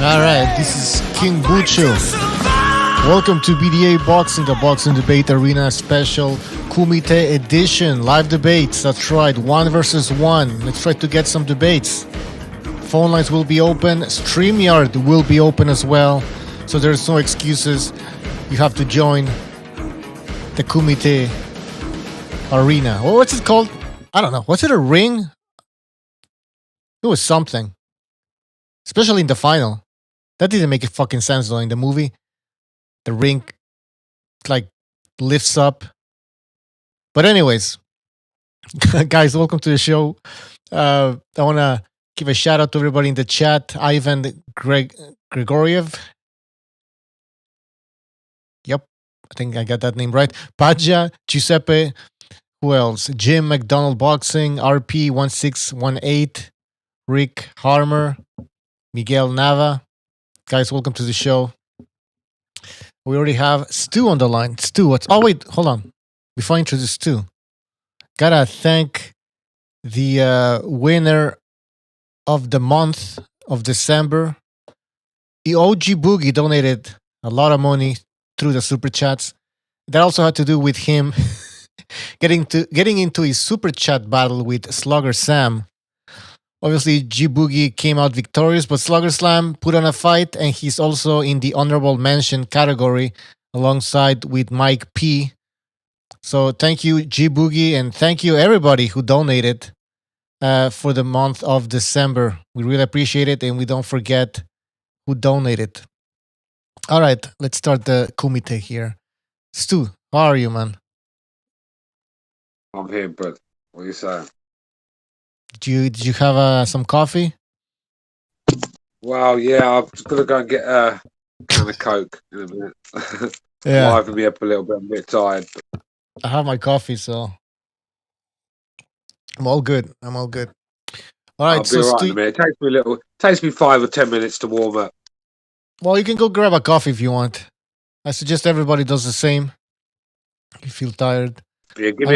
All right, this is King Bucho. Welcome to BDA Boxing, the Boxing Debate Arena special Kumite edition. Live debates, that's right, 1 versus 1. Let's try to get some debates. Phone lines will be open. StreamYard will be open as well. So there's no excuses. You have to join the Kumite arena. Well, what's it called? I don't know. Was it a ring? It was something. Especially in the final. That didn't make fucking sense though in the movie. The ring like lifts up. But anyways, guys, welcome to the show. I want to give a shout out to everybody in the chat. Ivan Grigoriev. Yep, I think I got that name right. Padja, Giuseppe. Who else? Jim McDonald Boxing, RP1618, Rick Harmer, Miguel Nava. Guys, welcome to the show. We already have Stu on the line. Stu, what's... Oh, wait, hold on. Before I introduce Stu, gotta thank the winner of the month of December. The OG Boogie donated a lot of money through the super chats. That also had to do with him getting into his super chat battle with Slugger Sam. Obviously, G Boogie came out victorious, but Slugger Slam put on a fight, and he's also in the honorable mention category alongside with Mike P. So thank you, G Boogie, and thank you everybody who donated for the month of December. We really appreciate it, and we don't forget who donated. All right, let's start the Kumite here. Stu, how are you, man? I'm here, bud. What are you saying? Did you have some coffee? Well, yeah, I'm just gonna go and get a can of Coke in a minute. Yeah, Liven me up a little bit. I'm a bit tired. I have my coffee, so I'm all good. All right, I'll so be alright Stu, in a minute. Takes me 5 or 10 minutes to warm up. well, you can go grab a coffee if you want. I suggest everybody does the same. If you feel tired. Yeah, give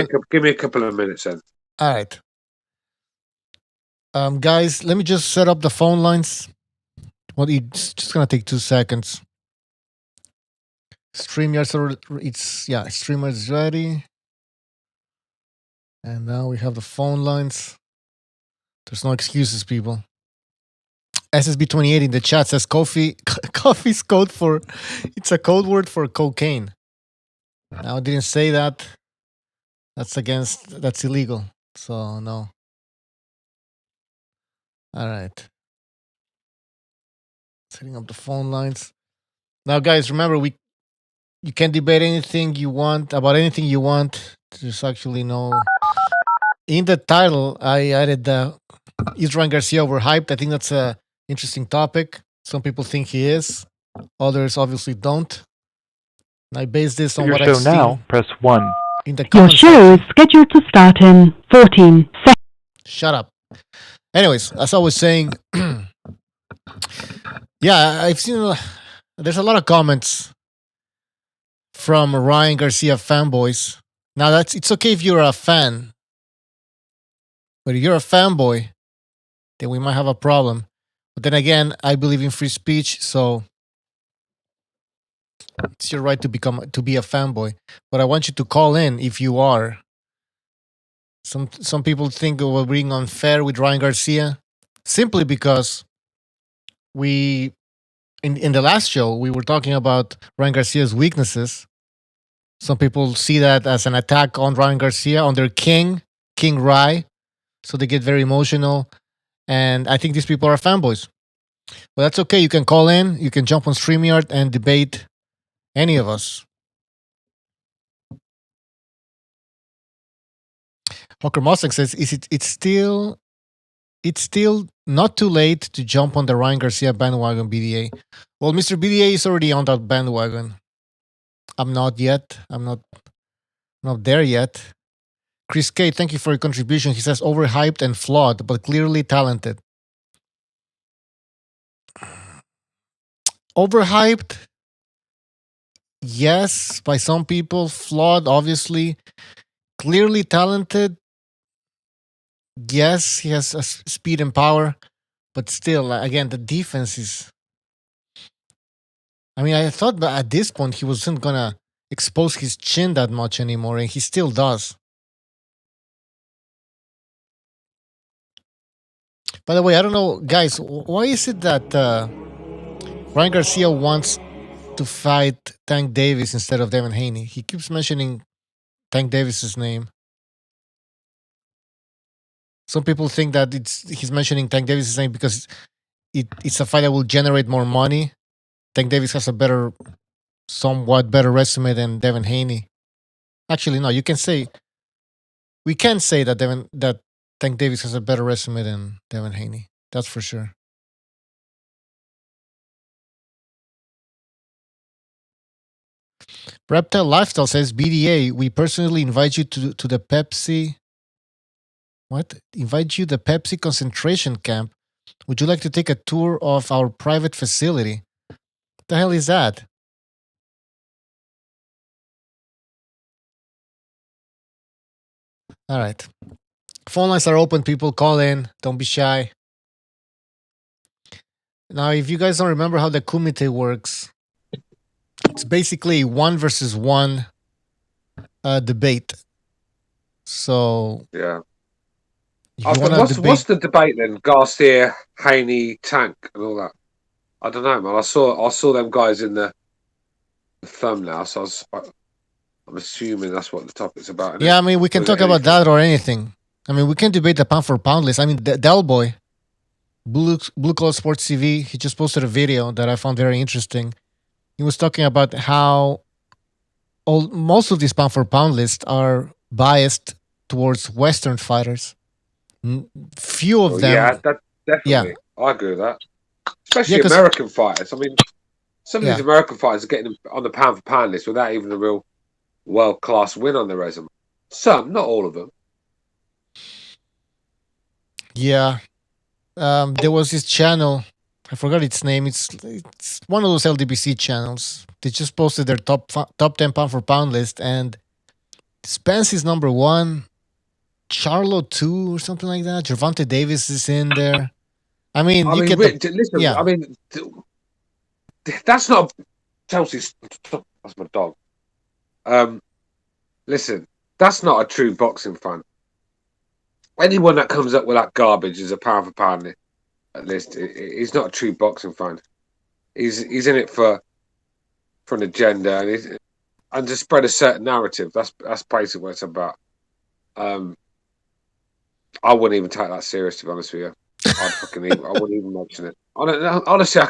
me a couple of minutes then. All right. Guys, let me just set up the phone lines. Well, it's just gonna take 2 seconds. StreamYard is ready. And now we have the phone lines. There's no excuses, people. SSB28 in the chat says coffee. Coffee's code for... It's a code word for cocaine. Now, I didn't say that. That's illegal. So, no. All right. Setting up the phone lines. Now, guys, remember, you can debate anything you want, about anything you want. There's actually no... In the title, I added is Ryan Garcia overhyped? I think that's a interesting topic. Some people think he is. Others obviously don't. And I base this on what I've seen. Now, press 1. In the Your show is scheduled to start in 14 seconds. Shut up. Anyways, as I was saying, yeah, I've seen there's a lot of comments from Ryan Garcia fanboys. Now, it's okay if you're a fan. But if you're a fanboy, then we might have a problem. But then again, I believe in free speech, so it's your right to be a fanboy. But I want you to call in if you are. Some people think we're being unfair with Ryan Garcia simply because in the last show we were talking about Ryan Garcia's weaknesses. Some people see that as an attack on Ryan Garcia, on their King Rai. So they get very emotional. And I think these people are fanboys. But that's okay. You can call in. You can jump on StreamYard and debate any of us. Hawker Mustang says, it's still not too late to jump on the Ryan Garcia bandwagon, BDA. Well, Mr. BDA is already on that bandwagon. I'm not yet. I'm not there yet. Chris K, thank you for your contribution. He says overhyped and flawed, but clearly talented. Overhyped? Yes, by some people. Flawed, obviously. Clearly talented? Yes, he has speed and power. But still, again, the defense is I mean, I thought that at this point he wasn't gonna expose his chin that much anymore, and he still does. By the way, I don't know, guys, why is it that Ryan Garcia wants to fight Tank Davis instead of Devin Haney? He keeps mentioning Tank Davis's name. Some people think that he's mentioning Tank Davis's name because it's a fight that will generate more money. Tank Davis has a somewhat better resume than Devin Haney. Actually, no, we can say that Tank Davis has a better resume than Devin Haney. That's for sure. Reptile Lifestyle says, BDA, we personally invite you to the Pepsi. What? Invite you to the Pepsi concentration camp. Would you like to take a tour of our private facility? What the hell is that? All right. Phone lines are open. People call in. Don't be shy. Now, if you guys don't remember how the Kumite works, it's basically 1-versus-1 debate. So Yeah. if you want to debate, What's the debate then? Garcia, Haney, Tank, and all that. I don't know, man. I saw them guys in the thumbnail, so I'm assuming that's what the topic's about. Yeah, I mean, we can talk about that or anything. I mean, we can debate the pound for pound list. I mean, Del Boy, Blue Collar Sports TV, he just posted a video that I found very interesting. He was talking about how most of these pound for pound lists are biased towards Western fighters. Few of them. Yeah, that definitely. Yeah. I agree with that. Especially American fighters. I mean, some of these American fighters are getting on the pound for pound list without even a real world class win on their resume. Some, not all of them. Yeah. There was this channel. I forgot its name. It's one of those LDBC channels. They just posted their top 10 pound for pound list, and Spence is number 1, Charlo 2 or something like that. Gervonta Davis is in there. I mean, listen. Yeah. I mean, that's not Chelsea's. That's my dog. Listen, that's not a true boxing fan. Anyone that comes up with that garbage is a pound for pound list. He's not a true boxing fan. He's in it for an agenda and to spread a certain narrative. That's basically what it's about. I wouldn't even take that serious, to be honest with you. I wouldn't even mention it. Honestly,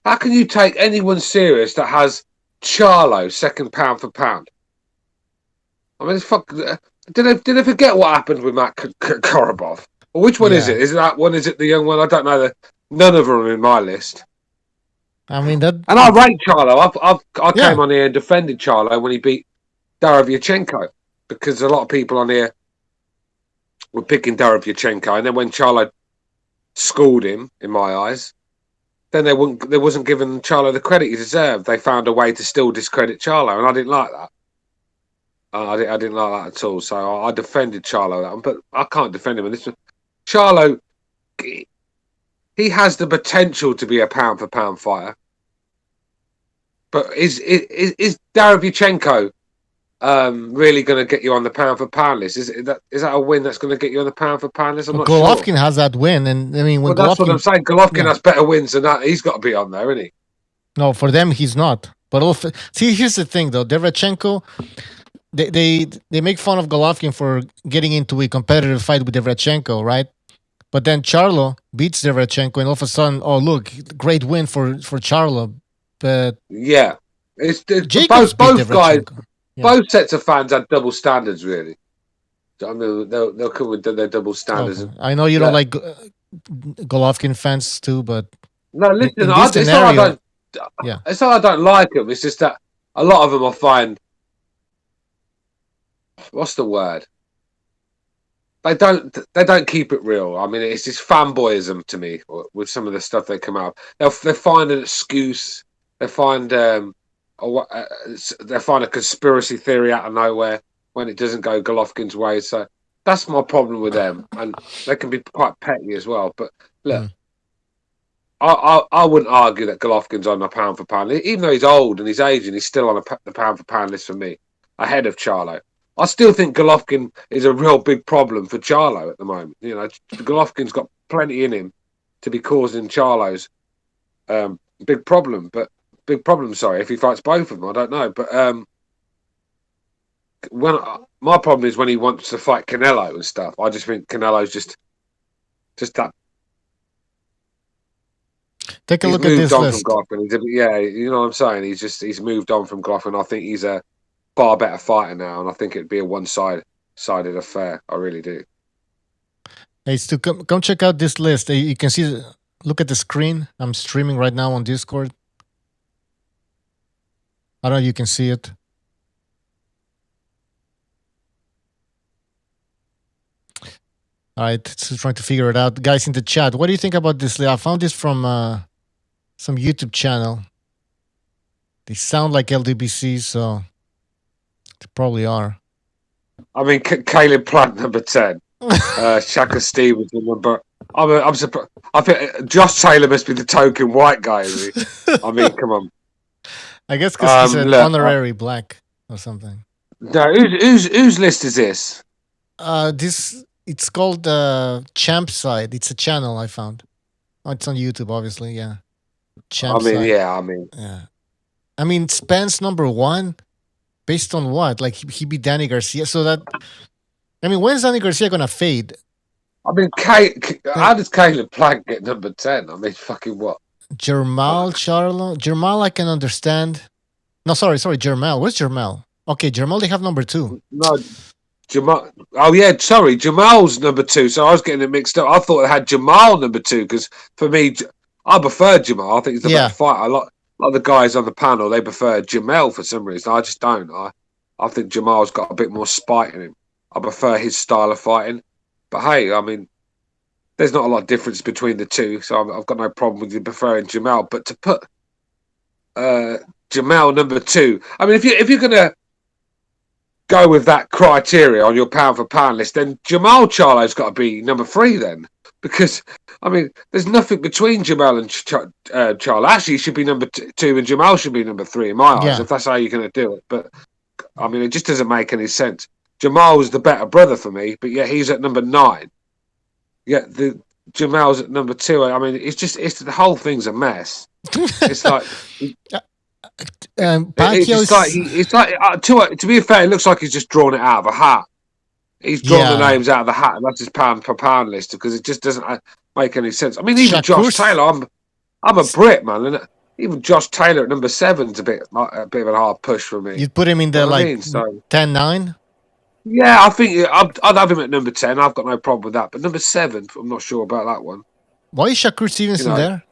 how can you take anyone serious that has Charlo second pound for pound? I mean, it's fuck. Did they forget what happened with Matt Korobov? Or which one is it? Is it that one? Is it the young one? I don't know. None of them are in my list. I mean that, and I rate Charlo. I came on here and defended Charlo when he beat Derevyanchenko, because a lot of people on here were picking Derevyanchenko, and then when Charlo schooled him, in my eyes, then they wasn't giving Charlo the credit he deserved. They found a way to still discredit Charlo, and I didn't like that. I didn't like that at all. So I defended Charlo, but I can't defend him. And Charlo, he has the potential to be a pound for pound fighter, but is Derevyanchenko really going to get you on the pound for pound list? Is that a win that's going to get you on the pound for pound list? I'm not sure. Golovkin has that win, and I mean, that's what I'm saying. Golovkin has better wins than that. He's got to be on there, isn't he? No, for them he's not. But see, here's the thing, though. Derevyanchenko, they make fun of Golovkin for getting into a competitive fight with Derevyanchenko, right? But then Charlo beats Derevyanchenko, and all of a sudden, oh look, great win for Charlo. But yeah, it's both guys. Yeah. Both sets of fans had double standards, really. I mean, they'll come with their double standards. Okay. I know you don't like Golovkin fans too, but no, listen, it's not I don't like them. It's just that a lot of them I find, what's the word? They don't keep it real. I mean, it's just fanboyism to me with some of the stuff they come out. They find an excuse. They find a conspiracy theory out of nowhere when it doesn't go Golovkin's way. So that's my problem with them, and they can be quite petty as well. But look, I wouldn't argue that Golovkin's on the pound for pound, even though he's old and he's aging. He's still on the pound for pound list for me, ahead of Charlo. I still think Golovkin is a real big problem for Charlo at the moment. You know, Golovkin's got plenty in him to be causing Charlo's big problem. Sorry, if he fights both of them, I don't know. But my problem is when he wants to fight Canelo and stuff. I just think Canelo's just that. Take a look at this list. Yeah, you know what I'm saying. He's moved on from Golovkin. I think he's a far better fighter now, and I think it'd be a one-sided affair. I really do. Hey, Stu, come check out this list. You can see. Look at the screen. I'm streaming right now on Discord. I don't know if you can see it. All right, just trying to figure it out. Guys in the chat, what do you think about this? I found this from some YouTube channel. They sound like LDBC, so they probably are. I mean, Caleb Plant, number 10. Shaka Stevens, number... I'm surprised. I think Josh Taylor must be the token white guy. I mean, come on. I guess because he's an honorary black or something. No, whose list is this? It's called Champ Side. It's a channel I found. Oh, it's on YouTube, obviously. Yeah. Champ Side. Yeah. I mean, Spence number 1, based on what? Like he beat Danny Garcia. So that, I mean, when's Danny Garcia gonna fade? I mean, how does Caleb Plank get number 10? I mean, fucking what? Jermall, I can understand. No, sorry, Jermall. Where's Jermall? Okay, Jermall, they have number 2. No, Jamal. Oh yeah, sorry, Jamal's number 2. So I was getting it mixed up. I thought it had Jamal number 2 because for me, I prefer Jamal. I think he's the better fighter. A lot of the guys on the panel they prefer Jamel for some reason. I just don't. I think Jamal's got a bit more spite in him. I prefer his style of fighting. But hey, I mean, there's not a lot of difference between the two, so I've got no problem with you preferring Jamal. But to put Jamal number 2, I mean, if you're gonna go with that criteria on your pound for pound list, then Jamal Charlo's got to be number 3 then, because I mean, there's nothing between Jamal and Charlo. Actually, he should be number 2, and Jamal should be number 3 in my eyes, if that's how you're gonna do it. But I mean, it just doesn't make any sense. Jamal's the better brother for me, but yet he's at number 9. Yet Jamal's at number 2. I mean, it's the whole thing's a mess. It's like to be fair, it looks like he's just drawn it out of a hat. He's drawn the names out of the hat, and that's his pound per pound list because it just doesn't make any sense. I mean, even Josh Taylor, I'm a Brit, man, and even Josh Taylor at number 7's a bit of a hard push for me. You'd put him in the 10-9. Yeah, I think I'd have him at number 10. I've got no problem with that. But number 7, I'm not sure about that one. Why is Shakur Stevenson there?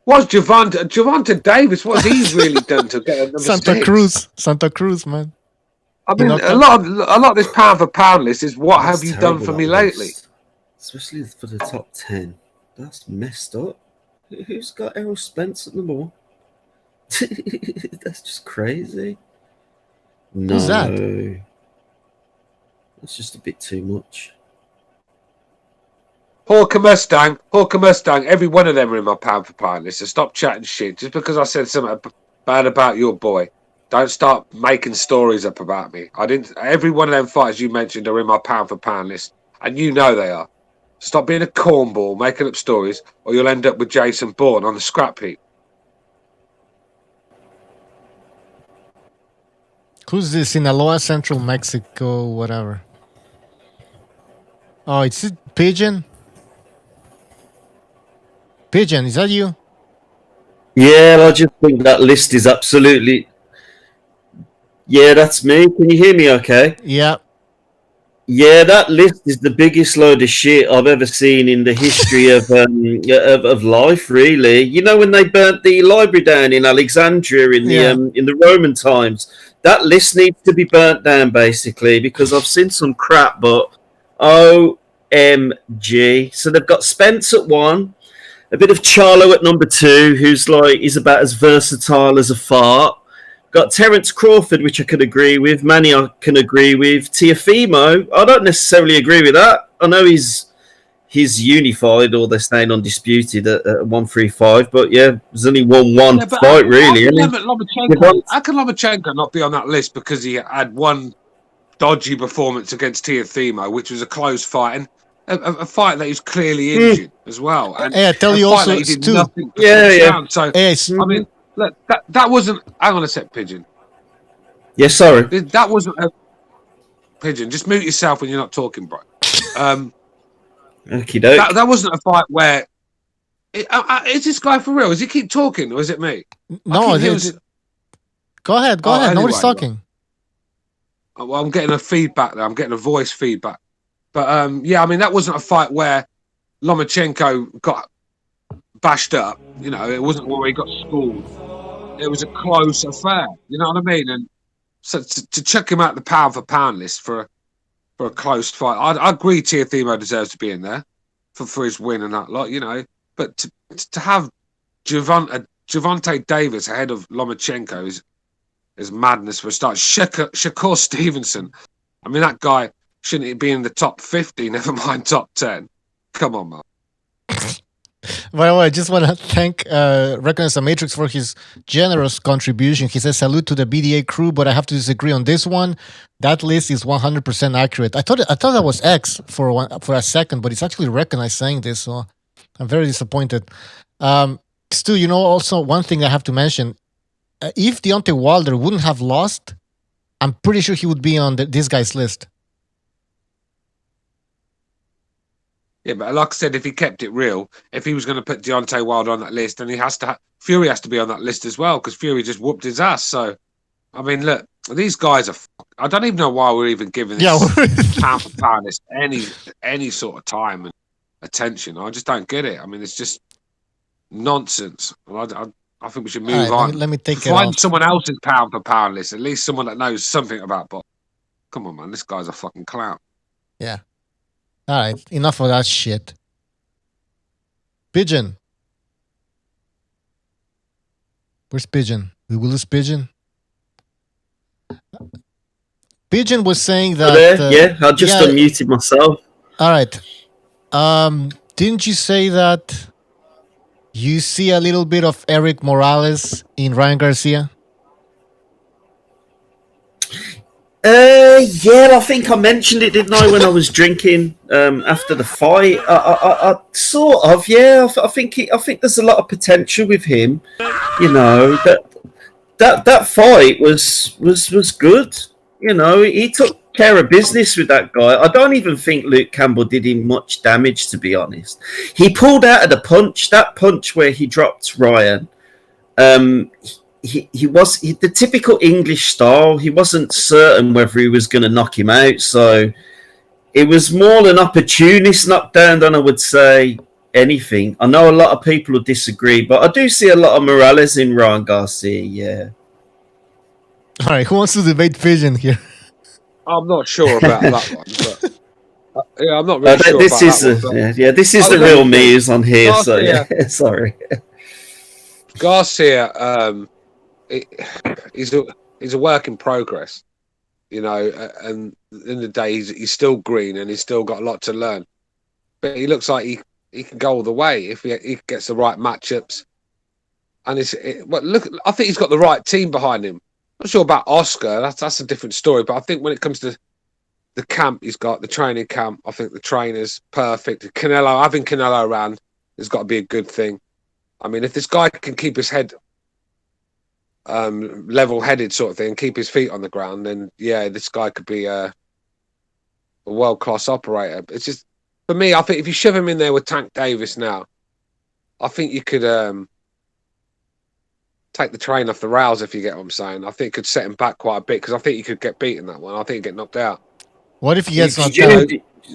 What's Gervonta Davis? What's he really done to get a number 6? Santa Cruz, man. I mean, a lot of this pound for pound list is what have you done for me lately? Especially for the top 10. That's messed up. Who's got Errol Spence at number 1? That's just crazy. No. Who's that? That's just a bit too much. Hawker Mustang. Every one of them are in my pound for pound list. So stop chatting shit. Just because I said something bad about your boy, don't start making stories up about me. I didn't. Every one of them fighters you mentioned are in my pound for pound list, and you know they are. Stop being a cornball, making up stories, or you'll end up with Jason Bourne on the scrap heap. Who's this? Sinaloa, Central Mexico, whatever. Oh, it's Pigeon? Pigeon, is that you? Yeah, I just think that list is absolutely... Yeah, that's me. Can you hear me okay? Yeah. Yeah, that list is the biggest load of shit I've ever seen in the history of life, really. You know, when they burnt the library down in Alexandria in the Roman times, that list needs to be burnt down, basically, because I've seen some crap, but OMG. So they've got Spence at 1, a bit of Charlo at number 2, he's about as versatile as a fart. Got Terence Crawford, which I can agree with. Manny, I can agree with. Teofimo, I don't necessarily agree with that. I know he's he's unified, or they're staying undisputed at 135. But yeah, there's only one fight really. How can Lomachenko not be on that list because he had one dodgy performance against Teofimo, which was a close fight, and a fight that he was clearly injured as well. And I tell you also too. So I mean, look, that wasn't. Hang on a sec, Pigeon. Yeah, sorry. That wasn't a Pigeon. Just mute yourself when you're not talking, bro. That wasn't a fight where. Is this guy for real? Does he keep talking, or is it me? No, go ahead. Go ahead. Nobody's talking. Well, I'm getting a feedback there. I'm getting a voice feedback. But yeah, I mean, that wasn't a fight where Lomachenko got bashed up. You know, it wasn't where he got schooled. It was a close affair. You know what I mean? And so to chuck him out the pound for pound list for a close fight, I agree. Teofimo deserves to be in there for his win and that lot. You know, but to have Gervonta Davis ahead of Lomachenko is madness for a start. Shakur Stevenson. I mean, that guy shouldn't be in the top 50, never mind top 10. Come on, man. By the way, I just want to thank Recognize the Matrix for his generous contribution. He says, salute to the BDA crew, but I have to disagree on this one. That list is 100% accurate. I thought that was X for a second, but it's actually Recognize saying this, so I'm very disappointed. Stu, you know, also one thing I have to mention, if Deontay Wilder wouldn't have lost, I'm pretty sure he would be on this guy's list. Yeah, but like I said, if he kept it real, if he was going to put Deontay Wilder on that list, then Fury has to be on that list as well, because Fury just whooped his ass. So, I mean, look, these guys are. I don't even know why we're even giving this pound for pound list any sort of time and attention. I just don't get it. I mean, it's just nonsense. I think we should move on. Let me find someone else's pound for pound list. At least someone that knows something about boxing. Come on, man, this guy's a fucking clown. Yeah. All right, enough of that shit. Pigeon. Where's Pigeon? We will lose Pigeon. Pigeon was saying that... yeah, I just unmuted myself. All right. Didn't you say that you see a little bit of Eric Morales in Ryan Garcia? Yeah, I think I mentioned it, didn't I, when I was drinking after the fight? I sort of, yeah. I think there's a lot of potential with him. You know, that fight was good. You know, he took care of business with that guy. I don't even think Luke Campbell did him much damage, to be honest. He pulled out of the punch, that punch where he dropped Ryan. He was the typical English style. He wasn't certain whether he was going to knock him out, so it was more an opportunist knockdown than I would say anything. I know a lot of people will disagree, but I do see a lot of Morales in Ryan Garcia. Yeah. All right, who wants to debate Pigeon here? I'm not sure about that one, but yeah, I'm not really sure this about is that one. This is the real me who's on here. Garcia, so yeah, sorry. Garcia. He's a work in progress, you know, and in the day he's still green and he's still got a lot to learn. But he looks like he can go all the way if he gets the right matchups. And look, I think he's got the right team behind him. I'm not sure about Oscar. That's a different story. But I think when it comes to the camp he's got, the training camp, I think the trainer's perfect. Having Canelo around has got to be a good thing. I mean, if this guy can keep his head level-headed sort of thing, keep his feet on the ground, then yeah, this guy could be a world-class operator. It's just, for me, I think if you shove him in there with Tank Davis now, I think you could take the train off the rails, if you get what I'm saying. I think it could set him back quite a bit, because I think he could get beaten that one. I think he'd get knocked out. What if he gets knocked out?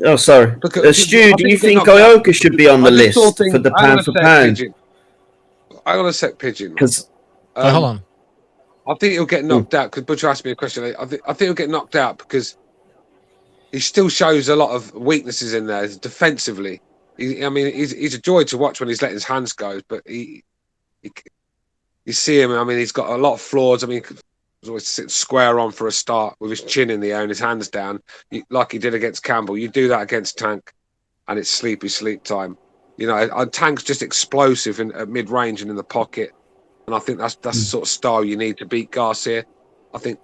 Oh, sorry. Stu, do you think Ioka should be on the list for the pound for pound? I'm going to set Pigeon. Because hold on. I think he'll get knocked out, because Butcher asked me a question. I think he'll get knocked out because he still shows a lot of weaknesses in there defensively. He's a joy to watch when he's letting his hands go, but you see him. I mean, he's got a lot of flaws. I mean, he's always sitting square on for a start with his chin in the air and his hands down, like he did against Campbell. You do that against Tank, and it's sleep time. You know, Tank's just explosive at mid-range and in the pocket. And I think that's the sort of style you need to beat Garcia. I think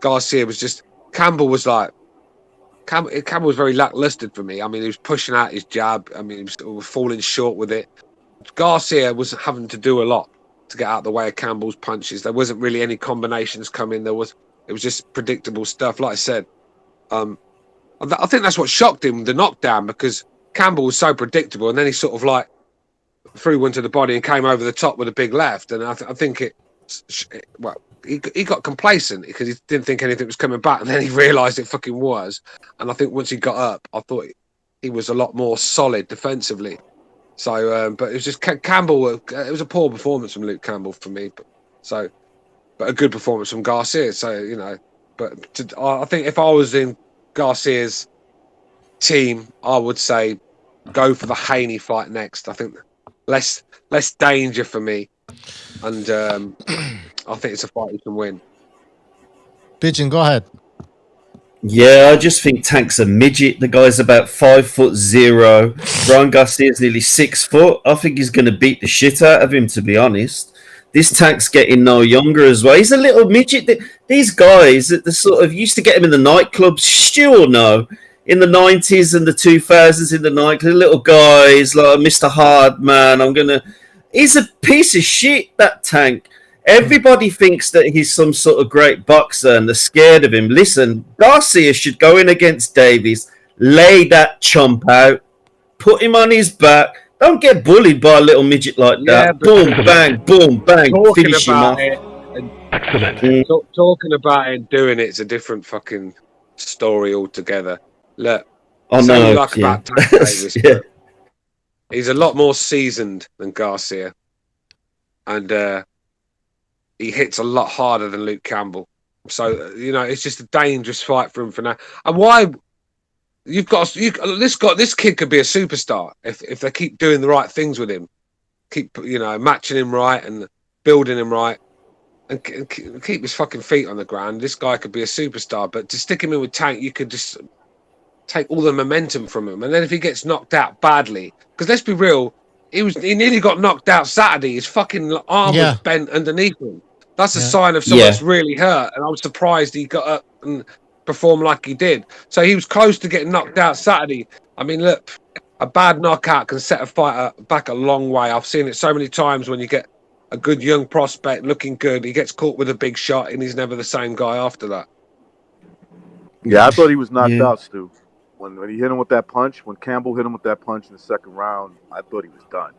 Garcia was just... Campbell was very lackluster for me. I mean, he was pushing out his jab. I mean, he was falling short with it. Garcia was having to do a lot to get out of the way of Campbell's punches. There wasn't really any combinations coming. It was just predictable stuff. Like I said, I think that's what shocked him, the knockdown, because Campbell was so predictable, and then he sort of like threw one to the body and came over the top with a big left. And I think he got complacent because he didn't think anything was coming back, and then he realised it fucking was. And I think once he got up, I thought he was a lot more solid defensively. So, but it was just Campbell. It was a poor performance from Luke Campbell for me, but a good performance from Garcia. So, you know, I think if I was in Garcia's team, I would say go for the Haney fight next. I think less danger for me, and I think it's a fight he can win. Pigeon, go ahead. Yeah, I just think Tank's a midget. The guy's about 5'0". Ryan Garcia's nearly 6 foot. I think he's going to beat the shit out of him, to be honest. This Tank's getting no younger as well. He's a little midget. These guys, the sort of used to get him in the nightclubs. Still no, in the 90s and the 2000s in the nightclub, little guys like Mr. Hardman. He's a piece of shit, that Tank. Everybody thinks that he's some sort of great boxer and they're scared of him. Listen, Garcia should go in against Davis, lay that chump out, put him on his back. Don't get bullied by a little midget like that. Boom, bang, finish him off. Excellent. Talking about it and doing it's a different fucking story altogether. Look, about Tank Davis, he's a lot more seasoned than Garcia. And he hits a lot harder than Luke Campbell. So, you know, it's just a dangerous fight for him for now. And why this kid could be a superstar if they keep doing the right things with him. Keep, you know, matching him right and building him right and keep his fucking feet on the ground. This guy could be a superstar, but to stick him in with Tank, you could just take all the momentum from him. And then if he gets knocked out badly, because let's be real, he nearly got knocked out Saturday. His fucking arm was bent underneath him. That's a sign of someone that's really hurt. And I was surprised he got up and performed like he did. So he was close to getting knocked out Saturday. I mean, look, a bad knockout can set a fighter back a long way. I've seen it so many times when you get a good young prospect looking good, he gets caught with a big shot and he's never the same guy after that. Yeah, I thought he was knocked out, Stu. When he hit him with that punch, when Campbell hit him with that punch in the second round, I thought he was done.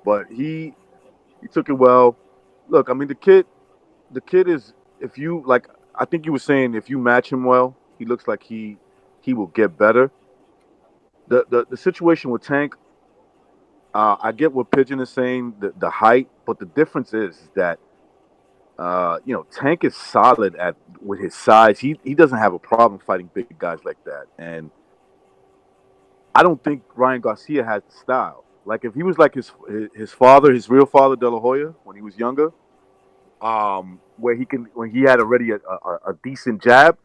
But he took it well. Look, I mean, the kid is, if you, like, I think you were saying if you match him well, he looks like he will get better. The situation with Tank, I get what Pigeon is saying, the height, but the difference is that, you know, Tank is solid with his size. He doesn't have a problem fighting big guys like that. And I don't think Ryan Garcia has the style. Like, if he was like his father, his real father, De La Hoya, when he was younger, when he had already a decent jab,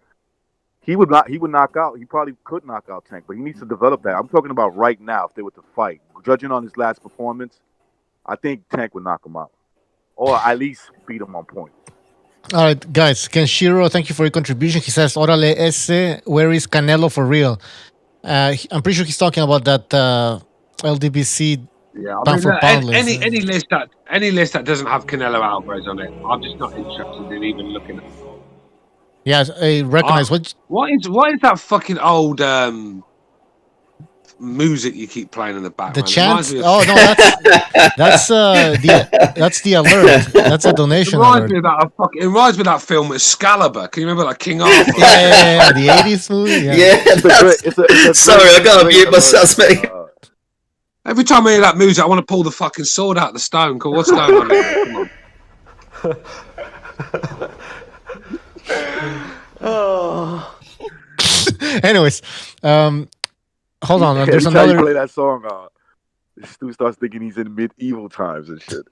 he would knock out. He probably could knock out Tank, but he needs to develop that. I'm talking about right now. If they were to fight, judging on his last performance, I think Tank would knock him out, or at least beat him on point. All right, guys. Kenshiro, thank you for your contribution. He says, "Orale ese, where is Canelo for real?" I'm pretty sure he's talking about that LDBC. Yeah, I mean, any list that doesn't have Canelo Alvarez on it, I'm just not interested in even looking at it. Yeah, I recognize what is that fucking old music you keep playing in the background? The chant? Oh no, that's the alert. That's a donation alert. It reminds me of that film Excalibur. Can you remember that King Arthur? Yeah, the 80s movie. Yeah. Sorry, I gotta mute myself, mate. Every time I hear that music, I want to pull the fucking sword out of the stone. Cause what's going on here? Come on. Anyways, hold on. There's another. another. Play that song. Stu starts thinking he's in medieval times and shit.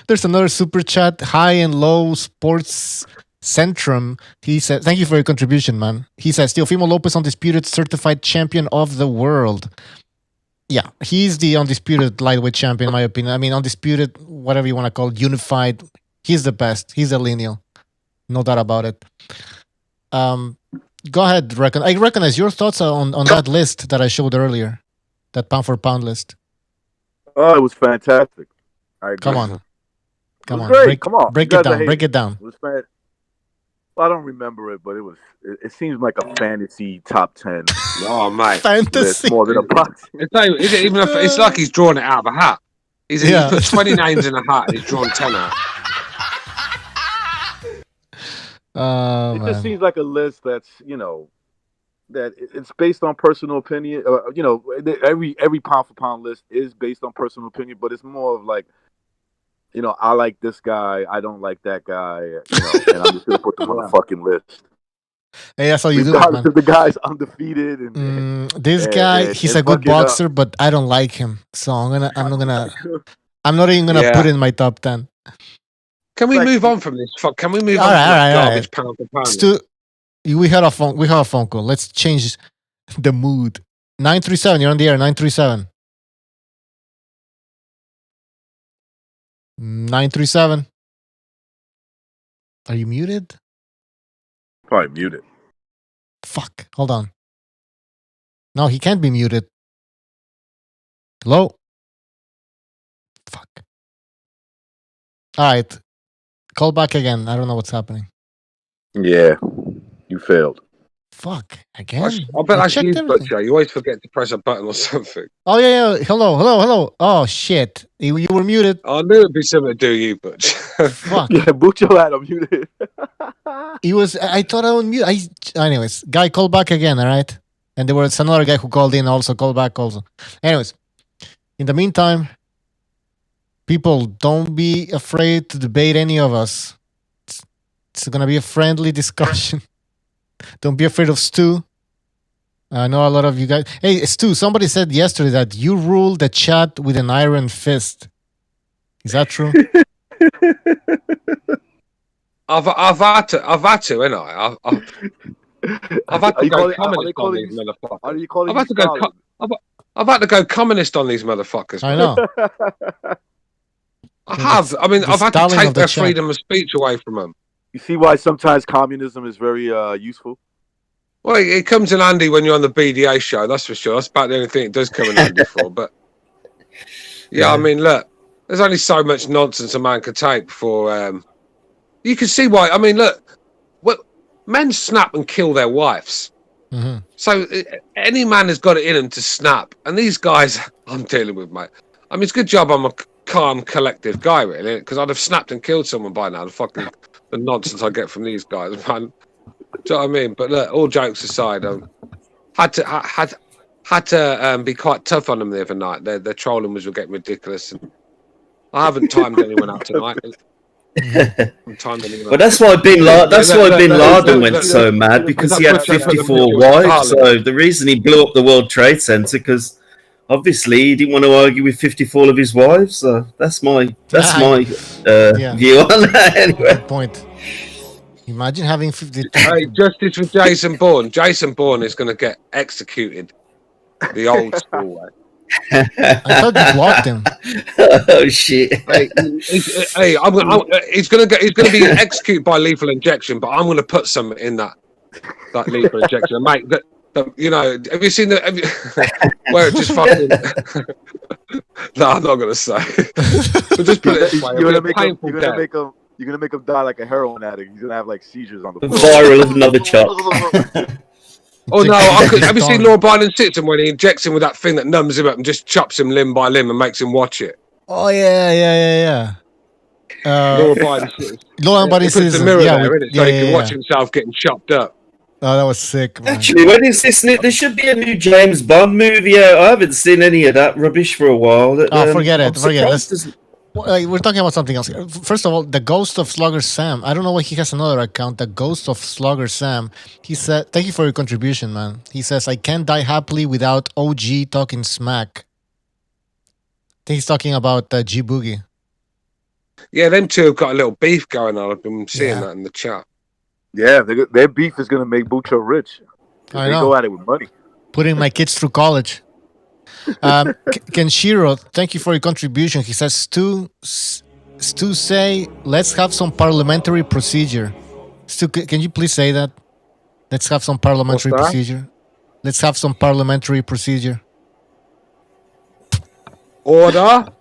There's another super chat. High and low sports Centrum. He said, "Thank you for your contribution, man." He says, "Teofimo Lopez, undisputed certified champion of the world." Yeah, he's the undisputed lightweight champion, in my opinion. I mean, undisputed, whatever you want to call it, unified. He's the best. He's a lineal. No doubt about it. Go ahead, I recognize your thoughts on that list that I showed earlier, that pound for pound list. Oh, it was fantastic. I agree. Come on. Come on. Come on. Break it down. Break it down. It was well, I don't remember it, but it seems like a fantasy top 10. Oh, mate. Fantasy. More than a box. It's like he's drawn it out of a hat. He's put 20 names in a hat and he's drawn 10 out. It just seems like a list that's, that it's based on personal opinion. Every pound for pound list is based on personal opinion, but it's more of like, I like this guy, I don't like that guy, and I'm just gonna put them on a fucking list. Hey, that's how you do it, man. The guy's undefeated, this guy, he's a good boxer, but I don't like him, so I'm not even gonna put it in my top 10. Can we move on from this? Can we move on from this garbage pound for pound? Stu, we had a phone call. Let's change the mood. 937, you're on the air. 937. 937. Are you muted? Probably muted. Fuck. Hold on. No, he can't be muted. Hello? Fuck. All right. Call back again. I don't know what's happening. Yeah. You failed. Fuck. Again? I bet that's you, Butcher. You always forget to press a button or something. Oh, yeah. Hello. Oh, shit. You were muted. I knew it'd be something to do you, Butch. Fuck. Yeah, Butcher had him muted. I thought I was muted. Anyways, guy, call back again, all right? And there was another guy who called in also. Call back also. Anyways, in the meantime, people, don't be afraid to debate any of us. It's going to be a friendly discussion. Don't be afraid of Stu. I know a lot of you guys. Hey, Stu, somebody said yesterday that you rule the chat with an iron fist. Is that true? I've had to, ain't I? I've had to go communist on these motherfuckers. I've had to go communist on these motherfuckers. I know. I have. I mean, I've had to take their freedom of speech away from them. You see why sometimes communism is very useful? Well, it comes in handy when you're on the BDA show, that's for sure. That's about the only thing it does come in handy for. But, I mean, look, there's only so much nonsense a man can take before... you can see why. I mean, look, men snap and kill their wives. Mm-hmm. So any man has got it in him to snap. And these guys I'm dealing with, mate. I mean, it's a good job I'm a calm, collective guy, really, because I'd have snapped and killed someone by now. The nonsense I get from these guys, man. Do you know what I mean? But look, all jokes aside, had to be quite tough on them the other night. Their trolling was getting ridiculous. And I haven't timed anyone out tonight. Well, that's why Bin Laden went so mad, because he had 54 wives. So the reason he blew up the World Trade Center, because obviously he didn't want to argue with 54 of his wives. So that's my view on that. Anyway, good point. Imagine having 52. Hey, justice for Jason Bourne. Jason Bourne is going to get executed the old school way. I thought you blocked him. Oh shit! He's going to be executed by lethal injection, but I'm going to put some in that lethal injection, mate. Have you seen where it just fucking? No, I'm not going to say. But just put it this way. You're gonna make him die like a heroin addict. He's gonna have like seizures on the floor. Viral of another chuck. Oh no! Have you seen Law Abiding Citizen when he injects him with that thing that numbs him up and just chops him limb by limb and makes him watch it? Oh yeah. Law Abiding Citizen. Law Abiding Citizen. He puts the mirror there, innit? So he can watch himself getting chopped up. Oh, that was sick, man. Actually, when is this? There should be a new James Bond movie out. I haven't seen any of that rubbish for a while. Forget it. We're talking about something else. First of all, the Ghost of Slugger Sam. I don't know why he has another account. The Ghost of Slugger Sam. He said, "Thank you for your contribution, man." He says, "I can't die happily without OG talking smack." I think he's talking about G Boogie. Yeah, them two have got a little beef going on. I've been seeing that in the chat. Yeah, their beef is gonna make Bucho rich. I they know. Go at it with money. Putting my kids through college. Kenshiro, thank you for your contribution. He says, Stu say, let's have some parliamentary procedure. Stu, can you please say that? Let's have some parliamentary What's that? procedure. Let's have some parliamentary procedure. Order.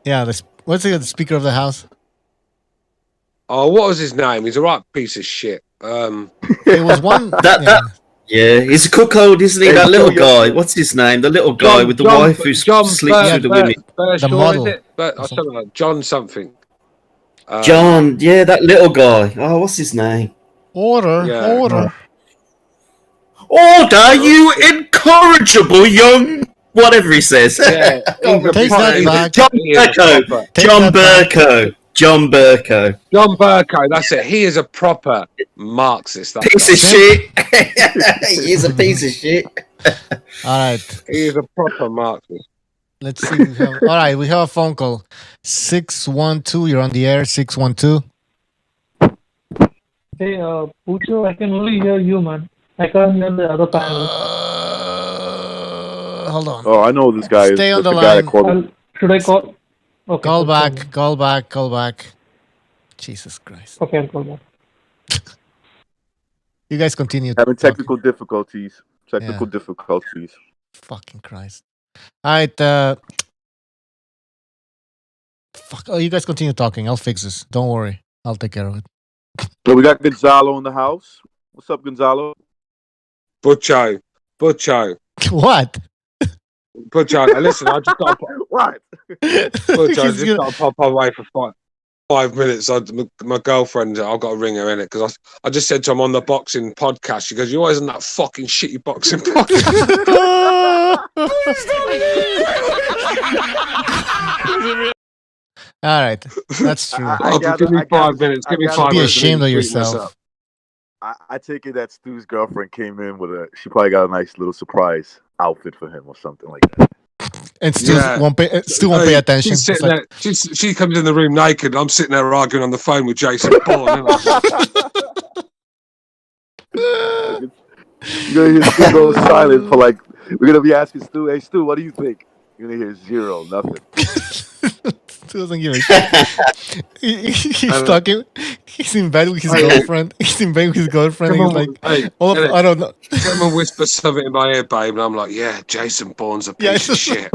Yeah, what's the Speaker of the House? Oh, what was his name? He's a right piece of shit. It was one. Yeah, he's a cuckold, isn't he? That little guy. What's his name? The little guy with the wife who sleeps with the women. The model. Something like John something. John, yeah, that little guy. Oh, what's his name? Order. Order, you incorrigible young... Whatever he says. Yeah, take that back. John Burko. That's it. He is a proper Marxist. Piece of shit. He is a piece of shit. All right. He is a proper Marxist. Let's see. All right, we have a phone call. 612. You're on the air. 612. Hey, Pucho, I can only hear you, man. I can't hear the other panel. Hold on. Oh, I know this guy is. Stay on the guy line. that called Should I call? Okay, Call back. Jesus Christ. Okay, I'll call back. You guys continue. having technical talking. difficulties. Fucking Christ. All right. Fuck. Oh, you guys continue talking. I'll fix this. Don't worry. I'll take care of it. So we got Gonzalo in the house. What's up, Gonzalo? Butcho. What? Butcho. Listen, I just got What? Butcho, I just got to pop away for 5 minutes. My girlfriend, I've got to ring her in it because I just said to him on the boxing podcast. She goes, "You always on that fucking shitty boxing podcast." All right, that's true. Give me 5 minutes. Give me 5 minutes. Be ashamed of yourself. I take it that Stu's girlfriend came in with she probably got a nice little surprise outfit for him or something like that. And Stu won't pay attention. She's sitting there, she comes in the room naked. I'm sitting there arguing on the phone with Jason Bourne. You're gonna hear Stu go silent for like. We're gonna be asking Stu, "Hey Stu, what do you think?" You're gonna hear zero, nothing. Stu doesn't give a shit. He's talking. He's in bed with his girlfriend. He's like, hey, I don't know. Someone whispers something in my ear, babe, and I'm like, "Yeah, Jason Bourne's a piece of shit."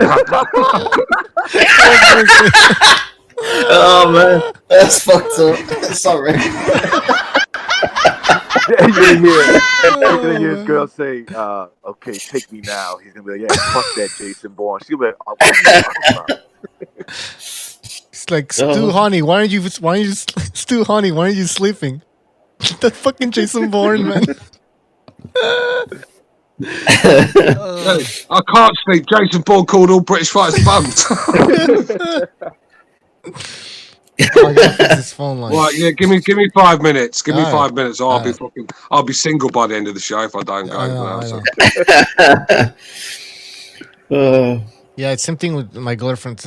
Oh man, that's fucked up. Sorry. You're gonna hear his girl say, "Okay, take me now." He's gonna be like, "Yeah, fuck that Jason Bourne." She's gonna be like, "Oh, what are you talking about?" It's like, Stu, honey, why aren't you sleeping? That fucking Jason Bourne, man. I can't sleep. Jason Bourne called all British fighters bums. I gotta fix this phone line. Right, yeah, give me 5 minutes. Give me All 5 right. minutes. Or I'll be single by the end of the show if I don't go. I know. Yeah, it's something with my girlfriend.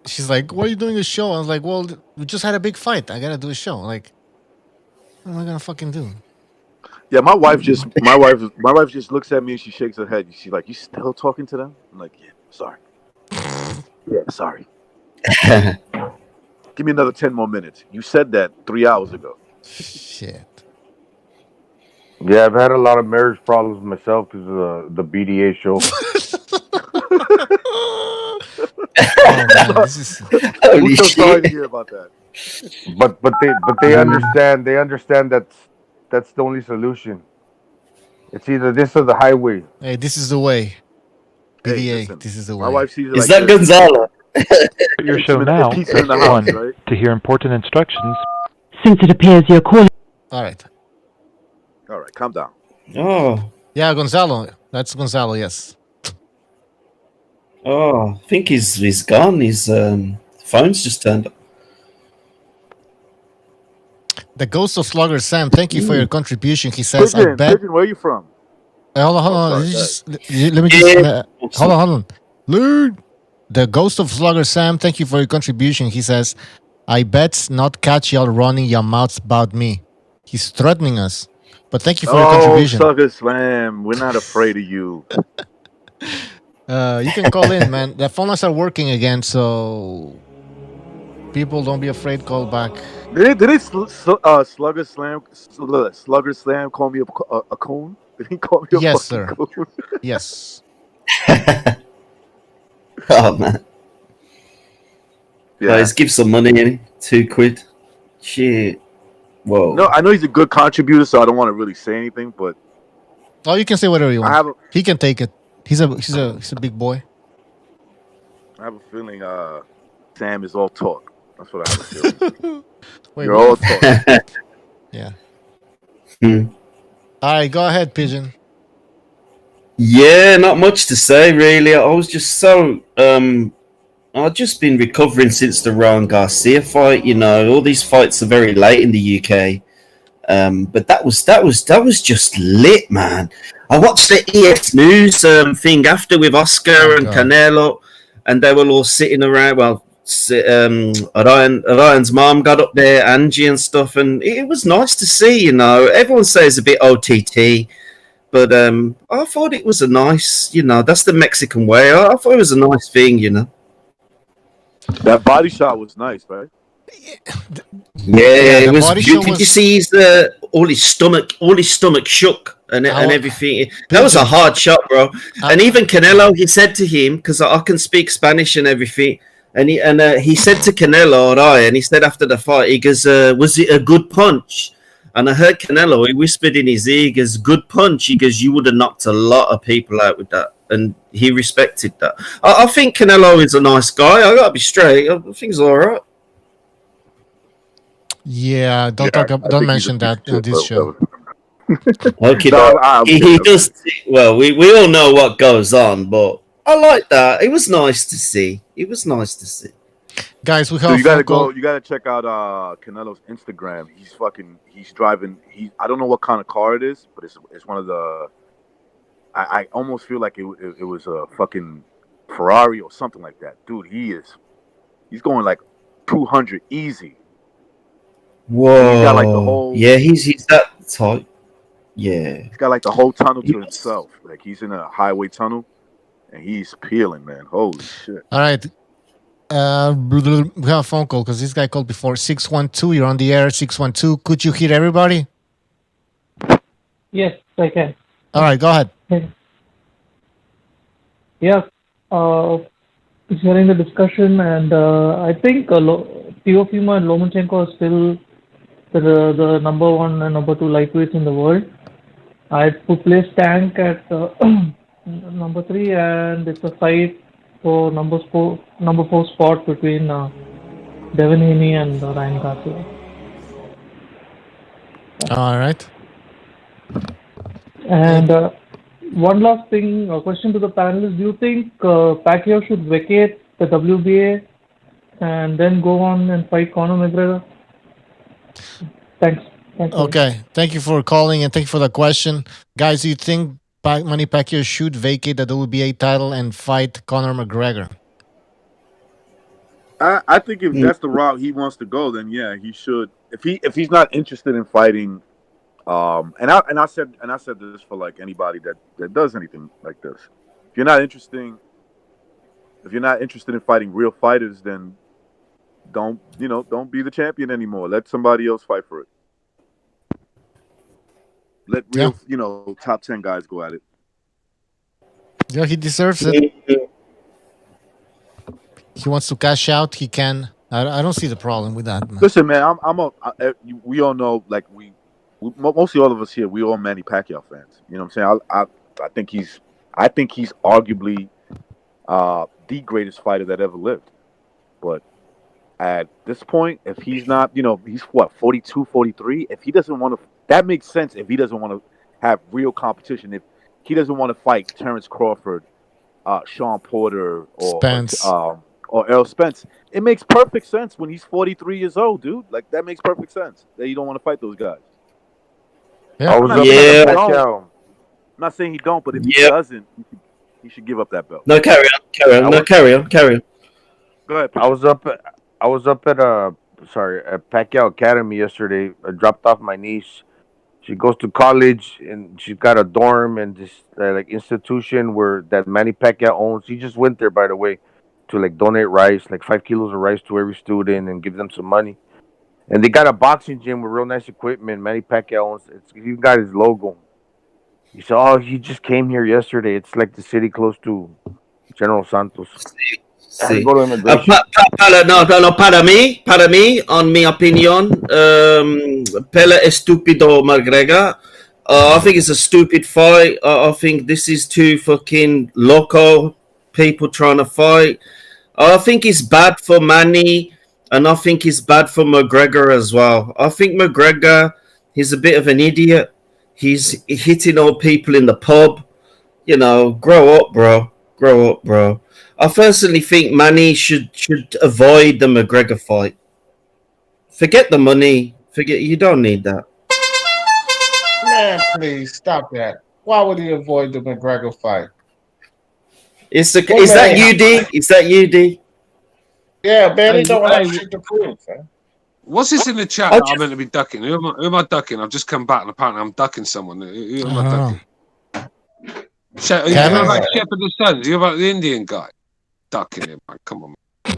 She's like, "Why are you doing a show?" I was like, "Well, we just had a big fight. I gotta do a show. Like, what am I gonna fucking do?" Yeah, my wife just looks at me and she shakes her head. She's like, "You still talking to them?" I'm like, "Yeah, sorry. Yeah, sorry. Give me another 10 more minutes. You said that 3 hours ago." Shit. Yeah, I've had a lot of marriage problems myself because of the BDA show. Oh, man, this is... I'm so sorry to hear about that. But they understand. They understand that's the only solution. It's either this or the highway. Hey, this is the way. Hey, BDA, listen, this is the way. my wife sees it Is like that this. Gonzalo? Your show now. Pizza in the house, One, right? to hear important instructions. Since it appears you're calling. All right. All right, calm down. Oh, Yeah, Gonzalo. That's Gonzalo, yes. I think he's gone. His phone's just turned up. The Ghost of Slugger Sam, thank you for your contribution. He says, I bet... Pigeon, where are you from? Hold on. Let me just... hold on. Lord. The Ghost of Slugger Sam, thank you for your contribution. He says, I bet not catch y'all running your mouths about me. He's threatening us. But thank you for your contribution. Sucker Slam, we're not afraid of you. You can call in, man. The phone lines are working again, so people don't be afraid. Call back. Did Slugger Slam call me a coon? Did he call me a Yes, fucking sir. coon? Yes. Oh man, Yeah. guys, give some money in. £2. Shit. Whoa. No, I know he's a good contributor, so I don't want to really say anything, but Oh, you can say whatever you I have want. a He can take it. He's a big boy. feeling Sam is all talk. That's what I have a feeling. Wait, You're what? all talk. Yeah. Hmm. All right, go ahead, Pigeon. Yeah, not much to say really. I was just so I've just been recovering since the Ryan Garcia fight. You know, all these fights are very late in the UK. But that was just lit, man. I watched the ES News thing after with Oscar and God. Canelo, and they were all sitting around. Well, Ryan's mom got up there, Angie and stuff, and it was nice to see. You know, everyone says a bit OTT, but I thought it was a nice. You know, that's the Mexican way. I thought it was a nice thing. You know. That body shot was nice, right? Yeah, the it was. body Could shot you was- see his all his stomach shook and everything? That was a Pigeon. hard shot, bro. And even Canelo, he said to him, because I can speak Spanish and everything, and he said to Canelo, and he said after the fight, he goes, "Was it a good punch?" And I heard Canelo, he whispered in his ear, he goes, "Good punch." He goes, "You would have knocked a lot of people out with that." And he respected that. I think Canelo is a nice guy. I gotta be straight. I think he's all right. Yeah, don't Yeah, talk. I Don't think he's mention a that piece of on shit, this but show. whatever. Okay, No, he does. Well, we all know what goes on, but I like that. It was nice to see. It was nice to see. Guys, we So have you a gotta phone call. go. You gotta check out Canelo's Instagram. He's driving. I don't know what kind of car it is, but it's one of the. I almost feel like it was a fucking Ferrari or something like that, dude. He's going like 200 easy. Whoa! He's got like the whole. Yeah, he's that type. Yeah. He's got like the whole tunnel to himself. Like he's in a highway tunnel, and he's peeling, man. Holy shit! All right. We have a phone call because this guy called before. 612. You're on the air. 612. Could you hear everybody? Yes, I can. All right, go ahead. Yeah, hearing the discussion, and I think Teofimo and Lomachenko are still the number one and number two lightweights in the world. I would place Tank at number 3, and it's a fight for number four spot between Devin Haney and Ryan Garcia. All right. And one last thing, a question to the panelists. Do you think Pacquiao should vacate the WBA and then go on and fight Conor McGregor? Thanks. Okay. Thank you for calling and thank you for the question. Guys, do you think Manny Pacquiao should vacate the WBA title and fight Conor McGregor? I think if that's the route he wants to go, then yeah, he should. If he's not interested in fighting, and I said this for like anybody that does anything like this. If you're not interested in fighting real fighters, then don't be the champion anymore. Let somebody else fight for it. Let real top 10 guys go at it. Yeah, he deserves it. He wants to cash out. He can. I don't see the problem with that, man. Listen, man, we all know, like we mostly all of us here, we all Manny Pacquiao fans. You know what I'm saying? I think he's arguably the greatest fighter that ever lived. But at this point, if he's not, he's what, 42, 43? If he doesn't want to, that makes sense. If he doesn't want to have real competition, if he doesn't want to fight Terrence Crawford, Sean Porter, or Spence. Or Errol Spence, it makes perfect sense when he's 43 years old, dude. Like that makes perfect sense that you don't want to fight those guys. Yeah. I'm not saying he don't, but if he doesn't, he should give up that belt. No, carry on. Carry on. Go ahead. I was up at Pacquiao Academy yesterday. I dropped off my niece. She goes to college and she's got a dorm and this like institution where that Manny Pacquiao owns. He just went there, by the way, to like donate rice, like 5 kilos of rice to every student and give them some money. And they got a boxing gym with real nice equipment. Manny Pacquiao owns. He even got his logo. He said, "Oh, he just came here yesterday. It's like the city close to General Santos." Sí. Go to immigration. Para mí, on my opinion, Pele estúpido McGregor. I think it's a stupid fight. I think this is two fucking loco people trying to fight. I think it's bad for Manny, and I think it's bad for McGregor as well. I think McGregor, he's a bit of an idiot. He's hitting old people in the pub. You know, grow up, bro. Grow up, bro. I personally think Manny should avoid the McGregor fight. Forget the money. You don't need that. Man, please stop that. Why would he avoid the McGregor fight? Is that you, D? Is that you, D? Yeah, man, he don't have shit to prove, man. What's this in the chat that I'm meant to be ducking? Who am I ducking? I've just come back and apparently I'm ducking someone. Who am I ducking? Are you talking about Shepherd of the Suns? Are you about the Indian guy? Ducking him, man. Come on, man.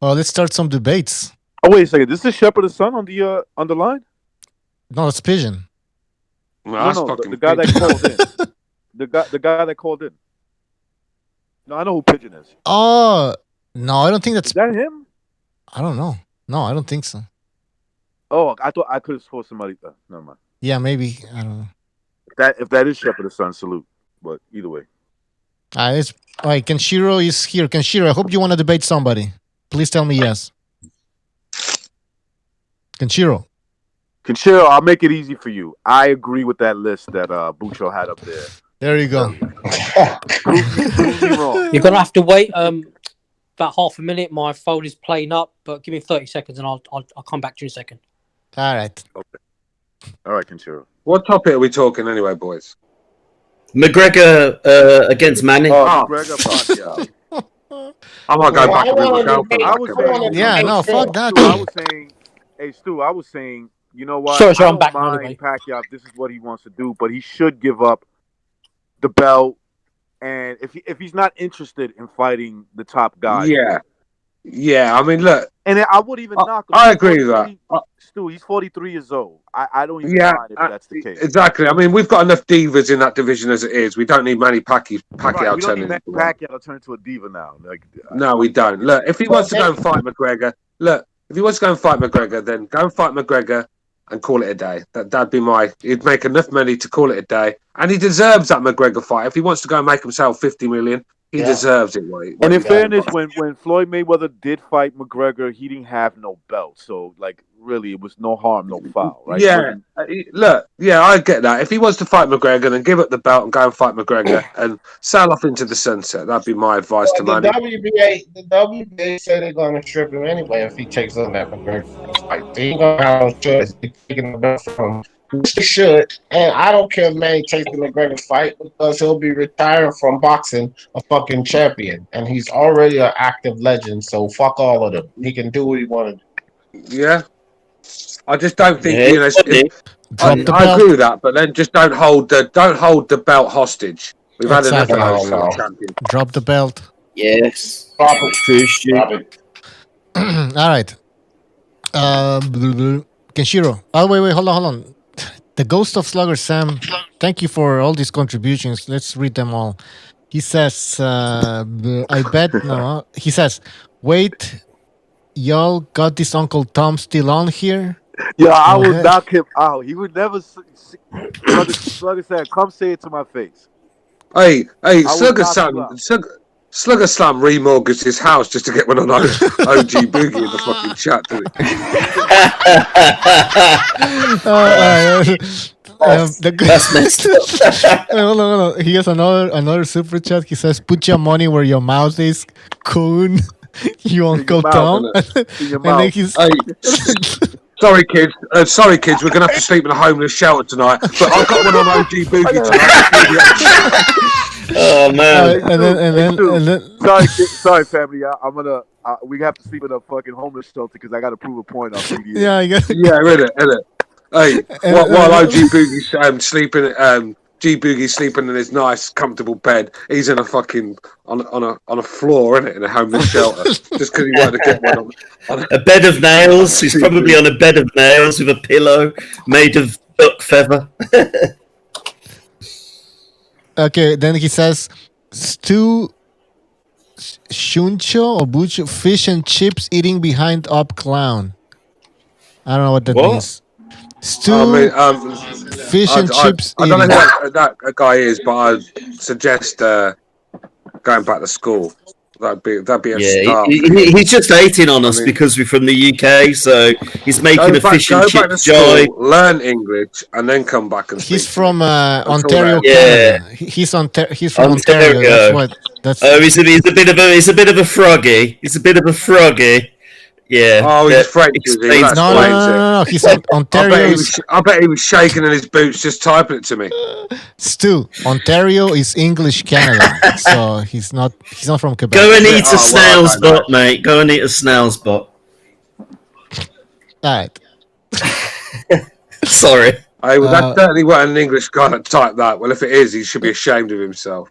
Well, let's start some debates. Oh, wait a second. This is Shepherd of the Sun on the line? No, it's Pigeon. No, the guy that called in. The guy that called in. No, I know who Pigeon is. Oh, no, I don't think that's... Is that him? I don't know. No, I don't think so. Oh, I thought I could have told somebody. Never mind. Yeah, maybe. I don't know. If that is Shepherd of the Sun, salute. But either way. It's all right. Kenshiro is here. Kenshiro, I hope you want to debate somebody. Please tell me yes. Kenshiro, I'll make it easy for you. I agree with that list that Bucho had up there. There you go. Prove me wrong. You're gonna have to wait about half a minute. My phone is playing up, but give me 30 seconds and I'll come back to you in a second. All right. Okay. All right, Kenshiro. What topic are we talking anyway, boys? McGregor against Manny. McGregor Pacquiao. I might go back and read my girlfriend. Fuck that. Stu, I was saying, you know what? Sure, I I'm back don't anyway. mind Pacquiao if this is what he wants to do, but he should give up the belt. And if he's not interested in fighting the top guy, yeah. I mean, look, and I wouldn't even knock him. I agree with that. Stu, he's 43 years old. I don't even mind if that's the case. Exactly. I mean, we've got enough divas in that division as it is. We don't need Manny Pacquiao Right, we don't turning. need Manny Pacquiao to turn into a diva now. No, we don't. Look, if he wants to go and fight McGregor, then go and fight McGregor and call it a day. That'd be he'd make enough money to call it a day. And he deserves that McGregor fight. If he wants to go and make himself 50 million, he deserves it. And in fairness, when Floyd Mayweather did fight McGregor, he didn't have no belt. So, really, it was no harm, no foul, right? Yeah, look, I get that. If he wants to fight McGregor, then give up the belt and go and fight McGregor and sail off into the sunset. That'd be my advice to Manny. The WBA say they're going to strip him anyway if he takes on that McGregor fight. They ain't going to have no choice. They're taking the belt from him. They should, and I don't care if Manny takes the McGregor fight because he'll be retiring from boxing a fucking champion, and he's already an active legend. So fuck all of them. He can do what he wanted. Yeah, I just don't think I agree with that, but then just don't hold the belt hostage. We've had enough of those champions. Drop the belt. Yes. Drop it. All right. Kenshiro. Oh, wait, hold on. The Ghost of Slugger Sam, thank you for all these contributions. Let's read them all. He says, he says, wait, y'all got this Uncle Tom still on here? Yeah, I would knock him out. He would never. Slugger said, come say it to my face. Hey, Slugger Slam remortgaged his house just to get one on OG Boogie in the fucking chat, didn't he? That's messed up. Hold on. He has another super chat. He says, put your money where your mouth is, coon. You Uncle Tom. And then he's... Sorry, kids. We're gonna have to sleep in a homeless shelter tonight. But I've got one on OG Boogie tonight. Oh man! And then sorry, family. I'm gonna. We have to sleep in a fucking homeless shelter because I got to prove a point on media. Yeah, I guess. Yeah, read it. Hey, while OG Boogie's sleeping, G Boogie's sleeping in his nice, comfortable bed. He's in a fucking on a floor, isn't it, in a homeless shelter, just because he wanted to get one on a bed of nails. He's probably on a bed of nails with a pillow made of duck feather. Okay, then he says stew shuncho or bucho, fish and chips eating behind up clown. I don't know what that means. Stew, fish and chips I eating. don't know who that guy is, but I suggest going back to school. That'd be a start. He's just hating on us because we're from the UK, so he's making a fish and chip joy. Learn English, and then come back and. He's from Ontario, Canada. He's from Ontario. That's what. He's a bit of a froggy. He's a bit of a froggy. Yeah. Oh, he's French. No. He's from Ontario. I bet he was shaking in his boots just typing it to me. Stu, Ontario is English Canada, so he's not from Quebec. Go and eat a snail's butt, mate. Go and eat a snail's butt. All right. Sorry. Hey, well, that certainly wasn't an English guy that typed that. Well, if it is, he should be ashamed of himself.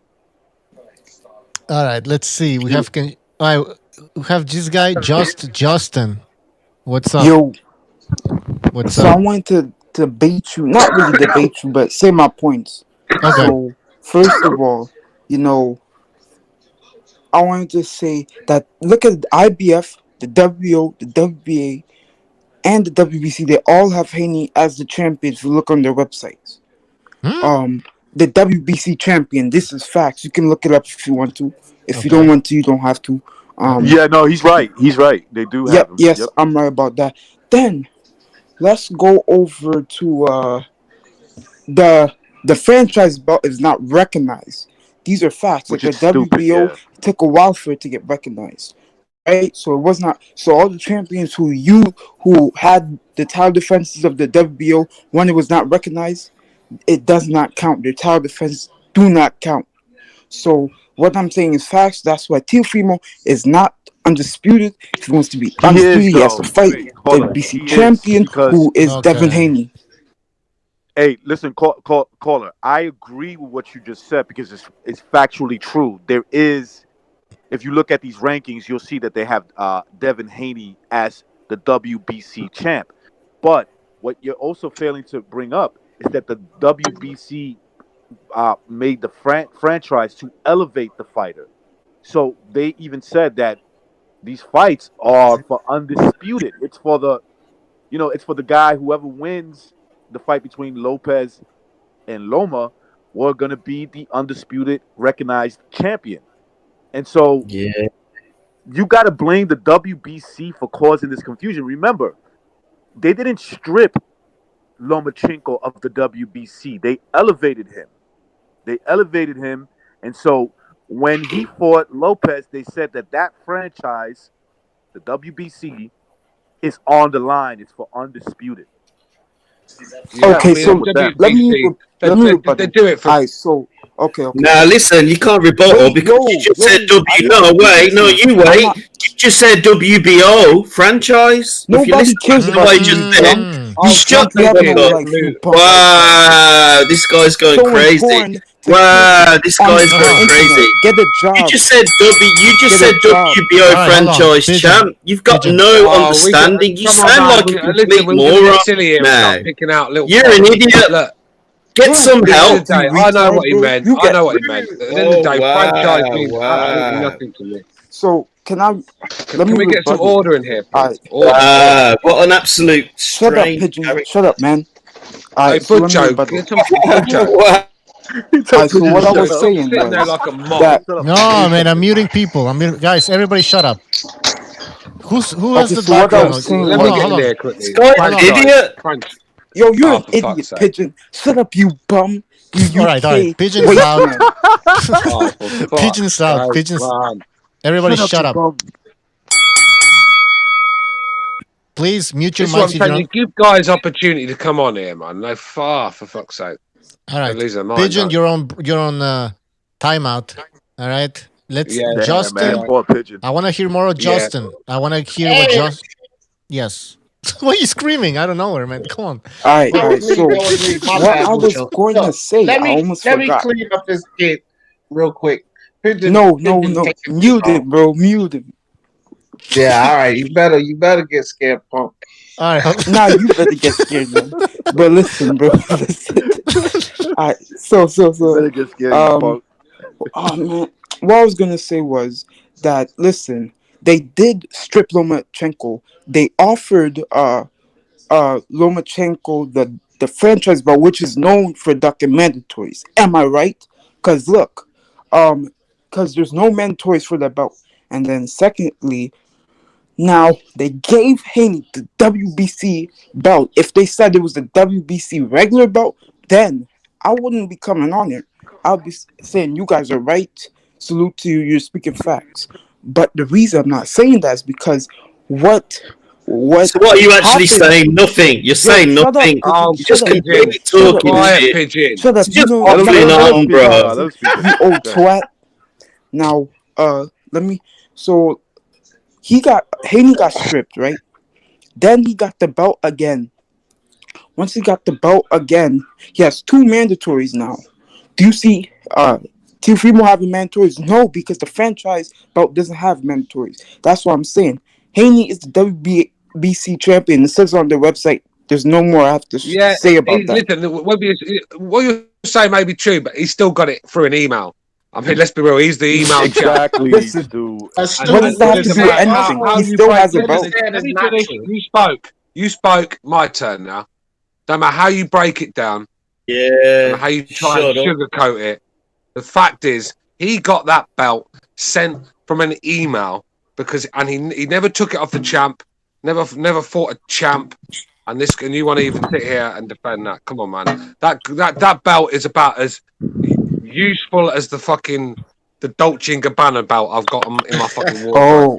All right, let's see. We have this guy, Justin. What's up? Yo. What's up? So I wanted to debate you, not really debate you, but say my points. Okay. So first of all, I wanted to say that look at the IBF, the WO, the WBA, and the WBC. They all have Haney as the champion. If you look on their websites, the WBC champion. This is facts. You can look it up if you want to. If you don't want to, you don't have to. He's right. He's right. They do have him. Yes, I'm right about that. Then let's go over to the franchise belt is not recognized. These are facts. Which like is the WBO stupid, took a while for it to get recognized. Right? So it was not. So all the champions who had the title defenses of the WBO when it was not recognized, it does not count. Their title defense do not count. So what I'm saying is facts. That's why Teofimo is not undisputed. If he wants to be undisputed, he has to fight the WBC champion, who is Devin Haney. Hey, listen, caller. I agree with what you just said because it's factually true. There is, if you look at these rankings, you'll see that they have Devin Haney as the WBC champ. But what you're also failing to bring up is that the WBC made the franchise to elevate the fighter. So they even said that these fights are for undisputed. It's for the guy, whoever wins the fight between Lopez and Loma, we're going to be the undisputed recognized champion. And so you got to blame the WBC for causing this confusion. Remember, they didn't strip Lomachenko of the WBC. They elevated him. And so when he fought Lopez, they said that franchise, the WBC, is on the line. It's for undisputed. Okay, so let me do it for. Alright, so okay. Now listen, you can't rebuttal because you just said you wait. You just said WBO franchise. Nobody cares about what you just said. You shut the fuck up. Wow, this guy's going crazy. Wow, this guy's going crazy. Get a job. You just said WBO franchise champ. You've got no understanding. You sound like a complete moron now. You're an idiot. Look, get some help. I know what he meant. At the end of the day, franchise means absolutely nothing to me. So can we get some order in here? What an absolute shut up, pigeon. Shut up, man. Get some foot joke. So what I was saying was no, man, I'm muting people. Guys, everybody shut up. Who has the background? Let me get there quickly. This guy's an idiot. Yo, you're an idiot, pigeon. Shut up, you bum. All right. Pigeon's out. Pigeon's out. Pigeon's. Everybody shut up. Please mute your mics. You give guys opportunity to come on here, man. No, for fuck's sake. All right, Pigeon, you're on timeout. All right, let's Justin. Man, I want to hear more of Justin. I want to hear what Justin. Yes. Why are you screaming? I don't know where, man. Come on. All right. That was me. So That was me. My what bad, I was Mucho. going to Look, say, I almost let me forgot. clean up this kid real quick. Pigeon No, taking too mute long. it, bro. Mute it. Yeah, all right. You better get scared, punk. All right. Nah, you better get scared, man. But listen, bro. Listen. All right. So. Better get scared, you punk. Oh man, what I was gonna say was that listen, they did strip Lomachenko. They offered Lomachenko the franchise belt, which is known for ducking mandatories. Am I right? Cause look, cause there's no mandatories for that belt. And then secondly, now they gave Haney the WBC belt. If they said it was the WBC regular belt, then I wouldn't be coming on here. I'll be saying you guys are right. Salute to you. You're speaking facts. But the reason I'm not saying that is because what So what are you actually happened- saying? Nothing. You're saying shut up, nothing. Pigeon. Oh, You're just Shut up. completely Shut up, talking quiet, shit. Pigeon. Shut up. It's You just know, waffling on, bro. Let us speak. you old twat. Now, let me. So Haney got stripped, right? Then he got the belt again. Once he got the belt again, he has 2 mandatories now. Do you see Teofimo having mandatories? No, because the franchise belt doesn't have mandatories. That's what I'm saying. Haney is the WBC champion. It says on their website. There's no more I have to say about that. Listen, what you're saying may be true, but he's still got it through an email. I mean, let's be real. He's the email chap. Exactly, Listen, Stu. what does that have to do with anything? He still has a belt. Let me finish. You spoke. My turn now. No matter how you break it down, no Yeah. matter how you try Shut and up. sugarcoat it, the fact is he got that belt sent from an email and he never took it off the champ, never fought a champ, and you want to even sit here and defend that? Come on, man. That belt is about as useful as the Dolce and Gabbana belt I've got in my fucking wardrobe. Oh,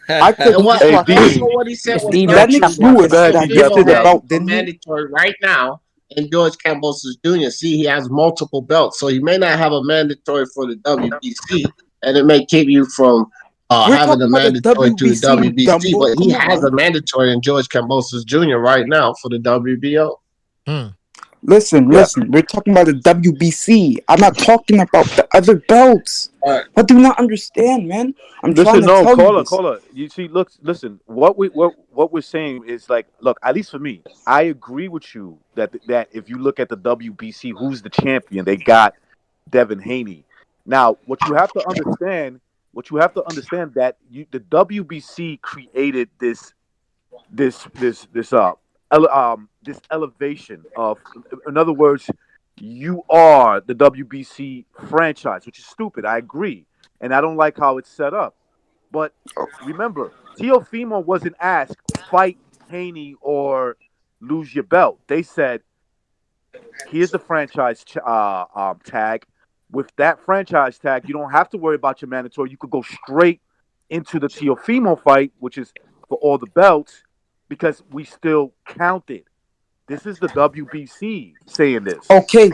I could What he said was Lennox Lewis that gifted the belt, didn't he? mandatory right now in George Kambosos Jr. See, he has multiple belts, so he may not have a mandatory for the WBC, and it may keep you from having a mandatory to the WBC, but he has a mandatory in George Kambosos Jr. right now for the WBO. Listen. We're talking about the WBC. I'm not talking about the other belts. What do you not understand, man? I'm trying to tell you this. Caller. You see, listen. What we're saying is like, look. At least for me, I agree with you that if you look at the WBC, who's the champion? They got Devin Haney. Now, what you have to understand that the WBC created this elevation of, in other words, you are the WBC franchise, which is stupid. I agree, and I don't like how it's set up. But remember, Teofimo wasn't asked fight Haney or lose your belt. They said, here's the franchise tag. With that franchise tag, you don't have to worry about your mandatory. You could go straight into the Teofimo fight, which is for all the belts, because we still counted. This is the WBC saying this. Okay.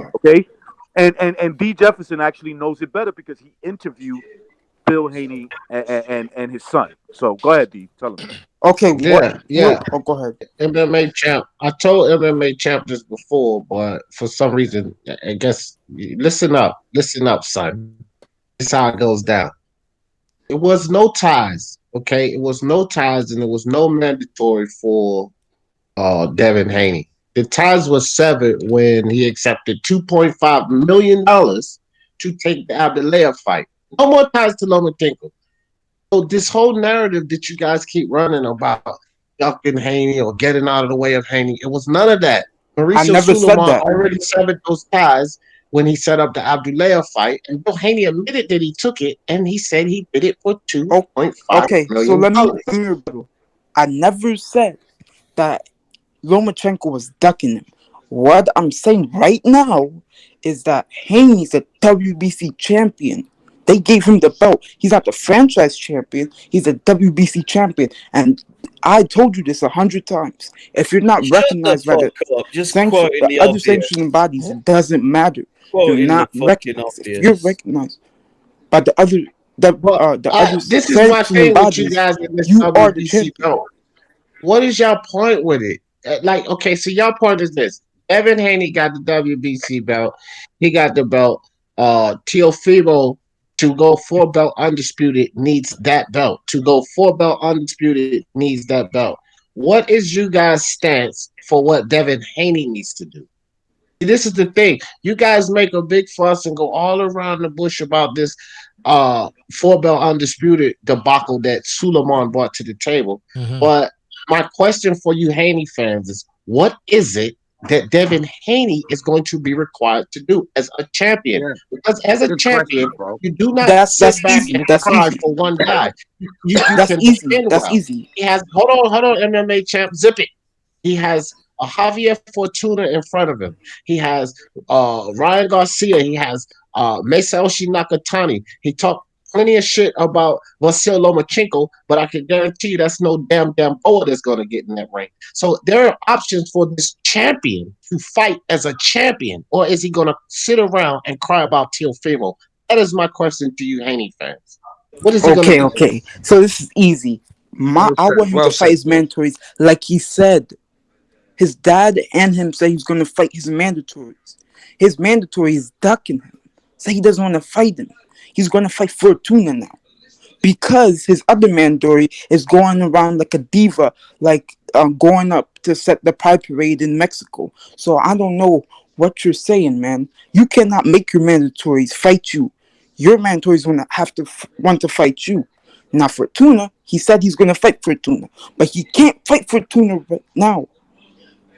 And D. Jefferson actually knows it better because he interviewed Bill Haney and his son. So go ahead, D. Tell him. Okay. Yeah. Oh, go ahead. MMA champ. I told MMA champ this before, but for some reason, I guess listen up, son. This is how it goes down. It was no ties. Okay, it was no ties, and there was no mandatory for Devin Haney. The ties were severed when he accepted $2.5 million to take the Abdullah fight. No more ties to Lomachenko. So this whole narrative that you guys keep running about ducking Haney or getting out of the way of Haney, it was none of that. Mauricio Sulaiman already severed those ties when he set up the Abdullah fight, and Bill Haney admitted that he took it, and he said he did it for $2.5 million. So let me rebuttal. I never said that Lomachenko was ducking him. What I'm saying right now is that Haney's a WBC champion. They gave him the belt. He's not the franchise champion. He's a WBC champion. And I told you this 100 times. If you're not recognized by the other sanctioning bodies, it doesn't matter. You're not recognized. If you're recognized by the other this is my thing with you guys in this you are the WBC champion. belt. what is y'all point with it? Like, okay, so y'all point is this: Devin Haney got the WBC belt. He got the belt. Teofimo to go 4 belt undisputed needs that belt. To go 4 belt undisputed needs that belt. What is you guys' stance for what Devin Haney needs to do? This is the thing. You guys make a big fuss and go all around the bush about this 4 belt undisputed debacle that Suleiman brought to the table. But my question for you Haney fans is, what is it that Devin Haney is going to be required to do as a champion? Because as a champion, you do not sit back and cry for one guy. You That's can easy. spin That's well. easy. He has hold on, MMA champ, zip it. He has a Javier Fortuna in front of him. He has Ryan Garcia. He has Masaoshi Nakatani. He talked plenty of shit about Vasil Lomachenko, but I can guarantee you that's no damn boa that's going to get in that ring. So there are options for this champion to fight as a champion, or is he going to sit around and cry about Teofimo? That is my question to you, Haney fans. What is he going to do? Okay. So this is easy. I want him to fight his mandatories, like he said. His dad and him say he's going to fight his mandatories. His mandatory is ducking him. Say he doesn't want to fight him. He's going to fight Fortuna now. Because his other mandatory is going around like a diva, like going up to set the Pride Parade in Mexico. So I don't know what you're saying, man. You cannot make your mandatories fight you. Your mandatories going to have to want to fight you. Now Fortuna, he said he's going to fight Fortuna. But he can't fight Fortuna right now.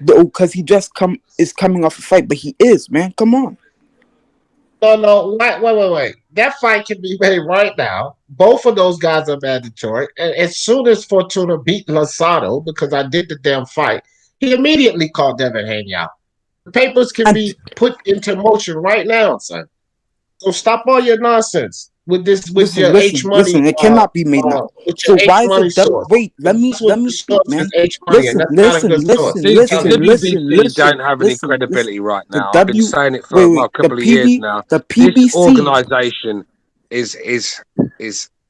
Because he just is coming off a fight, but he is, man. Come on. No, wait. That fight can be made right now. Both of those guys are mandatory. And as soon as Fortuna beat Lozado, because I did the damn fight, he immediately called Devin Haney out. The papers can be put into motion right now, son. So stop all your nonsense with this, with your H money. Listen, it cannot be made now. So why is it that? Wait, let me speak, man. WBC don't have any credibility right now. I've been saying it for a couple of years now. The PBC this organization is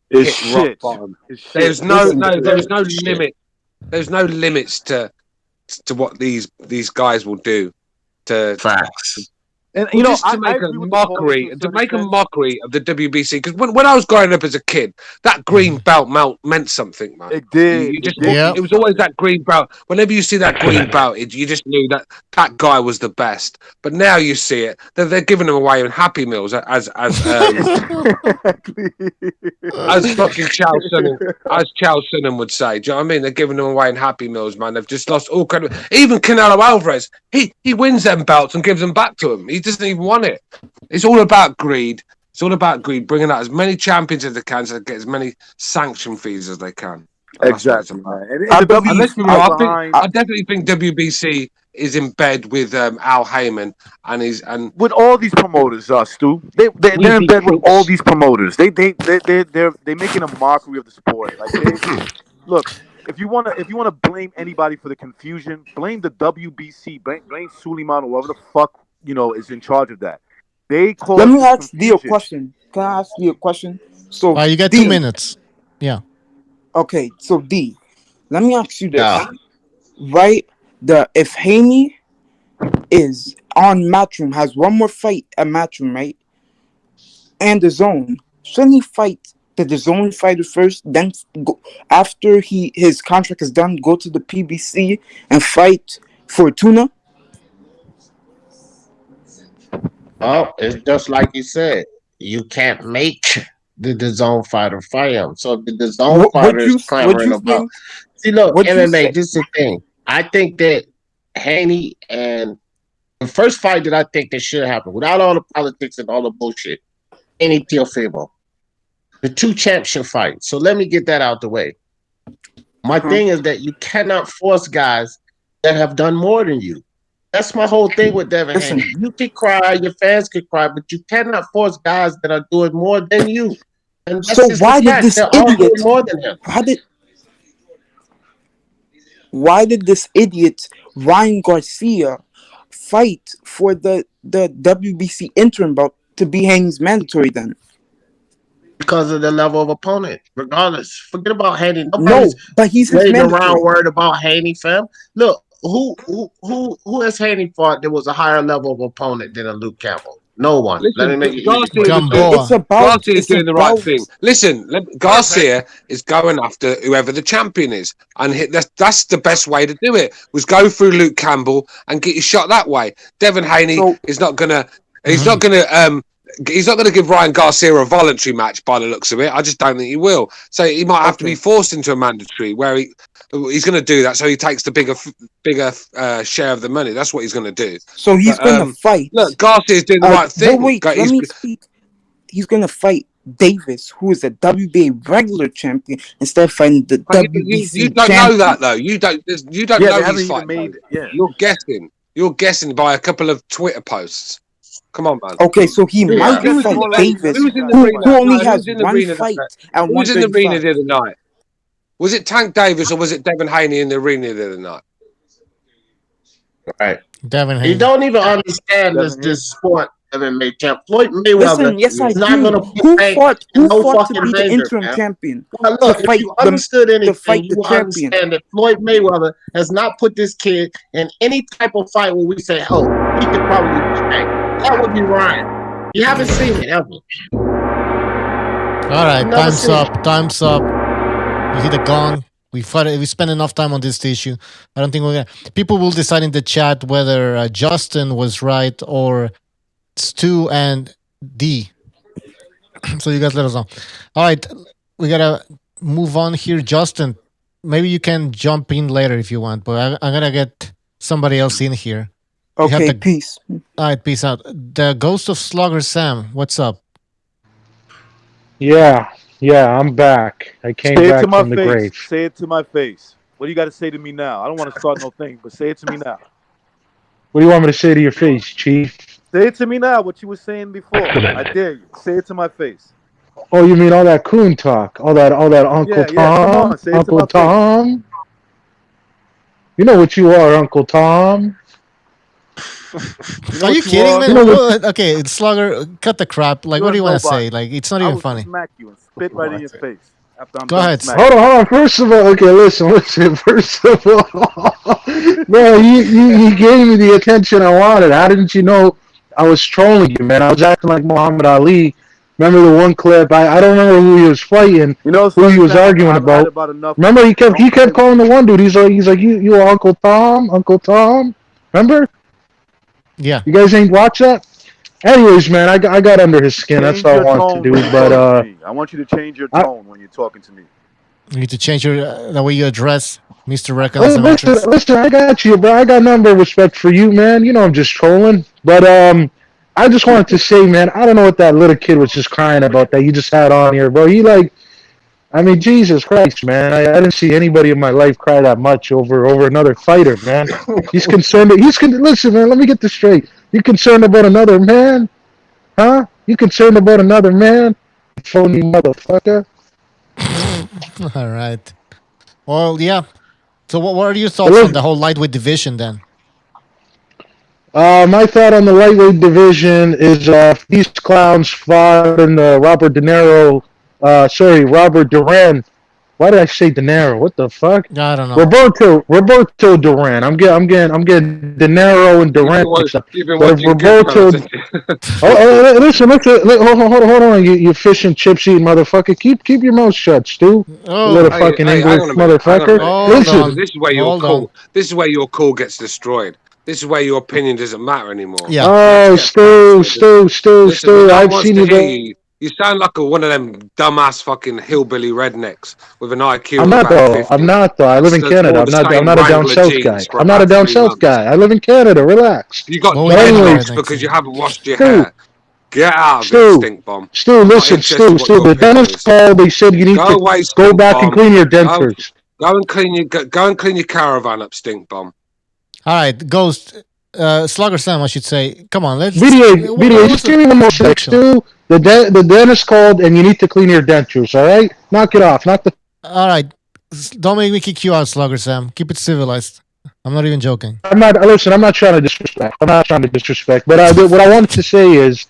hit rock bottom. There's no limit. There's no limits to what these guys will do to facts. And to make a mockery of the WBC, because when I was growing up as a kid, that green belt meant something, man. It did. It was always that green belt. Whenever you see that green belt, you just knew that guy was the best. But now you see it; they're giving them away in Happy Meals as fucking Chow Sonnen would say. Do you know what I mean? They're giving them away in Happy Meals, man. They've just lost all credit. Even Canelo Alvarez, he wins them belts and gives them back to him. He doesn't even want it. It's all about greed. It's all about greed, bringing out as many champions as they can so they get as many sanction fees as they can. Exactly. I definitely think WBC is in bed with Al Heyman and with all these promoters, Stu. They're in bed with all these promoters. They're making a mockery of the sport. Like, look, if you wanna blame anybody for the confusion, blame the WBC, blame Suleiman or whoever the fuck is in charge of that. Let me ask Dio a question. Can I ask you a question? So you got 2 minutes. Yeah. Okay, so D, let me ask you this. Right? If Haney is on Matchroom, has one more fight at Matchroom, right? And the Zone, shouldn't he fight the Zone fighter first, then go, after his contract is done, go to the PBC and fight Fortuna? Oh, it's just like you said. You can't make the Zone fighter fight him. So the Zone fighter is clamoring about. See, look, MMA. This is the thing. I think that Haney and the first fight that I think that should happen, without all the politics and all the bullshit, Haney Teofimo, the 2 champs should fight. So let me get that out the way. My thing is that you cannot force guys that have done more than you. That's my whole thing with Devin Haney. You can cry, your fans can cry, but you cannot force guys that are doing more than you. And so why did this idiot? More than him. Why did this idiot Ryan Garcia fight for the WBC interim belt to be Haney's mandatory then? because of the level of opponent. Regardless, forget about Haney. No, Nobody's but he's his waiting around mandatory. worried about Haney, fam. Look, who has Haney fought that was a higher level of opponent than a Luke Campbell? No one. Listen, Let me make it It's about. Garcia is It's doing the right about. thing. Listen, Garcia is going after whoever the champion is, and that's the best way to do it. Was go through Luke Campbell and get your shot that way. Devin Haney is not gonna. He's not gonna. He's not going to give Ryan Garcia a voluntary match by the looks of it. I just don't think he will. So he might have to be forced into a mandatory where he's going to do that. So he takes the bigger share of the money. That's what he's going to do. So he's going to fight. Look, Garcia's doing the right thing. Wait, let me speak. He's going to fight Davis, who is a WBA regular champion, instead of fighting the WBC You don't champion. know that though. You don't know he's fighting. You're guessing. You're guessing by a couple of Twitter posts. Come on, man. Okay, so he might fight Davis, who only has one fight and Who was in the arena the other night? Was it Tank Davis or was it Devin Haney in the arena the other night? Right. Devin Haney. You don't even understand this sport MMA champ. Floyd Mayweather Listen, is not going to who fought to be the danger, interim man. champion? Well, look, if you understood anything, you the will champion. understand that Floyd Mayweather has not put this kid in any type of fight where we say, oh, he could probably be back. That would be Ryan. You haven't seen it ever. All right, time's up. You hit the gong. We spent enough time on this issue. I don't think we're gonna. People will decide in the chat whether Justin was right or Stu and D. So you guys let us know. All right, we gotta move on here. Justin, maybe you can jump in later if you want, but I'm gonna get somebody else in here. Okay, peace. All right, peace out. The Ghost of Slugger Sam, what's up? Yeah, I'm back. I came Say it back to my from the face. grave. Say it to my face. What do you got to say to me now? I don't want to start no thing, but say it to me now. What do you want me to say to your face, Chief? Say it to me now. What you were saying before. I dare you. Say it to my face. Oh, you mean all that coon talk? All that Uncle Tom? Come on, say it to Uncle my Tom? You know what you are, Uncle Tom. Are you kidding, man? Okay, Slugger, cut the crap. Like, what do you want to say? Like, it's not even funny. Smack you and spit right in your face. After I'm Go done ahead. smacking. Hold on. First of all, okay, listen. First of all, no, you gave me the attention I wanted. How didn't you know I was trolling you, man? I was acting like Muhammad Ali. Remember the one clip? I don't remember who he was fighting, who he was arguing about. Remember, he kept calling the one dude. He's like, you are Uncle Tom. Remember? Yeah. You guys ain't watch that? Anyways, man, I got under his skin. That's all I wanted to do. But I want you to change your tone when you're talking to me. You need to change the way you address Mr. Reckless. Listen, I got you, bro. I got none but respect for you, man. You know I'm just trolling. But I just wanted to say, man, I don't know what that little kid was just crying about that you just had on here, bro. I mean, Jesus Christ, man. I didn't see anybody in my life cry that much over another fighter, man. He's concerned. Listen, man, let me get this straight. You concerned about another man? Huh? You concerned about another man? Phony motherfucker. All right. Well, yeah. So what are your thoughts on the whole lightweight division then? My thought on the lightweight division is these clowns fought in the Robert Duran. Why did I say De Niro? What the fuck? I don't know. Roberto Duran. I'm getting De Niro and Duran. Roberto. Listen. Hold on. You fish and chips eating motherfucker. Keep your mouth shut, Stu. Little fucking English motherfucker. Listen. This is where your call. This is where your call gets destroyed. This is where your opinion doesn't matter anymore. Yeah. Oh, Stu. I've seen you. You sound like one of them dumbass fucking hillbilly rednecks with an IQ. I'm not though. I live in Canada. I'm not a down south guy. I'm not a down south guy. I live in Canada. Relax. You got dreadlocks because you haven't washed your hair. Get out of it, stink bomb. Stu, listen, Stu. The dentist called. They said you need to go back and clean your dentures. Go and clean your caravan up, stink bomb. All right, Ghost. Slugger Sam, I should say. Come on, let's... BDA, just give me one more section. Stu, the dentist called and you need to clean your dentures, all right? Knock it off. All right. Don't make me kick you out, Slugger Sam. Keep it civilized. I'm not even joking. I'm not trying to disrespect. But what I wanted to say is,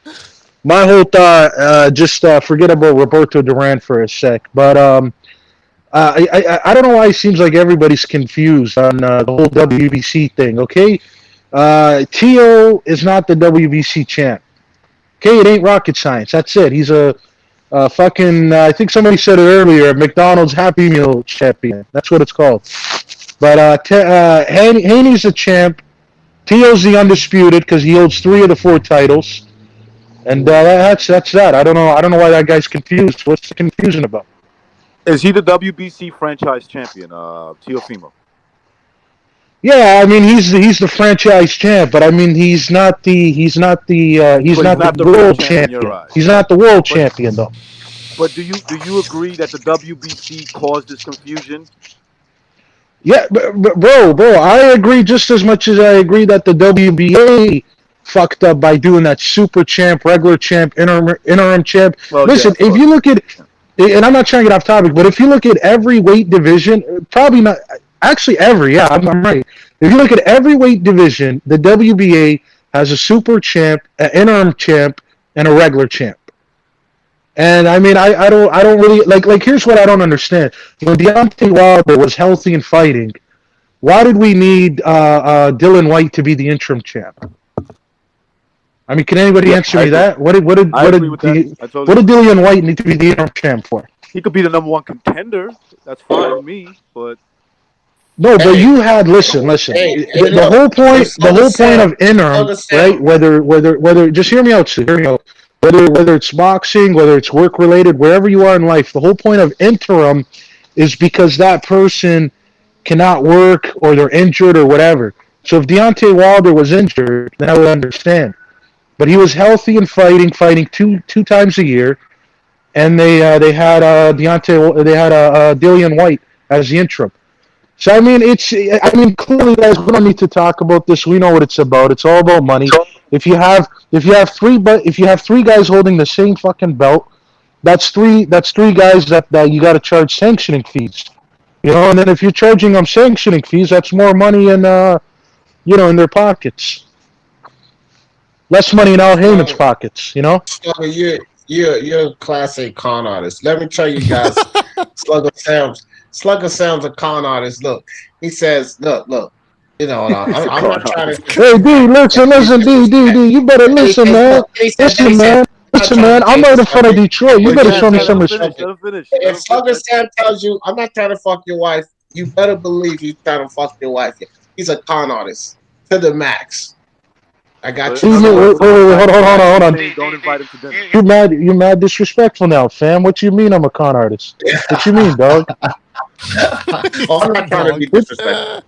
my whole thought, just forget about Roberto Duran for a sec. But I don't know why it seems like everybody's confused on the whole WBC thing. Okay, Tio is not the WBC champ. Okay, it ain't rocket science. That's it. He's a fucking. I think somebody said it earlier. McDonald's Happy Meal champion. That's what it's called. But Haney's a champ. Tio's the undisputed because he holds 3 of the 4 titles. And that's that. I don't know why that guy's confused. What's the confusion about? Is he the WBC franchise champion, Teofimo? Yeah, I mean he's the franchise champ, but I mean he's not the world champion. He's not the world champion though. But do you agree that the WBC caused this confusion? Yeah, bro, I agree just as much as I agree that the WBA fucked up by doing that super champ, regular champ, interim champ. Well, listen, if you look at, and I'm not trying to get off topic, but if you look at every weight division, probably not, actually every, yeah, I'm right. If you look at every weight division, the WBA has a super champ, an interim champ, and a regular champ. And I mean, I don't really like. Here's what I don't understand: when Deontay Wilder was healthy and fighting, why did we need Dylan White to be the interim champ? I mean, can anybody answer me that? What did Dylan White need to be the interim champ for? He could be the number 1 contender. That's fine with me, but no. But you had listen. The whole point of interim, right? Whether just hear me out, Sue. Hear me out. Whether it's boxing, whether it's work related, wherever you are in life, the whole point of interim is because that person cannot work or they're injured or whatever. So if Deontay Wilder was injured, then I would understand. But he was healthy and fighting two times a year, and they had Dillian White as the interim. So I mean, clearly, guys, we don't need to talk about this. We know what it's about. It's all about money. If you have 3 guys holding the same fucking belt, that's three guys that you got to charge sanctioning fees. You know, and then if you're charging them sanctioning fees, that's more money in in their pockets. Less money in Al Heyman's pockets, you know? You're a classic con artist. Let me tell you guys, Slugger Sam's a con artist. Look, he says, look. You know, I'm not trying to. Hey, D, listen, D, you better listen, man. Listen, man. I'm right in front of Detroit. You better show me some respect. If Slugger Sam tells you, I'm not trying to fuck your wife, you better believe he's trying to fuck your wife. He's a con artist to the max. I got you. Hold on. Don't invite him to dinner. You mad disrespectful now, fam. What you mean I'm a con artist? What you mean, dog? I'm not trying to be disrespectful.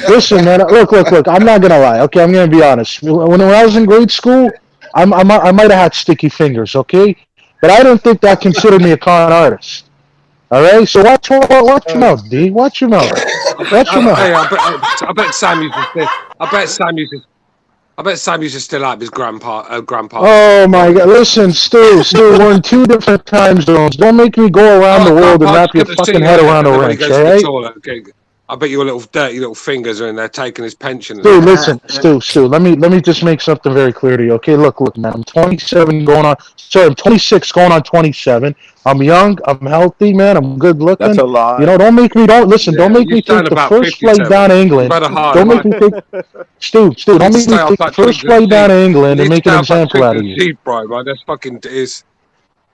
Listen, man. Look. I'm not gonna lie. Okay, I'm gonna be honest. When I was in grade school, I might have had sticky fingers. Okay, but I don't think that considered me a con artist. All right. So watch your mouth, D. Watch your mouth. Watch your mouth. Hey, I bet Sam used to still out his grandpa. Oh my God! Listen, Stu, we're in 2 different time zones. Don't make me go around the world and wrap your fucking head around a wrench. All right. Okay. I bet your dirty little fingers are in there taking his pension. Stu, listen, Stu. Let me just make something very clear to you. Okay, look, man. I'm 27 I'm 26 going on 27. I'm young. I'm healthy, man. I'm good looking. That's a lie. You know, don't make me take the first flight down to England. Don't make me take Stu. Don't make me take the first flight down to England and make an example out of you. Right? That's fucking is.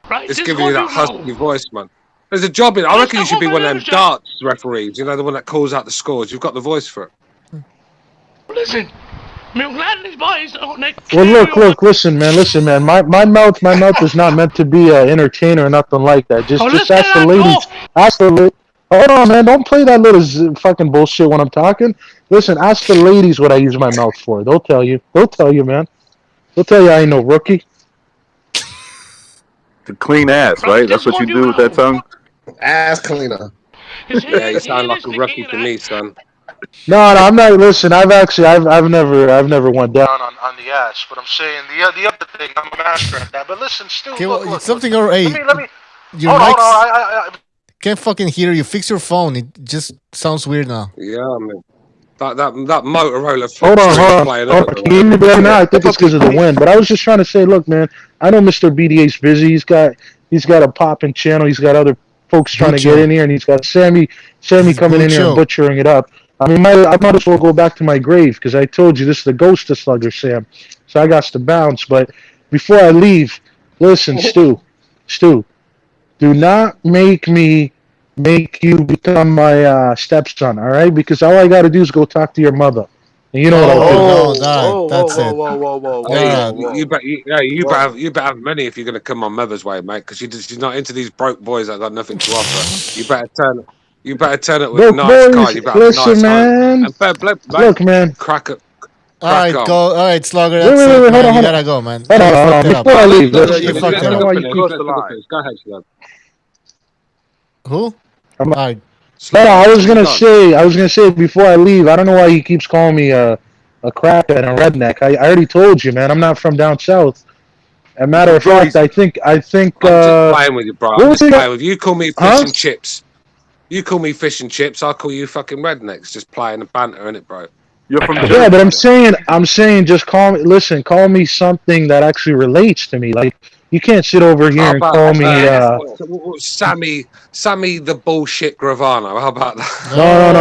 It's giving you that husky voice, man. There's a job in. I reckon you should be one of them darts referees. You know, the one that calls out the scores. You've got the voice for it. Listen, well, look, listen, man. My mouth is not meant to be an entertainer or nothing like that. Just ask the ladies. Hold on, man. Don't play that little fucking bullshit when I'm talking. Listen, ask the ladies what I use my mouth for. They'll tell you, man. They'll tell you I ain't no rookie. To clean ass, right? That's what you do with that tongue. Ass cleaner. Yeah, you sound like a rookie to me, son. No, I'm not. Listen, I've never went down on the ass, but I'm saying the other thing. I'm a master at that. But listen, still, look, something or hey, let me. Your mic. I can't fucking hear you. Fix your phone. It just sounds weird now. Yeah, man. That Motorola flip Hold on, screen hold on. playing Hold up. on. Can you hear me better now? I think it's because of the wind. But I was just trying to say, look, man, I know Mr. BDA's busy. He's got a popping channel. He's got other folks trying to get in here, and he's got Sammy coming in here and butchering it up. I mean, I might as well go back to my grave because I told you this is the ghost of Slugger Sam. So I got to bounce. But before I leave, listen, Stu, do not make you become my stepson, all right? Because all I got to do is go talk to your mother. And you know what I'll do. That's it. Whoa. You better have money if you're going to come on Mother's Way, mate, because she's not into these broke boys that got nothing to offer. You better turn it with a nice car. You better have a nice man. home. Look, man. Crack it. All right, on. go. All right, Slugger. Wait, That's it, man. hold You on. gotta go, man. Hold on. Before I leave, You fucked it up. Go ahead, Slug. Who? All right. I was gonna say before I leave. I don't know why he keeps calling me a crack and a redneck. I already told you, man. I'm not from down south. As a matter of fact, I think. I'm just playing with you, bro. I'm just playing with you. You call me fish and chips. You call me fish and chips. I'll call you fucking rednecks. Just playing the banter, innit, bro? You're from yeah, but I'm saying, just call me something that actually relates to me. Like, you can't sit over here and call me. Sammy the bullshit Gravano. How about that? No.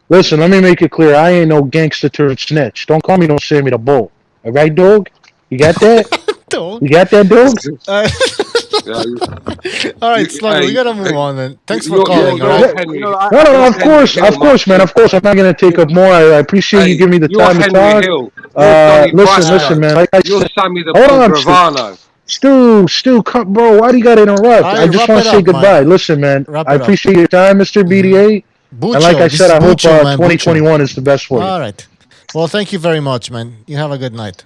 Listen. Let me make it clear. I ain't no gangster turd snitch. Don't call me no Sammy the Bull. All right, dog? You got that? You got that, dog? All right, Slugger, we gotta move on then. Thanks for calling. All right? No, of course, man. Of course, I'm not gonna take up more. I appreciate you giving me the time to talk. Listen, man. Like I said, Sammy the Gravano. Stu, come, bro. Why do you gotta interrupt? I just want to say goodbye. Listen, man. I appreciate your time, Mr. BDA. And like I said, I hope 2021 is the best for you. All right. Well, thank you very much, man. You have a good night.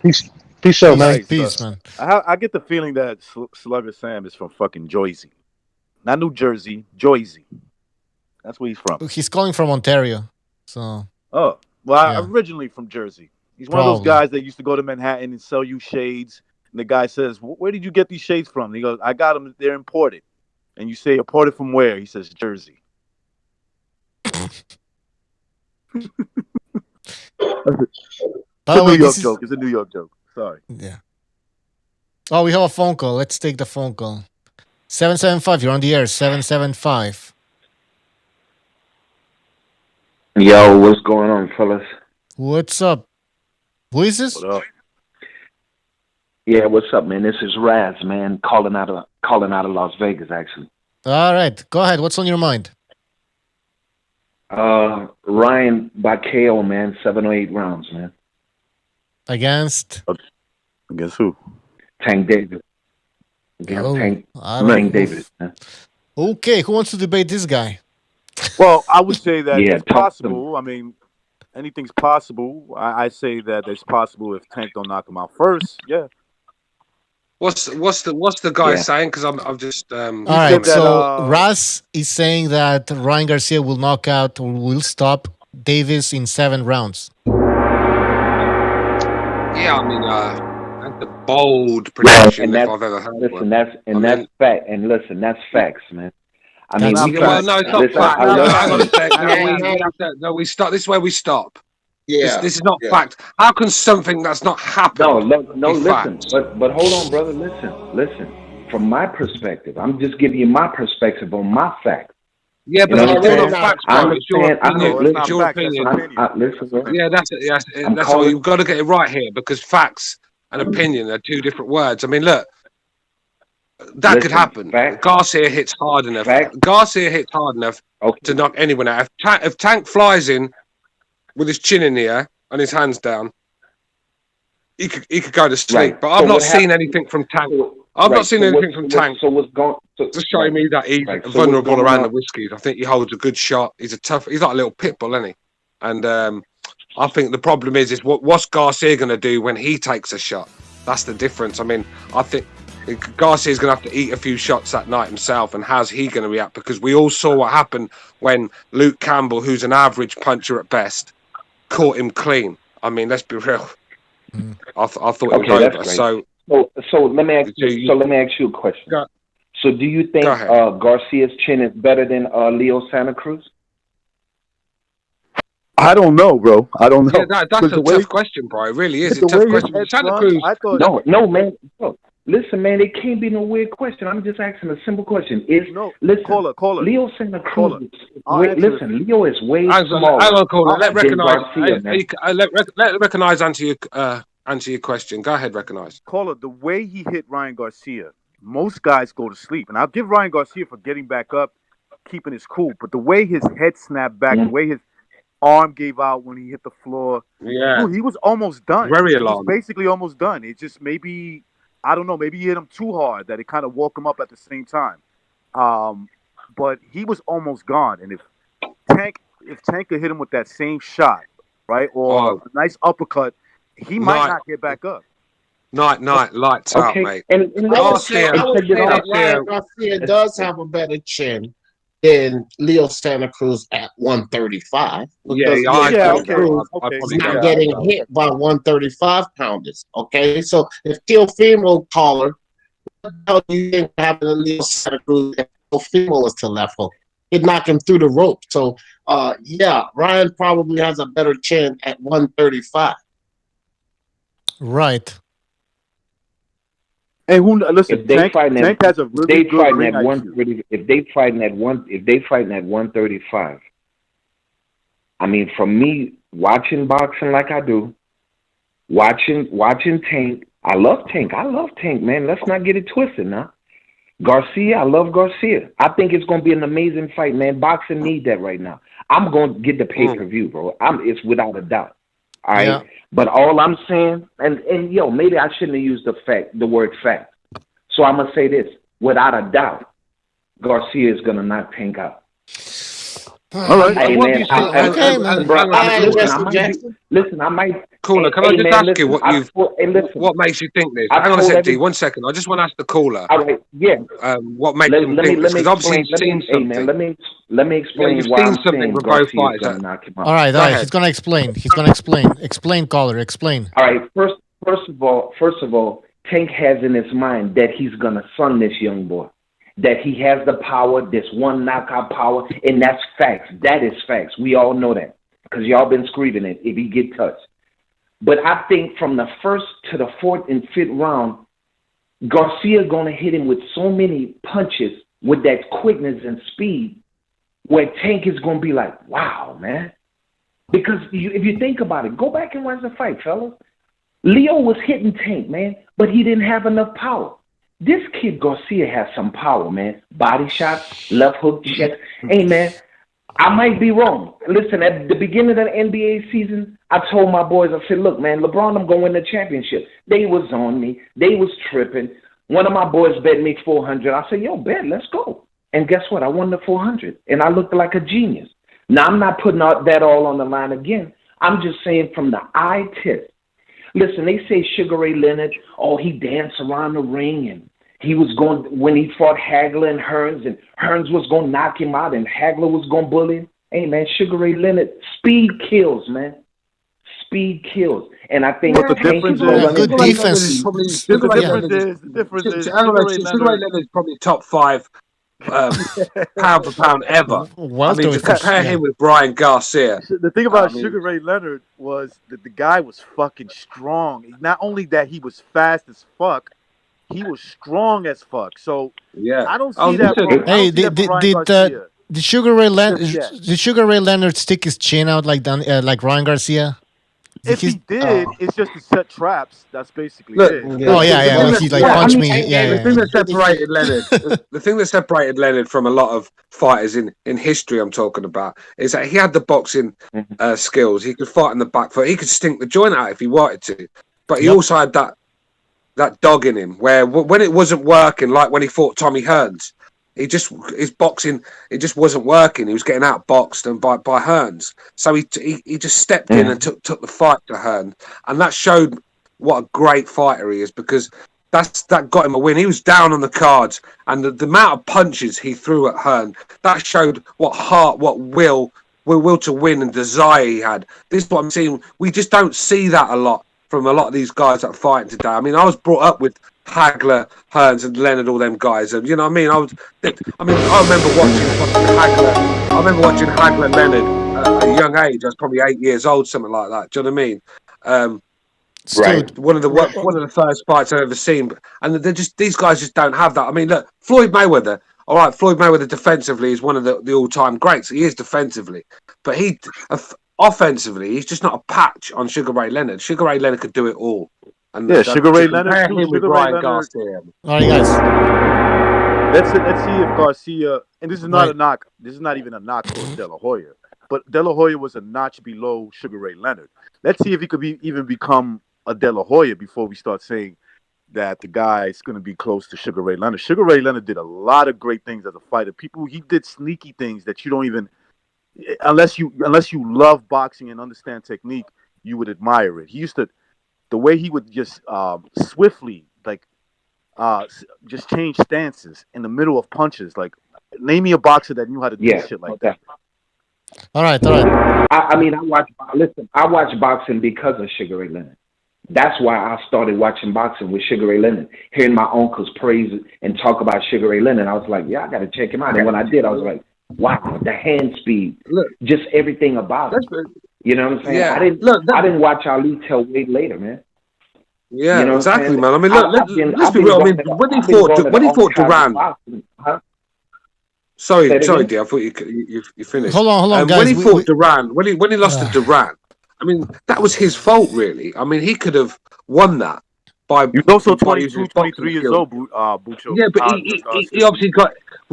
Peace out, man. Peace, man. I get the feeling that Slugger Sam is from fucking Jersey. Not New Jersey, Jersey. That's where he's from. He's calling from Ontario. So. Oh, well, I'm originally from Jersey. He's one of those guys that used to go to Manhattan and sell you shades. And the guy says, "Where did you get these shades from?" And he goes, "I got them. They're imported." And you say, "Imported from where?" He says, "Jersey." It's a New York joke. It's a New York joke. Sorry. Yeah. Oh, we have a phone call. Let's take the phone call. 775. You're on the air. 775. Yo, what's going on, fellas? What's up? Who is this? What up? Yeah, what's up, man? This is Raz, man, calling out of Las Vegas, actually. All right, go ahead. What's on your mind? Ryan by KO, man, 7 or 8 rounds, man. Against who? Tank Davis. Tank Davis. Man. Okay, who wants to debate this guy? Well, I would say that it's possible. I mean, anything's possible. I say that it's possible if Tank don't knock him out first. Yeah. What's the guy saying? Because I'm just. All right. So Raz is saying that Ryan Garcia will knock out or will stop Davis in 7 rounds. Yeah, I mean, that's a bold prediction if I've ever heard one. That's fact. And listen, that's facts, man. I mean, no, it's not fact. Hang on a second. No, we stop. This is where we stop. Yeah, this is not fact. How can something that's not happened? No. Listen, but hold on, brother. Listen. From my perspective, I'm just giving you my perspective on my facts. Yeah, but it's still not facts, bro. It's your opinion. Yeah, that's it. That's all. You've got to get it right here because facts and opinion are 2 different words. I mean, look, that could happen. Garcia hits hard enough. To knock anyone out. If Tank flies in with his chin in the air and his hands down, he could go to sleep. Right. But I've not seen anything from Tank. I've not seen anything from Tank. Just showing me that he's vulnerable around the whiskies. I think he holds a good shot. He's like a little pit bull, isn't he? And I think the problem is what's Garcia going to do when he takes a shot? That's the difference. I mean, I think Garcia's going to have to eat a few shots that night himself, and how's he going to react? Because we all saw what happened when Luke Campbell, who's an average puncher at best, caught him clean. I mean, let's be real. I thought it was over. So let me ask you a question. So do you think Garcia's chin is better than Leo Santa Cruz? I don't know, bro. I don't know. Yeah, that's a tough question, bro. It really is a the tough way his question. head Santa swung, Cruz. I thought No, man. Look, listen, man. It can't be no weird question. I'm just asking a simple question. Listen, caller. Leo Santa Cruz. Listen, Leo is way smaller. Hang on, caller. Let recognize. Let recognize answer your question. Go ahead, recognize. Caller, the way he hit Ryan Garcia, most guys go to sleep, and I'll give Ryan Garcia for getting back up, keeping his cool. But the way his head snapped back, the way his arm gave out when he hit the floor, dude, he was almost done. Very He was alarming. basically almost done. It just maybe, I don't know, maybe he hit him too hard that it kind of woke him up at the same time. But he was almost gone. And if Tank could hit him with that same shot, right, or a nice uppercut, he might not get back up. Night, lights out, mate. And I would say that Ryan Garcia does have a better chin than Leo Santa Cruz at 135. Because Leo Cruz is not getting hit by 135 pounders. Okay, so if Teofimo caller, what the hell do you think happened to Leo Santa Cruz if Teofimo was to left hook? He'd knock him through the rope. So, Ryan probably has a better chin at 135. Right. Hey, listen, Tank has a really good ring IQ. If they fighting at 135, I mean, for me, watching boxing like I do, watching Tank, I love Tank, man. Let's not get it twisted now. Garcia, I love Garcia. I think it's going to be an amazing fight, man. Boxing need that right now. I'm going to get the pay-per-view, bro. It's without a doubt. All right. Yeah. But all I'm saying, and maybe I shouldn't have used the word fact. So I'm gonna say this: without a doubt, Garcia is gonna knock Tank out. All right. Hey, man, listen, I might. Caller, can I just ask you what makes you think this? Hang on a second, D. 1 second. I just want to ask the caller. All right. Yeah. What makes him think this? Because obviously you've seen something. Hey, man, let me explain. You've seen something with both fighters. All right. He's gonna explain. Explain, caller. Explain. All right. First of all, Tank has in his mind that he's gonna sun this young boy. That he has the power, this one knockout power, and that's facts. That is facts. We all know that because y'all been screaming it if he get touched. But I think from the first to the fourth and fifth round, Garcia gonna hit him with so many punches with that quickness and speed, where Tank is gonna be like, "Wow, man!" Because if you think about it, go back and watch the fight, fellas. Leo was hitting Tank, man, but he didn't have enough power. This kid Garcia has some power, man. Body shots, left hook, chest. Hey, man, I might be wrong. Listen, at the beginning of the NBA season, I told my boys, I said, look, man, LeBron, I'm going to win the championship. They was on me. They was tripping. One of my boys bet me 400. I said, yo, bet, let's go. And guess what? I won the 400, and I looked like a genius. Now, I'm not putting that all on the line again. I'm just saying from the eye test. Listen, they say Sugar Ray Leonard, he danced around the ring, and he was going, when he fought Hagler and Hearns was going to knock him out, and Hagler was going to bully him. Hey, man, Sugar Ray Leonard, speed kills, man. Speed kills. And I think the difference is good defense. The difference is Sugar Ray Leonard is probably top 5 pound for pound ever. I mean, to compare him with Ryan Garcia. The thing about Sugar Ray Leonard was that the guy was fucking strong. Not only that he was fast as fuck, he was strong as fuck. So I don't see that. Hey, did Sugar Ray Leonard stick his chin out like Ryan Garcia? If he did, it's just to set traps. That's basically it. Oh yeah. He punched me. The thing that separated Leonard, the thing that separated Leonard from a lot of fighters in history, I'm talking about, is that he had the boxing skills. He could fight in the back foot. He could stink the joint out if he wanted to. But he also had that dog in him, where when it wasn't working, like when he fought Tommy Hearns, his boxing, it just wasn't working. He was getting outboxed and by Hearns. So he just stepped in and took the fight to Hearns. And that showed what a great fighter he is, because that got him a win. He was down on the cards, and the amount of punches he threw at Hearns, that showed what heart, what will to win and desire he had. This is what I'm seeing. We just don't see that a lot from a lot of these guys that are fighting today. I mean, I was brought up with Hagler, Hearns, and Leonard, all them guys, and you know what I mean. I remember watching Hagler. I remember watching Hagler, Leonard, a young age. I was probably 8 years old, something like that. Do you know what I mean? Right. One of the first fights I've ever seen, and these guys just don't have that. I mean, look, Floyd Mayweather. All right, Floyd Mayweather defensively is one of the all-time greats. He is defensively, but offensively, he's just not a patch on Sugar Ray Leonard. Sugar Ray Leonard could do it all. And Sugar Ray Leonard. Him with Ryan Garcia. All right, guys. Let's see if Garcia, and this is not a knock. This is not even a knock towards De La Hoya, but De La Hoya was a notch below Sugar Ray Leonard. Let's see if he could even become a De La Hoya before we start saying that the guy is going to be close to Sugar Ray Leonard. Sugar Ray Leonard did a lot of great things as a fighter. He did sneaky things that you don't even, unless you love boxing and understand technique, you would admire it. He used to, the way he would just swiftly, just change stances in the middle of punches. Like, name me a boxer that knew how to do shit like that. All right. I watch boxing because of Sugar Ray Leonard. That's why I started watching boxing with Sugar Ray Leonard. Hearing my uncles praise and talk about Sugar Ray Leonard, I was like, yeah, I got to check him out. And when I did, I was like, wow, the hand speed, just everything about it. You know what I'm saying? Yeah. I didn't watch Ali till way later, man. Yeah, you know exactly, man. I mean, let's be real. I mean, when he fought Duran. Sorry, dear. I thought you finished. Hold on, guys. When he fought Duran, when he lost to Duran, I mean, that was his fault, really. I mean, he could have won that by. You're also 22, 23 years old, Bucho. Yeah, but he obviously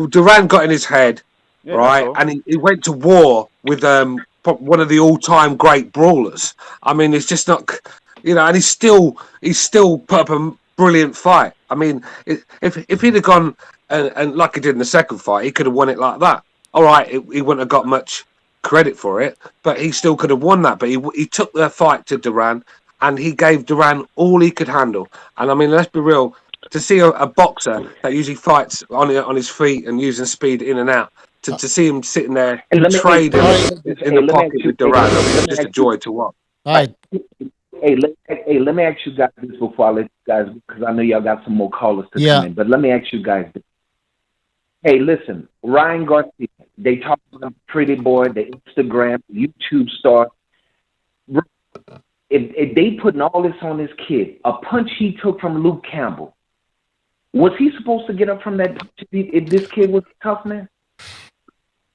Duran got in his head, right? And he went to war with one of the all-time great brawlers. I mean, it's just not, and he's still put up a brilliant fight. I mean, if he'd have gone and like he did in the second fight, he could have won it like that. All right, he wouldn't have got much credit for it, but he still could have won that. But he took the fight to Duran, and he gave Duran all he could handle. And I mean, let's be real, to see a boxer that usually fights on his feet and using speed in and out, to see him sitting there trading in the pocket with Duran, I mean, it's just a joy to watch. All right. Hey, let me ask you guys this before I let you guys, because I know y'all got some more callers to come in. But let me ask you guys this. Hey, listen, Ryan Garcia, they talk about him, pretty boy, the Instagram, YouTube star. If they putting all this on this kid, a punch he took from Luke Campbell, was he supposed to get up from that punch if this kid was tough, man?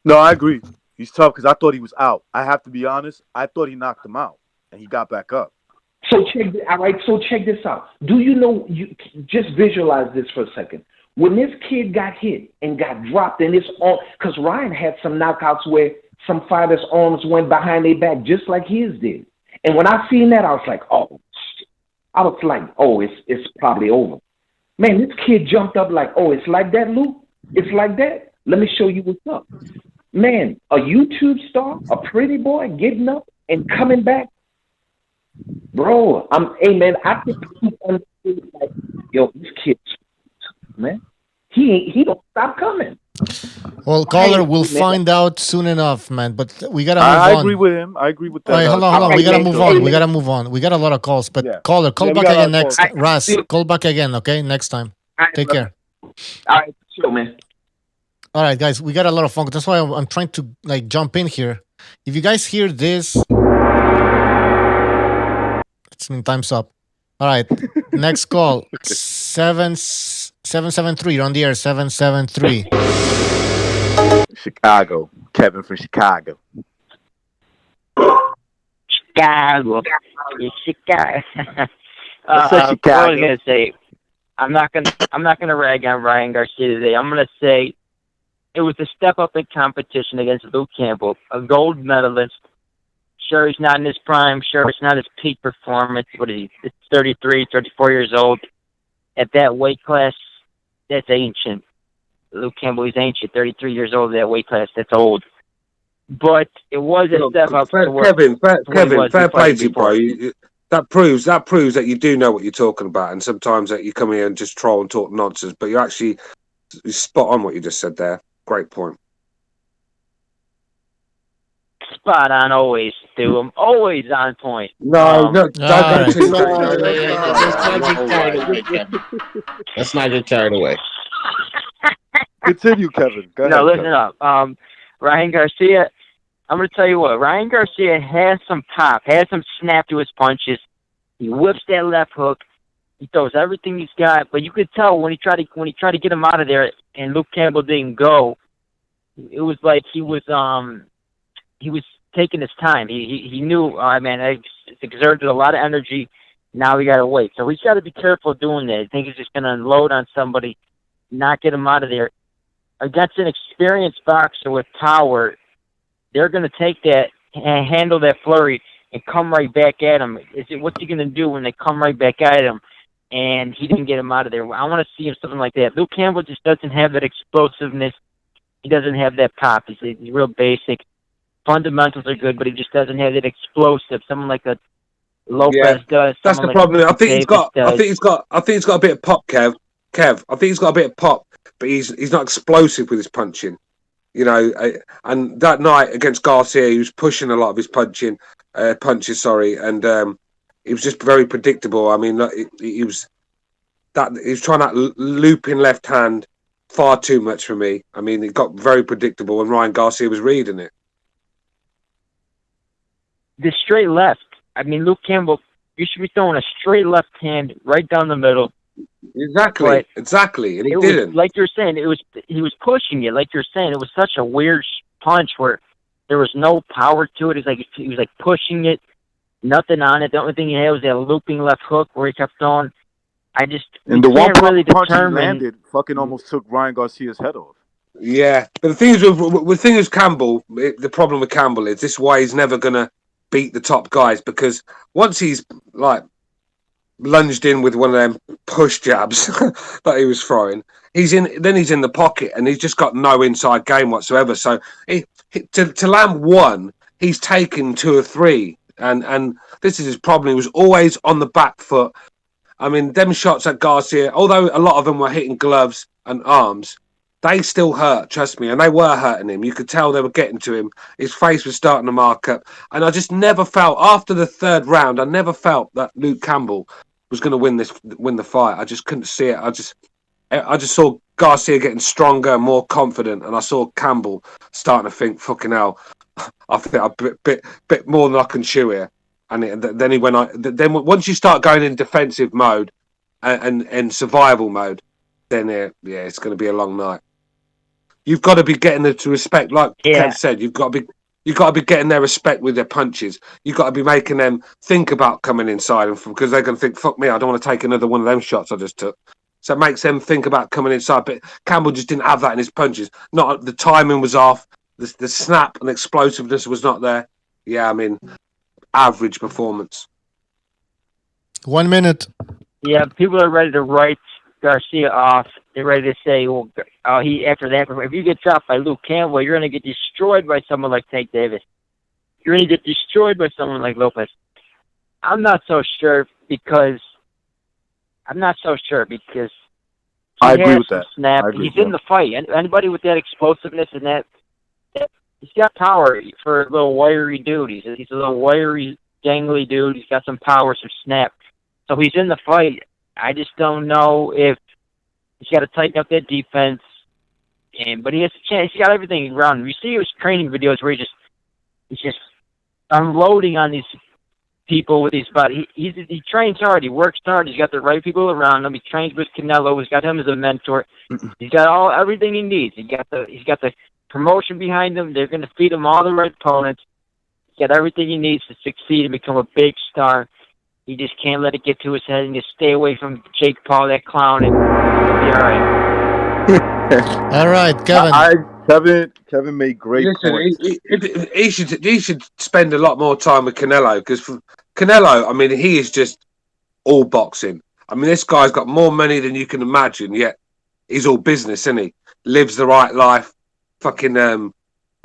No, I agree. He's tough because I thought he was out. I have to be honest. I thought he knocked him out, and he got back up. So check this out. Do you know? You just visualize this for a second. When this kid got hit and got dropped in his arm, because Ryan had some knockouts where some fighters' arms went behind their back just like his did. And when I seen that, I was like, oh, it's probably over. Man, this kid jumped up like, oh, it's like that, Luke? It's like that? Let me show you what's up. Man, a YouTube star, a pretty boy getting up and coming back. Bro, I think people like, yo, this kid's, man. He don't stop coming. Well, caller, we'll find out soon enough, man. But we gotta move on. I agree with him. I agree with that. All right, hold on. We gotta move on. We gotta move on. We got a lot of calls, but caller, call back again next. Ras, call back again, okay? Next time. Take care. All right, sure, man. All right, guys, we got a lot of fun. That's why I'm trying to jump in here. If you guys hear this, time's up. All right, next call. 773. You're on the air. 773. Chicago. Kevin from Chicago. Chicago. It's Chicago. Chicago. I was gonna say, I'm not gonna rag on Ryan Garcia today. I'm gonna say it was a step up in competition against Luke Campbell, a gold medalist. Sure, he's not in his prime. Sure, it's not his peak performance. What is he? It's 33, 34 years old. At that weight class, that's ancient. Luke Campbell is ancient. 33 years old at that weight class. That's old. But it was a step up. Kevin, fair play to you, bro. That proves that you do know what you're talking about. And sometimes that you come here and just troll and talk nonsense, but you're spot on what you just said there. Great point. Spot on always, Stu. I'm always on point. No, let's not get carried away. Continue, Kevin. Go ahead, no, listen up. Ryan Garcia, I'm going to tell you what. Ryan Garcia has some pop, has some snap to his punches. He whips that left hook. He throws everything he's got, but you could tell when he tried to get him out of there, and Luke Campbell didn't go. It was like he was taking his time. He knew, man, I exerted a lot of energy. Now we got to wait. So he's got to be careful doing that. I think he's just going to unload on somebody, not get him out of there. Against an experienced boxer with power, they're going to take that and handle that flurry and come right back at him. What's he going to do when they come right back at him and he didn't get him out of there? I want to see him something like that. Luke Campbell just doesn't have that explosiveness. He doesn't have that pop. He's real basic. Fundamentals are good, but he just doesn't have that explosive. Someone like a Lopez does. That's the like problem. I think Davis he's got a bit of pop, Kev. I think he's got a bit of pop, but he's not explosive with his punching. You know, and that night against Garcia, he was pushing a lot of his punches, and it was just very predictable. I mean, he was trying that looping left hand far too much for me. I mean, it got very predictable, and Ryan Garcia was reading it. The straight left. I mean, Luke Campbell, you should be throwing a straight left hand right down the middle. Exactly, and he didn't. Like you're saying, he was pushing it. Like you're saying, it was such a weird punch where there was no power to it. It's like he was like pushing it, nothing on it. The only thing he had was that looping left hook where he kept throwing. And the one punch he landed fucking almost took Ryan Garcia's head off. Yeah, but the thing is with Campbell, the problem with Campbell is this is why he's never gonna beat the top guys, because once he's like lunged in with one of them push jabs that he was throwing, he's in the pocket and he's just got no inside game whatsoever. So to land one, he's taken two or three, and this is his problem. He was always on the back foot. I mean, them shots at Garcia, although a lot of them were hitting gloves and arms, they still hurt, trust me, and they were hurting him. You could tell they were getting to him. His face was starting to mark up, and I just never felt, after the third round, I never felt that Luke Campbell was going to win the fight. I just couldn't see it. I just saw Garcia getting stronger and more confident, and I saw Campbell starting to think, fucking hell, I think a bit more than I can chew here. And then he went on. Then once you start going in defensive mode and survival mode, then it's going to be a long night. You've got to be getting them to respect, like Kev said. You've got to be getting their respect with their punches. You've got to be making them think about coming inside, because they're going to think, fuck me, I don't want to take another one of them shots I just took. So it makes them think about coming inside. But Campbell just didn't have that in his punches. Not the timing was off. The snap and explosiveness was not there. Yeah, I mean, average performance. 1 minute. Yeah, people are ready to write Garcia off. They're ready to say, well, after that, if you get dropped by Luke Campbell, you're going to get destroyed by someone like Tank Davis. You're going to get destroyed by someone like Lopez. I'm not so sure because I agree with that. Snap. He's in the fight. Anybody with that explosiveness and that he's got power for a little wiry dude. He's a little wiry, gangly dude. He's got some power, some snap. So he's in the fight. I just don't know if he's got to tighten up that defense. But he has a chance. He's got everything around him. You see his training videos where he's just unloading on these people with his body. He trains hard. He works hard. He's got the right people around him. He trains with Canelo. He's got him as a mentor. He's got everything he needs. He's got the promotion behind him. They're going to feed him all the right opponents. He's got everything he needs to succeed and become a big star. He just can't let it get to his head and just stay away from Jake Paul, that clown, and he'll be all right. All right, Kevin. Kevin made great points. He should spend a lot more time with Canelo, because for Canelo, I mean, he is just all boxing. I mean, this guy's got more money than you can imagine, yet he's all business, isn't he? Lives the right life. Fucking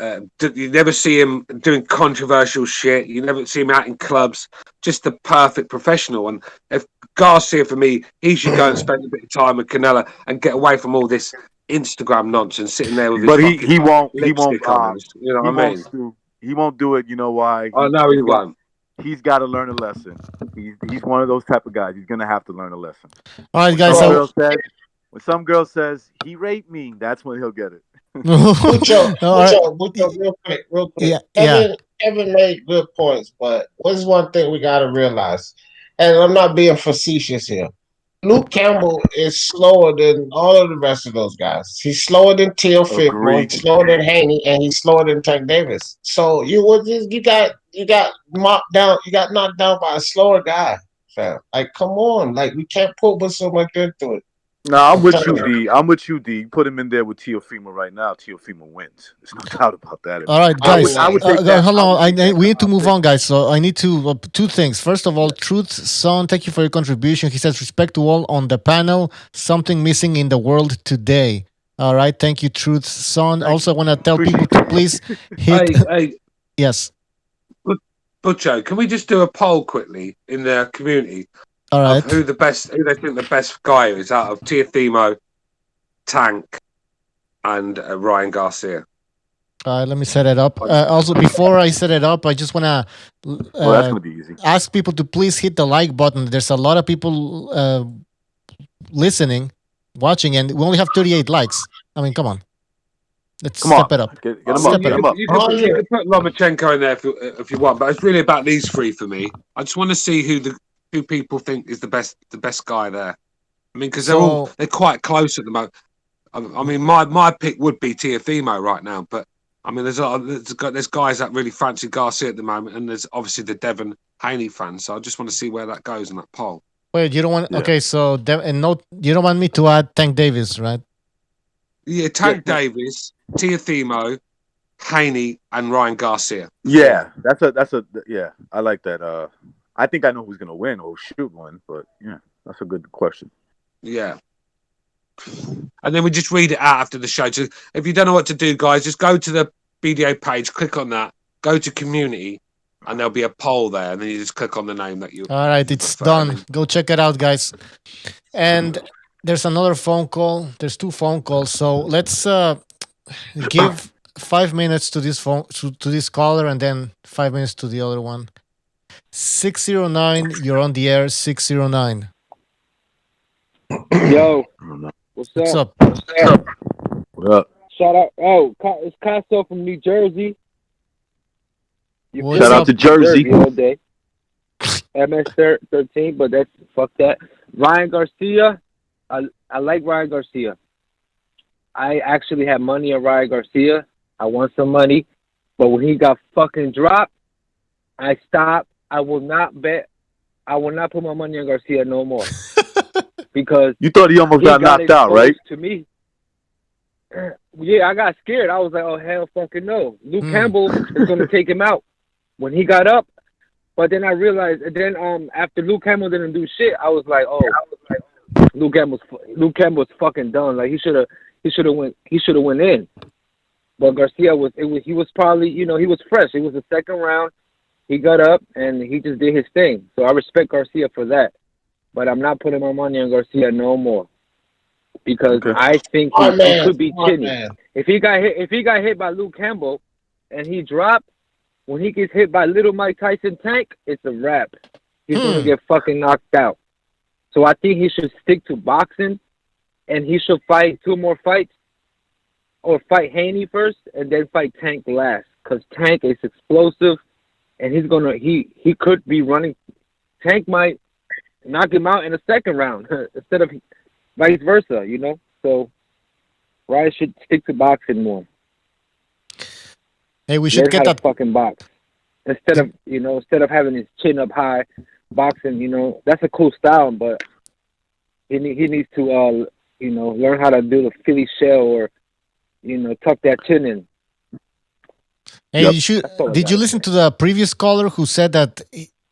you never see him doing controversial shit. You never see him out in clubs. Just the perfect professional. And if Garcia, for me, he should go and spend a bit of time with Canelo and get away from all this Instagram nonsense, sitting there with his. But he won't. You know what I mean? He won't do it. You know why? Oh no, he won't. He's got to learn a lesson. He's one of those type of guys. He's gonna have to learn a lesson. All right, guys. When some girl says he raped me, that's when he'll get it. Real quick. Yeah, yeah. Evan made good points, but what's one thing we got to realize? And I'm not being facetious here. Luke Campbell is slower than all of the rest of those guys. He's slower than Teofimo, Agreed. he's slower than Haney, and he's slower than Tank Davis. So you got knocked down. You got knocked down by a slower guy, fam. Like, come on, like we can't put so much into it. No, I'm with you, D. I'm with you, D. Put him in there with Teofimo right now. Teofimo wins. There's no doubt about that. All right, guys. I would take that. Hold on. We need to move on, guys. So I need to two things. First of all, Truth's son, thank you for your contribution. He says respect to all on the panel. Something missing in the world today. All right, thank you, Truth's son. Also, I want to tell people to please hit. Hey. Yes. Butcho, can we just do a poll quickly in the community? All right. Of who they think the best guy is out of Teofimo, Tank, and Ryan Garcia. Let me set it up. Also, before I set it up, I just want to that's gonna be easy. Ask people to please hit the like button. There's a lot of people listening, watching, and we only have 38 likes. I mean, come on. Let's step it up. Get him up. Get him up. You can put Lomachenko in there if you want, but it's really about these three for me. I just want to see who people think is the best guy there. I mean, because they're quite close at the moment. I mean, my pick would be Teofimo right now, but I mean, there's guys that really fancy Garcia at the moment, and there's obviously the Devin Haney fans. So I just want to see where that goes in that poll. Wait, you don't want? Yeah. Okay, so you don't want me to add Tank Davis, right? Yeah, Tank Davis, Teofimo, Haney, and Ryan Garcia. Yeah, that's a yeah. I like that. I think I know who's gonna win or shoot one, but yeah, that's a good question. Yeah. And then we just read it out after the show. So if you don't know what to do, guys, just go to the BDA page, click on that, go to community, and there'll be a poll there, and then you just click on the name that you. All right, it's done. Go check it out, guys. And there's another phone call. There's two phone calls. So let's give 5 minutes to this phone to this caller, and then 5 minutes to the other one. 609, you're on the air. 609. Yo, what's up? What up? Shout out! Oh, it's Casso from New Jersey. Shout out to Jersey all day. MS13, but that's fuck that. Ryan Garcia, I like Ryan Garcia. I actually had money on Ryan Garcia. I won some money, but when he got fucking dropped, I stopped. I will not bet. I will not put my money on Garcia no more. Because you thought he almost got knocked out, right? To me, yeah, I got scared. I was like, "Oh hell, fucking no!" Luke Campbell is going to take him out when he got up. But then I realized, and then after Luke Campbell didn't do shit, I was like, "Oh, Luke Campbell's fucking done. Like he should have went in." But Garcia he was probably, he was fresh. It was the second round. He got up and he just did his thing. So I respect Garcia for that. But I'm not putting my money on Garcia no more because I think he could be chinny. If he got hit by Luke Campbell and he dropped, when he gets hit by little Mike Tyson Tank, it's a wrap. He's gonna get fucking knocked out. So I think he should stick to boxing, and he should fight 2 more fights, or fight Haney first and then fight Tank last. Because Tank is explosive, and he could be running. Tank might knock him out in the second round instead of vice versa, So Ryan should stick to boxing more. Hey, we should get that fucking box instead of having his chin up high. Boxing, that's a cool style, but he needs to learn how to do the Philly shell or tuck that chin in. Hey, did you listen to the previous caller who said that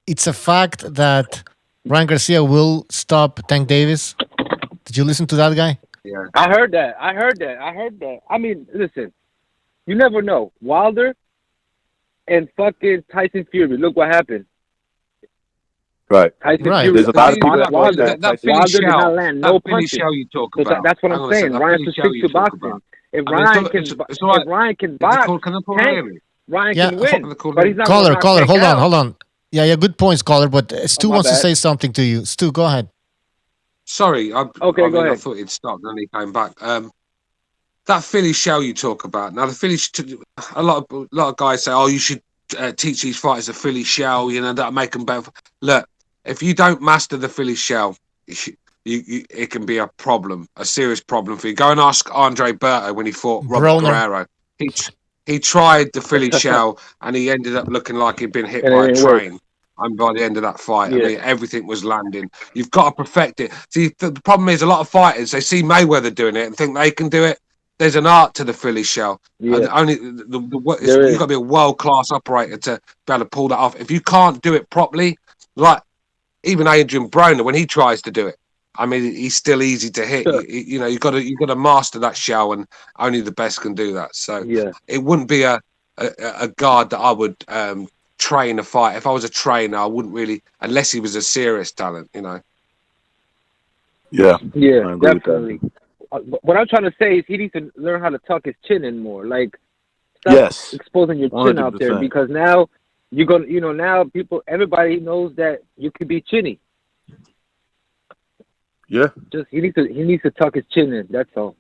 it's a fact that Ryan Garcia will stop Tank Davis? Did you listen to that guy? Yeah. I heard that. I mean, listen, you never know. Wilder and fucking Tyson Fury. Look what happened. Right. Tyson right. Fury. There's a lot of people that Wilder did not land no punches. Show you talk about. That's what I'm saying. Ryan should stick to boxing. If Ryan can box, Ryan can win. But he's not caller, hold on. Yeah, good points, caller. But Stu wants to say something to you. Stu, go ahead. Sorry, go ahead. I thought he'd stopped, and then he came back. that Philly shell you talk about. Now the Philly, a lot of guys say, "Oh, you should teach these fighters a Philly shell." You know, that'll make them better. Look, if you don't master the Philly shell, it can be a problem, a serious problem for you. Go and ask Andre Berto when he fought Robert Guerrero. He tried the Philly shell and he ended up looking like he'd been hit by a train. And by the end of that fight, I mean, everything was landing. You've got to perfect it. See, the problem is a lot of fighters, they see Mayweather doing it and think they can do it. There's an art to the Philly shell. And only you've got to be a world-class operator to be able to pull that off. If you can't do it properly, like even Adrian Broner, when he tries to do it, I mean, he's still easy to hit. Sure. You know, you've got to master that shell, and only the best can do that. So it wouldn't be a guard that I would train a fight. If I was a trainer, I wouldn't really, unless he was a serious talent, you know. Yeah, definitely. What I'm trying to say is he needs to learn how to tuck his chin in more. Like, stop exposing your chin 100%. Out there, because now you're gonna, you know, now everybody knows that you can be chinny. Yeah. Just he needs to tuck his chin in. That's all.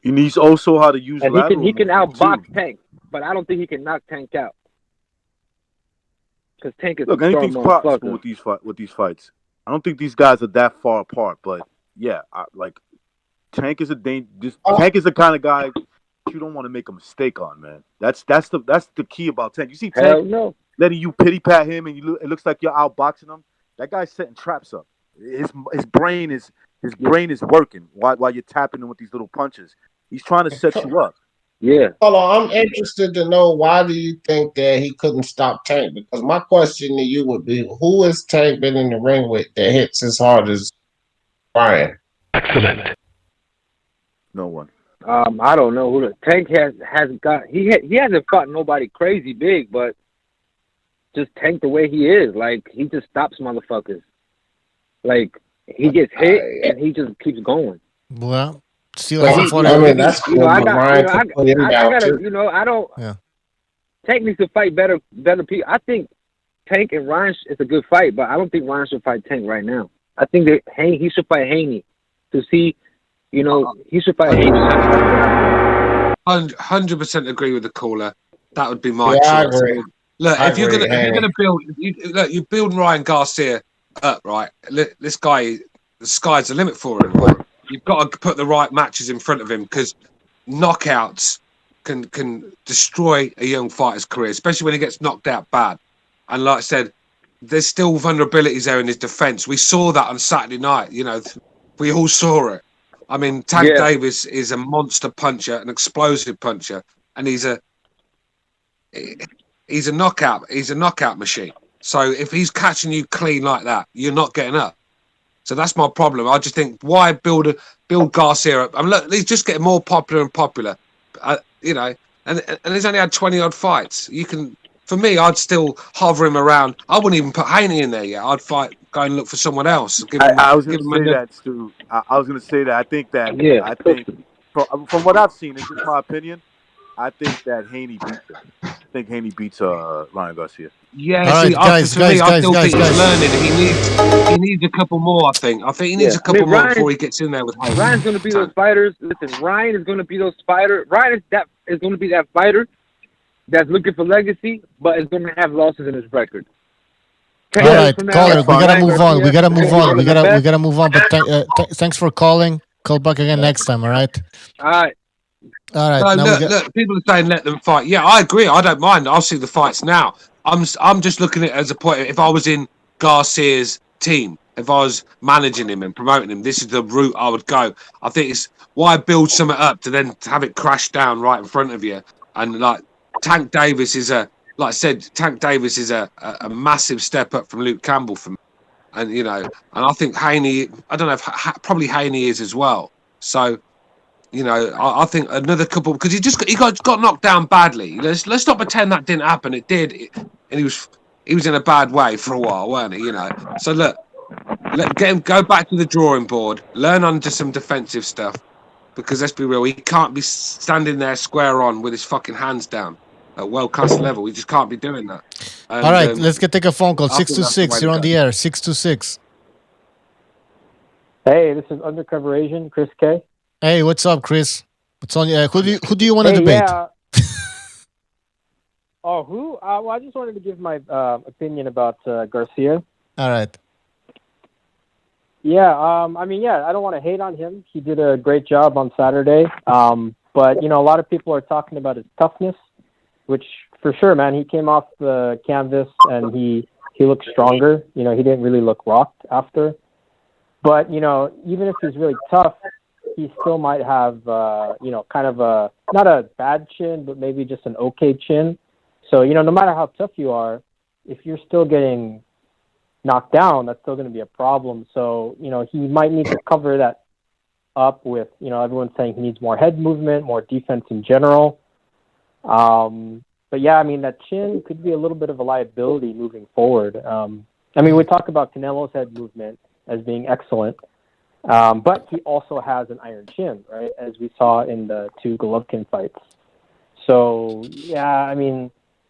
He needs also how to use. And he can outbox Tank, but I don't think he can knock Tank out. Because Tank is anything's possible with these fights. I don't think these guys are that far apart, but yeah, Tank is Tank is the kind of guy you don't want to make a mistake on, man. That's the key about Tank. You see Tank letting you pity pat him, and it looks like you're outboxing him. That guy's setting traps up. His brain is working while you're tapping him with these little punches. He's trying to set you up. Yeah. Hold on, I'm interested to know, why do you think that he couldn't stop Tank? Because my question to you would be, who has Tank been in the ring with that hits as hard as Ryan? Excellent. No one. I don't know who Tank hasn't got. He hasn't fought nobody crazy big, but just Tank the way he is, like, he just stops motherfuckers. Like, he gets hit and he just keeps going. Well, still that's cool. Tank needs to fight better people. I think Tank and Ryan is a good fight, but I don't think Ryan should fight Tank right now. I think that he should fight Haney to see, you know, he should fight Haney. 100% agree with the caller. That would be my choice. I agree. Look, if you're gonna build, you're building Ryan Garcia up, right? This guy, the sky's the limit for him. Right? You've got to put the right matches in front of him, because knockouts can destroy a young fighter's career, especially when he gets knocked out bad. And like I said, there's still vulnerabilities there in his defense. We saw that on Saturday night. You know, we all saw it. I mean, Tank Davis is a monster puncher, an explosive puncher, and he's a knockout machine. So if he's catching you clean like that, you're not getting up. So that's my problem. I just think, why build Garcia up? I mean, look, he's just getting more popular and popular. You know, and he's only had 20 odd fights. For me, I'd still hover him around. I wouldn't even put Haney in there yet. I'd go and look for someone else. I was going to say that, Stu. I was going to say that. I think from what I've seen, it's just my opinion, I think that Haney beats him. I think Haney beats Ryan Garcia. Yeah, all right, guys, I still think he's learning. He needs a couple more. I think he needs a couple more before he gets in there with Haney. Ryan's going to be those fighters. Listen, Ryan is going to be those fighters. Ryan is going to be that fighter that's looking for legacy, but is going to have losses in his record. All right, caller, we gotta move on. We gotta move on. But thanks for calling. Call back again next time. All right. All right. All right. No, look, people are saying let them fight. Yeah, I agree. I don't mind. I'll see the fights now. I'm just looking at it as a point. If I was in Garcia's team, if I was managing him and promoting him, this is the route I would go. I think it's why build something up to then have it crash down right in front of you. And like Tank Davis is like I said, Tank Davis is a massive step up from Luke Campbell for me. And you know, and I think Haney. I don't know if probably Haney is as well. So. You know, I think another couple, because he got knocked down badly. Let's not pretend that didn't happen. It did, and he was in a bad way for a while, weren't he? You know. So look, get him go back to the drawing board, learn on just some defensive stuff, because let's be real, he can't be standing there square on with his fucking hands down at world class level. He just can't be doing that. And, all right, let's take a phone call. 626, you're on the air. 626. Hey, this is Undercover Asian, Chris K. Hey, what's up, Chris? It's on. Who do you want to debate? Yeah. Oh, who? Well, I just wanted to give my opinion about Garcia. All right. Yeah, I mean, yeah, I don't want to hate on him. He did a great job on Saturday. But, a lot of people are talking about his toughness, which for sure, man, he came off the canvas and he looked stronger. He didn't really look rocked after. But, even if he's really tough, he still might have, kind of not a bad chin, but maybe just an okay chin. So, no matter how tough you are, if you're still getting knocked down, that's still going to be a problem. So, he might need to cover that up with, everyone's saying he needs more head movement, more defense in general. But yeah, I mean, that chin could be a little bit of a liability moving forward. We talk about Canelo's head movement as being excellent, but he also has an iron chin, right? As we saw in the 2 Golovkin fights. So, yeah,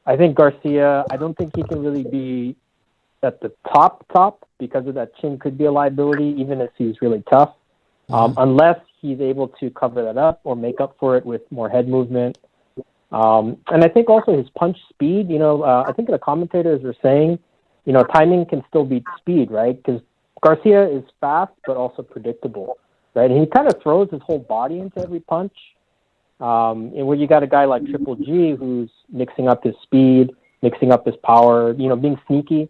I think Garcia, I don't think he can really be at the top because of that chin could be a liability, even if he's really tough, unless he's able to cover that up or make up for it with more head movement. And I think also his punch speed, I think the commentators were saying, timing can still beat speed, right? Because Garcia is fast, but also predictable, right? And he kind of throws his whole body into every punch. And when you got a guy like Triple G who's mixing up his speed, mixing up his power, being sneaky.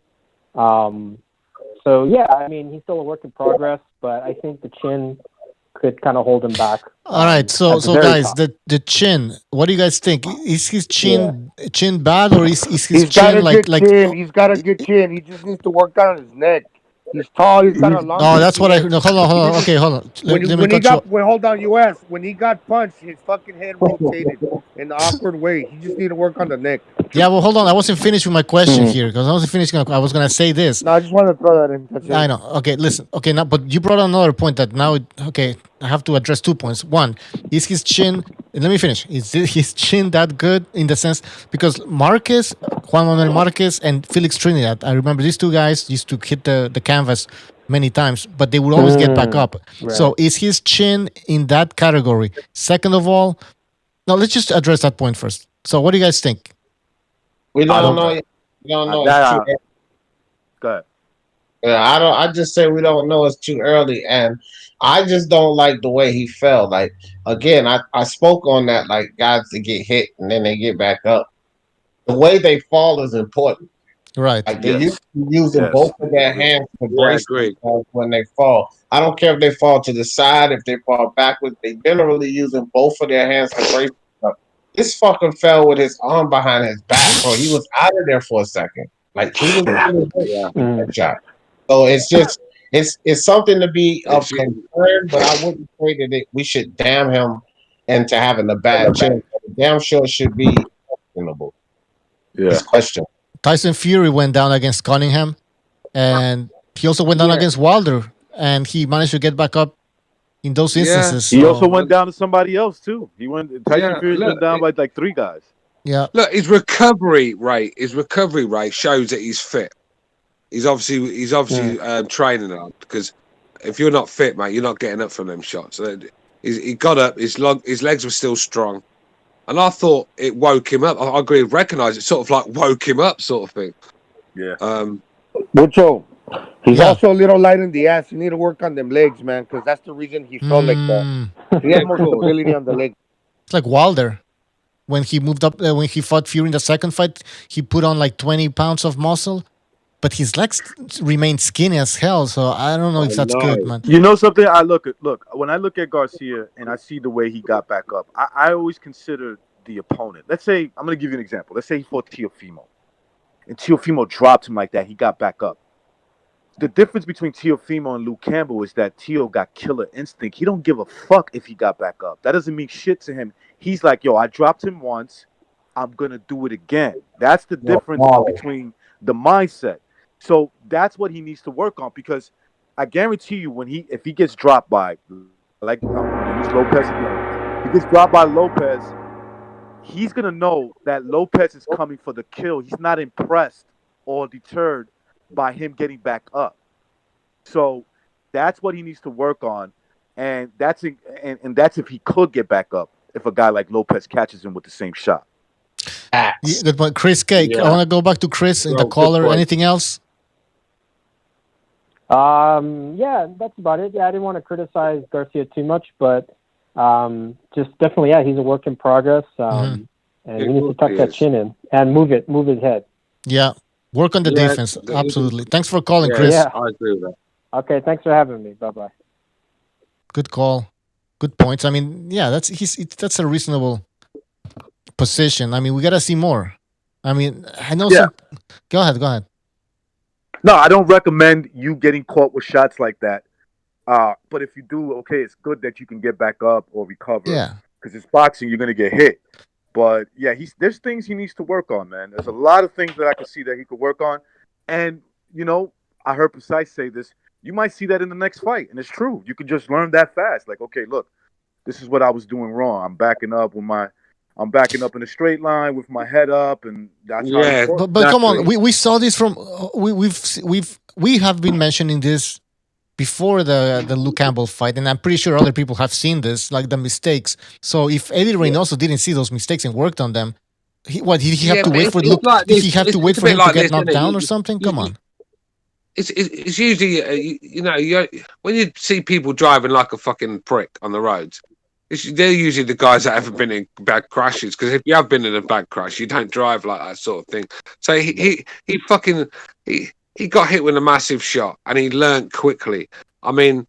So yeah, he's still a work in progress, but I think the chin could kind of hold him back. All right, so guys, the chin. What do you guys think? Is his chin bad, or is his He's chin got a good like? chin. He's got a good chin. He just needs to work on his neck. He's tall. He's got a long. Oh, that's what I. No, hold on. Okay, hold on. Let me cut you. Hold on. You asked when he got punched, his fucking head rotated in an awkward way. He just need to work on the neck. Yeah, well, hold on. I wasn't finished with my question here because I wasn't finished. I was gonna say this. No, I just wanted to throw that in. That's it. I know. Okay, listen. Okay, now, but you brought another point that now. Okay, I have to address 2 points. One, is his chin? Let me finish. Is his chin that good in the sense because Juan Manuel Marquez, and Felix Trinidad? I remember these 2 guys used to hit the canvas many times, but they would always get back up. Right. So is his chin in that category? Second of all, no, let's just address that point first. So what do you guys think? We don't know. We don't know. Go ahead. Yeah, I just say we don't know. It's too early, and I just don't like the way he fell. Like again, I spoke on that. Like guys that get hit and then they get back up. The way they fall is important. Right. Like they're using both of their hands to brace themselves when they fall. I don't care if they fall to the side, if they fall backwards. They generally using both of their hands to brace themselves. This fucking fell with his arm behind his back, bro. He was out of there for a second. Like he was that shot. So it's just it's something to be of concern, but I wouldn't say that we should damn him into having a bad chin. Damn sure should be questionable. Yeah. It's questionable. Tyson Fury went down against Cunningham, and he also went down against Wilder, and he managed to get back up in those instances. He also went down to somebody else too. Tyson Fury went down by like 3 guys. Yeah. Look, his recovery rate shows that he's fit. He's obviously training hard because if you're not fit, mate, you're not getting up from them shots. So he got up. His legs were still strong. And I thought it woke him up. I agree, recognize it, sort of like woke him up, sort of thing. Yeah. Mucho. He's also a little light in the ass. You need to work on them legs, man, because that's the reason he felt like that. He had more stability on the leg. It's like Wilder. When he moved up, when he fought Fury in the second fight, he put on like 20 pounds of muscle, but his legs remained skinny as hell. So I don't know if that's good, man. You know something? When I look at Garcia and I see the way he got back up, I always consider the opponent. Let's say, I'm going to give you an example. Let's say he fought Teofimo, and Teofimo dropped him like that. He got back up. The difference between Teofimo and Luke Campbell is that Teo got killer instinct. He don't give a fuck if he got back up. That doesn't mean shit to him. He's like, yo, I dropped him once. I'm going to do it again. That's the difference between the mindset. So that's what he needs to work on, because I guarantee you if he gets dropped by, like, I'm going to use Lopez again. If he gets dropped by Lopez, he's going to know that Lopez is coming for the kill. He's not impressed or deterred by him getting back up. So that's what he needs to work on. And that's if he could get back up. if a guy like Lopez catches him with the same shot. Yeah, good point. Chris Cake. I want to go back to Chris and the caller. Anything else? Yeah, that's about it. Yeah, I didn't want to criticize Garcia too much, but just definitely, yeah, he's a work in progress. And he needs to tuck that chin in and move his head. Yeah, work on the defense. Absolutely. Thanks for calling, Chris. Yeah. I agree with that. Okay, thanks for having me. Bye-bye. Good call. Good points. I mean, yeah, that's a reasonable position. I mean, we got to see more. I mean, I know some... Go ahead. No, I don't recommend you getting caught with shots like that. But if you do, okay, it's good that you can get back up or recover. Yeah. Because it's boxing, you're going to get hit. But, yeah, there's things he needs to work on, man. There's a lot of things that I can see that he could work on. And, you know, I heard Precise say this. You might see that in the next fight. And it's true. You can just learn that fast. Like, okay, look, this is what I was doing wrong. I'm backing up in a straight line with my head up, and that's how. But come on, we saw this from we have been mentioning this before the Luke Campbell fight, and I'm pretty sure other people have seen this, like the mistakes. So if Eddie Reynoso didn't see those mistakes and worked on them, did he have to wait for Luke? Did he have to wait for him to get knocked down or something? Come on. It's usually when you see people driving like a fucking prick on the roads, they're usually the guys that haven't been in bad crashes. Because if you have been in a bad crash, you don't drive like that sort of thing. So he got hit with a massive shot, and he learned quickly. I mean,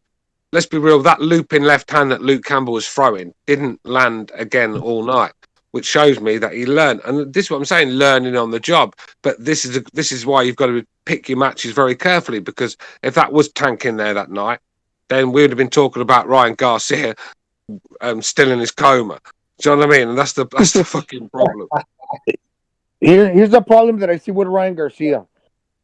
let's be real. That looping left hand that Luke Campbell was throwing didn't land again all night, which shows me that he learned. And this is what I'm saying, learning on the job. But this is why you've got to pick your matches very carefully, because if that was tanking there that night, then we would have been talking about Ryan Garcia still in his coma. Do you know what I mean? And that's the fucking problem. Here's the problem that I see with Ryan Garcia.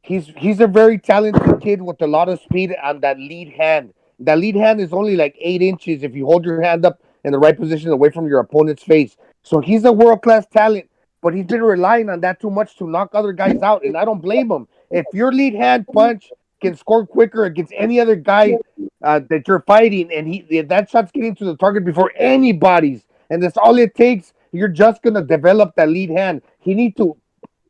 He's a very talented kid with a lot of speed on that lead hand. That lead hand is only like 8 inches if you hold your hand up in the right position away from your opponent's face. So he's a world-class talent, but he's been relying on that too much to knock other guys out, and I don't blame him. If your lead hand punch can score quicker against any other guy that you're fighting, and that shot's getting to the target before anybody's, and that's all it takes, you're just going to develop that lead hand. He needs to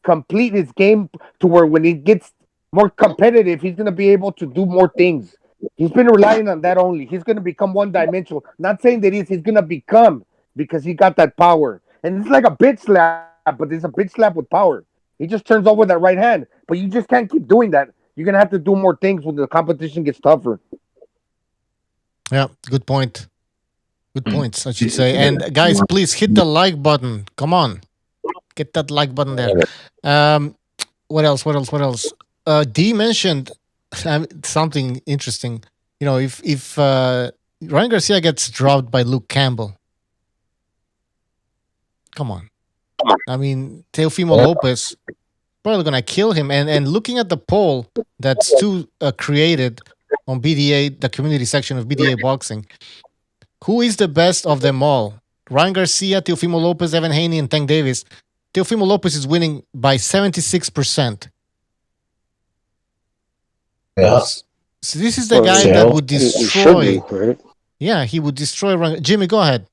complete his game to where when he gets more competitive, he's going to be able to do more things. He's been relying on that only. He's going to become one-dimensional. Not saying that he's going to become, because he got that power. And it's like a bitch slap, but it's a bitch slap with power. He just turns over that right hand. But you just can't keep doing that. You're going to have to do more things when the competition gets tougher. Yeah, good point. Good points, I should say. And guys, please hit the like button. Come on. Get that like button there. What else? D mentioned something interesting. You know, if Ryan Garcia gets dropped by Luke Campbell, come on. I mean, Teofimo Lopez probably going to kill him. And looking at the poll that Stu created on BDA, the community section of BDA Boxing, who is the best of them all? Ryan Garcia, Teofimo Lopez, Devin Haney, and Tank Davis. Teofimo Lopez is winning by 76%. Yeah. So this is the guy that would destroy. Yeah, he would destroy Ryan. Jimmy, go ahead.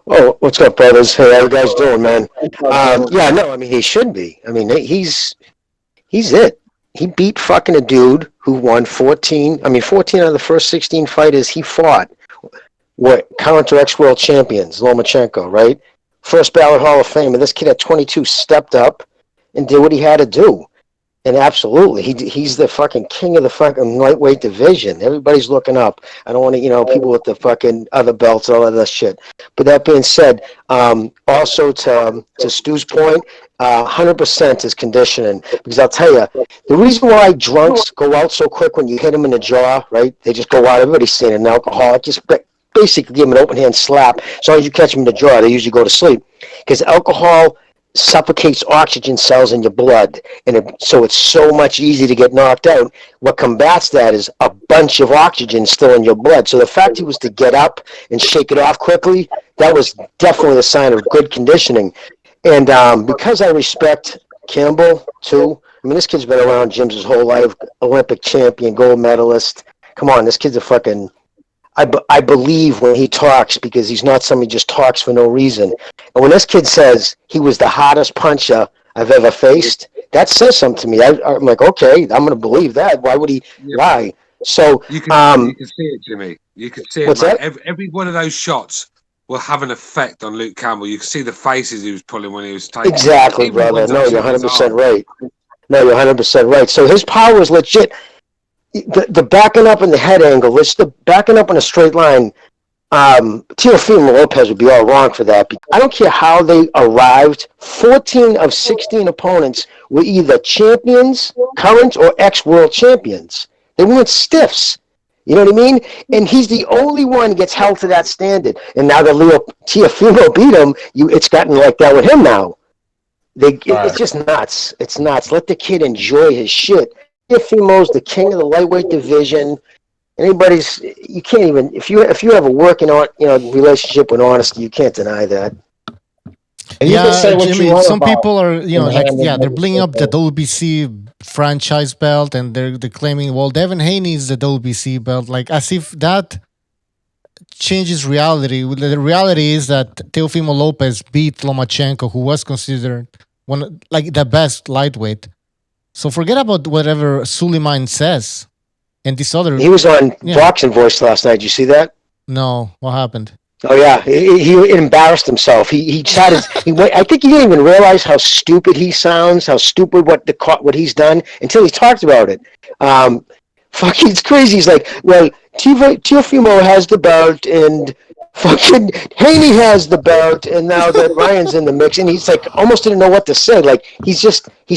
Oh, what's up, brothers? Hey, how you guys doing, man? Yeah, no, I mean, he should be. I mean, he's it. He beat fucking a dude who won 14 out of the first 16 fighters he fought were current or ex-world champions, Lomachenko, right? First ballot Hall of Fame, and this kid at 22 stepped up and did what he had to do. And absolutely, he's the fucking king of the fucking lightweight division. Everybody's looking up. I don't want to, people with the fucking other belts, all of that shit. But that being said, also to Stu's point, 100% is conditioning. Because I'll tell you, the reason why drunks go out so quick when you hit them in the jaw, right? They just go out. Everybody's saying an alcoholic. Just basically give them an open hand slap. As long as you catch them in the jaw, they usually go to sleep. Because alcohol suffocates oxygen cells in your blood, and so it's so much easier to get knocked out. What combats that is a bunch of oxygen still in your blood. So the fact he was to get up and shake it off quickly, that was definitely a sign of good conditioning. And because I respect Campbell too, I mean, this kid's been around gyms his whole life, Olympic champion, gold medalist. Come on, this kid's a fucking I believe when he talks because he's not somebody who just talks for no reason. And when this kid says he was the hardest puncher I've ever faced, that says something to me. I'm like, okay, I'm going to believe that. Why would he lie? So you can see it, Jimmy. You can see it, what's mate. that? Every one of those shots will have an effect on Luke Campbell. You can see the faces he was pulling when he was taking. Exactly, brother. No, you're 100% right. No, you're 100% right. So his power is legit. The backing up in the head angle, it's the backing up in a straight line. Teofimo Lopez would be all wrong for that. I don't care how they arrived. 14 of 16 opponents were either champions, current, or ex-world champions. They weren't stiffs. You know what I mean? And he's the only one who gets held to that standard. And now that Leo Teofimo beat him, it's gotten like that with him now. It's just nuts. It's nuts. Let the kid enjoy his shit. Teofimo's the king of the lightweight division. You can't even if you have a working on relationship with honesty, you can't deny that. And you can say what Jimmy, you want some about people are him. they're bringing up the WBC franchise belt and they're claiming, well, Devin Haney is the WBC belt, like as if that changes reality. The reality is that Teofimo Lopez beat Lomachenko, who was considered the best lightweight. So forget about whatever Suleiman says. And this other, he was on Boxing Voice last night. Did you see that? No, what happened? Oh yeah, he embarrassed himself. He started. I think he didn't even realize how stupid he sounds, how stupid what he's done until he talked about it. Fucking, it's crazy. He's like, well, Teofimo has the belt, and fucking Haney has the belt, and now that Ryan's in the mix, and he's like, almost didn't know what to say. Like he's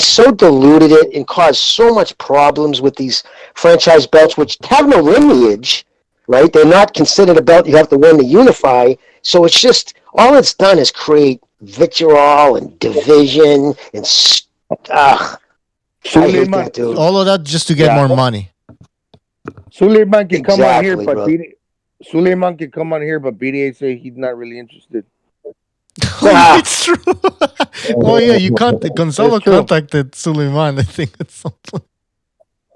so diluted it and caused so much problems with these franchise belts, which have no lineage. Right? They're not considered a belt you have to win to unify. So it's just, all it's done is create vitriol and division and I hate that, dude. All of that just to get more money. Suleiman can come on here, but brother. Suleiman can come on here, but BDA say he's not really interested. It's true. Oh yeah, Gonzalo contacted Suleiman, I think, at some point.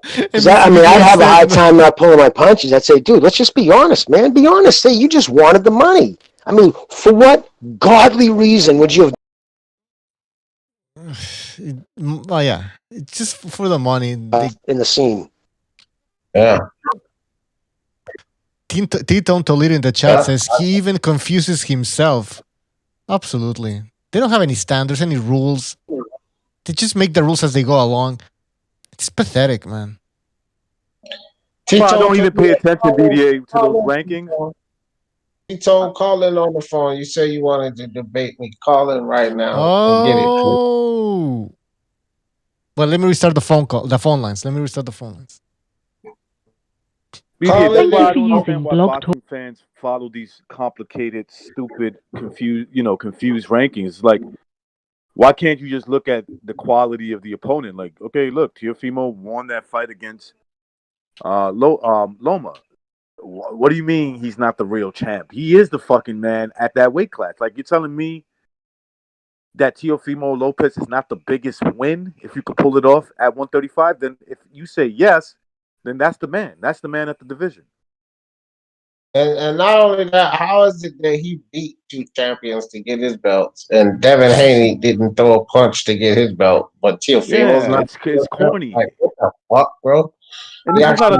I'd have a hard time not pulling my punches. I'd say, dude, let's just be honest, man. Be honest. Say you just wanted the money. I mean, for what godly reason would you have? Oh yeah, it's just for the money. In the scene. Yeah. Tito Toledo in the chat says he even confuses himself. Absolutely. They don't have any standards, any rules. They just make the rules as they go along. It's pathetic, man. I don't even pay attention, BDA, to those rankings. He told Colin on the phone, you say you wanted to debate me. Call in right now and get it. Oh. Well, let me restart the phone lines. BDA, that's why I don't understand why boxing fans follow these complicated, stupid, confused rankings. Like, why can't you just look at the quality of the opponent? Like, okay, look, Teofimo won that fight against Loma. What do you mean he's not the real champ? He is the fucking man at that weight class. Like, you're telling me that Teofimo Lopez is not the biggest win if you could pull it off at 135? Then if you say yes, then that's the man. That's the man at the division. And not only that, how is it that he beat two champions to get his belts, and Devin Haney didn't throw a punch to get his belt, but Teofimo's not? It's corny. Like, what the fuck, bro? And this is not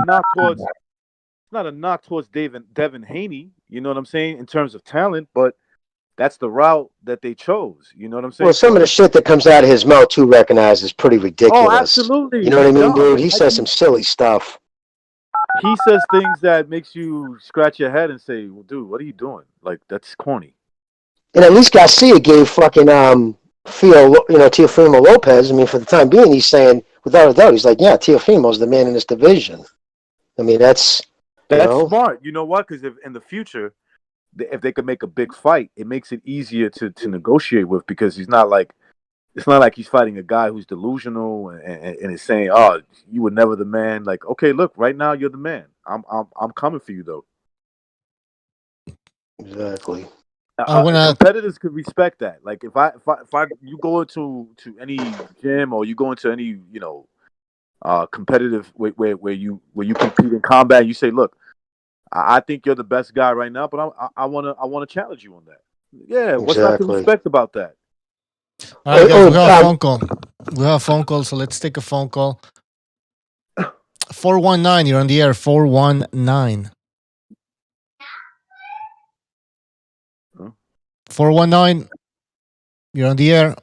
a knock towards Devin Haney. You know what I'm saying, in terms of talent, but that's the route that they chose. You know what I'm saying? Well, some of the shit that comes out of his mouth too recognized is pretty ridiculous. Oh, absolutely. You know what I mean, dude? He says some silly stuff. He says things that makes you scratch your head and say, well, dude, what are you doing? Like, that's corny. And at least Garcia gave fucking Teofimo Lopez. I mean, for the time being, he's saying without a doubt, he's like, yeah, Teofimo's the man in this division. I mean, that's smart. You know what? Because if in the future, if they could make a big fight, it makes it easier to negotiate with, because it's not like he's fighting a guy who's delusional and is saying, "Oh, you were never the man." Like, okay, look, right now you're the man. I'm coming for you though. Exactly. Competitors could respect that. Like, if you go into any gym or you go into any competitive where you compete in combat, you say, look, I think you're the best guy right now, but I wanna challenge you on that. Yeah, what's not to Exactly. respect about that? All right, guys, we have a phone call. We have a phone call, so let's take a phone call. 419, you're on the air. 419. 419, you're on the air.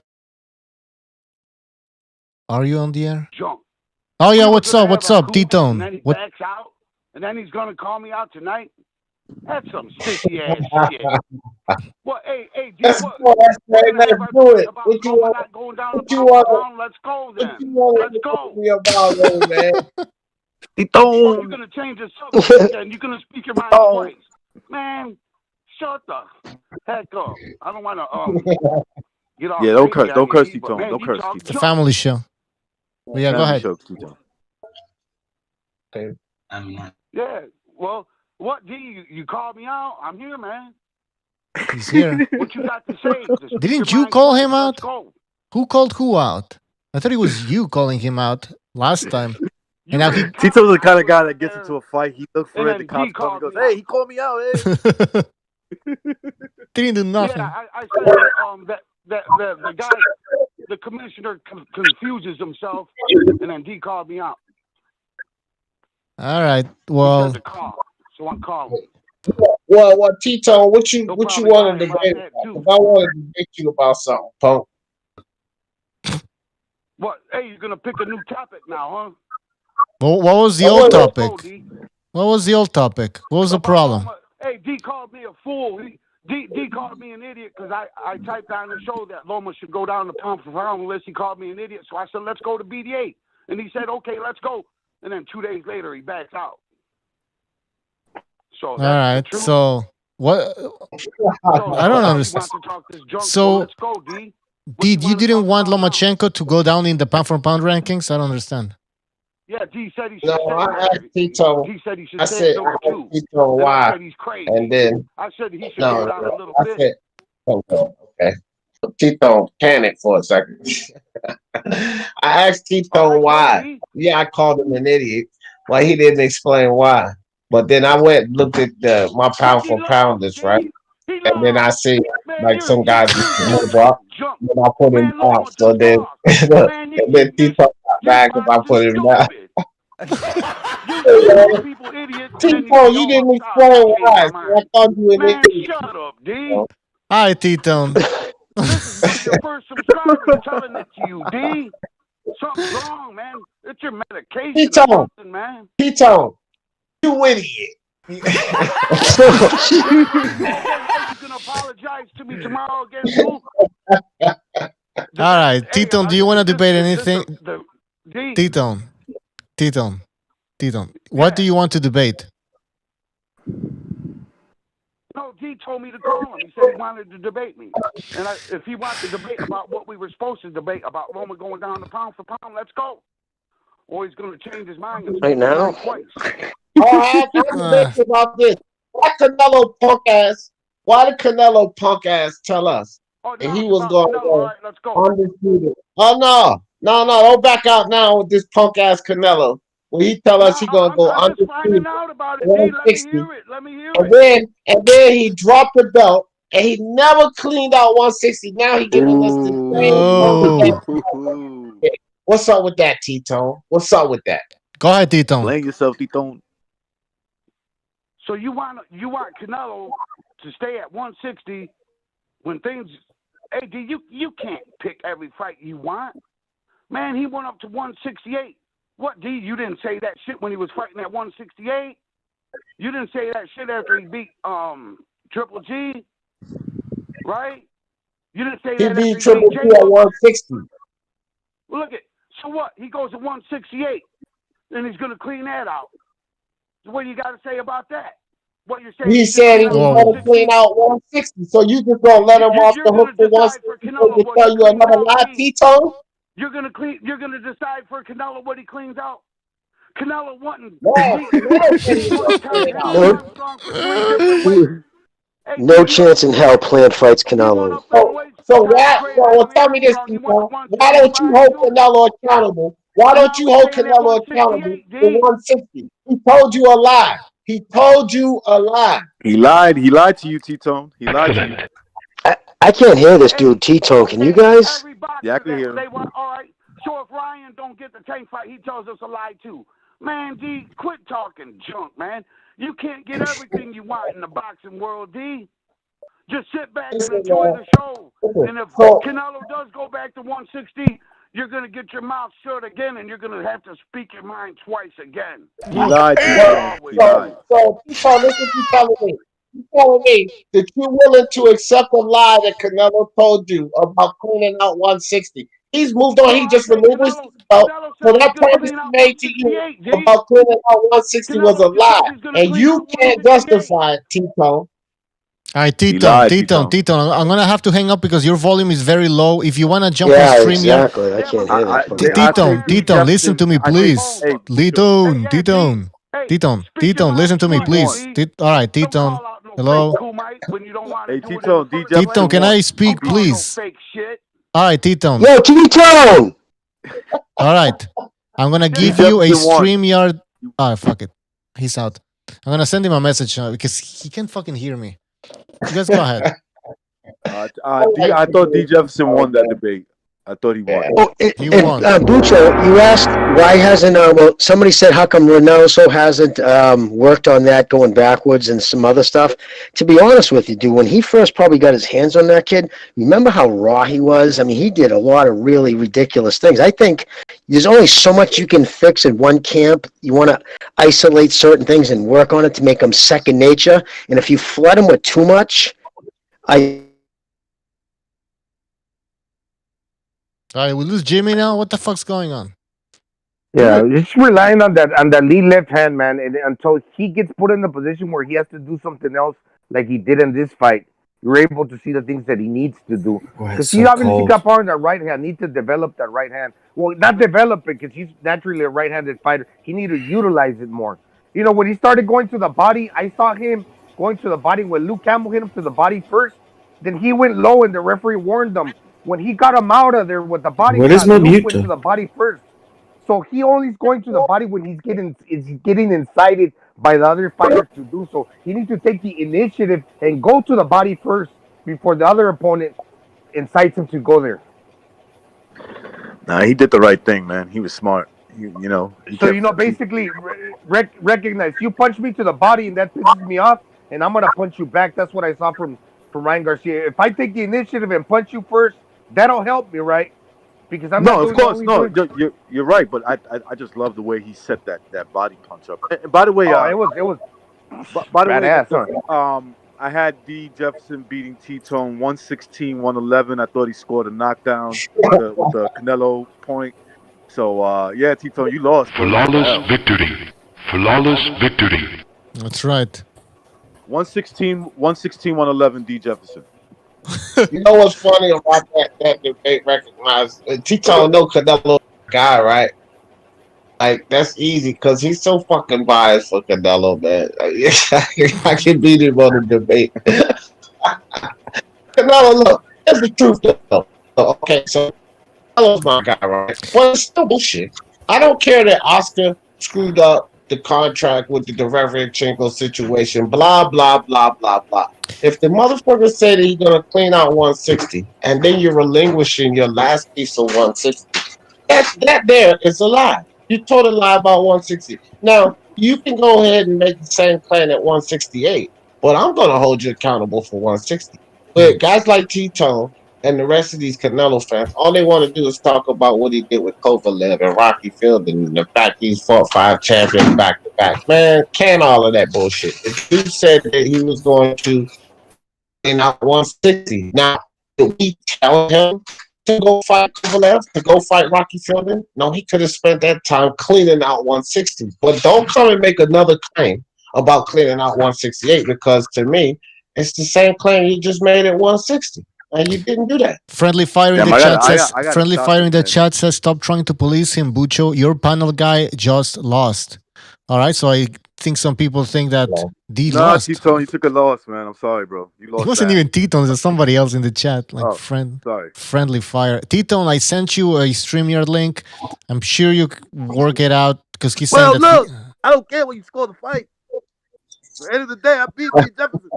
Are you on the air? Jump. Oh, yeah, what's up? What's up, T-Tone? And then he What? backs out, and then he's going to call me out tonight? That's some sissy ass shit. Well, hey, D, Let's what? go. Let's do it. About What you Loma want? not going down the What you pound for want? pound? Let's go What then. you want Let's to go. me about, though, man? Oh, you're going to change the subject and you're going to speak your mind twice. Man, shut the heck up. I don't want to get off. Yeah, don't curse. crazy Don't on you, curse, D, but T-Tone. man, Don't you curse, talk It's a T-Tone. family show. Well, yeah, go Family ahead. show, T-Tone. Yeah, well, what, D, you called me out? I'm here, man. He's here. What you got to say? Just speak Didn't your you mind call twice. him out? Let's go. Who called who out? I thought it was you calling him out last time. And now he Tito's the kind of guy that gets into a fight. He looks for it. The then cops D come. He called goes, me "Hey, out. he called me out. Hey." didn't do nothing. Yeah, I said that the guy, the commissioner confuses himself, and then D called me out. All right. He Well, said to call, so I'm calling. Well, Tito, what you He'll want to probably lie debate about that, about? too. 'Cause I want to debate you about something, punk. What? Hey, you're gonna pick a new topic now, huh? what was the old topic? What was the old topic? What was the problem? Hey, D called me a fool. D called me an idiot because I typed on the show that Loma should go down to pound for pound unless he called me an idiot. So I said, let's go to BD8. And he said, okay, let's go. And then 2 days later, he backs out. So All right. So what? I don't understand. So, let's go, D. you didn't want Lomachenko to go down in the pound for pound rankings? I don't understand. Yeah, D said he should No, I asked Tito. He said he should I stay said, at I number asked 2. Tito And I why, said he's crazy. and then I said he should no, go down a little I bit. said, okay. Tito panicked for a second. I asked Tito why. Yeah, I called him an idiot. Why he didn't explain why. But then I went and looked at my pound for pounders, right? And then I see like some guys just up. And then I put him down. So then, and then Tito got back if I put him down. Tito, you didn't explain why. So I thought you were an idiot. Shut up, D. Hi, Tito. This is your first subscriber telling it to you, D. Something's wrong, man. It's your medication or something, man. Tito, you idiot. You gonna apologize to me tomorrow again, too? All right, Tito, do you want to debate anything? Tito, what do you want to debate? No, D told me to call him. He said he wanted to debate me. And if he wanted to debate about what we were supposed to debate about Loma going down to pound for pound, let's go. Or he's going to change his mind. And Right now? twice. I have to about this. Why did Canelo punk ass tell us? And he was going to go undisputed. Oh, no, don't back out now with this punk ass Canelo. When he tell us he gonna go undisputed, 160, and then he dropped the belt and he never cleaned out 160. Now he giving us the same. What's up with that, Tito? What's up with that? Go ahead, Tito. Blame yourself, Tito. So you want Canelo to stay at 160 when things? Hey, D, you can't pick every fight you want. Man, he went up to 168. What, D? You didn't say that shit when he was fighting at 168? You didn't say that shit after he beat Triple G, right? You didn't say that he beat after Triple G at 160. Look at, so what? He goes to 168, and he's going to clean that out. What do you got to say about that? What you're saying? He said he was going to clean out 160, so you just going to let him off the hook for 160 to tell you another lie, Tito? You're gonna decide for Canelo what he cleans out. Canelo wanting No chance in hell Plant fights Canelo. So tell me this, Tito. Why don't you hold Canelo accountable? Why don't you hold Canelo accountable for 160? He told you a lie. He told you a lie. He lied. He lied to you, T-Tone. He lied to you. I can't hear this dude, T-Tone. Can you guys? Yeah, I can hear him. All right. So if Ryan don't get the tank fight, he tells us a lie too. Man, D, quit talking junk, man. You can't get everything you want in the boxing world, D. Just sit back and enjoy the show. And if Canelo does go back to 160, you're going to get your mouth shut again, and you're going to have to speak your mind twice again. He lied to you. He lied. So listen what you telling me. You telling me that you're willing to accept a lie that Canelo told you about cleaning out 160. He's moved on. He just relinquished himself. So that promise he made to you about cleaning out 160 was a lie. And you can't justify it, Tito. All right, Tito, I'm gonna have to hang up because your volume is very low. If you wanna jump on StreamYard, exactly. I can't hear that. Tito, listen to me, please. Tito, listen to me, please. All right, Tito. Hello. Hey, Tito, Tito, can I speak, please? All right, Tito. Yo, Tito. All right, I'm gonna give you a StreamYard. Ah, fuck it. He's out. I'm gonna send him a message because he can't fucking hear me. You guys go ahead. I thought D. Jefferson won that debate. I thought he won. He won. Bucho, you asked why hasn't well, somebody said how come Reynoso hasn't worked on that going backwards and some other stuff. To be honest with you, dude, when he first probably got his hands on that kid, remember how raw he was? I mean, he did a lot of really ridiculous things. I think there's only so much you can fix in one camp. You want to isolate certain things and work on it to make them second nature. And if you flood them with too much, All right, we lose Jimmy now. What the fuck's going on? Yeah, just relying on that lead left hand, man, and until he gets put in the position where he has to do something else, like he did in this fight. You're able to see the things that he needs to do because he obviously got power in that right hand. Need to develop that right hand. Well, not develop it because he's naturally a right-handed fighter. He need to utilize it more. You know, when he started going to the body, I saw him going to the body when Luke Campbell hit him to the body first. Then he went low, and the referee warned him. When he got him out of there with the body, Luke went to the body first. So he only is going to the body when he's getting incited by the other fighters to do so. He needs to take the initiative and go to the body first before the other opponent incites him to go there. Nah, he did the right thing, man. He was smart. Basically recognize you punch me to the body and that pisses me off, and I'm gonna punch you back. That's what I saw from Ryan Garcia. If I take the initiative and punch you first, that'll help me, right? Because I'm not of course, you're right. But I just love the way he set that body punch up. And by the way, it was by the badass, way, I had D. Jefferson beating T-Tone 116-111. I thought he scored a knockdown with the Canelo point. So yeah, T-Tone, you lost. Flawless victory. That's right. 116-111, D. Jefferson. You know what's funny about that debate? Recognize Tito know Canelo guy, right? Like that's easy because he's so fucking biased for Canelo, man. I can beat him on the debate. Canelo, look, that's the truth, though. Okay, so Canelo's my guy, right? Well, it's still bullshit. I don't care that Oscar screwed up the contract with the Derevyanchenko situation, blah, blah, blah, blah, blah. If the motherfucker said that he's going to clean out 160, and then you're relinquishing your last piece of 160, that there is a lie. You told a lie about 160. Now, you can go ahead and make the same claim at 168, but I'm going to hold you accountable for 160. But guys like T-Tone and the rest of these Canelo fans, all they want to do is talk about what he did with Kovalev and Rocky Fielding and the fact he's fought 5 champions back to back. Man, can all of that bullshit. If he said that he was going to clean out 160, now did we tell him to go fight Kovalev, to go fight Rocky Fielding? No, he could have spent that time cleaning out 160. But don't come and make another claim about cleaning out 168 because to me, it's the same claim you just made at 160. And you didn't do that. Friendly Fire in the chat says, stop trying to police him, Bucho. Your panel guy just lost. All right, so I think some people think that D lost. T-Tone, you took a loss, man. I'm sorry, bro. You lost. It wasn't even T-Tone. There's somebody else in the chat. Like Friendly Fire. T-Tone, I sent you a StreamYard link. I'm sure you work it out because he's saying look, I don't care when you score the fight. At the end of the day, I beat Lee Jefferson.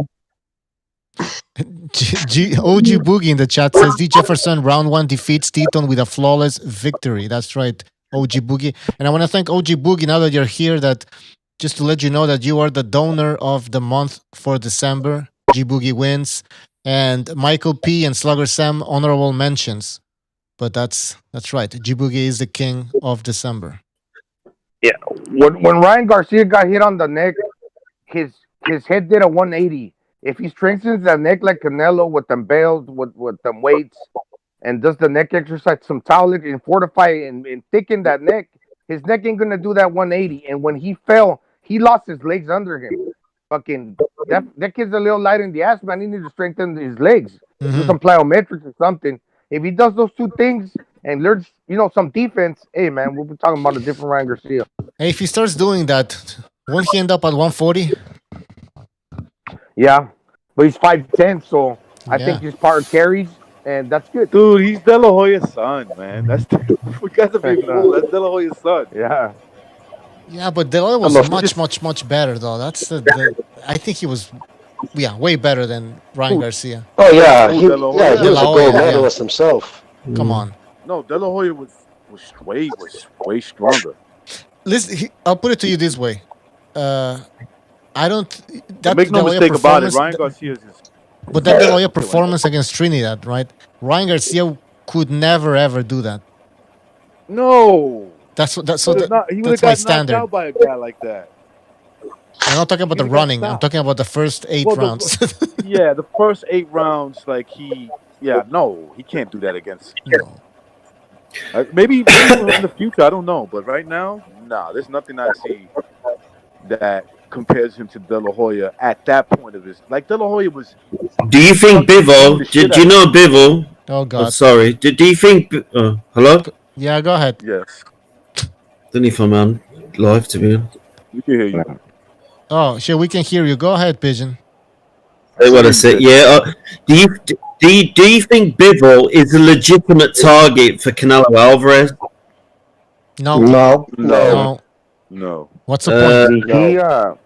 OG Boogie in the chat says D. Jefferson round 1 defeats Teton with a flawless victory. That's right, OG Boogie. And I want to thank OG Boogie now that you're here. That just to let you know that you are the donor of the month for December. G Boogie wins, and Michael P and Slugger Sam honorable mentions. But that's right. G Boogie is the king of December. Yeah, when Ryan Garcia got hit on the neck, his head did a 180. If he strengthens the neck like Canelo with them bells, with them weights, and does the neck exercise, some towel and fortify and thicken that neck, his neck ain't gonna do that 180. And when he fell, he lost his legs under him. Fucking that kid's a little light in the ass, man. He needs to strengthen his legs, do some plyometrics or something. If he does those two things and learns, some defense, hey man, we'll be talking about a different Ryan Garcia. Hey, if he starts doing that, won't he end up at 140? Yeah, but he's 5'10", so I think his power carries, and that's good. Dude, he's De La Hoya's son, man. We got to be fool. That's De La Hoya's son. Yeah. Yeah, but De La Hoya was much better, though. That's I think he was, way better than Ryan Garcia. Oh yeah, Who, he De La Hoya? was a gold medalist himself. Come on. No, De La Hoya was way stronger. Listen, I'll put it to you this way. I don't. Make no mistake about it. Ryan Garcia's But that De La Hoya performance against Trinidad, right? Ryan Garcia could never ever do that. No. That's he would that's have my got knocked standard. out by a guy like that. I'm not talking about the running. I'm talking about the first 8 rounds. Yeah, the first 8 rounds, he can't do that against. No. Maybe in the future, I don't know. But right now, there's nothing I see that compares him to De La Hoya at that point of his. Like De La Hoya was. Do you think Bivol? Do you know Bivol? Oh God. Oh, sorry. Do you think? Hello. Yeah, go ahead. Yes. Don't know if I'm on live, to be honest. We can hear you. Oh shit, we can hear you. Go ahead, Pigeon. Say what I said. Yeah. Do you think Bivol is a legitimate target for Canelo Alvarez? No. No. What's the point?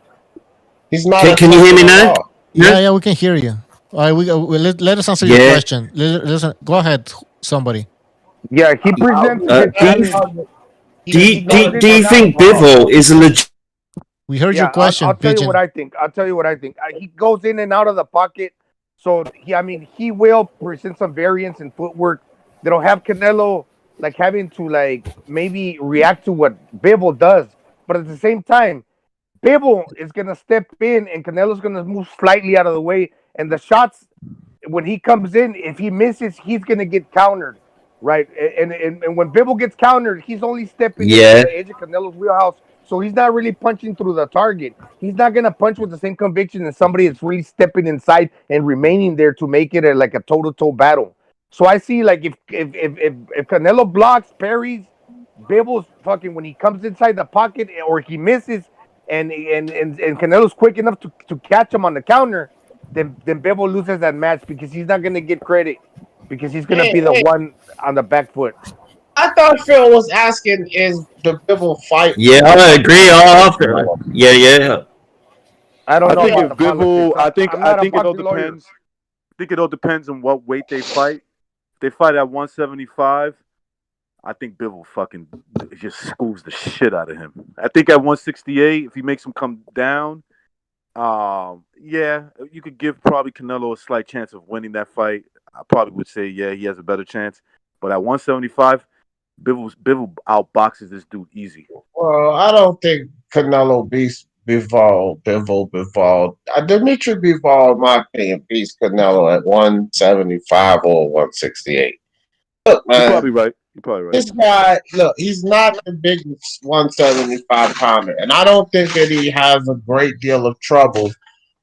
He's not. Can you hear me now? Yeah, we can hear you. All right, let us answer your question. Listen, go ahead, somebody. Yeah, he presents. Do you think Bivol is a legit? We heard your question, I'll tell Pigeon. you what I think. He goes in and out of the pocket, so he will present some variance in footwork that'll have Canelo having to maybe react to what Bivol does, but at the same time, Bivol is gonna step in and Canelo's gonna move slightly out of the way, and the shots when he comes in, if he misses, he's gonna get countered, right? And when Bivol gets countered, he's only stepping into the edge of Canelo's wheelhouse. So he's not really punching through the target. He's not gonna punch with the same conviction as somebody that's really stepping inside and remaining there to make it a toe-to-toe battle. So I see if Canelo blocks, parries, Bivol's fucking when he comes inside the pocket or he misses, and Canelo's quick enough to catch him on the counter, then Bivol loses that match because he's not gonna get credit because he's gonna be the one on the back foot. I thought Phil was asking, is the Bivol fight? Yeah, I agree. Yeah. I don't know. I think about the Bivol. politics. I think it all popular lawyer. depends. I think it all depends on what weight they fight. If they fight at 175, I think Bivol fucking just schools the shit out of him. I think at 168, if he makes him come down, you could give probably Canelo a slight chance of winning that fight. I probably would say, he has a better chance. But at 175, Bivol outboxes this dude easy. Well, I don't think Canelo beats Bivol. Dimitri Bivol, in my opinion, beats Canelo at 175 or 168. Look, man. You're probably right. This guy, look, he's not the biggest 175 pounder. And I don't think that he has a great deal of trouble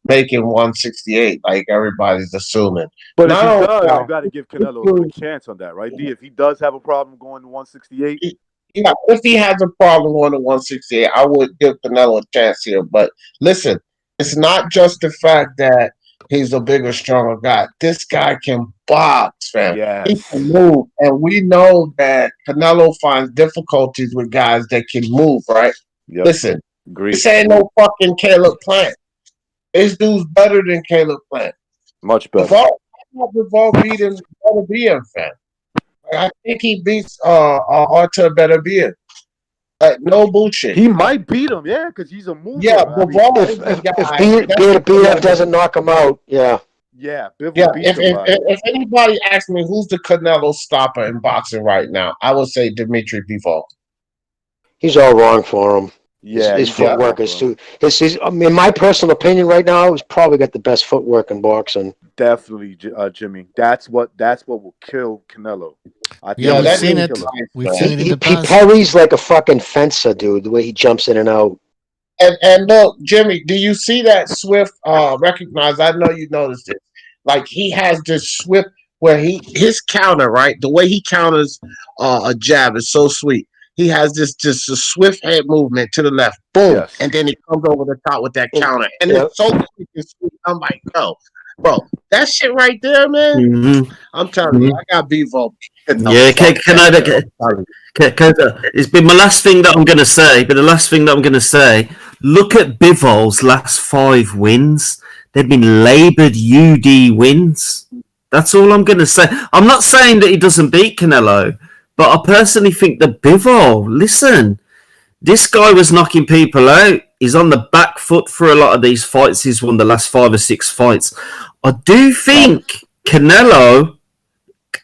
making 168 like everybody's assuming. But if he does, you got to give Canelo a good chance on that, right? D, if he does have a problem going to 168. Yeah, if he has a problem going to 168, I would give Canelo a chance here. But listen, it's not just the fact that he's a bigger, stronger guy. This guy can box, fam. Yes. He can move. And we know that Canelo finds difficulties with guys that can move, right? Yep. Listen, Agreed. this ain't no fucking Caleb Plant. This dude's better than Caleb Plant. Much better. Bivol beating Beterbiev, fan. I think he beats Artur Beterbiev. No bullshit. He might beat him, yeah, because he's a mover. Yeah, Bivol is the guy. If BF doesn't knock him out, yeah. Yeah, Bivol beats him. If anybody asks me who's the Canelo stopper in boxing right now, I would say Dimitri Bivol. He's all wrong for him. Yeah, his footwork is too. In my personal opinion, right now, he's probably got the best footwork in boxing. Definitely, Jimmy. That's what will kill Canelo. Yeah, we've seen it. We've seen it in the past. He parries like a fucking fencer, dude. The way he jumps in and out. And look, Jimmy, do you see that Swift recognize? I know you noticed it. Like he has this Swift where his counter, right? The way he counters a jab is so sweet. He has this just a swift head movement to the left, boom, and then he comes over the top with that counter, and it's so quick and sweet. I'm like, yo, bro, that shit right there, man. Mm-hmm. I'm telling you, I got Bivol. Yeah, it's been my last thing that I'm going to say. But the last thing that I'm going to say, look at Bivol's last 5 wins. They've been laboured UD wins. That's all I'm going to say. I'm not saying that he doesn't beat Canelo. But I personally think that Bivol, listen, this guy was knocking people out. He's on the back foot for a lot of these fights. He's won the last 5 or 6 fights. I do think Canelo,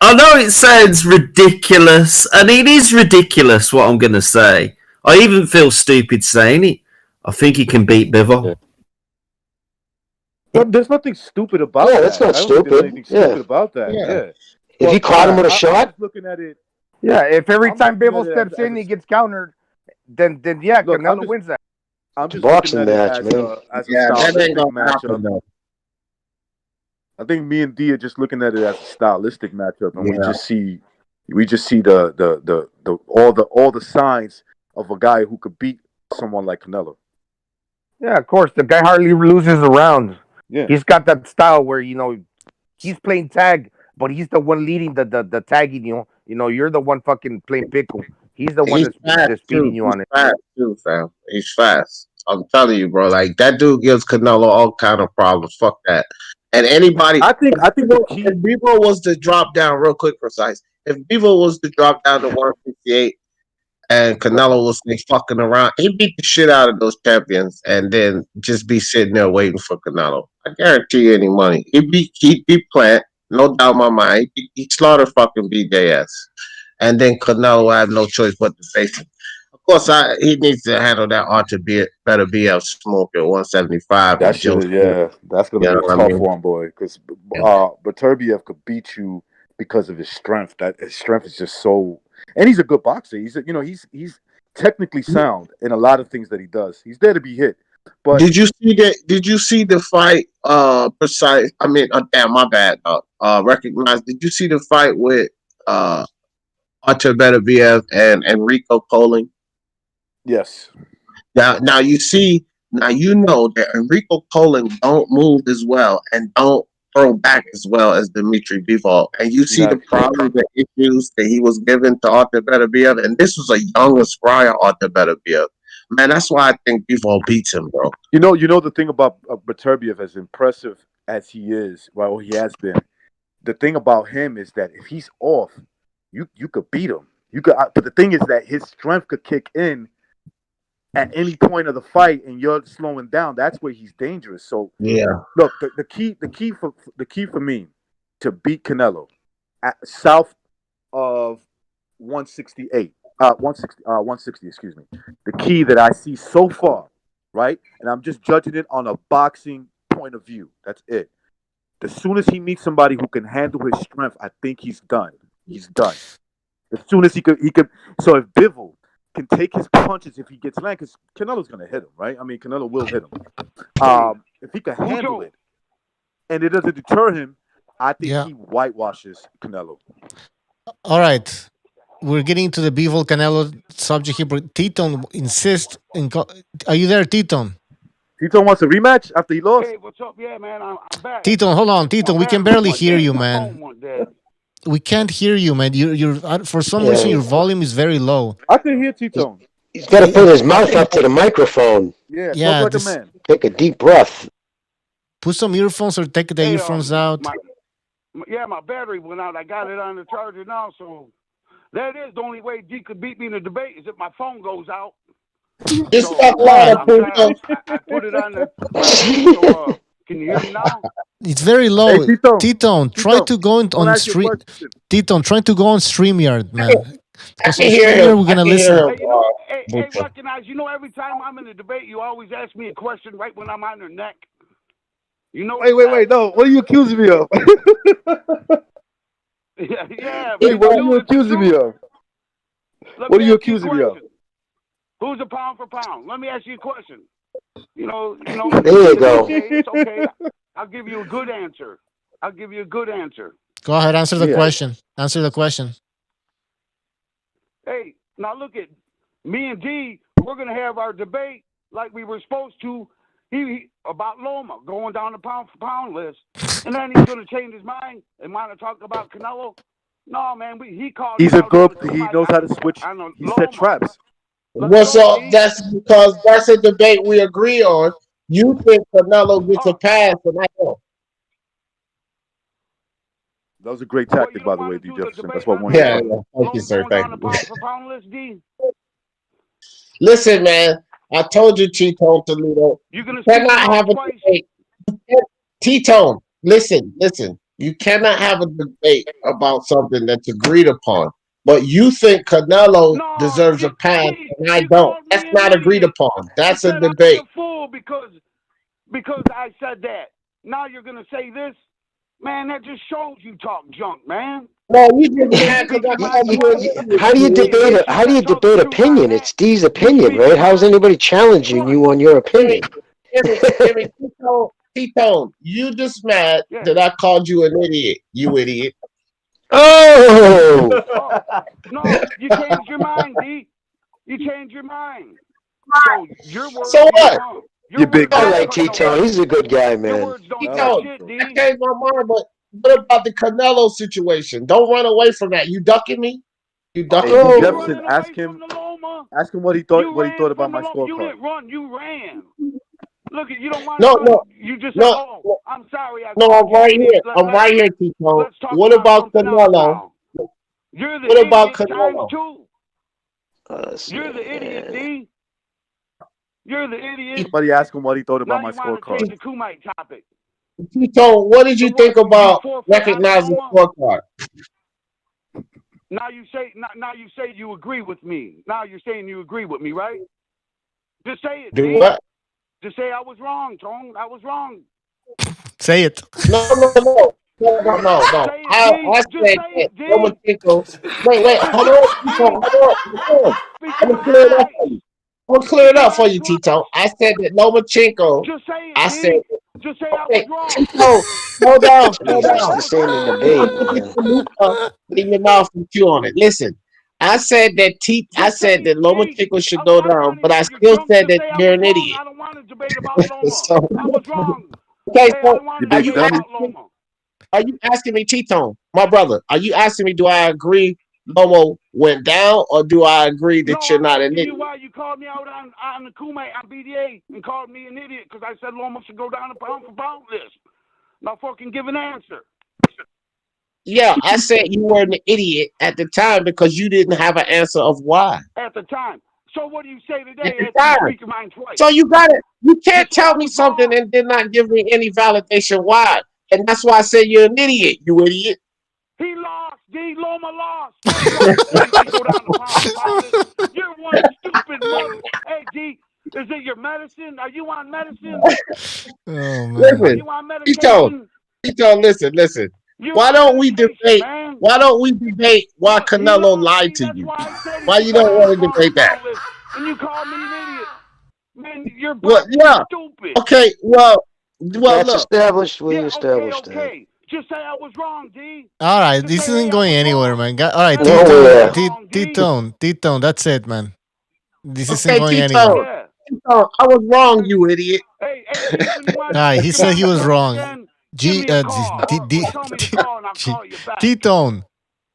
I know it sounds ridiculous, and it is ridiculous what I'm going to say. I even feel stupid saying it. I think he can beat Bivol. But there's nothing stupid about that. That's not stupid. There's anything stupid about that. Yeah. If he caught him with a shot? I'm just looking at it. Yeah, if every time Bivol steps in, he gets countered, then yeah, Canelo wins that. I'm just boxing match, man. That ain't gonna happen though. I think me and D are just looking at it as a stylistic matchup, and we just see the all the signs of a guy who could beat someone like Canelo. Yeah, of course. The guy hardly loses a round. Yeah, he's got that style where he's playing tag, but he's the one leading the tagging. You're the one fucking playing pickle. He's the one that's beating you on it. Fast too, fam. He's fast. I'm telling you, bro. Like that dude gives Canelo all kind of problems. Fuck that. And anybody, I think if Bivol was to drop down real quick, precise. If Bivol was to drop down to 158, and Canelo was fucking around, he'd beat the shit out of those champions, and then just be sitting there waiting for Canelo. I guarantee you any money. He beat Plant. No doubt in my mind. He slaughtered fucking BJS. And then Canelo will have no choice but to face him. Of course, he needs to handle that Artur Beterbiev smoke at 175. That shit, that's going to be a tough one, boy. Because Beterbiev could beat you because of his strength. That his strength is just so... And he's a good boxer. He's technically sound in a lot of things that he does. He's there to be hit. But did you see that? Did you see the fight? Precise. I mean, damn, my bad. Recognize. Did you see the fight with Artur Beterbiev and Enrico Poling? Yes. Now you see. Now you know that Enrico Poling don't move as well and don't throw back as well as Dimitri Bivol. And you see the problems, the issues that he was given to Artur Beterbiev, and this was a younger, spry Artur Beterbiev. Man, that's why I think Bivol beats him, bro. You know the thing about Beterbiev, as impressive as he is, well, he has been. The thing about him is that if he's off, you could beat him. But the thing is that his strength could kick in at any point of the fight, and you're slowing down. That's where he's dangerous. So look, the key for me to beat Canelo south of 168. 160, excuse me. The key that I see so far, right? And I'm just judging it on a boxing point of view. That's it. As soon as he meets somebody who can handle his strength, I think he's done. He's done. As soon as he could. So if Bivol can take his punches, if he gets land, because Canelo's gonna hit him, right? I mean, Canelo will hit him. If he can handle it, and it doesn't deter him, I think he whitewashes Canelo. All right. We're getting to the Bivol Canelo subject here, but Titon insists in. Are you there, Titon? Titon wants a rematch after he lost. Hey, what's up? Yeah, man, I'm back. Titon, hold on, Titon. We can barely hear you, man. We can't hear you, man. You're for some reason your volume is very low. I can hear Titon. He's got to put his mouth up to the microphone. Yeah. Like a man. Take a deep breath. Put some earphones or take the Hey, earphones out. my battery went out. I got it on the charger now, so that is the only way D could beat me in the debate is if my phone goes out. This So, fuck louder, I'm glad Pluto. I put it on the. So, can you hear me now? It's very low. Hey, Tito. T-Tone, try Tito, to go I wanna on ask you a stream. question. T-Tone, try to go on StreamYard, man. I Because on can hear StreamYard him. we're I gonna can listen. hear him. Hey, recognize. You know, every time I'm in a debate, you always ask me a question right when I'm on your neck. You know. Wait. No, what are you accusing me of? yeah. Wait, what are you accusing me of? What are you accusing me of? Who's a pound for pound? Let me ask you a question. You know. There you go. It's okay. I'll give you a good answer. Go ahead, answer the question. Answer the question. Hey, now look at me and D. We're gonna have our debate like we were supposed to. He about Loma going down the pound for pound list, and then he's gonna change his mind and want to talk about Canelo. No, man, he called. He knows how to switch. He set traps. Well, so that's because that's a debate we agree on. You think Canelo gets a pass, and I don't. That was a great tactic, by the way, D. Jefferson. That's what I wanted Yeah, to say. thank you, sir. Thank you. Pound for pound list, D. Listen, man, I told you, T-Tone Toledo. You're gonna cannot have a debate. T-Tone, listen. You cannot have a debate about something that's agreed upon. But you think Canelo deserves a pass, and I don't. That's not agreed upon. That's a debate. I'm a fool because I said that. Now you're gonna say this, man. That just shows you talk junk, man. No, you just mad because I called you. How do you debate? How do you debate opinion? It's D's opinion, right? How's anybody challenging you on your opinion? T-Tone, you just mad that I called you an idiot. You idiot. Oh! No, you changed your mind, D. You changed your mind. So your words. So what? You big. I like T-Tone. He's a good guy, man. T-Tone, I changed my mind, but what about the Canelo situation? Don't run away from that. You ducking me? You ducking Hey, me? Jefferson, ask him what he thought about my You scorecard. didn't run. You ran. Look, you don't want No, to. no, you just no, said, "Oh, I'm sorry." No, I'm right here. I'm right here, T-Tone. What about Canelo? You're the What about idiot times Canelo? two. You're the idiot, D. You're the idiot. Somebody ask him what he thought about Now my you want to scorecard. change the Kumite topic. T-Tone, what did you think about recognizing scorecard? Now you say you agree with me. Now you're saying you agree with me, right? Just say it. Do D. what? Just say I was wrong, Tone. I was wrong. Say it. No. I said that Lomachenko. Wait, hold on. I'm gonna clear it up for you. I'm gonna clear it up for you, Tito. I said that Lomachenko. Just say it, I said. Just say I was wrong. Tito, slow down. He's just to stay in the debate, man. In your mouth and chew on it. Listen, I said that I said that Lomachenko should go down, but I still said that you're an idiot. I don't want to debate about Loma. So, I was wrong. okay, so Loma. are you asking me, T-Tone, my brother? Are you asking me? Do I agree Lomo went down, or do I agree that you're not an idiot? Why you called me out on the Kumite on BDA and called me an idiot because I said Loma should go down the pound for pound list. Now fucking give an answer. Yeah, I said you were an idiot at the time because you didn't have an answer of why. At the time. So what do you say today At the after you time. speak your mind twice? So you got it. You can't tell me something and then not give me any validation why. And that's why I said you're an idiot, you idiot. He lost, D. Loma lost. Go down the pound list. You're one stupid mother. Hey, D, is it your medicine? Are you on medicine? Oh, man. Listen, Are you on medication? Tito, listen. Why don't we debate? Why don't we debate why Canelo lied to you? Why you don't want to debate that? And you call me an idiot. Man, you're stupid. Okay, well, That's look. established. We established that. Okay. Just say I was wrong, D. All right, this isn't going anywhere, man. All right, Nowhere. T-Tone, that's it, man. This isn't Okay, going Tito. anywhere. Tito, I was wrong, you idiot. All right, he said he was wrong. T-Tone,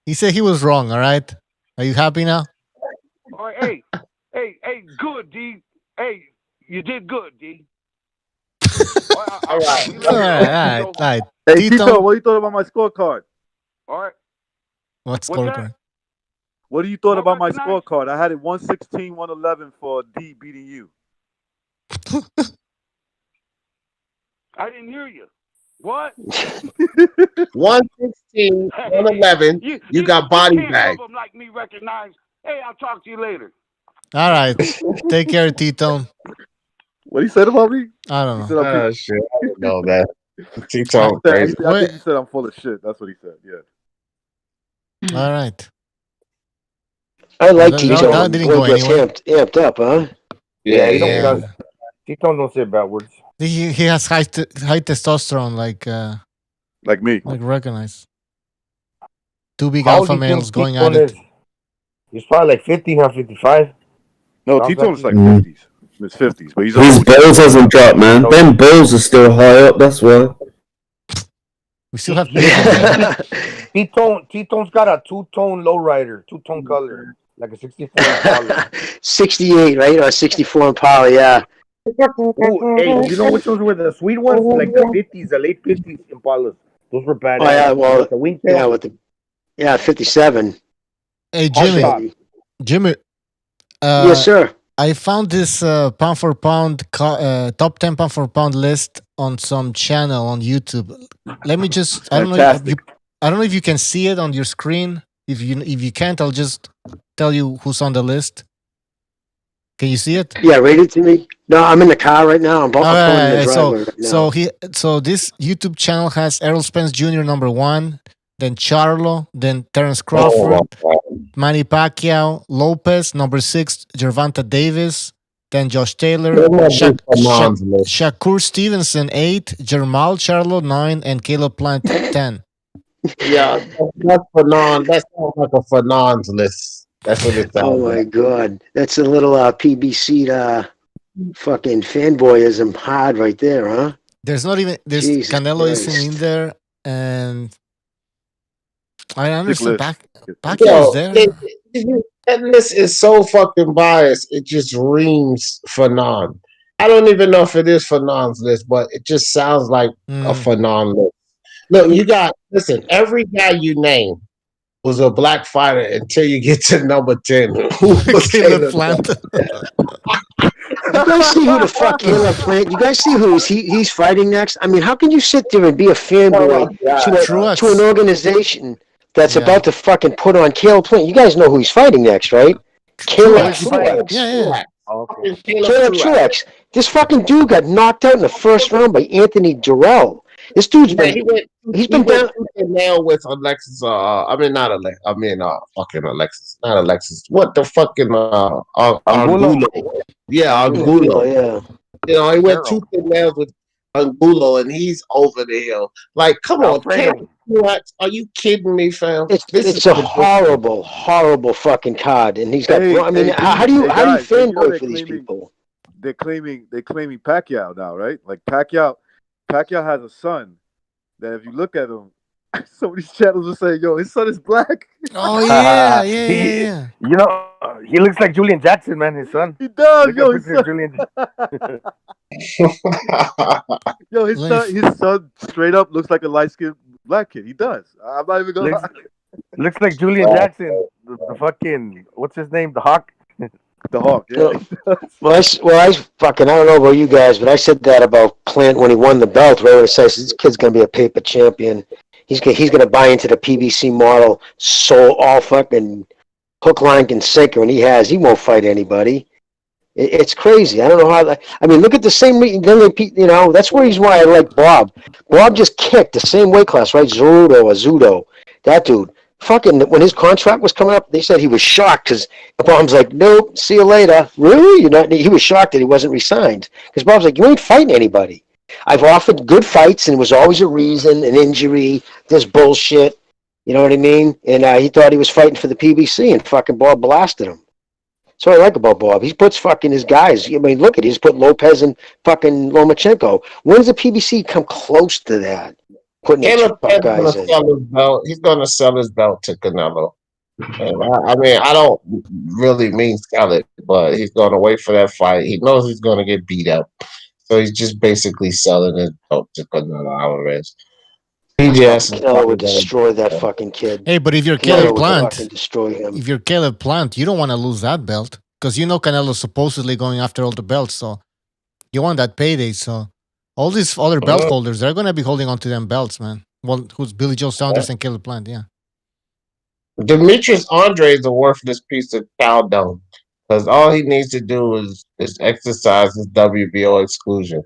he said he was wrong. All right, are you happy now? All right, hey, good, D. Hey, you did good, D. All right. All right. Hey, Tito, what do you thought about my scorecard? All right. What What's scorecard? What do you thought about my scorecard? I had it 116, 111 for D beating you. I didn't hear you. What? 116, 111. You got body bag. Them like me recognize. Hey, I'll talk to you later. All right. Take care, Tito. What he said about me? I don't know. He said Oh, shit. I didn't know that. Tito, I crazy. think he said I'm full of shit. That's what he said. Yeah. All right. I like That- Tito. that didn't go Boy gets anywhere. amped up, huh? Yeah, he Yeah. don't. Tito don't say bad words. He has high testosterone, like me, like recognized. Two big How old alpha do you think males going Tito at it. is? He's probably like 50, not 55. No, Sounds Tito's like like 50s. His 50s, but he's His balls hasn't dropped, man. Them balls are still high up. That's why. We still have Tito's got a two-tone lowrider, two-tone color, like a 64 Impala. 68, right? Or 64 Impala, yeah. Ooh, hey, you know which ones were the sweet ones? Like the 50s, the late 50s Impalas. Those were badass. Oh, yeah, well, With the wingtail. yeah, 57. Hey, Hard Jimmy. Yes, sir. I found this pound for pound top 10 pound for pound list on some channel on YouTube. Let me just I don't know if you can see it on your screen. If you can't, I'll just tell you who's on the list. Can you see it? Yeah, rate it to me. No, I'm in the car right now. I'm pulling in the driveway right now. So this YouTube channel has Errol Spence Jr. number 1, then Charlo, then Terence Crawford, Manny Pacquiao, Lopez number 6, Gervonta Davis, then Josh Taylor, Shakur Stevenson 8, Jermall Charlo 9, and Caleb Plant 10. Yeah, that's Fanon. That sounds like a Fanon's list. That's what it sounds Oh my God, that's a little PBC fucking fanboyism hard right there, huh? There's Jesus Canelo Christ. isn't in there, and I understand Pacquiao's Yo, there. that list is so fucking biased. It just reams Fanon. I don't even know if it is Fanon's list, but it just sounds like a Fanon list. Look, listen, every guy you name was a black fighter until you get to number 10. Who was Caleb Plant? You guys see who the fuck Caleb Plant? You guys see who he's fighting next? I mean, how can you sit there and be a fanboy to an organization that's about to fucking put on Caleb Plant? You guys know who he's fighting next, right? Caleb Truex. Yeah. Caleb Truex. This fucking dude got knocked out in the first round by Anthony Durrell. This dude's he's been down. Nail with Alexis. Fucking Alexis, not Alexis. What the fucking Angulo? Yeah, Angulo. Yeah. You know, he went tooth and nails with Angulo, and he's over the hill. Like, come on, are you kidding me, fam? It's a horrible fucking card, and he's got. How do you fanboy for these people? They're claiming Pacquiao now, right? Like Pacquiao has a son that if you look at him, some of these channels are saying, "Yo, his son is black." Oh yeah. You know, he looks like Julian Jackson, man. His son. He does. Yo, his son straight up looks like a light-skinned black kid. He does. I'm not even gonna lie. Looks like Julian Jackson. The fucking what's his name? The Hawk. The Hawk. Yeah. I fucking I don't know about you guys, but I said that about Plant when he won the belt. Right when it says this kid's gonna be a paper champion. He's gonna buy into the PBC model so all fucking hook, line, and sinker, and he won't fight anybody. It's crazy. I don't know how. I mean, look at the same. That's why I like Bob. Bob just kicked the same weight class, right? Zudo. That dude. Fucking when his contract was coming up, they said he was shocked because Bob's like, "Nope, see you later." Really? You're not? He was shocked that he wasn't re-signed because Bob's like, "You ain't fighting anybody. I've offered good fights, and it was always a reason, an injury, this bullshit." You know what I mean? And he thought he was fighting for the PBC, and fucking Bob blasted him. That's what I like about Bob. He puts fucking his guys. I mean, look at he's put Lopez and fucking Lomachenko. When does the PBC come close to that? Caleb guys in. He's going to sell his belt to Canelo. And I don't really mean sell it, but he's going to wait for that fight. He knows he's going to get beat up. So he's just basically selling his belt to Canelo Alvarez. Canelo would destroy that fucking kid. Hey, but if you're Canelo Caleb would Plant, fucking destroy him. if you're Caleb Plant, you don't want to lose that belt because you know Canelo's supposedly going after all the belts, so you want that payday. So all these other belt holders, they're going to be holding on to them belts, man. Well, who's Billy Joe Saunders and Caleb Plant? Yeah. Demetrius Andre is a worthless piece of cow dung because all he needs to do is exercise his WBO exclusion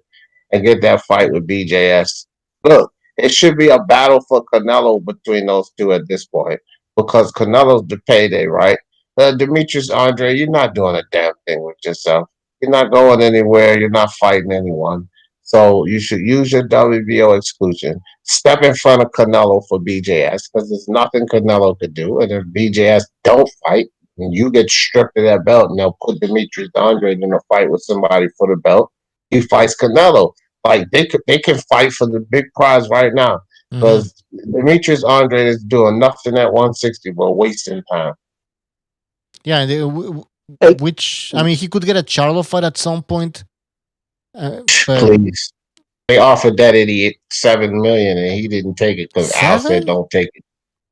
and get that fight with BJS. Look, it should be a battle for Canelo between those two at this point because Canelo's the payday, right? Demetrius Andre, you're not doing a damn thing with yourself. You're not going anywhere. You're not fighting anyone. So you should use your WBO exclusion. Step in front of Canelo for BJS because there's nothing Canelo could do. And if BJS don't fight, and you get stripped of that belt, and they'll put Demetrius Andre in a fight with somebody for the belt, he fights Canelo. Like they can fight for the big prize right now because Demetrius Andre is doing nothing at 160 but wasting time. Yeah, which I mean, he could get a Charlo fight at some point. But please, they offered that idiot $7 million and he didn't take it because Al said don't take it.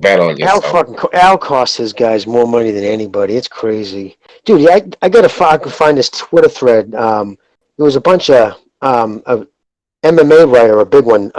Bet on yourself. Al costs his guys more money than anybody. It's crazy, dude. I can find this Twitter thread. There was a bunch of MMA writer, a big one,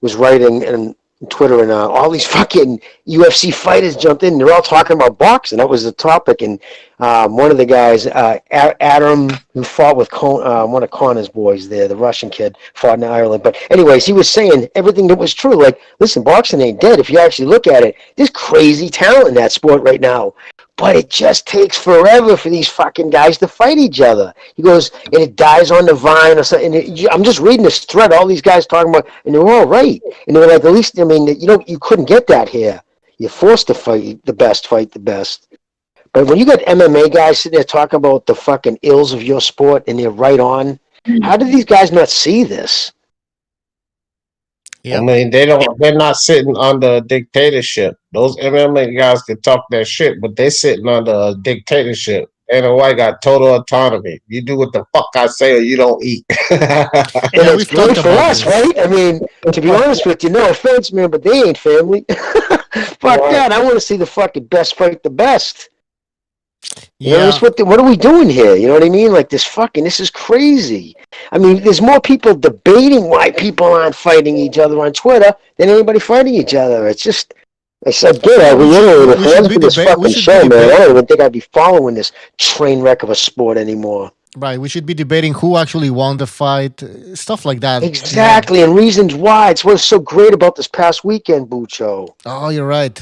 was writing and Twitter, and all these fucking UFC fighters jumped in. They're all talking about boxing. That was the topic. And one of the guys, Adam, who fought with one of Connor's boys there, the Russian kid, fought in Ireland. But anyways, he was saying everything that was true. Like, listen, boxing ain't dead. If you actually look at it, there's crazy talent in that sport right now. But it just takes forever for these fucking guys to fight each other. He goes, and it dies on the vine or something. I'm just reading this thread, all these guys talking about, and they're all right. And they're like, at least, I mean, you couldn't get that here. You're forced to fight the best. But when you got MMA guys sitting there talking about the fucking ills of your sport and they're right on, how do these guys not see this? I mean, they're not sitting under a dictatorship. Those MMA guys can talk that shit, but they're sitting under a dictatorship. NOI got total autonomy. You do what the fuck I say or you don't eat. And it's great for us, right? I mean, to be honest with you, no offense, man, but they ain't family. Fuck that. I want to see the fucking best fight the best. You know, what are we doing here? You know what I mean? Like this is crazy. I mean, there's more people debating why people aren't fighting each other on Twitter than anybody fighting each other. It's just, I said, good. I reiterated, if it wasn't for this fucking show, man, I don't even think I'd be following this train wreck of a sport anymore. Right, we should be debating who actually won the fight, stuff like that. Exactly, and reasons why. It's what's so great about this past weekend, Bucho. Oh, you're right.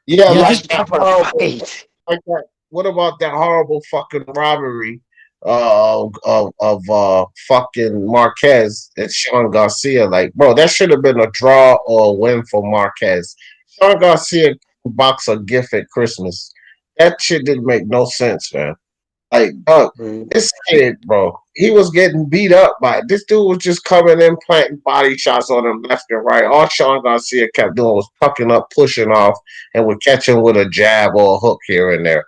Yeah, like that. Like that. What about that horrible fucking robbery of fucking Marquez and Sean Garcia? Like, bro, that should have been a draw or a win for Marquez. Sean Garcia box a gift at Christmas. That shit didn't make no sense, man. Like, this kid, bro, he was getting beat up by this dude was just coming in, planting body shots on him left and right. All Sean Garcia kept doing was pucking up, pushing off, and would catch him with a jab or a hook here and there.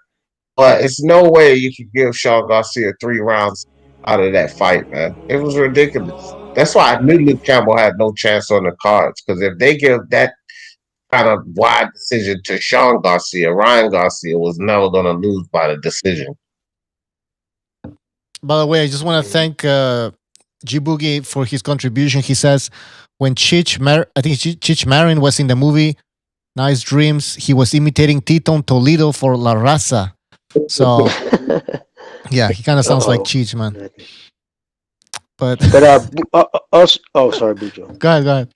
But it's no way you could give Sean Garcia 3 rounds out of that fight, man. It was ridiculous. That's why I knew Luke Campbell had no chance on the cards. Because if they give that kind of wide decision to Sean Garcia, Ryan Garcia was never going to lose by the decision. By the way, I just want to thank G Boogie for his contribution. He says, when Chich Marin was in the movie Nice Dreams, he was imitating Tito Toledo for La Raza. So, yeah, he kind of sounds like Chich, man. But sorry, Bujo. Go ahead.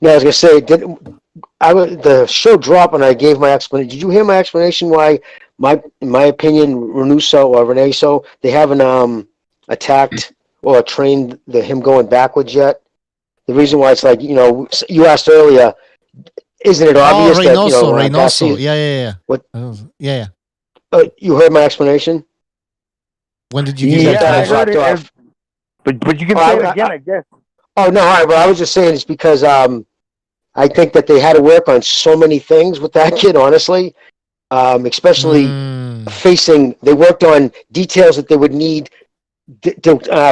No, I was gonna say, the show dropped and I gave my explanation. Did you hear my explanation why, in my opinion, Reneso, they haven't attacked or trained him going backwards yet? The reason why it's like, you asked earlier, isn't it obvious Reynoso. Yeah. What? Yeah. You heard my explanation? When did you give that? I heard it. But you can say it again, I guess. Oh, no, all right, but I was just saying it's because I think that they had to work on so many things with that kid, honestly. Especially they worked on details that they would need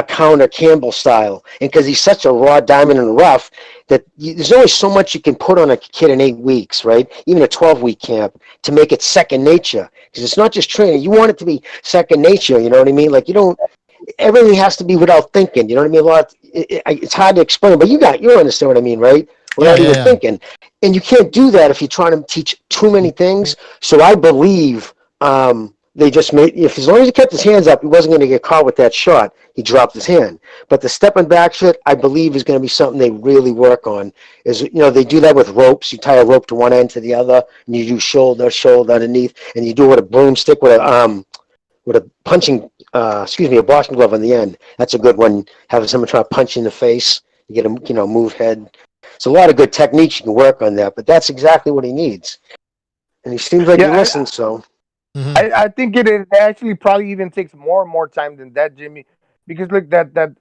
counter Campbell style, and because he's such a raw diamond in the rough that there's only so much you can put on a kid in 8 weeks, right? Even a 12-week camp to make it second nature, because it's not just training. You want it to be second nature. You know what I mean? Like you don't. Everything has to be without thinking. You know what I mean? It's hard to explain, but you understand what I mean, right? Without even thinking, and you can't do that if you're trying to teach too many things. So I believe. They just made, if as long as he kept his hands up, he wasn't going to get caught with that shot. He dropped his hand. But the stepping back shit, I believe, is going to be something they really work on. They do that with ropes. You tie a rope to one end to the other, and you do shoulder underneath, and you do it with a broomstick with a punching, a boxing glove on the end. That's a good one. Having someone try to punch you in the face, you get him, move head. It's a lot of good techniques you can work on that, but that's exactly what he needs. And he seems like he listens, so. Mm-hmm. I think it actually probably even takes more and more time than that, Jimmy, because look, that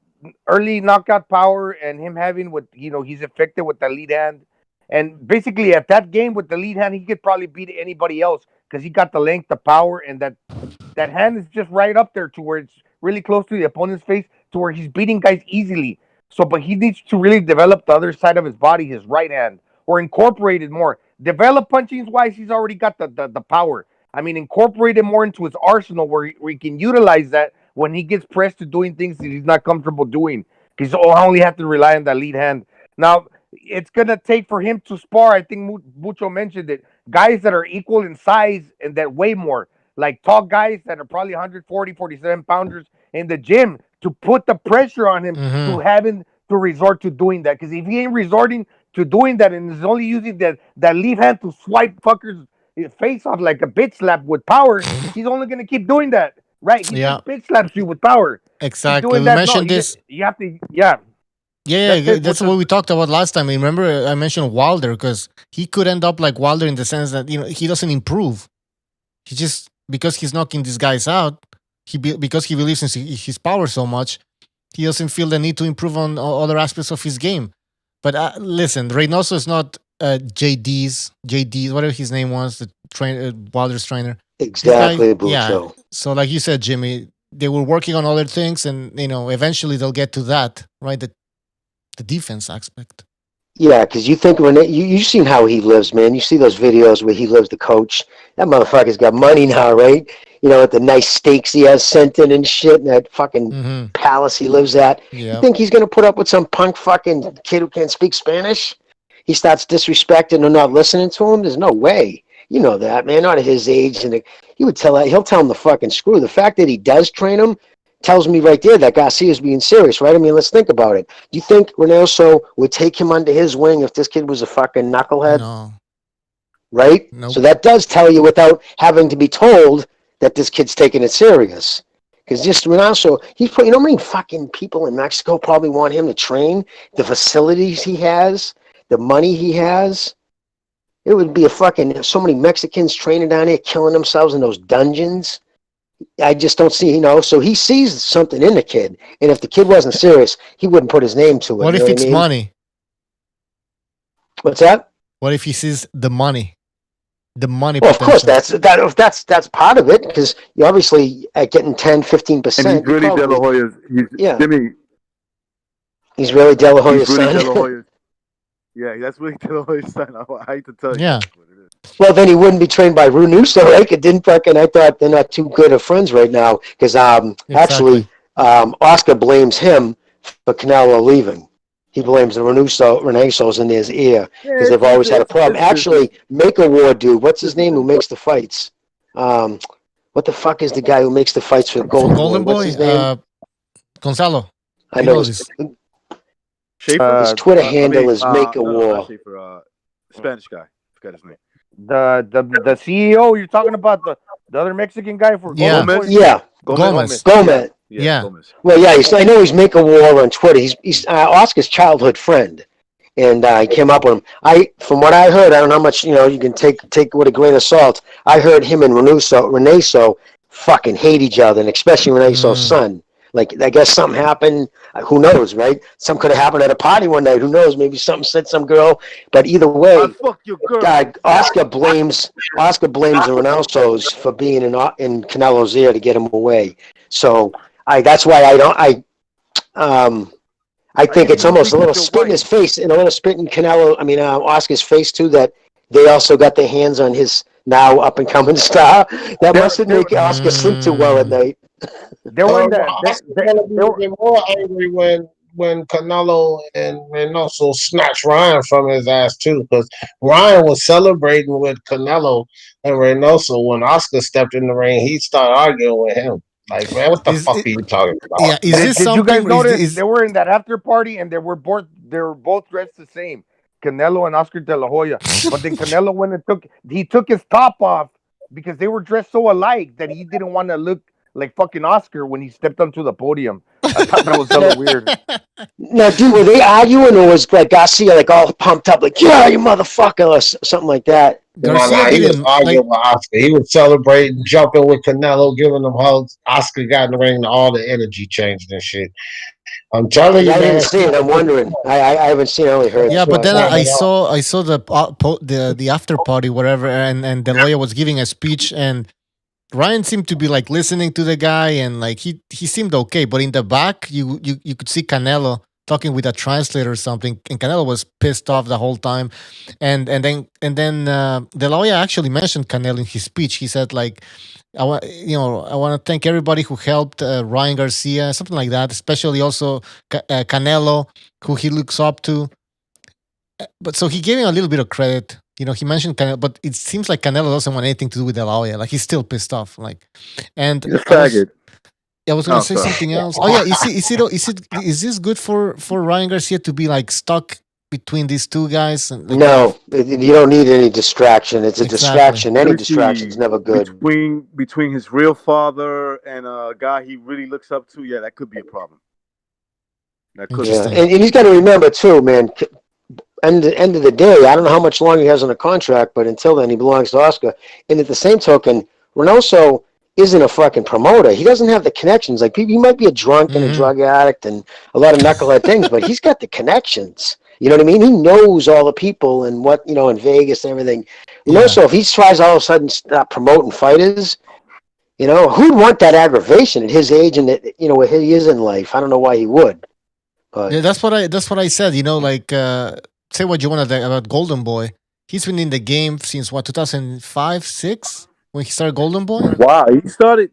early knockout power and him having he's effective with the lead hand, and basically at that game with the lead hand he could probably beat anybody else because he got the length, the power, and that hand is just right up there to where it's really close to the opponent's face to where he's beating guys easily. So, but he needs to really develop the other side of his body, his right hand, or incorporate it more. Develop punching wise, he's already got the power. I mean, incorporate it more into his arsenal where he can utilize that when he gets pressed to doing things that he's not comfortable doing. Because I only have to rely on that lead hand. Now, it's going to take for him to spar, I think Mucho mentioned it, guys that are equal in size and that weigh more. Like tall guys that are probably 140, 47 pounders in the gym to put the pressure on him to having to resort to doing that. Because if he ain't resorting to doing that and is only using that lead hand to swipe fuckers face off like a bitch slap with power, he's only going to keep doing that, right? He just bitch slaps you with power. Exactly. We mentioned this. You have to, that's what we talked about last time. Remember, I mentioned Wilder because he could end up like Wilder in the sense that he doesn't improve. He just because he's knocking these guys out, because he believes in his power so much, he doesn't feel the need to improve on other aspects of his game. But listen, Reynoso is not JD's, whatever his name was, the Wilder's trainer. Exactly, So like you said, Jimmy, they were working on other things, and eventually they'll get to that, right? The defense aspect. Yeah, because you think you've seen how he lives, man. You see those videos where he lives the coach. That motherfucker's got money now, right? With the nice steaks he has sent in and shit, and that fucking palace he lives at. Yep. You think he's gonna put up with some punk fucking kid who can't speak Spanish? He starts disrespecting or not listening to him. There's no way. You know that, man. Not at his age, and he'll tell him to fucking screw. The fact that he does train him tells me right there that Garcia's being serious, right? I mean, let's think about it. Do you think Reynoso would take him under his wing if this kid was a fucking knucklehead? No. Right? Nope. So that does tell you without having to be told that this kid's taking it serious. Because just Reynoso, how many fucking people in Mexico probably want him to train? The facilities he has, the money he has. It would be so many Mexicans training down here, killing themselves in those dungeons. I just don't see, so he sees something in the kid. And if the kid wasn't serious, he wouldn't put his name to it. What if it's money? What's that? What if he sees the money? The money. Well, of course, that's part of it, because you're obviously getting 10, 15%. And he's really De La Hoya's. Jimmy. He's really De La Hoya's son. De La Hoya's. Yeah, that's really De La Hoya's son. I hate to tell you. Yeah. Well, then he wouldn't be trained by Runuso, right? It didn't fucking. I thought they're not too good of friends right now because actually, Oscar blames him for Canelo leaving. He blames the Renasos in his ear because they've always had a problem. Actually, Make a War dude, what's his name? Who makes the fights? What the fuck is the guy who makes the fights for Golden Boy? What's his name? Gonzalo. I know his Schaefer. His Twitter handle is Make a War. Schaefer, Spanish guy. Forgot his name. The CEO you're talking about, the other Mexican guy for Gomez? Gomez. Yeah. Gomez. Well, yeah, I know he's Make a War on Twitter. He's Oscar's childhood friend, and I came up with him. From what I heard, I don't know how much you can take with a grain of salt. I heard him and Renaso fucking hate each other, and especially Renaso's son. Like, I guess something happened. Who knows, right? Something could have happened at a party one night. Who knows? Maybe something said some girl. But either way, Oscar blames the Renasos for being in Canelo's ear to get him away. So That's why I don't. I think it's almost a little spit in his face and a little spit in Canelo. I mean, Oscar's face too. That they also got their hands on his now up and coming star. That mustn't make Oscar sleep too well at night. They were in that. Oscar's gonna be even more angry when Canelo and Reynoso snatched Ryan from his ass too, because Ryan was celebrating with Canelo and Reynoso when Oscar stepped in the ring. He started arguing with him. Like, man, what the fuck are you talking about? Yeah, Did you guys notice they were in that after party and they were both dressed the same, Canelo and Oscar De La Hoya. But then Canelo went and took his top off because they were dressed so alike that he didn't want to look like fucking Oscar when he stepped onto the podium. I thought that was hella weird. Now, dude, were they arguing or was like Garcia like all pumped up, like yeah, you motherfucker, or something like that? He was arguing with Oscar. He was celebrating, jumping with Canelo, giving them hugs. Oscar got in the ring, all the energy changed and shit. I'm telling you, I man. didn't see it. I'm wondering. I haven't seen. I only heard. Yeah, but then I saw the after party, whatever, and the lawyer was giving a speech, and Ryan seemed to be like listening to the guy, and like he seemed okay. But in the back, you could see Canelo talking with a translator or something, and Canelo was pissed off the whole time. And then the lawyer actually mentioned Canelo in his speech. He said like, I want to thank everybody who helped Ryan Garcia, something like that, especially also Canelo, who he looks up to. But so he gave him a little bit of credit. He mentioned Canelo, but it seems like Canelo doesn't want anything to do with the lawyer. Like he's still pissed off. Like, and he's a faggot. I was gonna say something else. Oh yeah, is this good for Ryan Garcia to be like stuck between these two guys? And, like, no, you don't need any distraction. It's a distraction. Any distraction is never good. Between his real father and a guy he really looks up to, yeah, that could be a problem. That could be. And he's got to remember too, man. End of the day, I don't know how much longer he has on a contract, but until then, he belongs to Oscar. And at the same token, Reynoso isn't a fucking promoter. He doesn't have the connections. Like he might be a drunk and a drug addict and a lot of knucklehead things, but he's got the connections. You know what I mean? He knows all the people and what in Vegas and everything. Reynoso, if he tries all of a sudden stop promoting fighters, who'd want that aggravation at his age and where he is in life? I don't know why he would. But yeah, that's what I said. Say what you want about Golden Boy. He's been in the game since 2005, 6 when he started Golden Boy. Wow, he started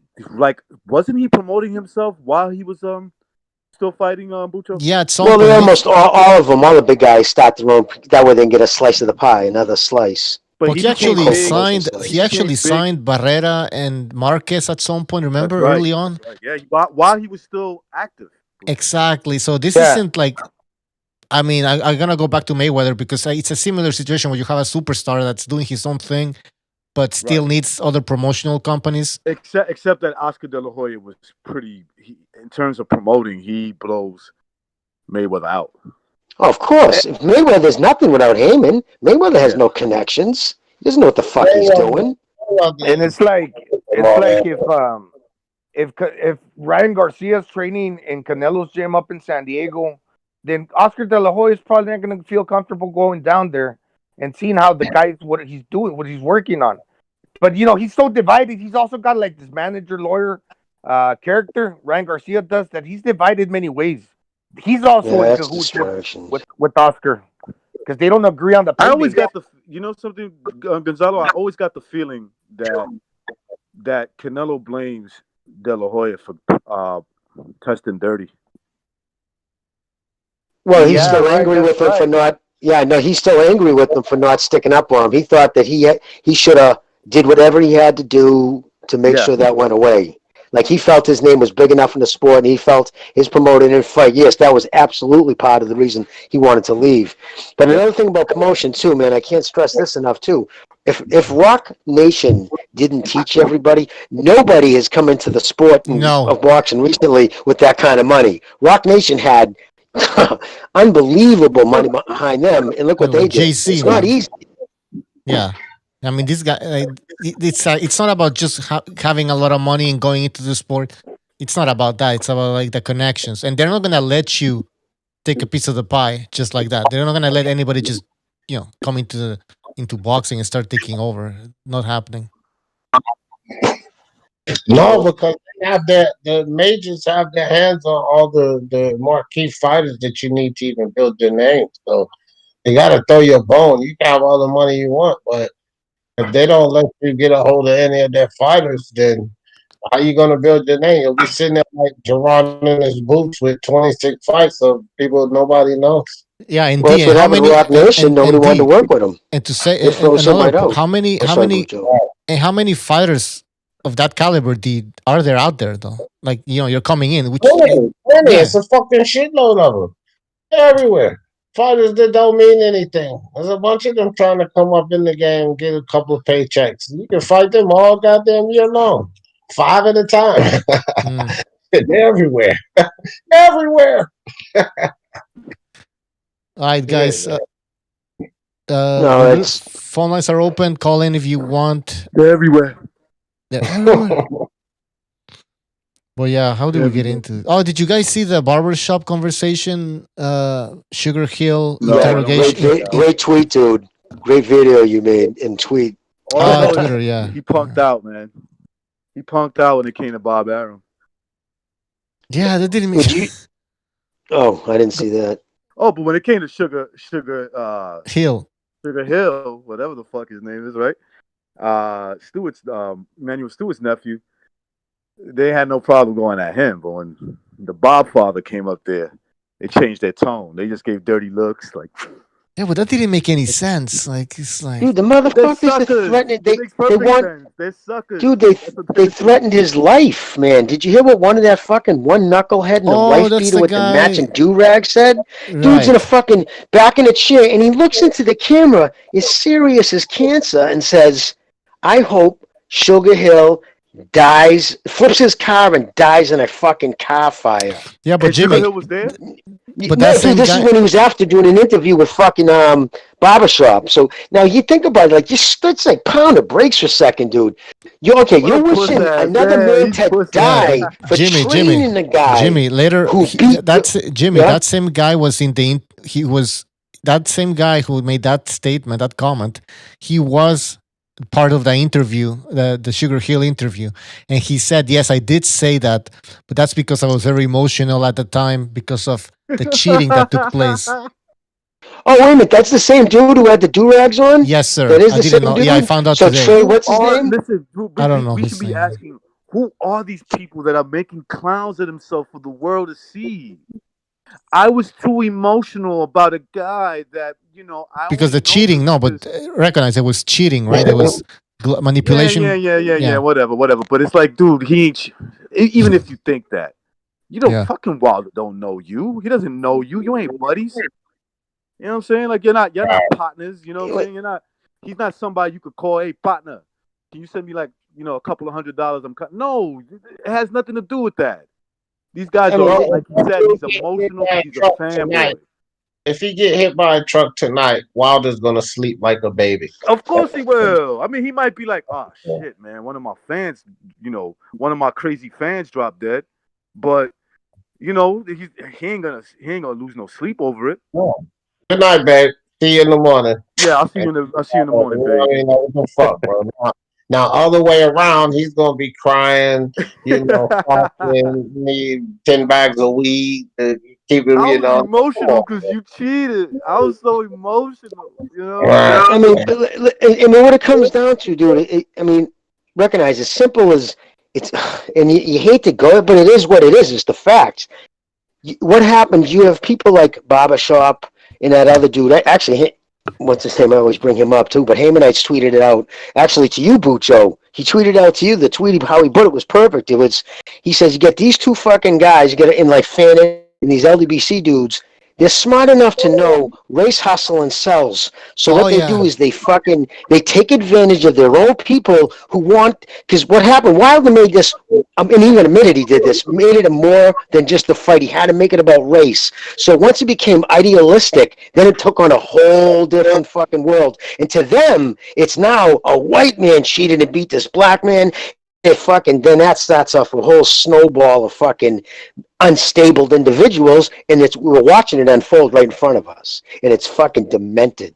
wasn't he promoting himself while he was still fighting Bucho? Yeah, it's they almost all of them, all the big guys start their own. That way they can get a slice of the pie, another slice. But he actually signed. He actually signed Barrera and Marquez at some point. Remember early on? Right. Yeah, while he was still active. Exactly. So this isn't like. I mean, I'm gonna go back to Mayweather because it's a similar situation where you have a superstar that's doing his own thing, but still needs other promotional companies. Except that Oscar De La Hoya was pretty. In terms of promoting, he blows Mayweather out. Oh, of course, Mayweather's nothing without Heyman. Mayweather has no connections. He doesn't know what the fuck he's doing. And it's like if Ryan Garcia's training in Canelo's gym up in San Diego, then Oscar De La Hoya is probably not going to feel comfortable going down there and seeing how the guy's what he's doing, what he's working on. But he's so divided. He's also got like this manager lawyer character Ryan Garcia does that he's divided many ways. He's also in cahoots with Oscar because they don't agree on the. I always got something, Gonzalo. I always got the feeling that Canelo blames De La Hoya for testing dirty. Well, he's still angry with him for not. Yeah, no, he's still angry with him for not sticking up for him. He thought that he should have did whatever he had to do to make sure that went away. Like he felt his name was big enough in the sport, and he felt his promoter didn't fight. Yes, that was absolutely part of the reason he wanted to leave. But another thing about promotion too, man, I can't stress this enough too. If Rock Nation didn't teach everybody, nobody has come into the sport of boxing recently with that kind of money. Rock Nation had unbelievable money behind them, and look what they did. It's not easy. Yeah, I mean, this guy. It's not about just having a lot of money and going into the sport. It's not about that. It's about like the connections, and they're not gonna let you take a piece of the pie just like that. They're not gonna let anybody just come into boxing and start taking over. Not happening. No, because they have the majors have their hands on all the marquee fighters that you need to even build your name. So you got to throw your bone. You can have all the money you want, but if they don't let you get a hold of any of their fighters, then how you going to build your name? You'll be sitting there like Jerron in his boots with 26 fights of people nobody knows. Yeah, and Well, that's what how happened many to Rock Nation. Nobody and wanted to work with him. and to say Just throw some another right out. how many Oh, sorry, Bujo. how many fighters of that caliber are there out there though? Like you're coming in, which Plenty. yeah, It's a fucking shitload of them. They're everywhere. Fighters that don't mean anything. There's a bunch of them trying to come up in the game, get a couple of paychecks. You can fight them all goddamn year long, 5 at a time. They're everywhere, everywhere. all right, guys. No, it's phone lines are open. Call in if you want. They're everywhere. They're everywhere. Well, yeah. How do we get into? Oh, did you guys see the barbershop conversation? Sugar Hill interrogation. Great tweet, dude. Great video you made in tweet. All I know is Twitter, yeah. He punked out, man. He punked out when it came to Bob Arum. Yeah, that didn't make. Oh, I didn't see that. Oh, but when it came to Sugar Hill, whatever the fuck his name is, right? Manuel Stewart's nephew, they had no problem going at him. But when the Bob father came up there, they changed their tone. They just gave dirty looks, like. Yeah, but that didn't make any sense. Like it's like, dude, the motherfuckers threatened. They want. They're suckers. Dude, they threatened his life, man. Did you hear what one knucklehead in a wife beater with the matching do-rag said? Right. Dude's in a fucking back in a chair, and he looks into the camera, is serious as cancer, and says, "I hope Sugar Hill dies, flips his car and dies in a fucking car fire." Yeah, but Jimmy, Sugar Hill was there. But this is when he was after doing an interview with fucking barbershop. So now you think about it, like let's like pound the brakes for a second, dude. You're wishing another man to die for training the guy. Jimmy, later that same guy was in the that same guy who made that statement, that comment. He was part of the interview, the Sugar Hill interview, and he said, "Yes, I did say that, but that's because I was very emotional at the time because of the cheating that took place." Oh, wait a minute, that's the same dude who had the do-rags on? Yes, sir. That is I the didn't same know. dude? Yeah, I found out so today. Trey, what's his name? Listen, I don't know. We should be asking, who are these people that are making clowns of themselves for the world to see? I was too emotional about a guy that, because the cheating, no, but recognize it was cheating, right? It was manipulation. Yeah, whatever. But it's like, dude, even if you think that, fucking Wilder don't know you. He doesn't know you. You ain't buddies. You know what I'm saying? Like you're not partners. You know what I'm saying? He's not somebody you could call, "Hey, partner, can you send me like, a couple of $100 I'm cutting?" No, it has nothing to do with that. These guys are, like you said, he's emotional. He's a fanboy. If he get hit by a truck tonight, Wilder's gonna sleep like a baby. Of course he will. I mean, he might be like, "Oh shit, man, one of my fans, one of my crazy fans dropped dead," but he ain't gonna lose no sleep over it. Yeah. Good night, babe. See you in the morning. Yeah, I'll see you in the morning, babe. I mean, what the fuck, bro? Now, other way around, he's gonna be crying. Fucking need 10 bags of weed to keep him. I was emotional because you cheated. I was so emotional. Right. I mean, what it comes down to, dude. Recognize as simple as it's, and you hate to go, but it is what it is. It's the facts. What happens? You have people like Barbershop and that other dude. Actually, what's his name? I always bring him up too. But Haymanites tweeted it out. Actually, to you, Bucho. He tweeted out to you. The tweet, how he put it was perfect. He says, you get these two fucking guys, you get it in like Fannin and these LDBC dudes. They're smart enough to know race hustle and sells. So what they do is they take advantage of their own people who want, because what happened, Wilder made this, and he even admitted he did this, made it more than just a fight. He had to make it about race. So once it became idealistic, then it took on a whole different fucking world. And to them, it's now a white man cheated and beat this black man. Then that starts off a whole snowball of fucking unstable individuals, and we're watching it unfold right in front of us, and it's fucking demented.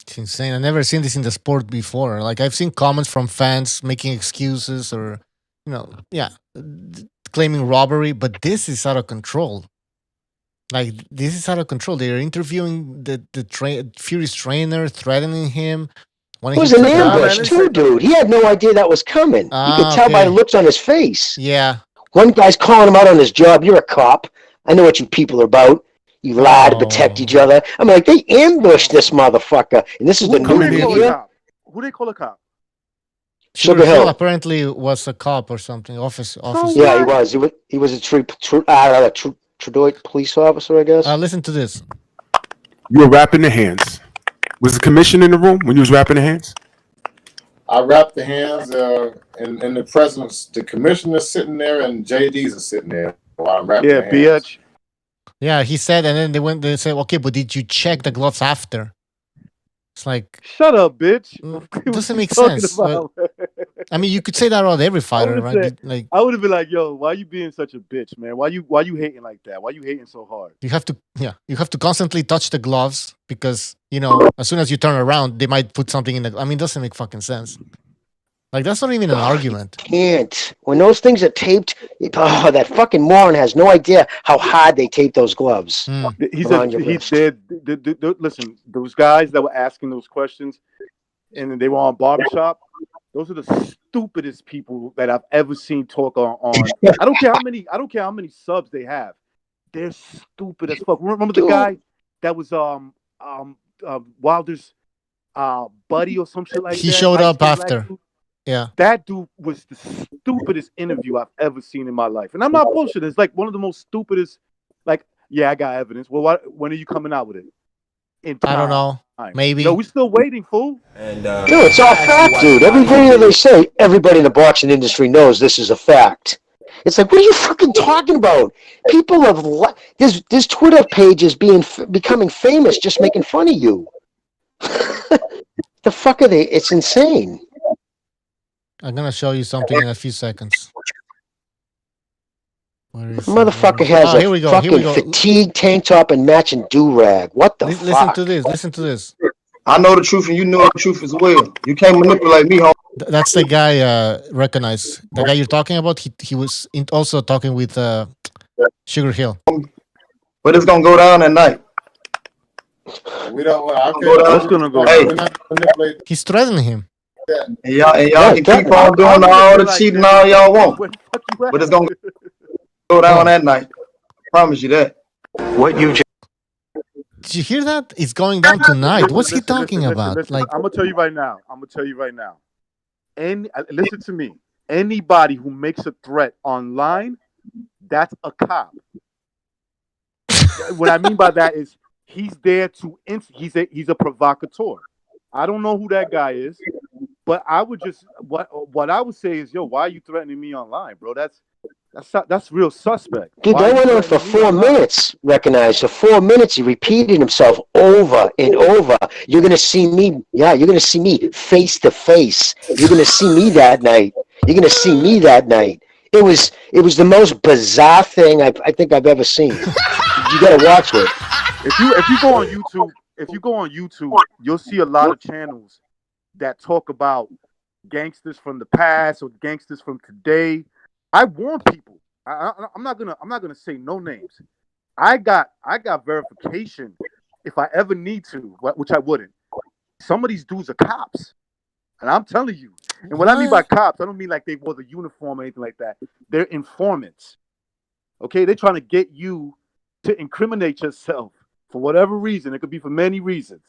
It's insane. I've never seen this in the sport before. Like I've seen comments from fans making excuses or claiming robbery, but this is out of control. Like, this is out of control. They're interviewing the Fury's trainer, threatening him. It was an ambush too, dude. He had no idea that was coming. You could tell by the looks on his face. Yeah. One guy's calling him out on his job. You're a cop. I know what you people are about. You lie to protect each other. I'm like, they ambushed this motherfucker. And this is the new media. Who they call a cop? Sugar Hill apparently was a cop or something. Officer. Yeah, he was. He was a Trudeau police officer, I guess. Listen to this. You were wrapping the hands. Was the commission in the room when you was wrapping the hands? I wrapped the hands, and the president's, the commissioner's sitting there, and JD's are sitting there while I'm wrapping the hands. Bitch. Yeah, he said, and then they said, okay, but did you check the gloves after? It's like, shut up, bitch. Doesn't make sense. I mean, you could say that about every fighter, right? I would have been like, yo, why you being such a bitch, man? Why you hating like that? Why you hating so hard? You have to constantly touch the gloves because, as soon as you turn around, they might put something in the, I mean, it doesn't make fucking sense. Like, that's not even an argument. Can't. When those things are taped, that fucking moron has no idea how hard they tape those gloves. He said, listen, those guys that were asking those questions and they were on Barbershop, those are the stupidest people that I've ever seen talk on. I don't care how many subs they have. They're stupid as fuck. Remember the guy that was Wilder's buddy or some shit like that? He showed up after. Yeah. That dude was the stupidest interview I've ever seen in my life. And I'm not bullshitting. It's like one of the most stupidest, like, yeah, I got evidence. Well, when are you coming out with it? I don't know. Maybe. No, we're still waiting, fool. And dude, it's all fact, dude. Every video they say, everybody in the boxing industry knows this is a fact. It's like, what are you fucking talking about? People have this Twitter page is becoming famous just making fun of you. The fuck are they? It's insane. I'm gonna show you something in a few seconds. Motherfucker has a fucking fatigue tank top and matching do-rag. What the fuck? Listen to this. I know the truth and you know the truth as well. You can't manipulate me, homie. That's the guy, recognize. The guy you're talking about, he was also talking with Sugar Hill. But it's going to go down at night. We don't. It's going to go down. He's threatening him. And y'all can keep on doing all the cheating all y'all want. But it's going to go down that night. Promise you that. What you just... Did you hear that? It's going down tonight. What's he talking about? Listen. Like, I'm gonna tell you right now. And listen to me. Anybody who makes a threat online, that's a cop. What I mean by that is he's there to he's a provocateur. I don't know who that guy is, but I would just what I would say is, yo, why are you threatening me online, bro? That's real suspect. Dude, that went on for 4 minutes. Recognized for 4 minutes, he repeated himself over and over. You're gonna see me. Yeah, you're gonna see me face to face. You're gonna see me that night. You're gonna see me that night. It was the most bizarre thing I think I've ever seen. You gotta watch it. If you go on YouTube, you'll see a lot of channels that talk about gangsters from the past or gangsters from today. I warn people. I'm not gonna say no names. I got verification if I ever need to, which I wouldn't. Some of these dudes are cops, and I'm telling you. And what I mean by cops, I don't mean like they wore the uniform or anything like that. They're informants. Okay, they're trying to get you to incriminate yourself for whatever reason. It could be for many reasons.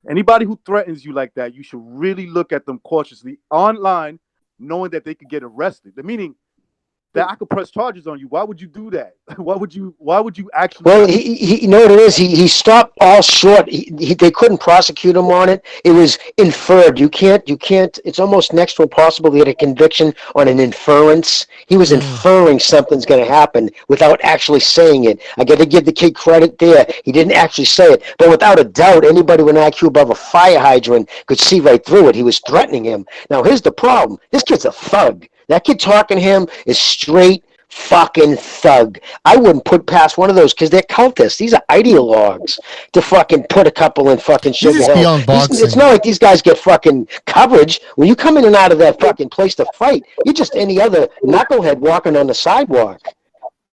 Anybody who threatens you like that, you should really look at them cautiously online, knowing that they could get arrested. The meaning that I could press charges on you. Why would you do that? Why would you actually? Well, he you know what it is. He stopped all short. They couldn't prosecute him on it. It was inferred. You can't. It's almost next to impossible to get a conviction on an inference. He was inferring something's going to happen without actually saying it. I got to give the kid credit there. He didn't actually say it, but without a doubt, anybody with an IQ above a fire hydrant could see right through it. He was threatening him. Now, here's the problem. This kid's a thug. That kid talking to him is straight fucking thug. I wouldn't put past one of those because they're cultists. These are ideologues to fucking put a couple in fucking Sugar This is Hill. beyond boxing. It's not like these guys get fucking coverage. When you come in and out of that fucking place to fight, you're just any other knucklehead walking on the sidewalk.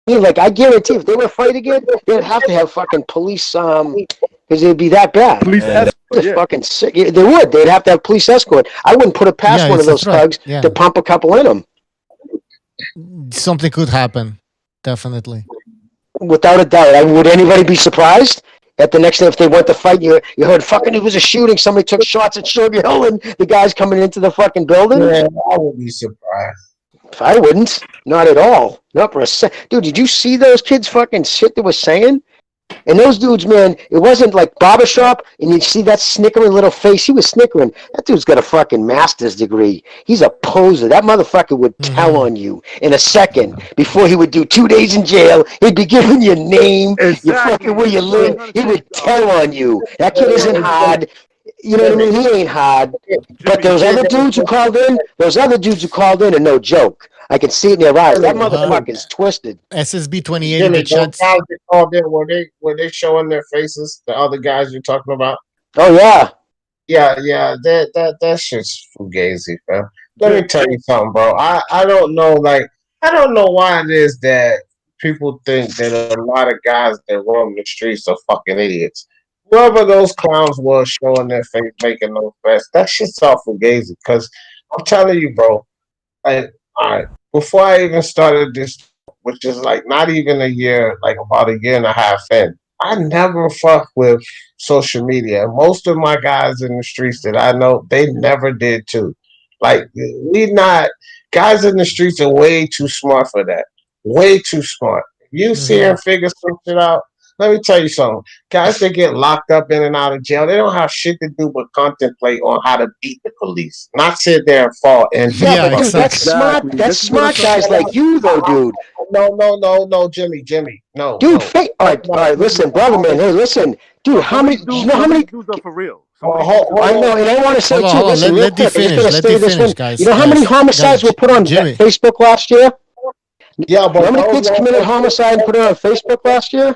Like, I guarantee if they were to fight again, they'd have to have fucking police, because it'd be that bad. Police escort, yeah. Fucking sick. They would. They'd have to have police escort. I wouldn't put it past one of those thugs to pump a couple in them. Something could happen, definitely. Without a doubt. Would anybody be surprised? At the next day, if they went to fight, you heard fucking it was a shooting. Somebody took shots at Sugar Hill, and the guy's coming into the fucking building. Yeah, I would be surprised. I wouldn't. Not at all. Not for a second. Dude, did you see those kids fucking shit they were saying? And those dudes, man, it wasn't like barbershop, and you see that snickering little face. He was snickering. That dude's got a fucking master's degree. He's a poser. That motherfucker would tell on you in a second before he would do 2 days in jail. He'd be giving your name, your fucking where you live. He would tell on you. That kid isn't hard. You know what I mean? He ain't hard. But those other dudes who called in, are no joke. I can see it in their eyes. That motherfucker's twisted. SSB 28 in Jimmy, the chat. those guys that called in, were they showing their faces? The other guys you're talking about? Oh yeah. Yeah. That shit's fugazi, fam. Let me tell you something, bro. I don't know, I don't know why it is that people think that a lot of guys that roam the streets are fucking idiots. Whoever those clowns were showing their face, making those threats, that shit's all fugazi. Because I'm telling you, bro, all right, before I even started this, which is like not even a year, like about a year and a half in, I never fuck with social media. Most of my guys in the streets that I know, they never did too. Like, guys in the streets are way too smart for that. Way too smart. You see and figure some shit out. Let me tell you something. Guys that get locked up in and out of jail, they don't have shit to do but contemplate on how to beat the police. Not sit there and fall. And yeah, dude, that's smart. That's smart guys like you, though, dude. No, Jimmy. No. Dude, all right, listen, brother, man. Hey, listen. Dude, how many dudes are for real? I know, and I want to say, too, listen, let me finish, guys. You know how many homicides were put on Facebook last year? Yeah, but how many kids committed homicide and put it on Facebook last year?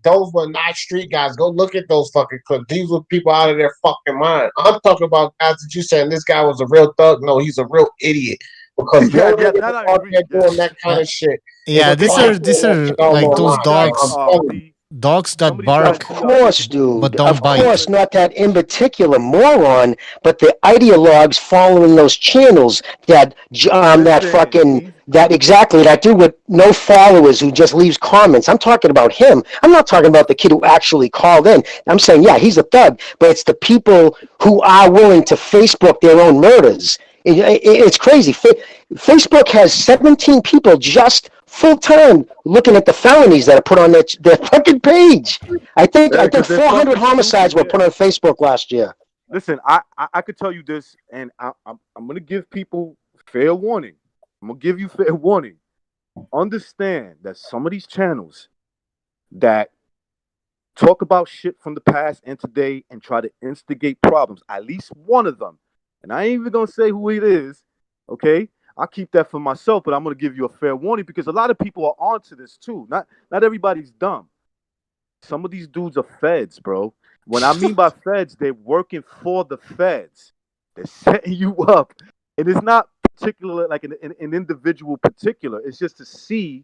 Those were not street guys. Go look at those fucking clips. These were people out of their fucking mind. I'm talking about guys that you saying this guy was a real thug. No, he's a real idiot. Because doing that kind of shit. Yeah, these are like those dogs that bark. Of course, dude. But don't bite. Of course, not that in particular moron, but the ideologues following those channels that dude with no followers who just leaves comments. I'm talking about him. I'm not talking about the kid who actually called in. I'm saying, yeah, he's a thug, but it's the people who are willing to Facebook their own murders. It's crazy. Facebook has 17 people just full-time looking at the felonies that are put on their fucking page. I think 400 homicides were put on Facebook last year. Listen, I could tell you this, and I'm going to give people fair warning. I'm going to give you fair warning. Understand that some of these channels that talk about shit from the past and today and try to instigate problems, at least one of them, and I ain't even going to say who it is, okay? I'll keep that for myself, but I'm going to give you a fair warning because a lot of people are onto this too. Not everybody's dumb. Some of these dudes are feds, bro. When I mean by feds, they're working for the feds. They're setting you up. And it's not particular like an individual particular. It's just to see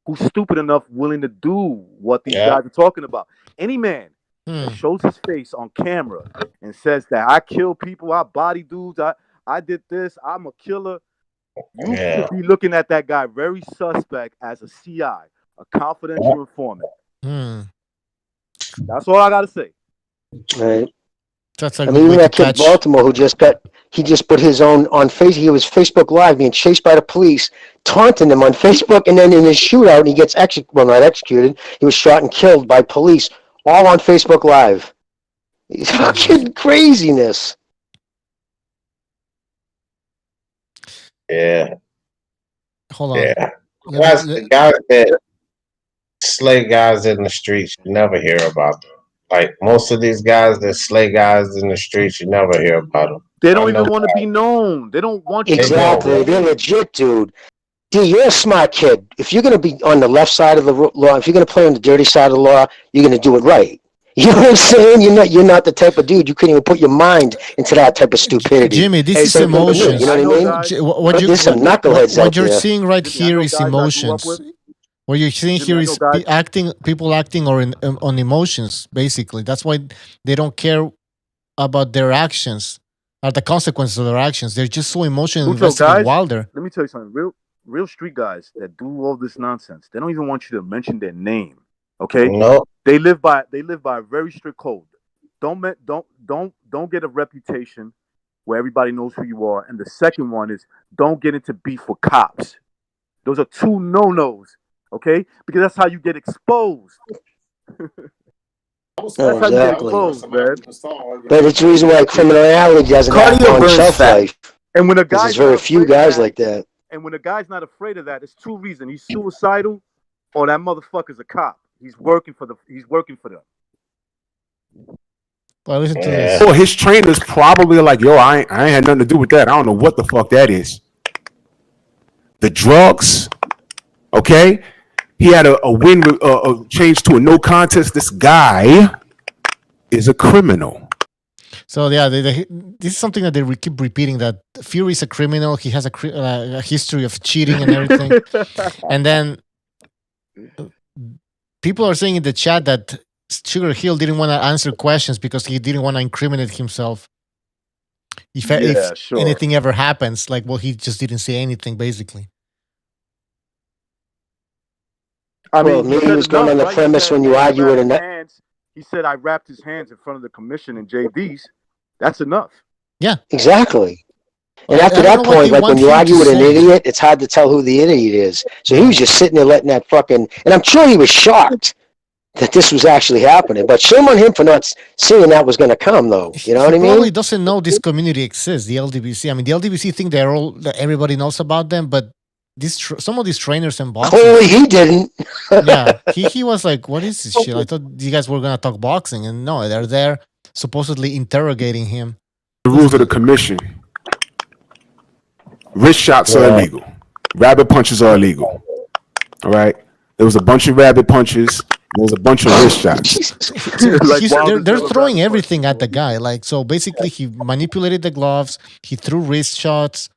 who's stupid enough willing to do what these guys are talking about. Any man that shows his face on camera and says that I kill people, I body dudes, I did this, I'm a killer. You should be looking at that guy very suspect as a CI, a confidential informant. That's all I gotta say. Right. That's I mean, even that kid in Baltimore who just put his own on Facebook. He was Facebook Live being chased by the police, taunting them on Facebook, and then in his shootout, he gets not executed. He was shot and killed by police, all on Facebook Live. It's fucking craziness. Yeah. Hold on. Yeah. The guys that slay guys in the streets, you never hear about them. Like, most of these guys that slay guys in the streets, you never hear about them. They don't even want to be known. They don't want you to know. They're legit, dude. D, you're a smart kid. If you're going to be on the left side of the law, if you're going to play on the dirty side of the law, you're going to do it right. You know what I'm saying? You're not the type of dude. You couldn't even put your mind into that type of stupidity. Jimmy, this is Same thing with me, emotions. you know what I mean? There's some knuckleheads out What you're there. seeing right Jimmy, I here know is guys I grew up emotions. with. What you're seeing Jimmy, here I is know guys. people acting on emotions. Basically, that's why they don't care about their actions or the consequences of their actions. They're just so emotionally Mucho invested in guys, Wilder. let me tell you something. Real street guys that do all this nonsense, they don't even want you to mention their name. Okay? No. They live by a very strict code. Don't get a reputation where everybody knows who you are. And the second one is don't get into beef with cops. Those are two no-nos. Okay? Because that's how you get exposed. Oh, exactly. Man. But it's the reason why criminality doesn't have long shelf life. And when a Because guy's there's very not few afraid of guys that- like that. And when a guy's not afraid of that, it's two reasons. He's suicidal or that motherfucker's a cop. He's working for them. Well, listen to this. Or his trainer's probably like, yo, I ain't had nothing to do with that. I don't know what the fuck that is. The drugs, okay? He had a win with a change to a no contest. This guy is a criminal. So yeah, this is something that they keep repeating, that Fury's a criminal. He has a history of cheating and everything. And then people are saying in the chat that Sugar Hill didn't want to answer questions because he didn't want to incriminate himself. If anything ever happens, like, well, he just didn't say anything, basically. I mean, maybe he was going on the premise when you argue with a... He said, I wrapped his hands in front of the commission and JD's. That's enough. Yeah. Exactly. And after that point, like when you argue with an idiot, it's hard to tell who the idiot is. So he was just sitting there letting that fucking... And I'm sure he was shocked that this was actually happening. But shame on him for not seeing that was going to come, though. You know what I mean? He probably doesn't know this community exists, the LDBC. I mean, the LDBC think that everybody knows about them, but some of these trainers and boxers... Clearly he didn't. Yeah, he was like, what is this shit? I thought you guys were going to talk boxing. And no, they're there supposedly interrogating him. The rules of the commission. Wrist shots are illegal. Rabbit punches are illegal. All right? There was a bunch of rabbit punches. There was a bunch of wrist shots. They're throwing everything at the guy. Like, so basically he manipulated the gloves. He threw wrist shots.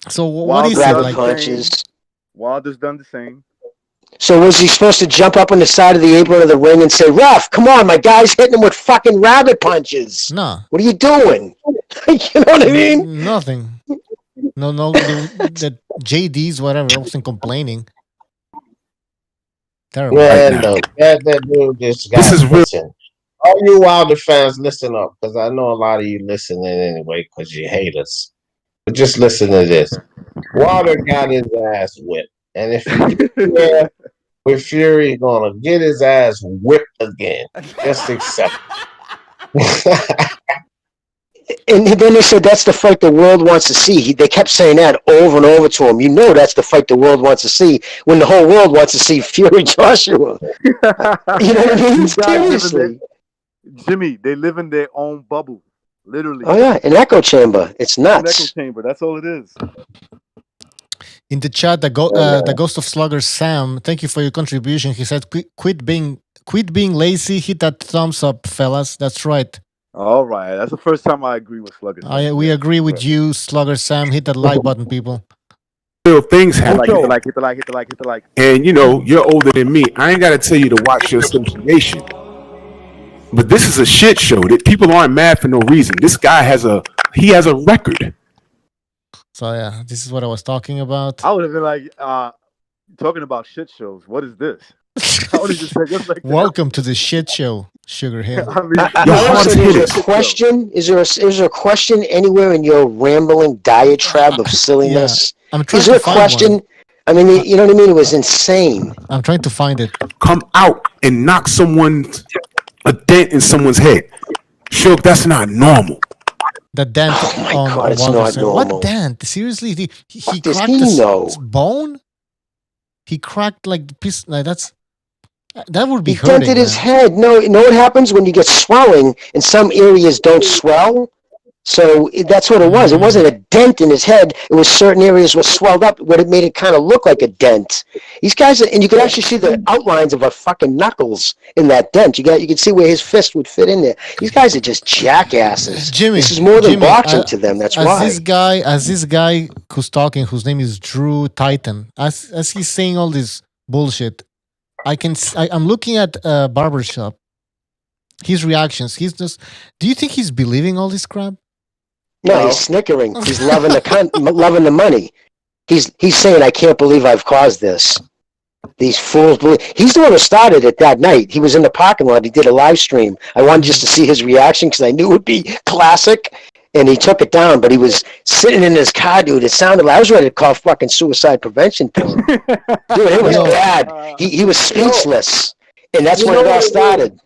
So what is it like? Punches. Wilder's done the same. So was he supposed to jump up on the side of the apron of the ring and say, "Ref, come on, my guy's hitting him with fucking rabbit punches"? No. What are you doing? You know what I mean? Nothing. No. The JDs, whatever, wasn't complaining. Terrible. Man, no, that dude just got. Listen, all you Wilder fans, listen up, because I know a lot of you listening anyway, because you hate us. But just listen to this. Wilder got his ass whipped. And if you there with Fury, gonna get his ass whipped again. Just accept it. And then they said that's the fight the world wants to see. They kept saying that over and over to him. You know that's the fight the world wants to see when the whole world wants to see Fury Joshua. You know what I mean? Seriously. Jimmy, they live in their own bubble. Literally. Oh, yeah, an echo chamber. It's nuts. An echo chamber. That's all it is. In the chat, the Ghost of Slugger Sam, thank you for your contribution. He said, "Quit being lazy. Hit that thumbs up, fellas." That's right. All right, that's the first time I agree with Slugger Sam. We agree with you, Slugger Sam. Hit that like button, people. Real things happen. Hit the like. And you know, you're older than me. I ain't got to tell you to watch your association. But this is a shit show that people aren't mad for no reason. This guy has a record. So yeah, this is what I was talking about. I would have been like, talking about shit shows. What is this? I would have just said just like welcome to the shit show, Sugar Hill. I mean, is there a question? Is there a question anywhere in your rambling diatribe of silliness? Yeah, I'm trying is there to a question? One. I mean, you know what I mean? It was insane. I'm trying to find it. Come out and knock a dent in someone's head. Shook, that's not normal. The dent. Oh my God, it's not normal. What dent? Seriously, he cracked his bone. He cracked like the piece. Like that would be hurting. He dented his head. No, you know what happens when you get swelling and some areas don't swell? So that's what it was. It wasn't a dent in his head. It was certain areas were swelled up, what it made it kind of look like a dent. These guys, and you could actually see the outlines of a fucking knuckles in that dent. You can see where his fist would fit in there. These guys are just jackasses. Jimmy, this is more than boxing to them. That's why. As this guy who's talking, whose name is Drew Titan, as he's saying all this bullshit, I'm looking at Barbershop. His reactions. He's just. Do you think he's believing all this crap? No, he's snickering. He's loving loving the money. He's saying, "I can't believe I've caused this." These fools believe. He's the one who started it that night. He was in the parking lot. He did a live stream. I wanted just to see his reaction because I knew it would be classic. And he took it down, but he was sitting in his car, dude. It sounded like I was ready to call fucking suicide prevention to him. Dude, it was bad. He was speechless, and that's when it all started.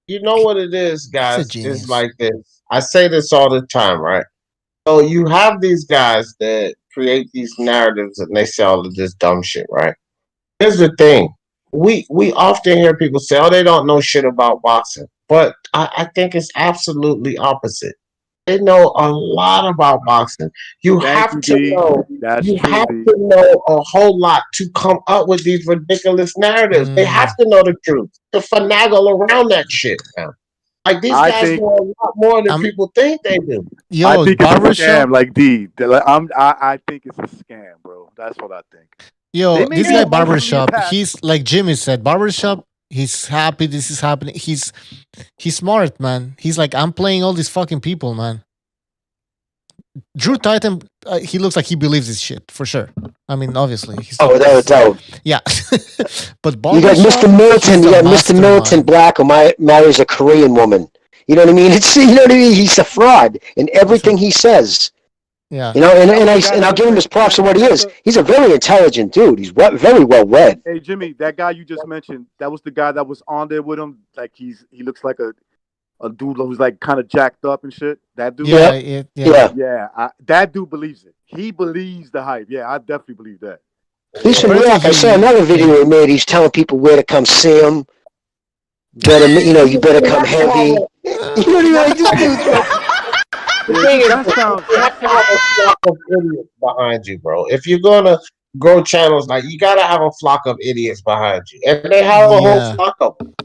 You know what it is, guys? It's like this. I say this all the time, right? So you have these guys that create these narratives and they say all of this dumb shit, right? Here's the thing. We often hear people say, oh, they don't know shit about boxing. But I think it's absolutely opposite. They know a lot about boxing. You have to know a whole lot to come up with these ridiculous narratives. They have to know the truth to finagle around that shit, man. Like these guys know a lot more than people think they do. I think it's a scam, like D. I think it's a scam, bro. That's what I think. Yo, this guy Barbershop, he's like Jimmy said, Barbershop, he's happy this is happening. He's smart, man. He's like, I'm playing all these fucking people, man. Drew Titan, he looks like he believes this shit, for sure. I mean, obviously. Without a doubt. Yeah. But you got Mr. Militant, Militant Black who marries a Korean woman. You know what I mean? He's a fraud in everything he says. Yeah. You know, and I'll give him his props for what he is. He's a very intelligent dude. He's very well read. Hey Jimmy, that guy you just mentioned, that was the guy that was on there with him. Like he looks like a dude who's like kind of jacked up and shit. That dude. Yeah. That dude believes it. He believes the hype. Yeah, I definitely believe that. He's from New York. I saw another video he made. He's telling people where to come see him. You better come heavy. You know what I mean? The thing is, you have to have a flock of idiots behind you, bro. If you're gonna grow channels, like you gotta have a flock of idiots behind you, and they have a whole flock of them,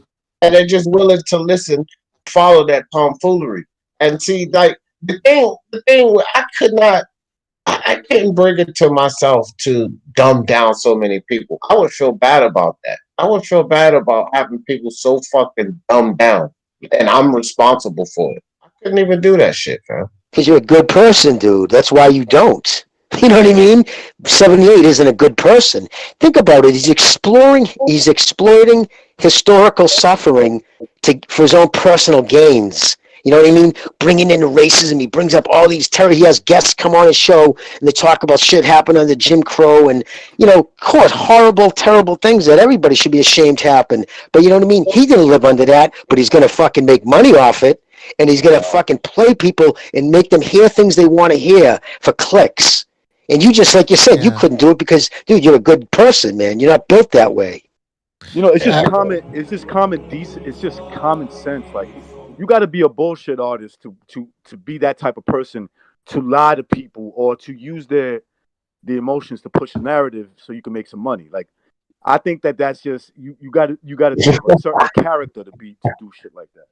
and they're just willing to listen, follow that tomfoolery, and see. Like the thing, I couldn't bring it to myself to dumb down so many people. I would feel bad about that. I would feel bad about having people so fucking dumbed down, and I'm responsible for it. Couldn't even do that shit, man. Because you're a good person, dude. That's why you don't. You know what I mean? 78 isn't a good person. Think about it. He's exploiting historical suffering for his own personal gains. You know what I mean? Bringing in racism. He brings up all these he has guests come on his show and they talk about shit happened under Jim Crow and, of course, horrible, terrible things that everybody should be ashamed happened. But you know what I mean? He didn't live under that, but he's going to fucking make money off it. And he's going to fucking play people and make them hear things they want to hear for clicks. And you just, like you said, you couldn't do it because, dude, you're a good person, man. You're not built that way. It's just common sense. Like, you got to be a bullshit artist to be that type of person, to lie to people or to use the emotions to push a narrative so you can make some money. Like, I think that's just, you got to have a certain character to do shit like that.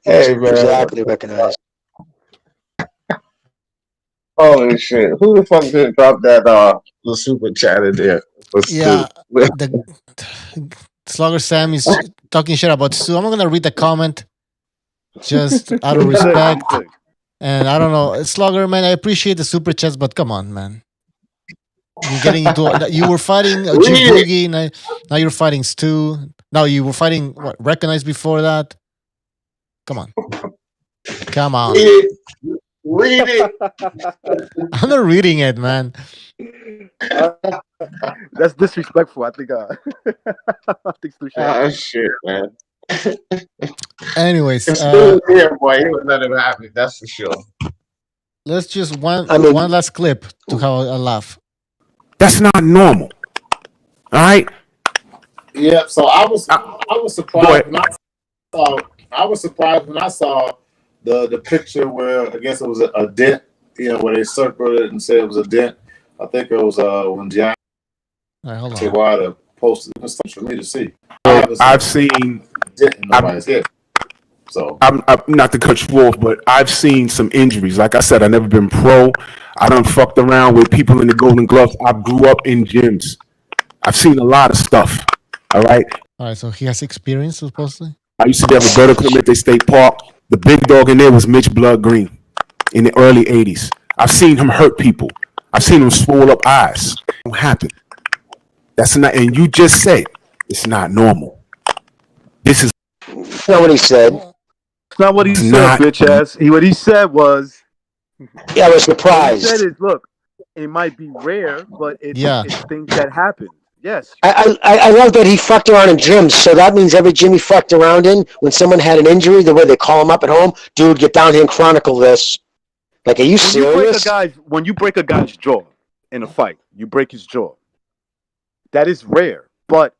Hey, man. Exactly recognized. Holy shit. Who the fuck did drop that the super chat in there? The Slugger Sam is talking shit about Stu. I'm not gonna read the comment just out of respect. And I don't know. Slugger, man, I appreciate the super chats, but come on, man. You're getting into you were fighting Jim Boogie, now you're fighting Stu. Now you were fighting Recognized before that. Come on. Read it. I'm not reading it, man. That's disrespectful. I think. Shit, man. Anyways, here, boy, he was not even happy. That's for sure. Let's just one last clip to have a laugh. That's not normal. All right. Yeah. So I was surprised when I saw the picture where I guess it was a dent, where they circled it and said it was a dent. I think it was when Deontay Wilder posted this for me to see. I've seen dent in nobody's head. So I'm not to cut you off, but I've seen some injuries. Like I said, I've never been pro. I done fucked around with people in the Golden Gloves. I grew up in gyms. I've seen a lot of stuff. All right. So he has experience, supposedly. I used to have a brother Kumite State Park. The big dog in there was Mitch Blood Green in the early 80s. I've seen him hurt people. I've seen him swole up eyes. It don't happen. That's not, and you just said it's not normal. This is not what he said. It's not what he said, bitch ass. What he said was. Yeah, I was surprised. What he said is, look, it might be rare, but it's things that happen. Yes. I love that he fucked around in gyms. So that means every gym he fucked around in, when someone had an injury, the way they call him up at home, dude, get down here and chronicle this. Like, are you serious? When you break a guy's jaw in a fight, you break his jaw. That is rare, but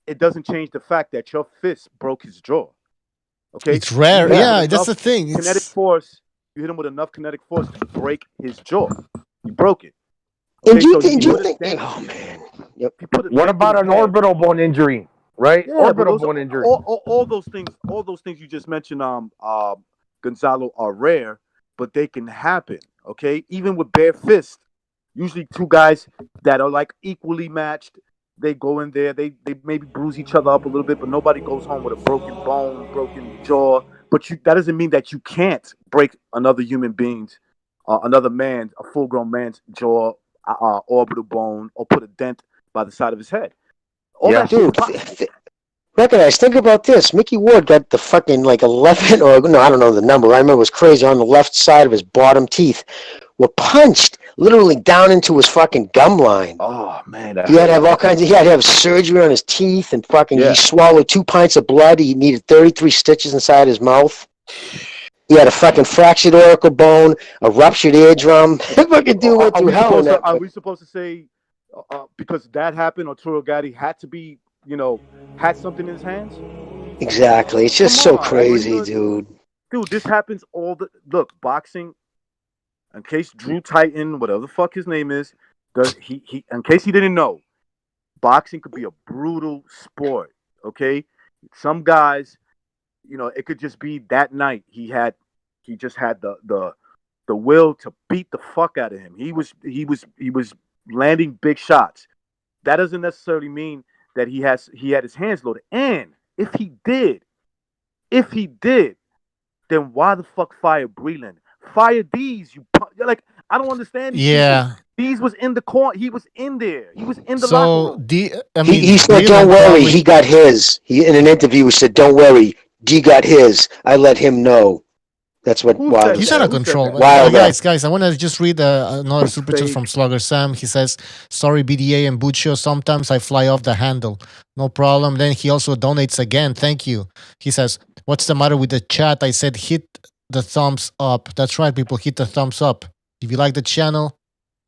it doesn't change the fact that your fist broke his jaw. Okay, it's rare. Yeah, that's the thing. Kinetic force. You hit him with enough kinetic force to break his jaw. You broke it. Okay, and you think? Oh man. Yep. What about an orbital bone injury? Right? Yeah, orbital bone injury. All those things you just mentioned, Gonzalo, are rare, but they can happen. Okay, even with bare fist. Usually two guys that are like equally matched. They go in there, they maybe bruise each other up a little bit, but nobody goes home with a broken bone, broken jaw. But that doesn't mean that you can't break another human being's, another man's, a full-grown man's jaw, orbital bone, or put a dent by the side of his head. Dude, recognize, think about this. Mickey Ward got the fucking 11, or no, I don't know the number. I remember it was crazy. On the left side of his bottom teeth were punched literally down into his fucking gum line. Oh man, he had to have all kinds of. He had to have surgery on his teeth and fucking. He swallowed 2 pints of blood. He needed 33 stitches inside his mouth. He had a fucking fractured auricle bone, a ruptured eardrum. Fucking dude went through hell. Are we supposed to say because that happened, Arturo Gatti had to be, had something in his hands? Exactly. It's just so crazy, dude. Dude, this happens look, boxing. In case Drew Titan, whatever the fuck his name is, he in case he didn't know, boxing could be a brutal sport. Okay, some guys, it could just be that night he just had the will to beat the fuck out of him. He was landing big shots. That doesn't necessarily mean that he had his hands loaded. And if he did, then why the fuck fire Breland? Fire these, I don't understand. Yeah. These was in the corner. He was in there. He was in the So locker room. he said, "Don't worry." He got his. He in an interview he said, "Don't worry." D got his. I let him know. That's what Wilder He's said. out of control. Wilder. Guys, I want to just read another super chat from Slugger Sam. He says, "Sorry, BDA and Buccio. Sometimes I fly off the handle. No problem." Then he also donates again. Thank you. He says, "What's the matter with the chat?" I said, "Hit the thumbs up." That's right, people. Hit the thumbs up. If you like the channel,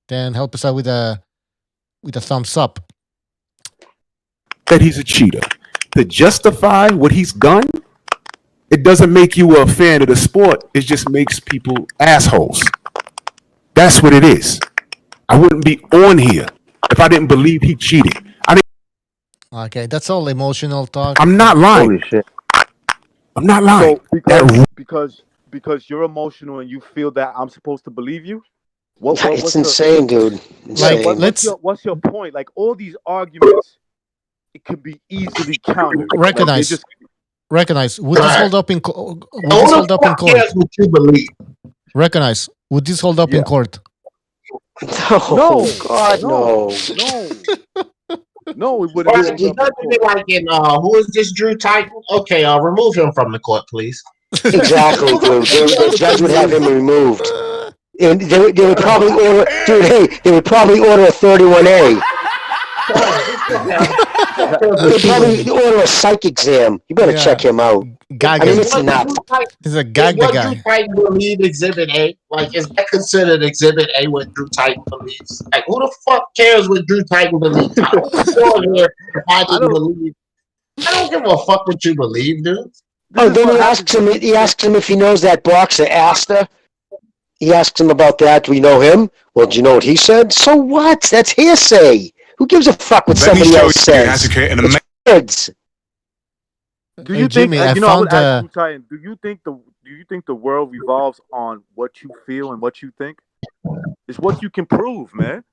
then help us out with a thumbs up. That he's a cheater. To justify what he's done, it doesn't make you a fan of the sport. It just makes people assholes. That's what it is. I wouldn't be on here if I didn't believe he cheated. Okay, that's all emotional talk. I'm not lying. Holy shit. I'm not lying. So because you're emotional and you feel that I'm supposed to believe you? It's insane, dude. Insane. What's your point? Like all these arguments, it could be easily countered. Recognize. Would this hold up in court? What you believe? Recognize. Would this hold up in court? No, God, no. No, it wouldn't. It doesn't be like in who is this Drew Titan? Okay, remove him from the court, please. Exactly, dude. The judge would have him removed. And they would probably order, dude, hey, they would probably order a 31A. They'd probably order a psych exam. You better check him out. Gaga. I mean, it's nuts. He's a Gaga guy. Drew Titan believe Exhibit A? Like, is that considered Exhibit A what Drew Titan believes? Like, who the fuck cares what Drew Titan believes? I don't give a fuck what you believe, dude. Oh, then he asks him if he knows that boxer, Asta. He asks him about that. Do we know him? Well, do you know what he said? So what? That's hearsay. Who gives a fuck what somebody else says? It's words. Do you think? Jimmy, I would found ask you, Titan, do you think the world revolves on what you feel and what you think? It's what you can prove, man.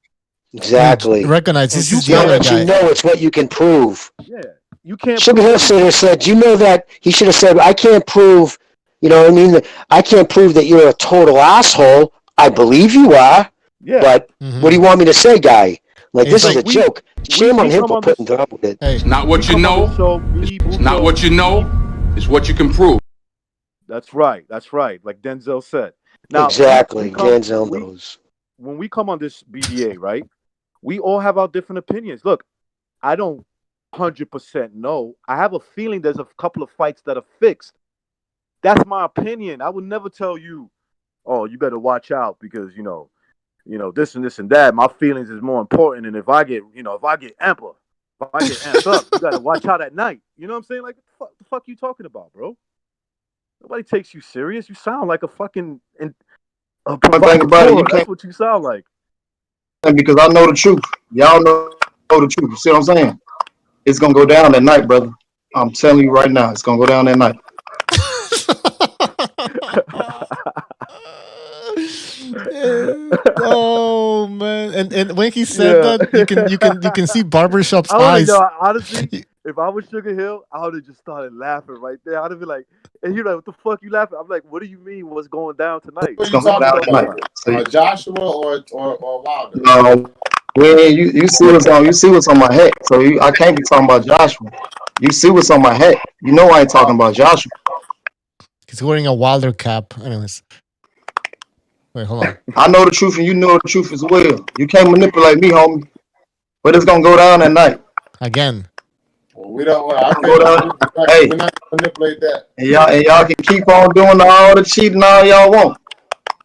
Exactly. Recognize this is the Yeah, other but guy. you know it's what you can prove. Yeah, you can't. Should have said, you know that he should have said, I can't prove. You know what I mean? I can't prove that you're a total asshole. I believe you are. Yeah. But what do you want me to say, guy? Like, It's this is a joke. Shame on him for putting up with it. It's not what you know. It's not what you know. It's what you can prove. That's right. That's right. Like Denzel said. Now, Exactly. Denzel knows. When we come on this BDA, right? We all have our different opinions. Look, I don't 100% know. I have a feeling there's a couple of fights that are fixed. That's my opinion. I would never tell you, oh, you better watch out because you know, this and this and that. My feelings is more important. And if I get amped up, you gotta watch out at night. You know what I'm saying? Like, what the fuck you talking about, bro? Nobody takes you serious. You sound like a fucking thing about it, you that's what you sound like. Because I know the truth. Y'all know the truth. You see what I'm saying? It's gonna go down at night, brother. I'm telling you right now, it's gonna go down at night. Oh man! And when he said that, you can see Barbershop's eyes. Honestly, if I was Sugar Hill, I would have just started laughing right there. I'd have been like, and you're like, what the fuck you laughing? I'm like, what do you mean? What's going down tonight? It's gonna go down tonight. Joshua or Wilder? No, you see what's on my head. So I can't be talking about Joshua. You see what's on my head. You know I ain't talking about Joshua. He's wearing a Wilder cap. Anyways. Wait, hold on. I know the truth and you know the truth as well. You can't manipulate me, homie. But it's gonna go down at night. Again. Well, we don't. I can't go down. Hey, we're not gonna manipulate that. And y'all can keep on doing all the cheating all y'all want,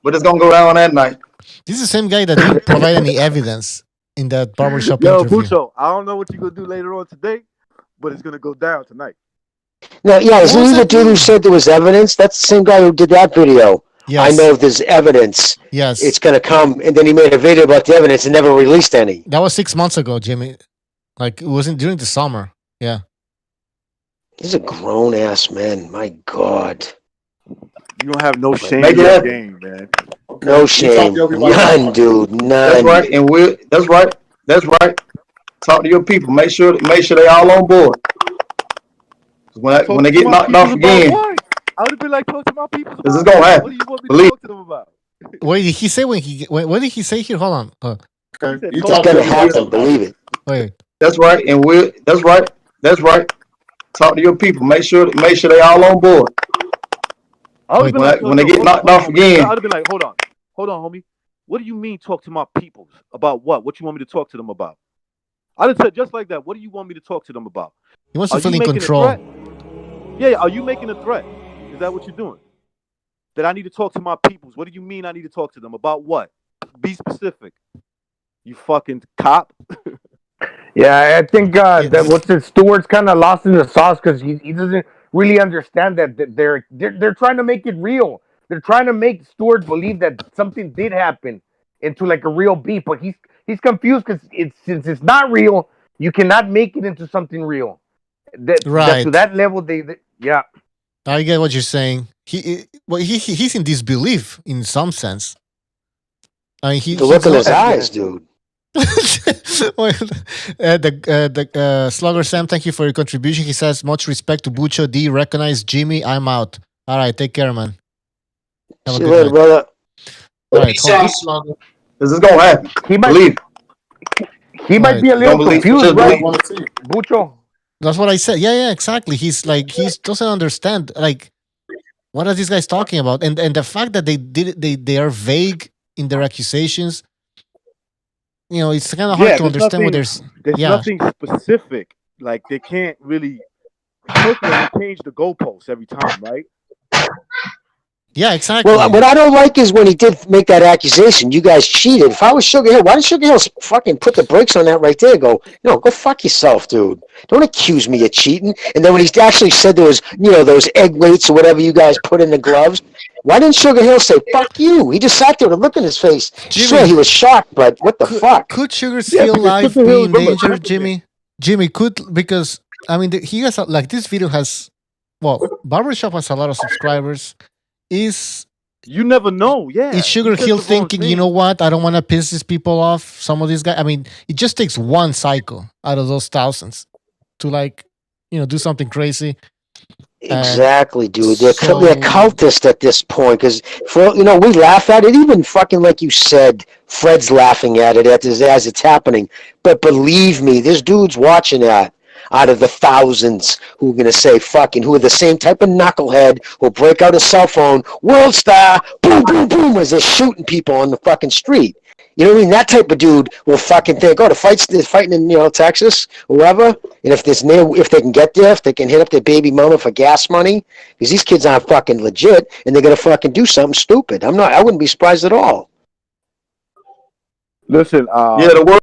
but it's gonna go down at night. This is the same guy that didn't provide any evidence in that barbershop interview. Pucho, I don't know what you're gonna do later on today, but it's gonna go down tonight. No, yeah, isn't he the dude who said there was evidence? That's the same guy who did that video. Yes. I know if there's evidence, it's going to come. And then he made a video about the evidence and never released any. That was 6 months ago, Jimmy. Like, it wasn't during the summer. Yeah. He's a grown-ass man. My God. You don't have no shame in your game, man. No shame. None, dude. None. That's right. And That's right. Talk to your people. Make sure they all on board. When they get knocked off again. I would have been like, talk to my people. This is gonna happen. What do you want me to talk to them about? What did he say what did he say here? Hold on. Okay. It's gonna happen. Believe it. Wait. That's right. And that's right. Talk to your people. Make sure they all on board. When they get knocked off again. I would have been like, hold on, homie. What do you mean talk to my peoples about what? What you want me to talk to them about? I would have said just like that. What do you want me to talk to them about? He wants to feel in control. Yeah. Are you making a threat? Is that what you're doing? That I need to talk to my peoples. What do you mean I need to talk to them? About what? Be specific. You fucking cop. Yeah, I think that Stewart's kind of lost in the sauce because he doesn't really understand that they're trying to make it real. They're trying to make Stewart believe that something did happen into like a real beef, but he's confused because since it's not real, you cannot make it into something real. That to that level, yeah. I get what you're saying. He's in disbelief in some sense. I mean, the look in his eyes, dude. The Slugger Sam, thank you for your contribution. He says, much respect to Bucho D. Recognize Jimmy. I'm out. All right, take care, man. See you later, brother. All right, this is gonna happen. He might be a little confused, right? Bucho. That's what I said. Yeah, exactly. He doesn't understand. Like, what are these guys talking about? And the fact that they are vague in their accusations. You know, it's kind of hard to understand what there's nothing specific. Like they can't really change the goalposts every time, right? Yeah, exactly. Well, what I don't like is when he did make that accusation. You guys cheated. If I was Sugar Hill, why didn't Sugar Hill fucking put the brakes on that right there? Go, go fuck yourself, dude. Don't accuse me of cheating. And then when he actually said there was, those egg weights or whatever you guys put in the gloves, why didn't Sugar Hill say fuck you? He just sat there with a look in his face. Sure, he was shocked, but what the fuck? Could Sugar Hill life be in danger, Jimmy? Jimmy could, because I mean, he has this video has, Barbershop has a lot of subscribers. You never know, yeah. Is Sugar Hill thinking, you know what? I don't want to piss these people off. Some of these guys. I mean, it just takes one cycle out of those thousands to do something crazy. Exactly, dude. They're cultists at this point because we laugh at it. Even fucking like you said, Fred's laughing at it as it's happening. But believe me, there's dudes watching that. Out of the thousands who are going to say fucking, who are the same type of knucklehead who'll break out a cell phone, world star, boom, boom, boom, as they're shooting people on the fucking street. You know what I mean? That type of dude will fucking think, they're fighting in, Texas, whoever, and if they can get there, if they can hit up their baby mama for gas money, because these kids aren't fucking legit, and they're going to fucking do something stupid. I wouldn't be surprised at all. Listen, the word.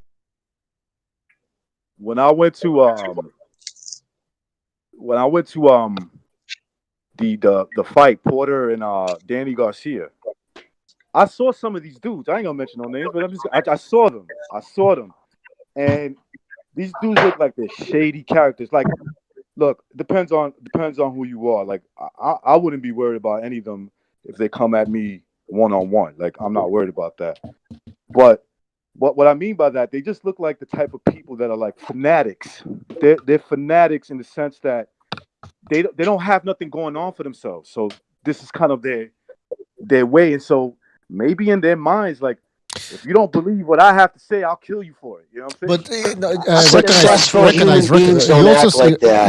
When I went to the fight, Porter and Danny Garcia, I saw some of these dudes. I ain't gonna mention no names, but I saw them. And these dudes look like they're shady characters. Like, look, depends on who you are. Like, I wouldn't be worried about any of them if they come at me one-on-one. Like, I'm not worried about that. But what I mean by that, they just look like the type of people that are like fanatics. They're fanatics in the sense that they don't have nothing going on for themselves. So this is kind of their way. And so maybe in their minds, like, if you don't believe what I have to say, I'll kill you for it. You know what I'm saying? But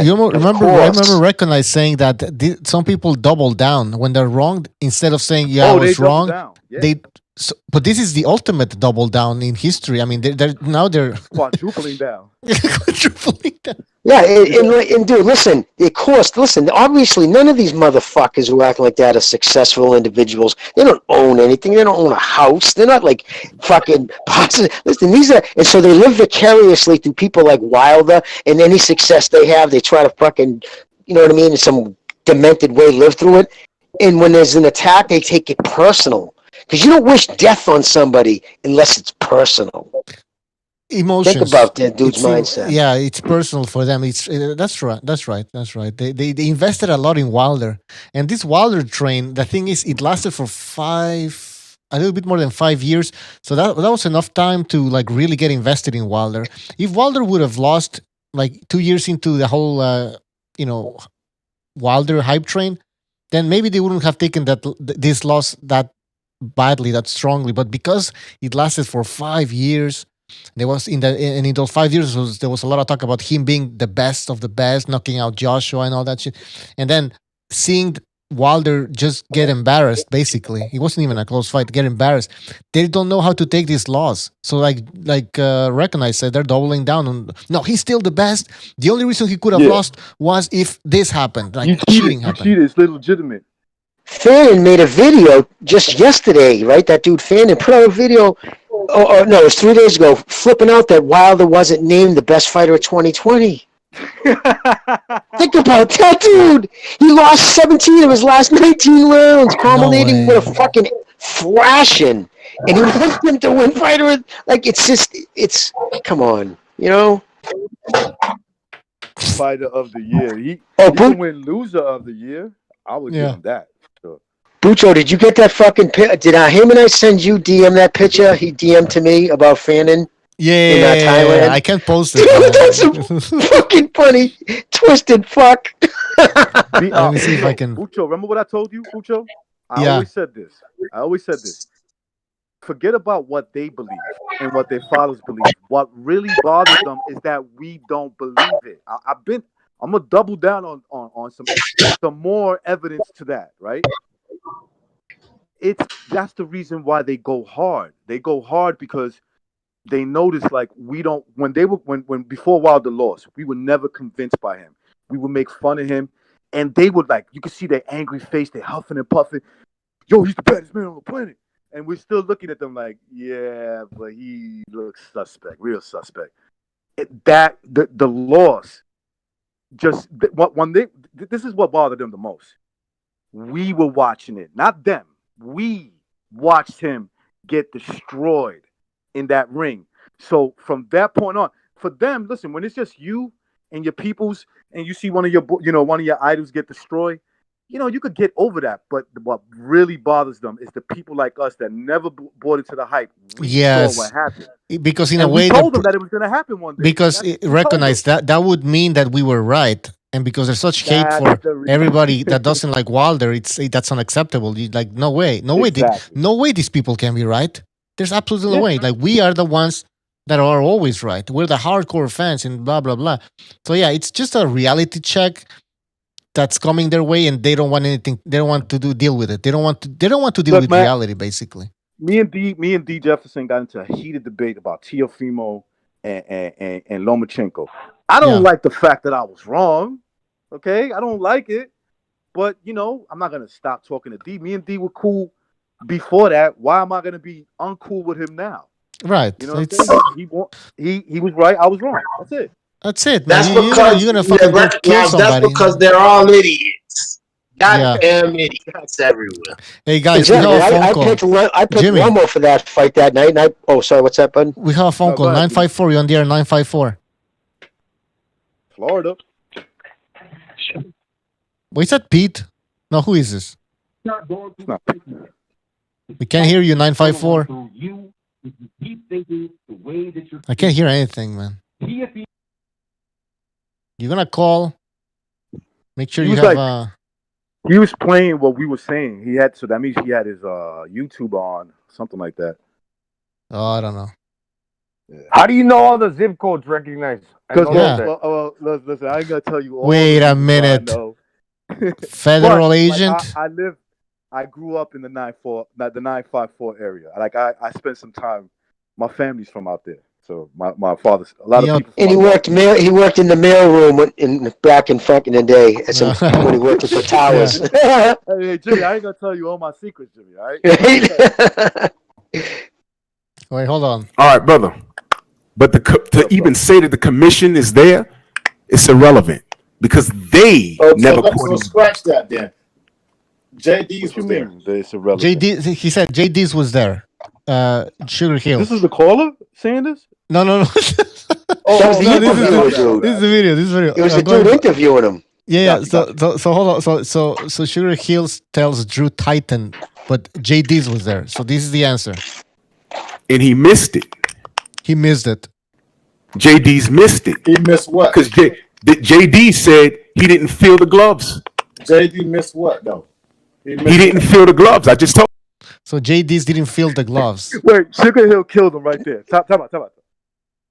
you remember Recognize saying that some people double down when they're wrong. Instead of saying, I was wrong, yeah. But this is the ultimate double down in history. I mean, they're quadrupling down. Yeah, and dude, listen, obviously none of these motherfuckers who act like that are successful individuals. They don't own anything. They don't own a house. They're not like fucking positive. Listen, and so they live vicariously through people like Wilder, and any success they have, they try to fucking, you know what I mean, in some demented way live through it. And when there's an attack, they take it personal. Because you don't wish death on somebody unless it's personal. Emotions. Think about that dude's mindset. Yeah, it's personal for them. That's right. They invested a lot in Wilder, and this Wilder train. The thing is, it lasted for a little bit more than 5 years. So that was enough time to like really get invested in Wilder. If Wilder would have lost like 2 years into the whole, Wilder hype train, then maybe they wouldn't have taken this loss that badly, that strongly. But because it lasted for 5 years, there was in those 5 years there was a lot of talk about him being the best of the best, knocking out Joshua and all that shit, and then seeing Wilder just get embarrassed. Basically, it wasn't even a close fight. Get embarrassed. They don't know how to take this loss. So like Recognize said, they're doubling down on. No, he's still the best. The only reason he could have lost was if this happened, like cheating happened. Cheated. It's legitimate. Fannin made a video just yesterday, right? That dude Fannin put out a video. Oh no, it was 3 days ago, flipping out that Wilder wasn't named the best fighter of 2020. Think about that, dude. He lost 17 of his last 19 rounds, culminating with a fucking thrashing. And he wants him to win fighter. Like, it's come on, Fighter of the year. He can win loser of the year. I would give him that. Bucho, did you get that fucking did him and I send you DM that picture? He DM'd to me about Fannin. Yeah, Thailand. I can't post it. Dude, that's a fucking funny, twisted fuck. Let me see if I can. Bucho, remember what I told you, Bucho? I always said this. Forget about what they believe and what their fathers believe. What really bothers them is that we don't believe it. I'm gonna double down on some more evidence to that, right? That's the reason why they go hard. They go hard because they notice, like, when before Wilder lost, we were never convinced by him. We would make fun of him, and they would, like, you could see their angry face, they're huffing and puffing. yo, he's the baddest man on the planet. And we're still looking at them like, yeah, but he looks suspect, real suspect. The loss, just when this is what bothered them the most. We were watching it, not them. We watched him get destroyed in that ring. So from that point on, for them, listen, when it's just you and your peoples, and you see one of your idols get destroyed, you could get over that. But what really bothers them is the people like us that never bought into the hype. We saw what happened. Because in and a way, we told them that it was going to happen one day. Because recognize that would mean that we were right, and because there's such hate for everybody that doesn't like Wilder, that's unacceptable. Like no way, these people can be right. There's absolutely no way. Like we are the ones that are always right. We're the hardcore fans and blah blah blah. So yeah, it's just a reality check that's coming their way, and they don't want anything. They don't want to deal with it. They don't want to deal with reality, basically. Me and D Jefferson got into a heated debate about Teofimo and Lomachenko. I don't like the fact that I was wrong. Okay, I don't like it, but I'm not gonna stop talking to D. Me and D were cool before that. Why am I gonna be uncool with him now? Right. He was right. I was wrong. That's it. That's it. That's man. because you're gonna fucking kill somebody. That's because they're all idiots. Goddamn idiots everywhere. Hey guys, exactly. we have a phone call. I picked Jimmy. Romo for that fight that night. And sorry, what's that, bud? We have a phone call. 954. You're on the air. 954. Florida. Wait, is that Pete? No, who is this? We can't hear you. 954. I can't hear anything, man. You're gonna call. Make sure you have. He was playing what we were saying. So that means he had his YouTube on, something like that. Oh, I don't know. Yeah. How do you know all the zip codes recognized? Because listen, I ain't gonna tell you all. Wait a minute. Federal agent. I grew up in the 954 area. Like I spent some time. My family's from out there. So my father's a lot of people. And he worked in the mail room back in the day when he worked at the towers. Hey Jimmy, I ain't gonna tell you all my secrets, Jimmy. All right. Wait, hold on. All right, brother. But to even say that the commission is there, it's irrelevant because they never. So scratch that then. JD's was there. It's irrelevant. He said JD's was there. Sugar Hill. This is the caller saying this? No. That was the interview, dude. This is the video. It was a dude interviewing him. Yeah. So hold on. So Sugar Hills tells Drew Titan, but JD's was there. So this is the answer. And he missed it. He missed it. JD's missed it. He missed what? Because JD said he didn't feel the gloves. JD missed what though? He didn't feel the gloves. I just told. So JD's didn't feel the gloves. Wait, Sugar Hill killed him right there. Talk about.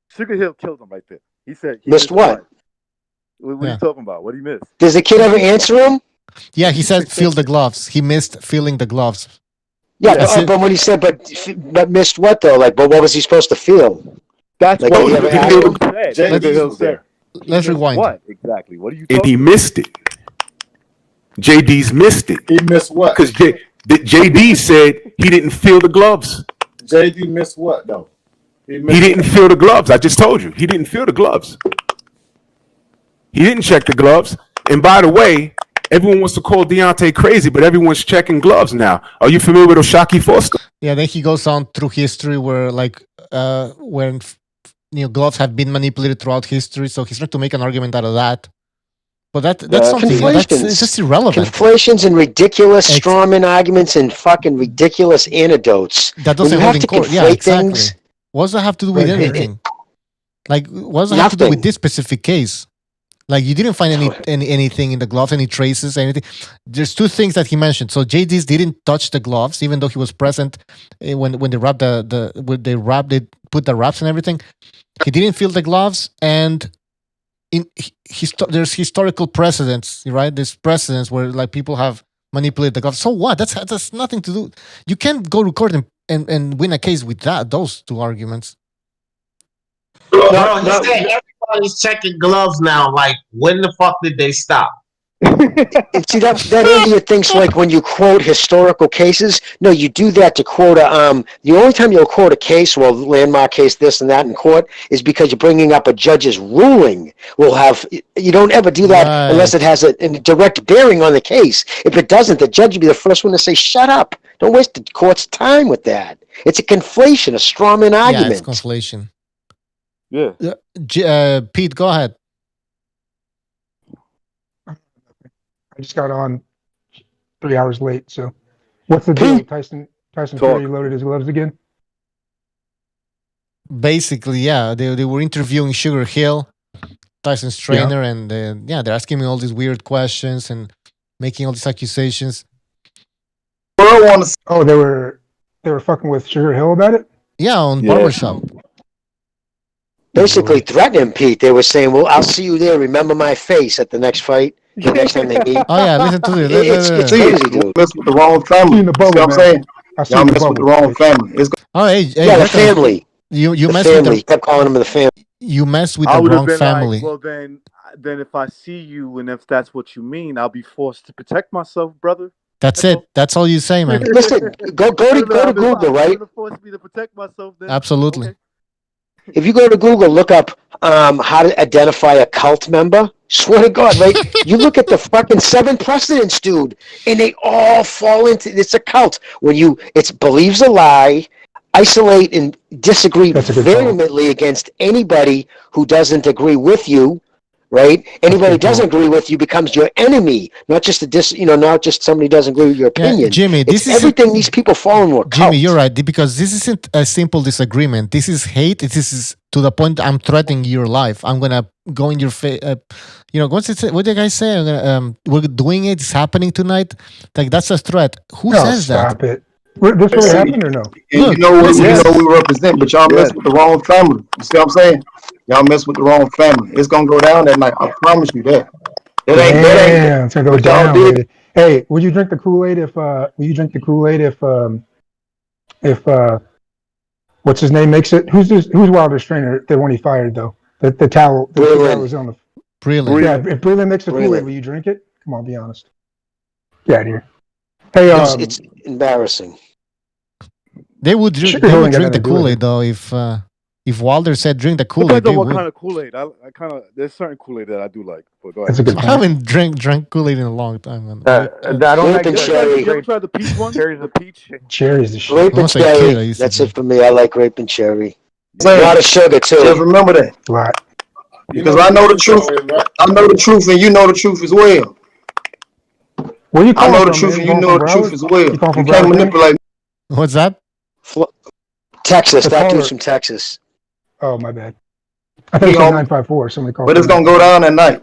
Sugar Hill killed him right there. He said he missed what? What are you talking about? What did he miss? Does the kid ever answer him? Yeah, he said feel the gloves. He missed feeling the gloves. Yeah, but when he said but missed what though? Like, but what was he supposed to feel? That's like, what Hill said. Let's rewind. What exactly? What are you? And he missed it. JD's missed it. He missed what? Because JD said he didn't feel the gloves. JD missed what though? He didn't feel the gloves. I just told you. He didn't feel the gloves. He didn't check the gloves. And by the way, everyone wants to call Deontay crazy, but everyone's checking gloves now. Are you familiar with Oshaki Foster? Yeah, then he goes on through history where when gloves have been manipulated throughout history. So he's trying to make an argument out of that. But that's something it's just irrelevant. Conflations and ridiculous strawman arguments and fucking ridiculous anecdotes. That doesn't hold in court. Yeah, exactly. What does that have to do with anything? Like, what does it have to do with this specific case? Like, you didn't find anything in the gloves, any traces, anything. There's two things that he mentioned. So JD's didn't touch the gloves, even though he was present when they wrapped they put the wraps and everything. He didn't feel the gloves, and there's historical precedents, right? There's precedents where like people have manipulated the gloves. So what? That's nothing to do. You can't go to court and win a case with those two arguments. Bro, everybody's checking gloves now. Like, when the fuck did they stop? See that idiot thinks like when you quote historical cases. No, you do that to quote the only time you'll quote a case, well, landmark case, this and that in court, is because you're bringing up a judge's ruling. You don't ever do that unless it has a direct bearing on the case. If it doesn't, the judge will be the first one to say, "Shut up! Don't waste the court's time with that." It's a conflation, a strawman argument. Yeah, it's conflation. Yeah. Pete, go ahead. I just got on 3 hours late. So, what's the deal? Tyson Fury loaded his gloves again. Basically, yeah, they were interviewing Sugar Hill, Tyson's trainer, and they're asking me all these weird questions and making all these accusations. Oh, they were fucking with Sugar Hill about it. Yeah, on Barbershop. Basically, threatening Pete. They were saying, "Well, I'll see you there. Remember my face at the next fight." The next time they meet. Oh yeah, listen to this. It's crazy, dude. Mess with the wrong family. You see what I'm saying? Y'all mess with the wrong family. The family. You the mess family. with He kept calling him the family. You mess with I the would have wrong been family. like, well, then if I see you and if that's what you mean, I'll be forced to protect myself, brother. That's it. That's all you say, man. Listen, go to Google, right? Force me to protect myself. Then Absolutely. Okay. If you go to Google, look up how to identify a cult member. Swear to God, right? You look at the fucking 7 precedents, dude, and they all fall into it's a cult. When it believes a lie, isolate and disagree vehemently against anybody who doesn't agree with you. Right? Anybody who doesn't agree with you becomes your enemy, not just not just somebody who doesn't agree with your opinion. Yeah, Jimmy, this is everything these people fall into a cult. Jimmy, you're right, because this isn't a simple disagreement. This is hate. This is to the point I'm threatening your life. I'm gonna go in your face. What did the guy say? I'm gonna, we're doing it. It's happening tonight. Like that's a threat. Who says that? Stop it. This really happened or no? And we represent, but y'all mess with the wrong family. You see what I'm saying? Y'all mess with the wrong family. It's gonna go down that night. I promise you that. Damn, it's gonna go down. Baby. Hey, would you drink the Kool-Aid if what's his name makes it? Who's Wilder's trainer? The one he fired though. The towel was on the Breland. Yeah, if Breland makes the Kool-Aid, will you drink it? Come on, be honest. Get out of here. Hey, it's embarrassing. They would drink the Kool-Aid though if Wilder said drink the Kool-Aid. Depends on what kind of Kool-Aid. I kind of there's certain Kool-Aid that I do like. But go ahead. I haven't drank Kool-Aid in a long time. Man. I don't like cherry. You ever tried the peach one? Cherry's the peach. Cherry's the shit. Grape and cherry. That's it for me. I like grape and cherry. A lot of sugar too. Just remember that. Right. Because I know the truth. I know the truth, and you know the truth as well. Where you I know the truth, and you know the truth as well. You can't manipulate. What's that? Texas. That dude's from Texas. Oh, my bad. I think it's 954. Somebody called. But it's gonna go down at night.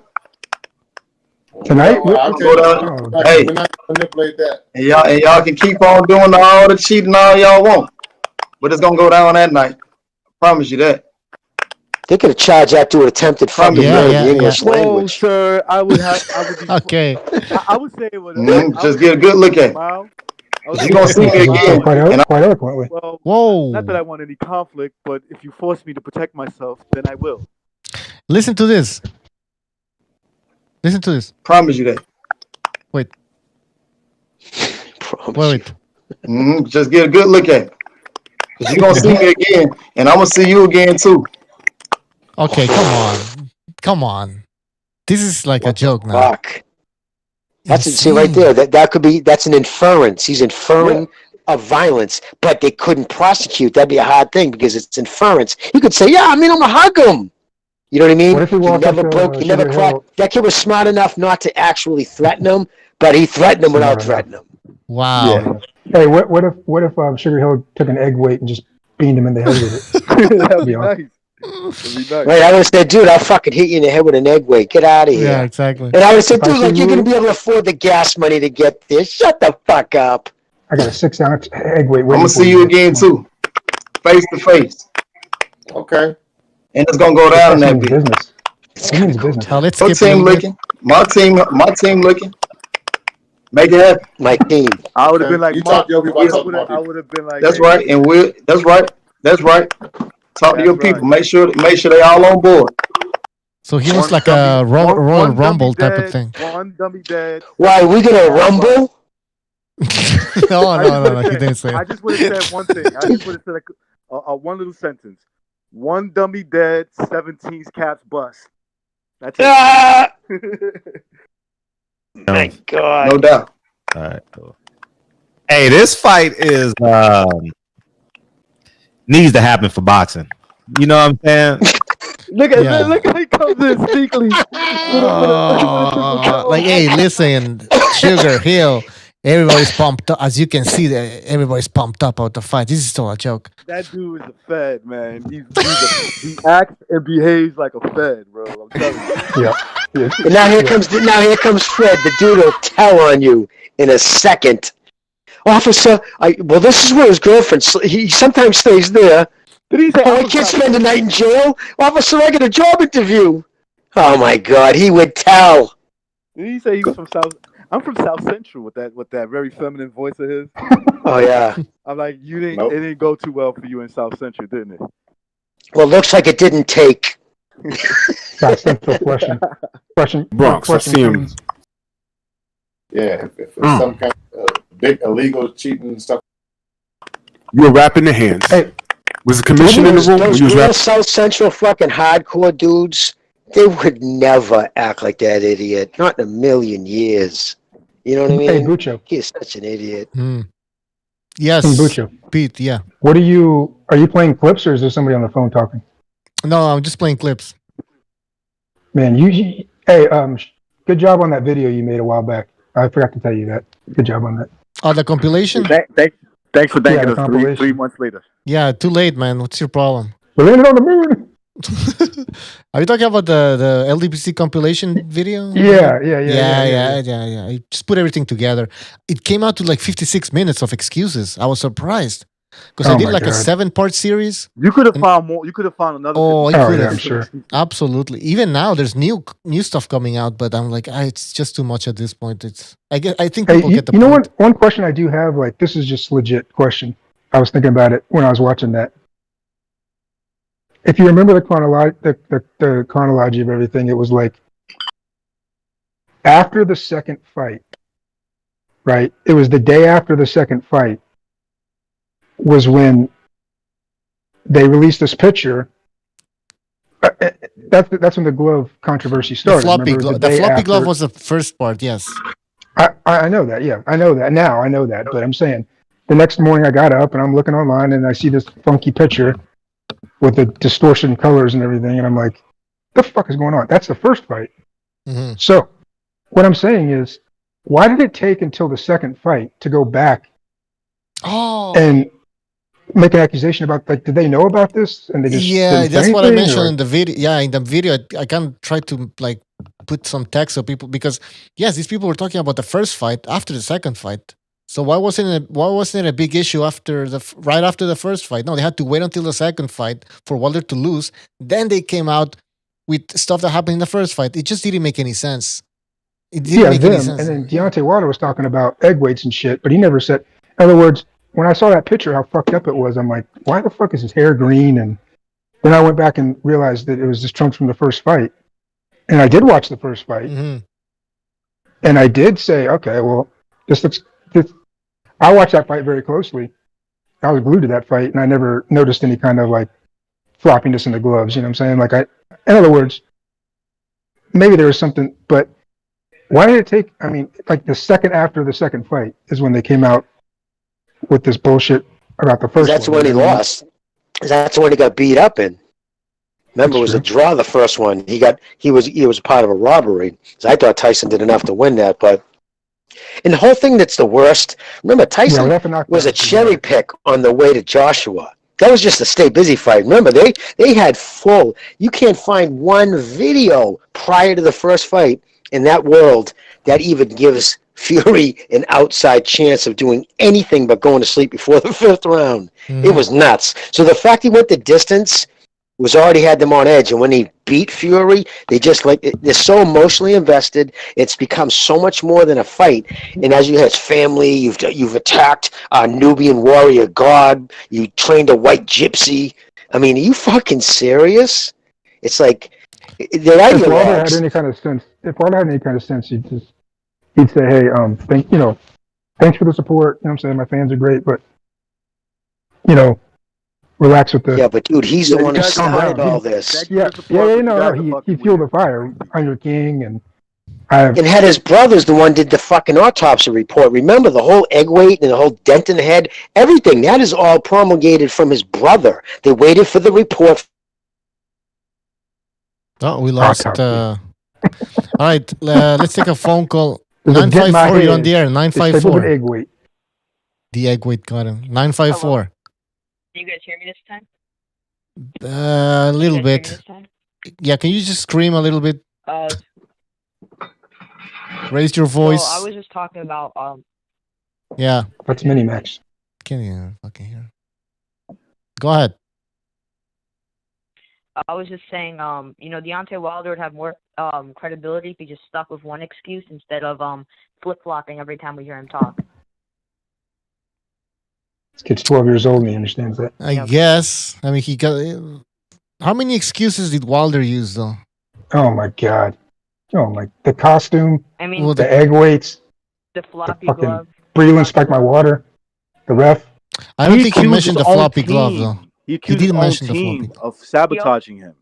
Tonight? Hey, we're not gonna manipulate that. And y'all can keep on doing all the cheating all y'all want, but it's gonna go down that night. I promise you that. They could have charged that to an attempted fucking murder in the English language. Oh, sir, I would be okay. I would say it would. Just get a good look at it. You're gonna see me again. Quite eloquently. Well, whoa. Not that I want any conflict, but if you force me to protect myself, then I will. Listen to this. Promise you that. Wait. Wait. Just get a good look at it. Because you're gonna see me again, and I'm gonna see you again too. Okay, come on. This is like a joke now. Fuck. See right there. That's an inference. He's inferring of violence, but they couldn't prosecute. That'd be a hard thing because it's inference. You could say, "Yeah, I mean, I'm gonna hug him." You know what I mean? What if he never broke. He never cracked. That kid was smart enough not to actually threaten him, but he threatened him without threatening him. Wow. Yeah. Hey, what if Sugar Hill took an egg weight and just beamed him in the head with it? That'd be nice. Right, I would have said, dude, I'll fucking hit you in the head with an egg weight. Get out of here. Yeah, exactly. And I would have said, dude, like, you're going to be able to afford the gas money to get this. Shut the fuck up. I got a 6-ounce egg weight. I'm going to see you again, too. Face to face. Okay. And it's going to go down in that business. It means business. Let's Your team looking. My team looking. Make it happen. My team. I would have been like, I would have been like, that's right. And that's right. Talk to your people. Make sure they all on board. So he was like a Royal Rumble type of thing. One dummy dead. Why, we gonna rumble? No, he didn't say. I just would have said one thing. I just would have said one little sentence. One dummy dead, 17 caps bust. That's it. Ah! My God. No doubt. All right, cool. Hey, this fight is needs to happen for boxing. You know what I'm saying? Look how he comes in sneakily. Like, hey, listen, Sugar Hill, everybody's pumped up. As you can see, everybody's pumped up about the fight. This is still a joke. That dude is a fed, man. He acts and behaves like a fed, bro. I'm telling you. Yeah. And now here comes Fred. The dude will tell on you in a second. Officer, well, this is where his girlfriend. He sometimes stays there. Did he say? Oh, I can't spend the night in jail, officer. I got a job interview. Oh my God, he would tell. Did he say he was from South? I'm from South Central with that very feminine voice of his. Oh yeah. I'm like, it didn't go too well for you in South Central, didn't it? Well, looks like it didn't take. South Central question. Bronx, I see him. Yeah, if it's some kind of big illegal cheating stuff. You were rapping the hands. Hey. Was the commission in the room? Those real South Central fucking hardcore dudes, they would never act like that idiot. Not in a million years. You know what I mean? Hey, Bucho. He is such an idiot. Yes, Bucho. Pete, yeah. Are you playing clips or is there somebody on the phone talking? No, I'm just playing clips. Man, hey, good job on that video you made a while back. I forgot to tell you that. Good job on that. Oh, the compilation? Thanks for thanking us 3 months later. Yeah, too late, man. What's your problem? We landed on the moon. Are you talking about the LDPC compilation video? Yeah. I just put everything together. It came out to like 56 minutes of excuses. I was surprised because I did like a 7-part series. You could have found more. You could have found another. Oh, yeah, I'm sure. Absolutely. Even now, there's new stuff coming out, but I'm like, it's just too much at this point. I think people get the point. You know what? One question I do have, like, this is just legit question. I was thinking about it when I was watching that. If you remember the chronology of everything, it was like after the second fight, right? It was the day after the second fight was when they released this picture. That's when the glove controversy started. The floppy glove was the first part, yes. I know that, yeah. I know that now. I know that, but I'm saying the next morning I got up and I'm looking online and I see this funky picture with the distortion colors and everything, and I'm like, the fuck is going on? That's the first fight. Mm-hmm. So what I'm saying is, why did it take until the second fight to go back and make an accusation about, like, did they know about this and they just that's what I mentioned in the video. Yeah, in the video I can try to like put some text so people, because yes, these people were talking about the first fight after the second fight. So why wasn't it a big issue right after the first fight? No, they had to wait until the second fight for Wilder to lose. Then they came out with stuff that happened in the first fight. It just didn't make any sense. It didn't make any sense. And then Deontay Wilder was talking about egg weights and shit, but he never said. In other words, when I saw that picture, how fucked up it was, I'm like, why the fuck is his hair green? And then I went back and realized that it was just chunks from the first fight. And I did watch the first fight, and I did say, okay, well, this looks. I watched that fight very closely. I was glued to that fight, and I never noticed any kind of like floppiness in the gloves. You know what I'm saying? In other words, maybe there was something, but why did it take? I mean, like the second after the second fight is when they came out with this bullshit about the first. That's when he lost. That's when he got beat up in. Remember, it was a draw. The first one, he was part of a robbery. So I thought Tyson did enough to win that, but. And the whole thing that's the worst, remember Tyson was a cherry pick on the way to Joshua. That was just a stay busy fight. Remember, they had full. You can't find one video prior to the first fight in that world that even gives Fury an outside chance of doing anything but going to sleep before the 5th round. It was nuts. So the fact he went the distance was already had them on edge, and when he beat Fury, they just they're so emotionally invested. It's become so much more than a fight. And as you had family, you've attacked a Nubian warrior god. You trained a white gypsy. I mean, are you fucking serious? It's like They're If Wilder had ideologues. any kind of sense, he'd say, hey, thanks for the support. You know what I'm saying? My fans are great, but relax with the. Yeah, but dude, he's the one who started all this. No. He fueled the fire. I'm your king, and had his brothers the one did the fucking autopsy report. Remember the whole egg weight and the whole dent in the head, everything that is all promulgated from his brother. They waited for the report. Oh, we lost. All right, let's take a phone call. 954, you're on the air. 954. Egg weight. The egg weight got him. 954. Can you guys hear me this time? A little bit. Yeah, can you just scream a little bit? Raise your voice. So I was just talking about Yeah. That's Minimax. Can't even fucking hear. Go ahead. I was just saying, Deontay Wilder would have more credibility if he just stuck with one excuse instead of flip-flopping every time we hear him talk. This kid's 12 years old and he understands that. I guess. I mean, he got. How many excuses did Wilder use, though? Oh my god. The costume. I mean, the egg weights. The floppy fucking glove. Breland spiked my water. The ref. I don't think he mentioned the floppy glove, though. He didn't mention the floppy glove. Of sabotaging him.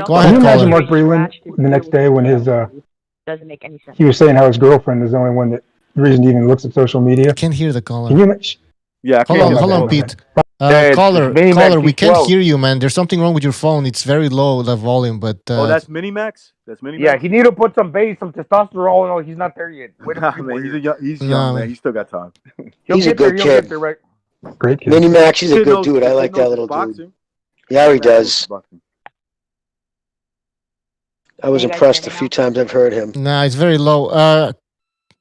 Go ahead, Can you imagine caller. Mark Breland the next day when his Doesn't make any sense. he was saying how his girlfriend is the only one that the reason he even looks at social media. I can't hear the caller. Can you imagine? Yeah, Hold on, Pete. Caller, we can't hear you, man. There's something wrong with your phone. It's very low, the volume, but... that's Minimax? That's Minimax? Yeah, he need to put some bass, some testosterone. No, he's not there yet. Wait Nah, man, he's young, man. He still got time. He's a good kid. Right? Great kid. Minimax, he's a good dude. I like that little dude. Yeah, he does. I was impressed a few times I've heard him. Nah, it's very low.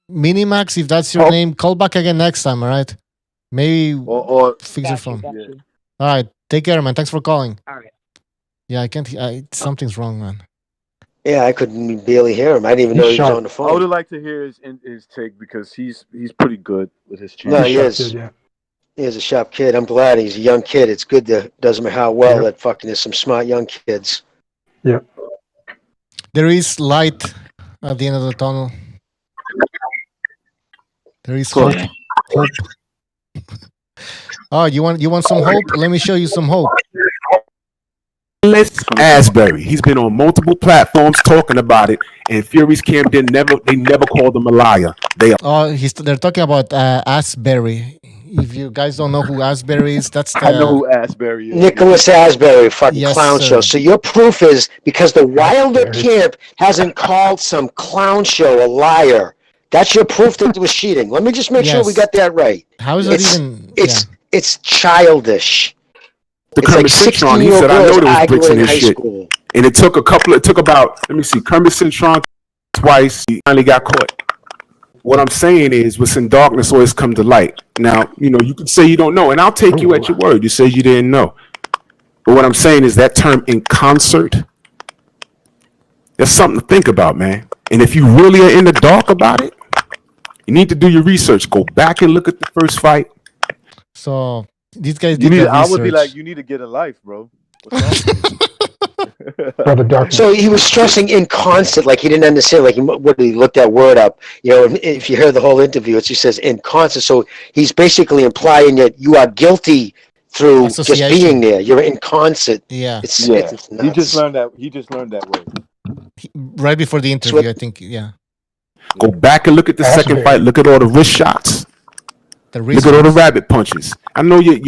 Minimax, if that's your name, call back again next time, all right? Maybe or fix your phone. All right, take care, man. Thanks for calling. All right. Yeah, I can't. Something's wrong, man. Yeah, I couldn't barely hear him. I didn't even know he was on the phone. I would have liked to hear his take because he's pretty good with his chin. No, he is. He is a sharp kid. I'm glad he's a young kid. It's good that doesn't matter how well that fucking there's some smart young kids. Yeah. There is light at the end of the tunnel. There is hope. Oh, you want some hope? Let me show you some hope. Asbury. He's been on multiple platforms talking about it, and Fury's camp they never called him a liar. They're talking about Asbury. If you guys don't know who Asbury is, that's the... I know who Asbury is. Nicholas Asbury, fucking clown sir. show. So your proof is because the Wilder camp hasn't called some clown show a liar. That's your proof that it was cheating. Let me just make sure we got that right. How is that even? It's childish. the It's Kermit like Cintron. He 16-year-old said, "I know girls there was bricks in arguing in his high shit." school. And it took about, let me see, Kermit Cintron twice. He finally got caught. What I'm saying is, what's in darkness always come to light. Now, you can say you don't know, and I'll take you at your word. You say you didn't know. But what I'm saying is that term "in concert," that's something to think about, man. And if you really are in the dark about it, you need to do your research. Go back and look at the first fight. So these guys did their I would be research. like, you need to get a life, bro. So he was stressing in concert, like he didn't understand, like he looked that word up. If you hear the whole interview, he says in concert. So he's basically implying that you are guilty through just being there. You're in concert. Yeah. It's He nuts. just learned that word. Right before the interview, I think. Yeah. Go back and look at the second fight. Look at all the wrist shots. Look at all the rabbit punches. I know you.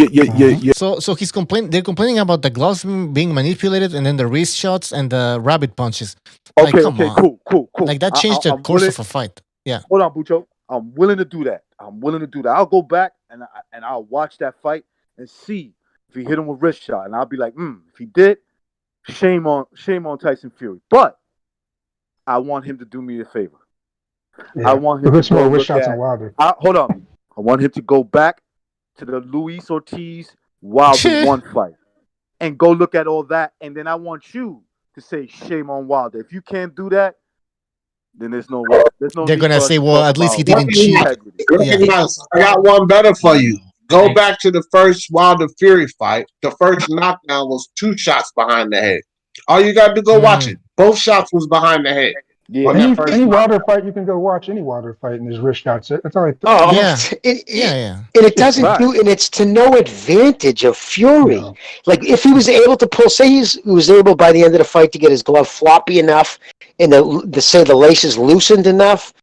So he's They're complaining about the gloves being manipulated, and then the wrist shots and the rabbit punches. Okay, come on. cool. Like that changed the course of a fight. Yeah. Hold on, Bucho. I'm willing to do that. I'll go back and I'll watch that fight and see if he hit him with wrist shot, and I'll be like, if he did, shame on Tyson Fury. But I want him to do me a favor. Yeah. I want him Look at to more go wrist look shots at. on Wilder. Hold on. I want him to go back to the Luis Ortiz Wilder one fight and go look at all that, and then I want you to say shame on Wilder. If you can't do that, then there's no way. They're gonna say, well, at least he didn't cheat. I got one better for you. Go back to the first Wilder Fury fight. The first knockdown was 2 shots behind the head. All you got to do go watch it. Both shots was behind the head. Yeah. Any Wilder fight, you can go watch any Wilder fight, and his wrist shots. That's all I thought. And it doesn't do, and it's to no advantage of Fury. No. Like if he was able to pull, say he was able by the end of the fight to get his glove floppy enough, and the laces loosened enough,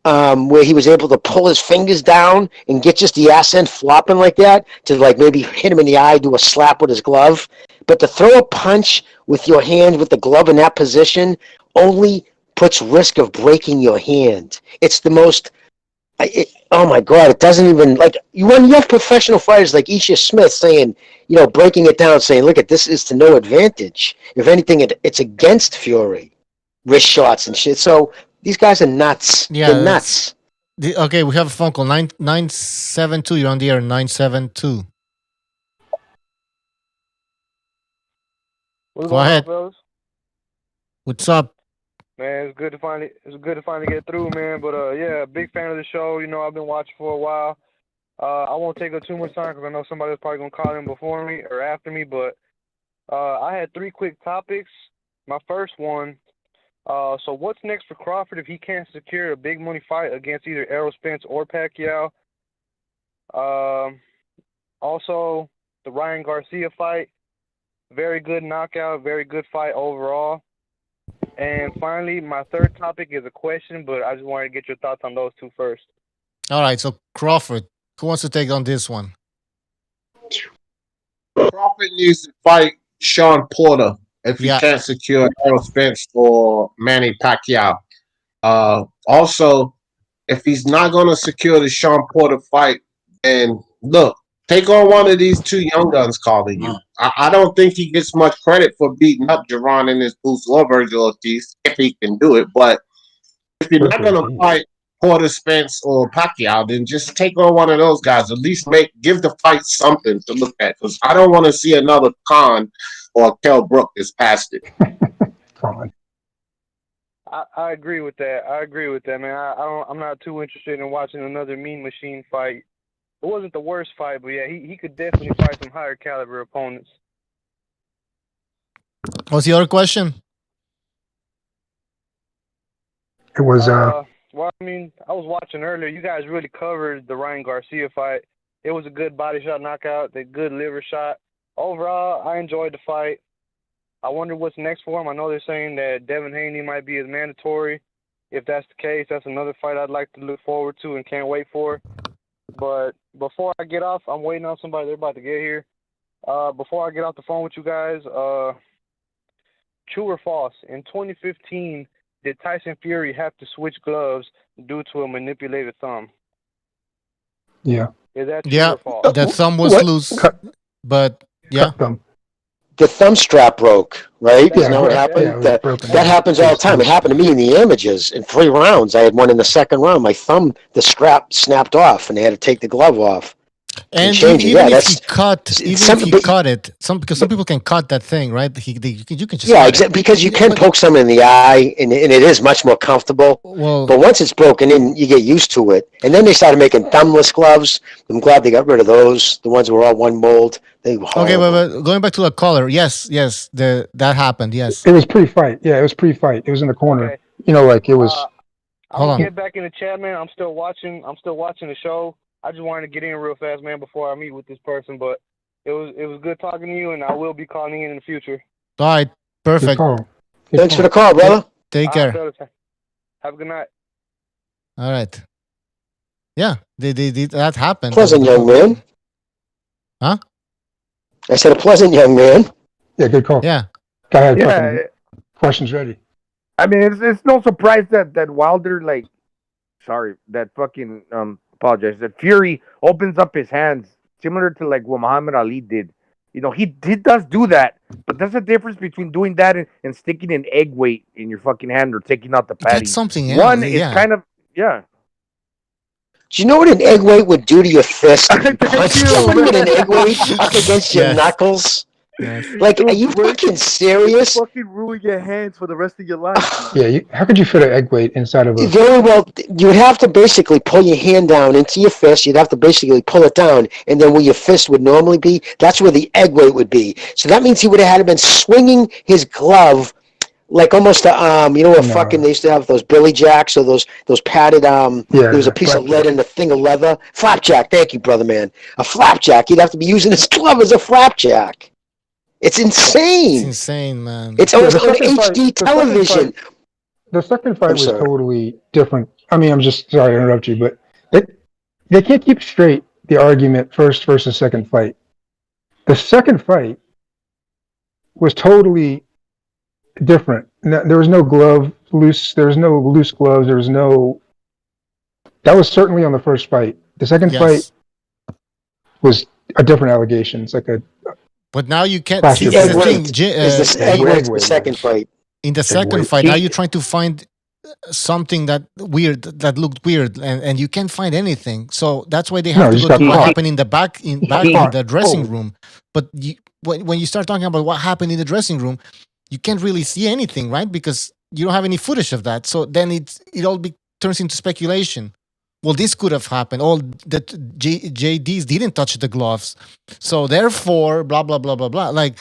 where he was able to pull his fingers down and get just the ass end flopping like that to like maybe hit him in the eye, do a slap with his glove, but to throw a punch with your hand with the glove in that position only puts risk of breaking your hand. It's the most. Oh my God! It doesn't even like when you have professional fighters like Isha Smith saying, breaking it down, saying, "Look, this is to no advantage. If anything, it's against Fury, wrist shots and shit." So these guys are nuts. Yeah, they're nuts. Okay, we have a phone call 972. You're on the air. 972. What's Go going ahead. on, fellas? What's up? Man, it's good to finally get through, man. But yeah, big fan of the show. I've been watching for a while. I won't take up too much time because I know somebody's probably gonna call in before me or after me. But I had 3 quick topics. My first one. So what's next for Crawford if he can't secure a big money fight against either Errol Spence or Pacquiao? Also, the Ryan Garcia fight. Very good knockout. Very good fight overall. And finally, my third topic is a question, but I just wanted to get your thoughts on those 2 first. All right, so Crawford, who wants to take on this one? Crawford needs to fight Sean Porter if he can't secure Errol Spence or Manny Pacquiao. Also, if he's not going to secure the Sean Porter fight, then look, take on one of these 2 young guns calling you. I don't think he gets much credit for beating up Jaron in his boots or Virgil Ortiz, if he can do it. But if you're not going to fight Porter, Spence, or Pacquiao, then just take on one of those guys. At least give the fight something to look at. Because I don't want to see another Khan or Kell Brook is past it. I agree with that. Man. I'm not too interested in watching another Mean Machine fight. It wasn't the worst fight, but yeah, he could definitely fight some higher caliber opponents. What's your question? It was well, I mean, I was watching earlier. You guys really covered the Ryan Garcia fight. It was a good body shot knockout, a good liver shot. Overall, I enjoyed the fight. I wonder what's next for him. I know they're saying that Devin Haney might be his mandatory. If that's the case, that's another fight I'd like to look forward to and can't wait for. But before I get off, I'm waiting on somebody. They're about to get here. Before I get off the phone with you guys, true or false? In 2015, did Tyson Fury have to switch gloves due to a manipulated thumb? Yeah. Is that true or false? The thumb was loose, but yeah. The thumb strap broke, right? Isn't that what happened? That happens all the time. It happened to me in the amateurs. In 3 rounds, I had one in the second round. My thumb, the strap snapped off, and they had to take the glove off. And change it. Even if he cut it, because some people can cut that thing, right? You can just exactly, because you can poke someone in the eye, and it is much more comfortable. But once it's broken in, you get used to it. And then they started making thumbless gloves. I'm glad they got rid of those. The ones that were all one mold. Okay, but going back to the color, yes, that happened. Yes, it was pre-fight. Yeah, it was pre-fight. It was in the corner. Okay. It was. I'll get back in the chat, man. I'm still watching the show. I just wanted to get in real fast, man, before I meet with this person. But it was good talking to you, and I will be calling in the future. All right, perfect. Thanks for the call, brother. Take care. Have a good night. All right. Yeah, that happened. Pleasant young man. Huh? I said a pleasant young man. Yeah, good call. Yeah. Go ahead. Questions ready. I mean, it's no surprise that Wilder, that fucking apologize, that Fury opens up his hands similar to like what Muhammad Ali did. He does do that, but there's a difference between doing that and sticking an egg weight in your fucking hand or taking out the patty. That's something else. One is kind of Do you know what an egg weight would do to your fist? Punch someone with an egg weight up against your knuckles. Like, are you fucking serious? Fucking ruin your hands for the rest of your life. Yeah, how could you fit an egg weight inside of a? Very well, you would have to basically pull your hand down into your fist. You'd have to basically pull it down, and then where your fist would normally be, that's where the egg weight would be. So that means he would have had to been swinging his glove like almost a you know what fucking they used to have those Billy Jacks or those padded there was a piece of lead and a thing of leather. Flapjack, thank you, brother man. A flapjack. He'd have to be using his glove as a flapjack. It's insane. It's insane, man. It's always on HD television. The second fight was totally different. I mean, I'm just sorry to interrupt you, but they can't keep straight the argument first versus second fight. The second fight was totally different. There was no glove loose. There was no loose gloves. There was no. That was certainly on the first fight. The second fight was a different allegation. It's like a. But now you can't see the second fight. In the second fight, now you're trying to find something that looked weird, and you can't find anything. So that's why they have to go to what happened in the back in the dressing room. But when you start talking about what happened in the dressing room, you can't really see anything, right? Because you don't have any footage of that. So then it all turns into speculation. Well, this could have happened. All the JDs didn't touch the gloves, so therefore, blah blah blah blah blah. Like,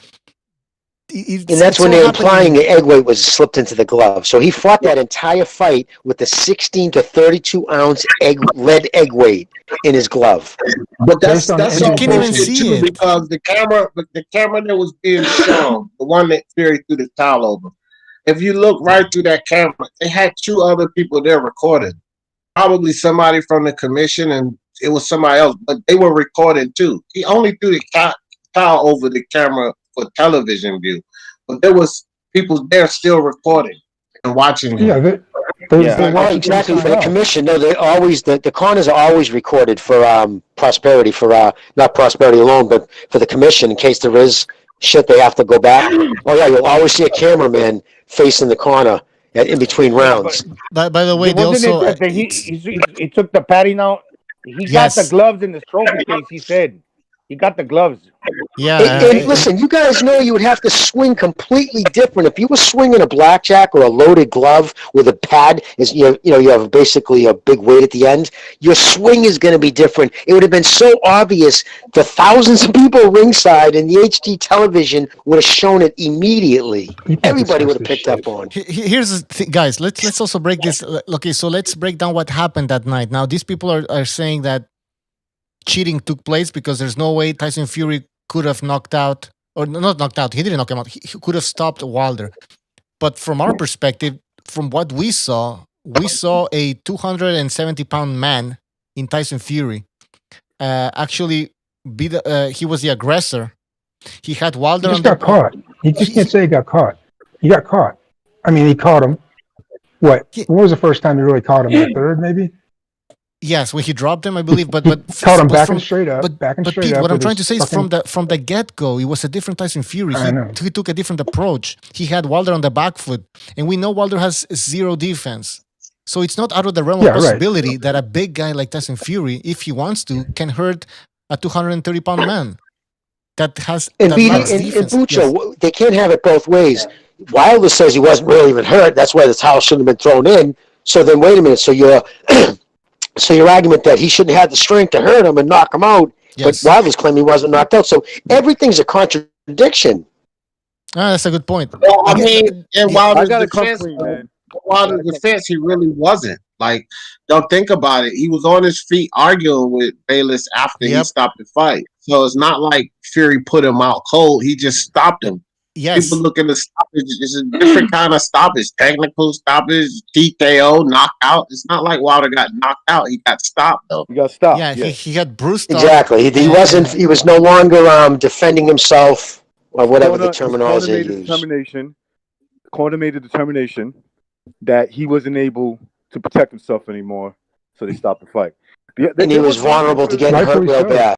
and that's when they're implying the egg weight was slipped into the glove. So he fought that entire fight with the 16 to 32 ounce lead egg weight in his glove. But that's all bullshit too, because the camera that was being shown, the one that Fury threw the towel over. If you look right through that camera, they had two other people there recording. Probably somebody from the commission, and it was somebody else, but they were recording too. He only threw the towel over the camera for television view, but there was people there still recording and watching him. Well, exactly for the commission. No, they always the corners are always recorded for prosperity, for not prosperity alone, but for the commission in case there is shit they have to go back. Oh yeah, you'll always see a cameraman facing the corner in between rounds. By the way, they also he took the padding out. He got the gloves in the trophy case. He said he got the gloves. Yeah. And listen, you guys know you would have to swing completely different if you were swinging a blackjack or a loaded glove with a pad. Is you have basically a big weight at the end. Your swing is going to be different. It would have been so obvious. The thousands of people ringside and the HD television would have shown it immediately. Everybody would have picked up on. Here's the thing, guys. Let's also break this. Okay, so let's break down what happened that night. Now, these people are saying that cheating took place because there's no way Tyson Fury could have knocked out, or not knocked out. He didn't knock him out. He could have stopped Wilder. But from our perspective, from what we saw a 270-pound man in Tyson Fury actually he was the aggressor. He had Wilder. He just got caught. You just can't say he got caught. He got caught. I mean, he caught him. What? When was the first time you really caught him? The third, maybe? Yes, when he dropped him, I believe, but caught him backing straight up. But Pete, what I'm trying to say is from the get-go, it was a different Tyson Fury. He took a different approach. He had Wilder on the back foot, and we know Wilder has zero defense. So it's not out of the realm of possibility that a big guy like Tyson Fury, if he wants to, can hurt a 230-pound man that has and Bucho, they can't have it both ways. Wilder says he wasn't really even hurt. That's why the towel shouldn't have been thrown in. So then, wait a minute. So you're So your argument that he shouldn't have the strength to hurt him and knock him out, but Wilder's claim he wasn't knocked out. So everything's a contradiction. That's a good point. Well, I mean, in Wilder's defense, he really wasn't. Like, don't think about it. He was on his feet arguing with Bayless after he stopped the fight. So it's not like Fury put him out cold. He just stopped him. Yes. People look at the stoppage. It's a different kind of stoppage. Technical stoppage, TKO, knockout. It's not like Wilder got knocked out. He got stopped, though. He got stopped. Yeah, he got bruised up. Exactly. He wasn't. He was no longer defending himself or whatever the terminology they use. Corner made a determination that he wasn't able to protect himself anymore, so they stopped the fight. And he was vulnerable to getting hurt real bad.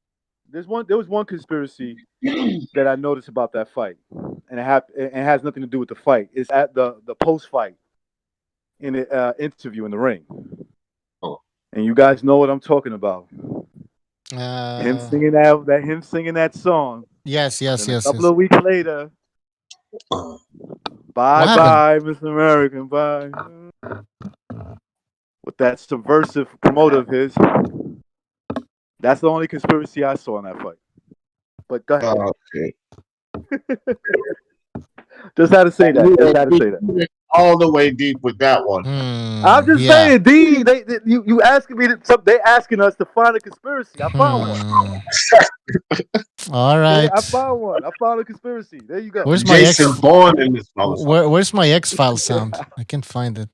There was one conspiracy that I noticed about that fight, and it has nothing to do with the fight. It's at the post fight in the interview in the ring, and you guys know what I'm talking about. Him singing that song. Yes, yes, Then a yes, couple yes. of weeks later, bye, Mr. American, bye. With that subversive promoter of his. That's the only conspiracy I saw in that fight. But go ahead. Okay. Just had to say that. Just had to say that. You went all the way deep with that one. I'm just saying, D. You asking me they asking us to find a conspiracy. I found one. All right. I found one. I found a conspiracy. There you go. Where's my Jason Bourne in this motherfucker. Where's my X-File sound? I can't find it.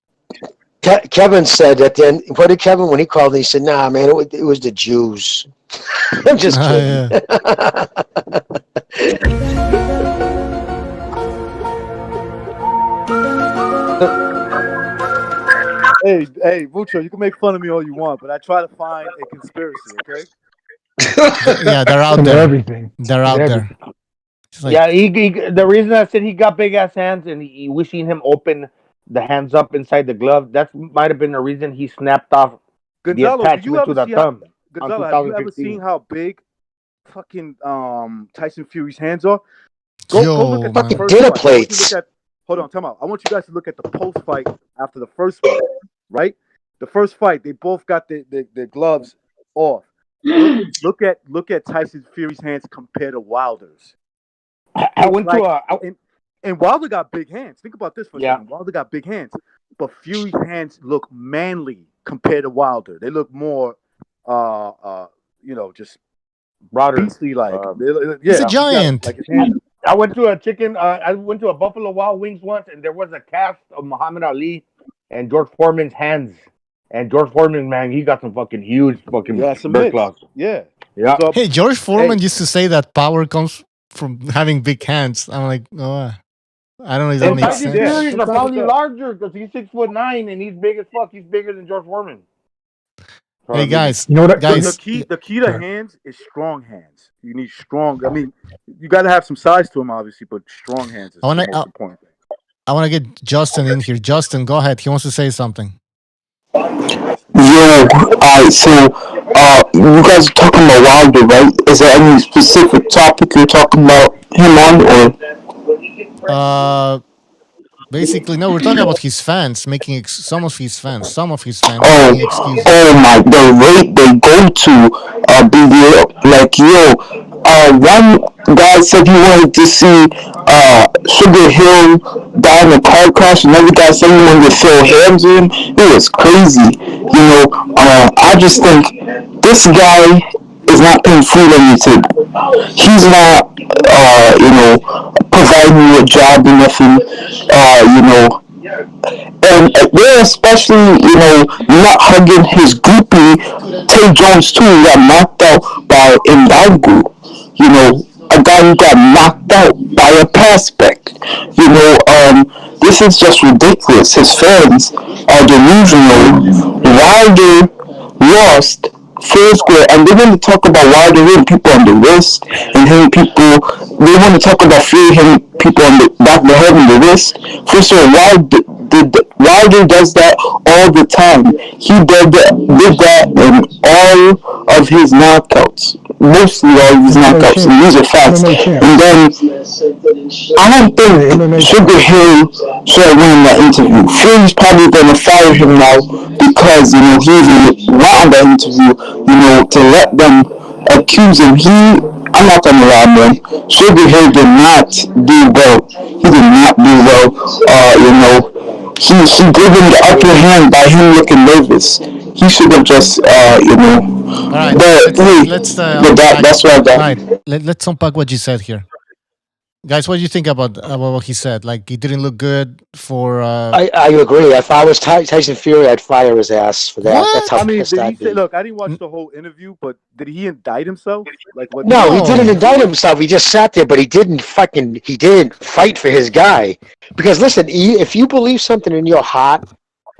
Kevin said at the end, what did Kevin, when he called, he said, nah, man, it was the Jews. I'm just kidding. Hey, Mucho, you can make fun of me all you want, but I try to find a conspiracy, okay? Yeah, they're out there. Everything. They're out there. Yeah, he the reason I said he got big ass hands and we seen him open the hands up inside the glove, that might have been the reason he snapped off the attachment to the thumb. Gonzalo, have you ever seen how big fucking Tyson Fury's hands are? Go look at the first dinner fight. plates. Hold on, time out. I want you guys to look at the post fight after the first fight, right? The first fight, they both got the gloves off. Look at Tyson Fury's hands compared to Wilder's. I went to and Wilder got big hands. Think about this for a second. Wilder got big hands, but Fury's hands look manly compared to Wilder. They look more, just broader, beastly like. He's a giant. I went to a Buffalo Wild Wings once, and there was a cast of Muhammad Ali and George Foreman's hands. And George Foreman, man, he got some fucking huge fucking bird claws. Yeah. So, hey, George Foreman used to say that power comes from having big hands. I'm like, oh, I don't know if that makes sense. He's probably larger because he's 6'9" and he's big as fuck. He's bigger than George Foreman. Hey guys, you know what? Guys, the key to hands is strong hands. You need strong. I mean, you got to have some size to them, obviously, but strong hands is the most important thing. I want to get Justin in here. Justin, go ahead. He wants to say something. Yo, alright, so you guys are talking about Wilder, right? Is there any specific topic you're talking about him on, or? Basically, no, we're talking about his fans making some of his fans making excuses. Oh my, the rate they go to BBL, like, one guy said he wanted to see Sugar Hill die in a car crash. Another guy said he wanted to throw hands in. It was crazy. I just think this guy is not putting food on your table. He's not, providing you a job or nothing, and they're especially, not hugging his groupie, Tay Jones too, who got knocked out by Ndagwu, a guy who got knocked out by a prospect. This is just ridiculous. His fans are delusional. Wilder lost fair square, and they're going to talk about Wilder hitting people on the wrist and hitting people. They want to talk about Fury hitting people on the back of the head and the wrist. First of all, Wilder does that all the time. He did that in all of his knockouts. Mostly all of his knockouts, and these are facts. And then, I don't think Sugar Hill should have won that interview. Fury's probably going to fire him now because, he even went on that interview, to let them accuse him. I'm not going to lie, man. Sugar Hill did not do well. He did not do well. He gave him the upper hand by him looking nervous. He should have just, All right, let's that's what I got. All right, let's unpack what you said here. Guys, what do you think about what he said? Like, he didn't look good for... I agree. If I was Tyson Fury, I'd fire his ass for that. That's how did pissed I'd he say, be. look, I didn't watch the whole interview, but did he indict himself? Like, what? No, he didn't indict himself. He just sat there, but he didn't fight for his guy. Because listen, if you believe something in your heart,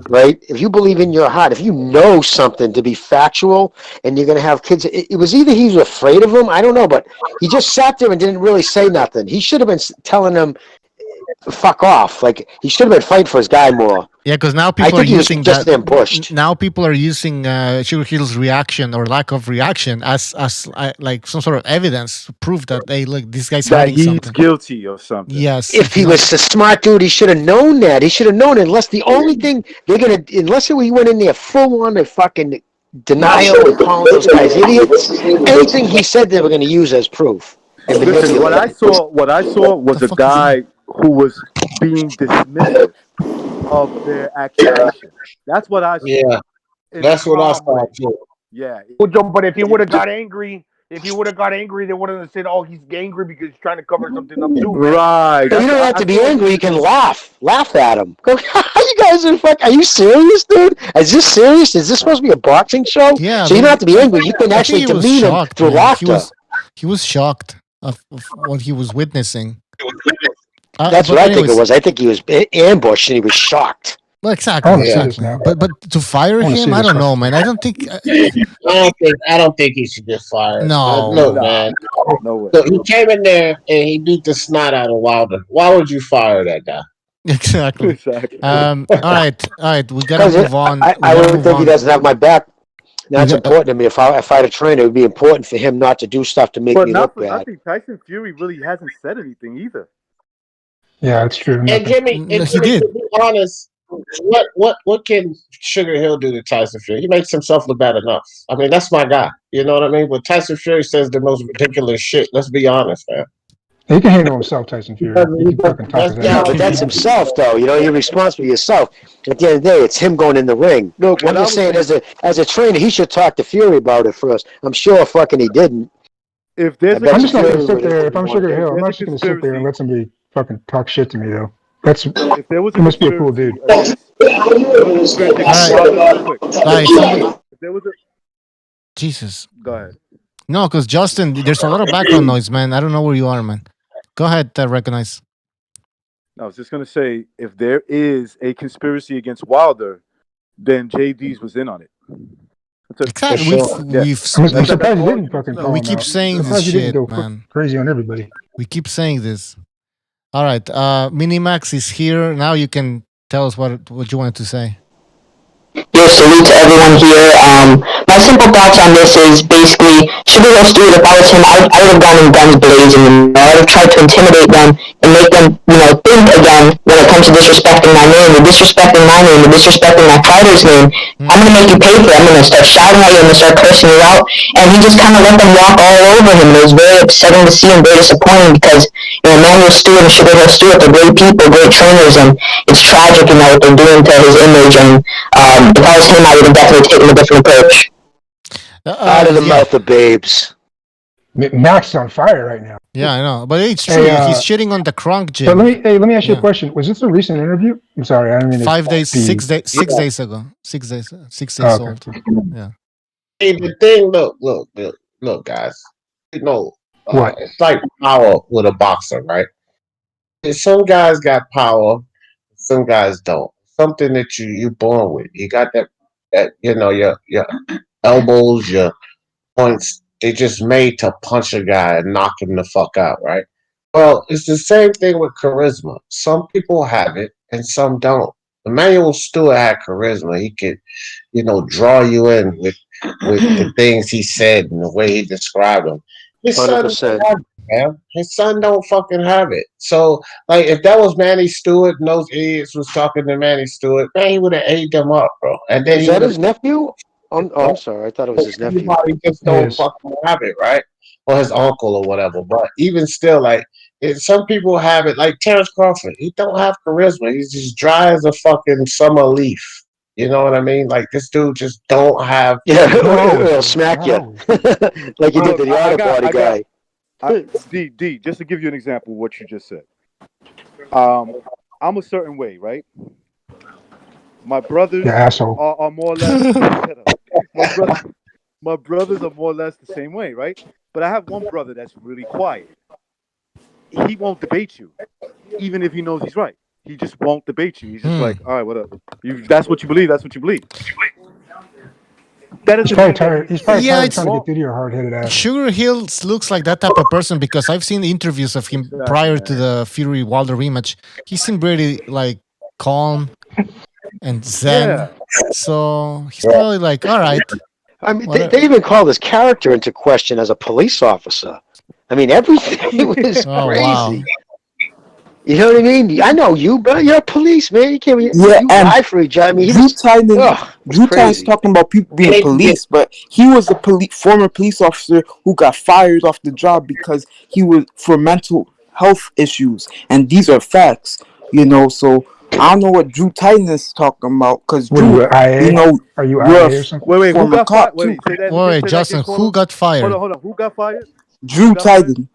right? If you believe in your heart, if you know something to be factual, and you're going to have kids, it was either he was afraid of him, I don't know, but he just sat there and didn't really say nothing. He should have been telling him, fuck off. Like, he should have been fighting for his guy more. Yeah, because now I people are think he was using just that. ambushed. Now people are using Sugar Hill's reaction or lack of reaction as like some sort of evidence to prove that hey, look, this guy's That hiding he's something. guilty or something. Yes. If he was a smart dude, he should have known that. He should have known. Unless the only thing they're gonna, unless he went in there full on and fucking denial and calling those guys idiots. Anything he said, they were gonna use as proof. And Listen, what I manipulate. saw was a guy who was being dismissive of their accusation. That's what I saw. Yeah, In that's a what I calm saw way. too. Yeah. Well, Joe, but if he would have got angry, they wouldn't have said, "Oh, he's angry because he's trying to cover something up too." Man. Right. So you don't have to be angry. You can laugh at him. Go, you guys are fuck. Are you serious, dude? Is this serious? Is this supposed to be a boxing show? Yeah. So you don't have to be angry. You can I actually think he was demean him shocked, through man. laughter. He was shocked of what he was witnessing. That's what I think it was. I think he was ambushed and he was shocked. Well, exactly. But to fire him, I don't know, man. I don't think. I don't think he should get fired. No. Look, man. No way. Look, he came in there and he beat the snot out of Wilder. Why would you fire that guy? Exactly. All right. We gotta move on. I would think he doesn't have my back. That's important to me. If I had a trainer, it would be important for him not to do stuff to make But me not look for bad. nothing. Tyson Fury really hasn't said anything either. Yeah, it's true. And Jimmy, to be honest, what can Sugar Hill do to Tyson Fury? He makes himself look bad enough. I mean, that's my guy. You know what I mean? But Tyson Fury says the most ridiculous shit. Let's be honest, man. He can handle himself, Tyson Fury. He can fucking talk his ass Yeah, off. but that's himself, though. You know, you're responsible for yourself. At the end of the day, it's him going in the ring. Look, I'm just saying, as a trainer, he should talk to Fury about it first. I'm sure fucking he didn't. If there's I'm just not going to sit there. If I'm Sugar Hill, I'm not just going to sit there and let somebody fucking talk shit to me, though. If there was he must be a cool dude. Jesus. Go ahead. No, because Justin, there's a lot of background noise, man. I don't know where you are, man. Go ahead, recognize. I was just gonna say, if there is a conspiracy against Wilder, then JD's was in on it. Exactly. I'm surprised he didn't fucking call We him keep out. saying I'm this surprised he didn't shit, go man. crazy on everybody. We keep saying this. All right. Minimax is here. Now you can tell us what you wanted to say. Yeah, salute to everyone here. My simple thoughts on this is basically, Sugar Hill Stewart, if I was him, I would have gone in guns blazing. I would have tried to intimidate them and make them, think again when it comes to disrespecting my name, or disrespecting my name, or disrespecting my fighter's name. I'm going to make you pay for it. I'm going to start shouting at you. I'm going to start cursing you out. And he just kind of let them walk all over him. It was very upsetting to see and very disappointing because, Emmanuel Stewart and Sugar Hill Stewart, they're great people, great trainers, and it's tragic, what they're doing to his image. And if I was him, I would have definitely taken a different approach. Out of the mouth of babes. Max on fire right now. Yeah, I know, but it's true. He's shitting on the crunk gym. But let me ask you a question. Was this a recent interview? I'm sorry, I don't mean 5 days, 6 days, 6 days ago. 6 days, 6 days Okay. old. Yeah. Hey, the thing, look, guys. What? It's like power with a boxer, right? And some guys got power, some guys don't. Something that you're born with. You got that your elbows, your points. They just made to punch a guy and knock him the fuck out, right? Well, it's the same thing with charisma. Some people have it and some don't. Emmanuel Stewart had charisma. He could, draw you in with the things he said and the way he described them. His son don't 100%. have it, man. His son don't fucking have it. So, if that was Manny Stewart and those idiots was talking to Manny Stewart, man, he would have ate them up, bro. And then Is that his nephew? I'm sorry. I thought it was his nephew. Everybody just don't fucking have it, right? Or his uncle or whatever. But even still, some people have it. Like Terrence Crawford, he don't have charisma. He's just dry as a fucking summer leaf. You know what I mean? Like this dude just don't have. Yeah, he'll smack you like you did to the auto body guy. D, just to give you an example of what you just said. I'm a certain way, right? My brothers are more or less. My brothers are more or less the same way, right? But I have one brother that's really quiet. He won't debate you, even if he knows he's right. He just won't debate you. He's just like, all right, whatever. That's what you believe. That's what you believe. He's probably tired. He's probably tired it's trying to get through to your hard-headed ass. Sugar Hill looks like that type of person because I've seen interviews of him prior to the Fury Wilder rematch. He seemed really calm. and Zen. Yeah. So he's probably like, all right. I mean, they even called his character into question as a police officer. I mean, everything was Oh, crazy. wow. You know what I mean? I know you, but you're a police, man. You can't. Yeah, You and die for each other. I mean, Drew Titan's it's crazy. talking about people being police, but he was a former police officer who got fired off the job because he was for mental health issues, and these are facts, you know. So I don't know what Drew Titan is talking about because Drew, you know, are you you're IA or something? Wait, who former got cop fired? Wait, too. say that. Wait, say that Justin, again, who got fired? Hold on. Who got fired? Drew Titan.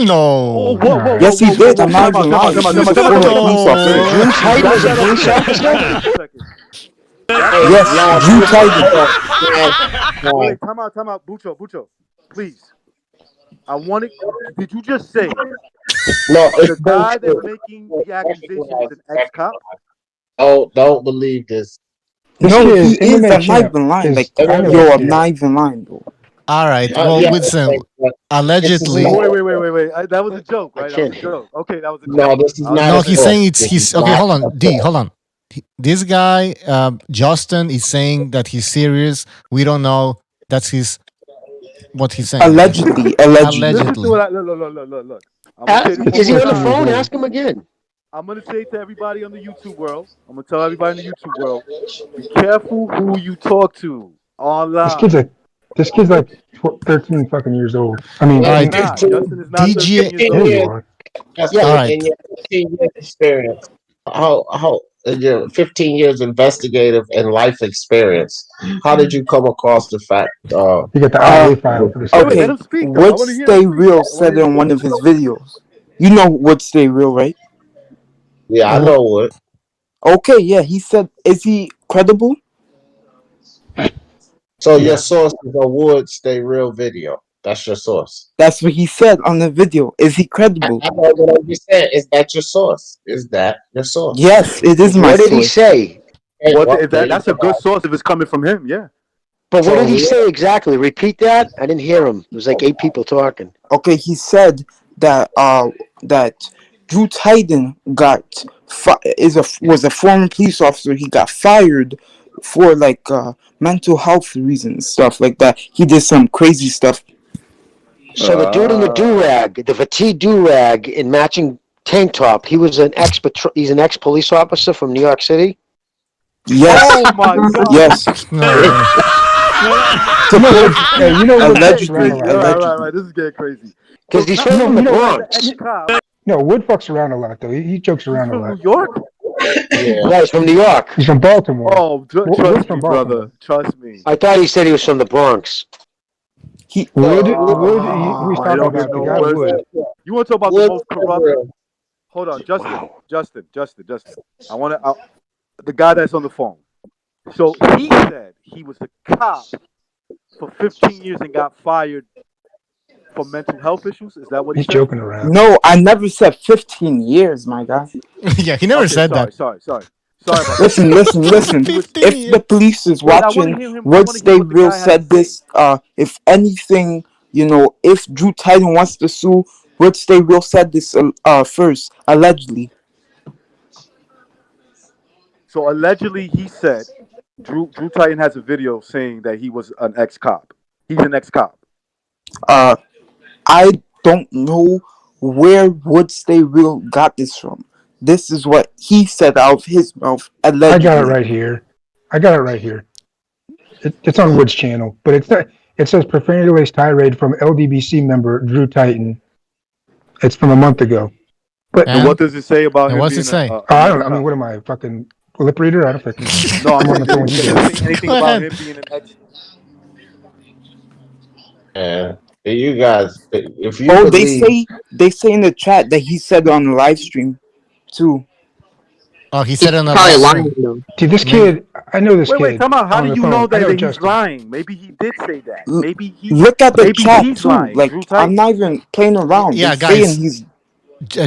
No. Oh, whoa. Yes, he did. I'm not even lying. He was a former police officer. Drew Titan was a police officer. Yes, Drew Titan. Wait, time out. Bucho, please. I wanted. Did you just say No, the guy that's making the accusation is an ex-cop? Don't believe this. No, he is. I'm not champ even lying. is Like, MMA yo, I'm champ. not even lying, though. All right. Well, Yeah, listen. Allegedly. Wait. That was a joke, right? That was a joke. Okay, that was a joke. No, this is not. No, he's saying This he's is okay. not Hold on, a D. joke. Hold on. This guy, Justin, is saying that he's serious. We don't know. That's what he's saying. Allegedly. Listen to what look. I'm gonna say this Is he one on more the time. phone? Ask him again. I'm gonna say to everybody on the YouTube world. I'm gonna tell everybody in the YouTube world: be careful who you talk to online. This kid's like 13 fucking years old. I mean, All right, Justin is not 13 DG. years old. there you are. Justin, All right. in your 15 years experience, how in your 15 years investigative and life experience, how did you come across the fact? You get the IA file for the Wait, Okay, let him speak. Though. I Would want to hear Stay him speak. Real said in one of his videos. You know Would Stay Real, right? Yeah, I know what. Okay, yeah, he said, is he credible? So your source is a Would Stay Real video. That's your source. That's what he said on the video. Is he credible? I know what I just said. Is that your source? Is that your source? Yes, it is my What did he source. say? That's a good source if it's coming from him. Yeah. But what did he say exactly? Repeat that. I didn't hear him. It was like 8 people talking. Okay, he said that that Drew Titan was a former police officer. He got fired for like mental health reasons, stuff like that. He did some crazy stuff. So the dude in the do-rag, the fatigue do-rag in matching tank top, he's an ex-police officer from New York City? Yes. Oh my God. Yes. You know what? Allegedly. Right. This is getting crazy. Because he's from the Bronx. No, Wood fucks around a lot though. He jokes around a lot. New York? Yeah, he's from New York. He's from Baltimore. Oh, trust me, brother. Trust me. I thought he said he was from the Bronx. Wood, who he's talking about, the guy Wood. You want to talk about the most corrupt? Hold on, Justin. I want to. The guy that's on the phone. So he said he was a cop for 15 years and got fired for mental health issues. Is that what he said? He's joking around. No, I never said 15 years, my guy. Yeah, he never said that. Sorry about that. Listen. If the police is watching, Would Stay Real said this. If anything, if Drew Titan wants to sue, Would Stay Real said this first, allegedly. So allegedly, he said Drew Titan has a video saying that he was an ex-cop. He's an ex-cop. I don't know where Would Stay Real got this from. This is what he said out of his mouth. Allegedly. I got it right here. It's on Wood's channel, but it's not. It says profanity-laced tirade from LDBC member Drew Titan. It's from a month ago. But what does it say about him? What's it say? I don't know. I mean, what am I, fucking lip reader? I don't fucking. No, I'm on the phone with you guys. Anything about him being an ex? Yeah. You guys, if you they say in the chat that he said on the live stream too. Oh, he said it on the live stream. Dude, this kid, I know this kid. Wait, come on. How do you know that he's Justin. lying? Maybe he did say that. Maybe he. Look at the maybe chat he's too. lying. Like I'm not even playing around. Yeah, They're guys. saying he's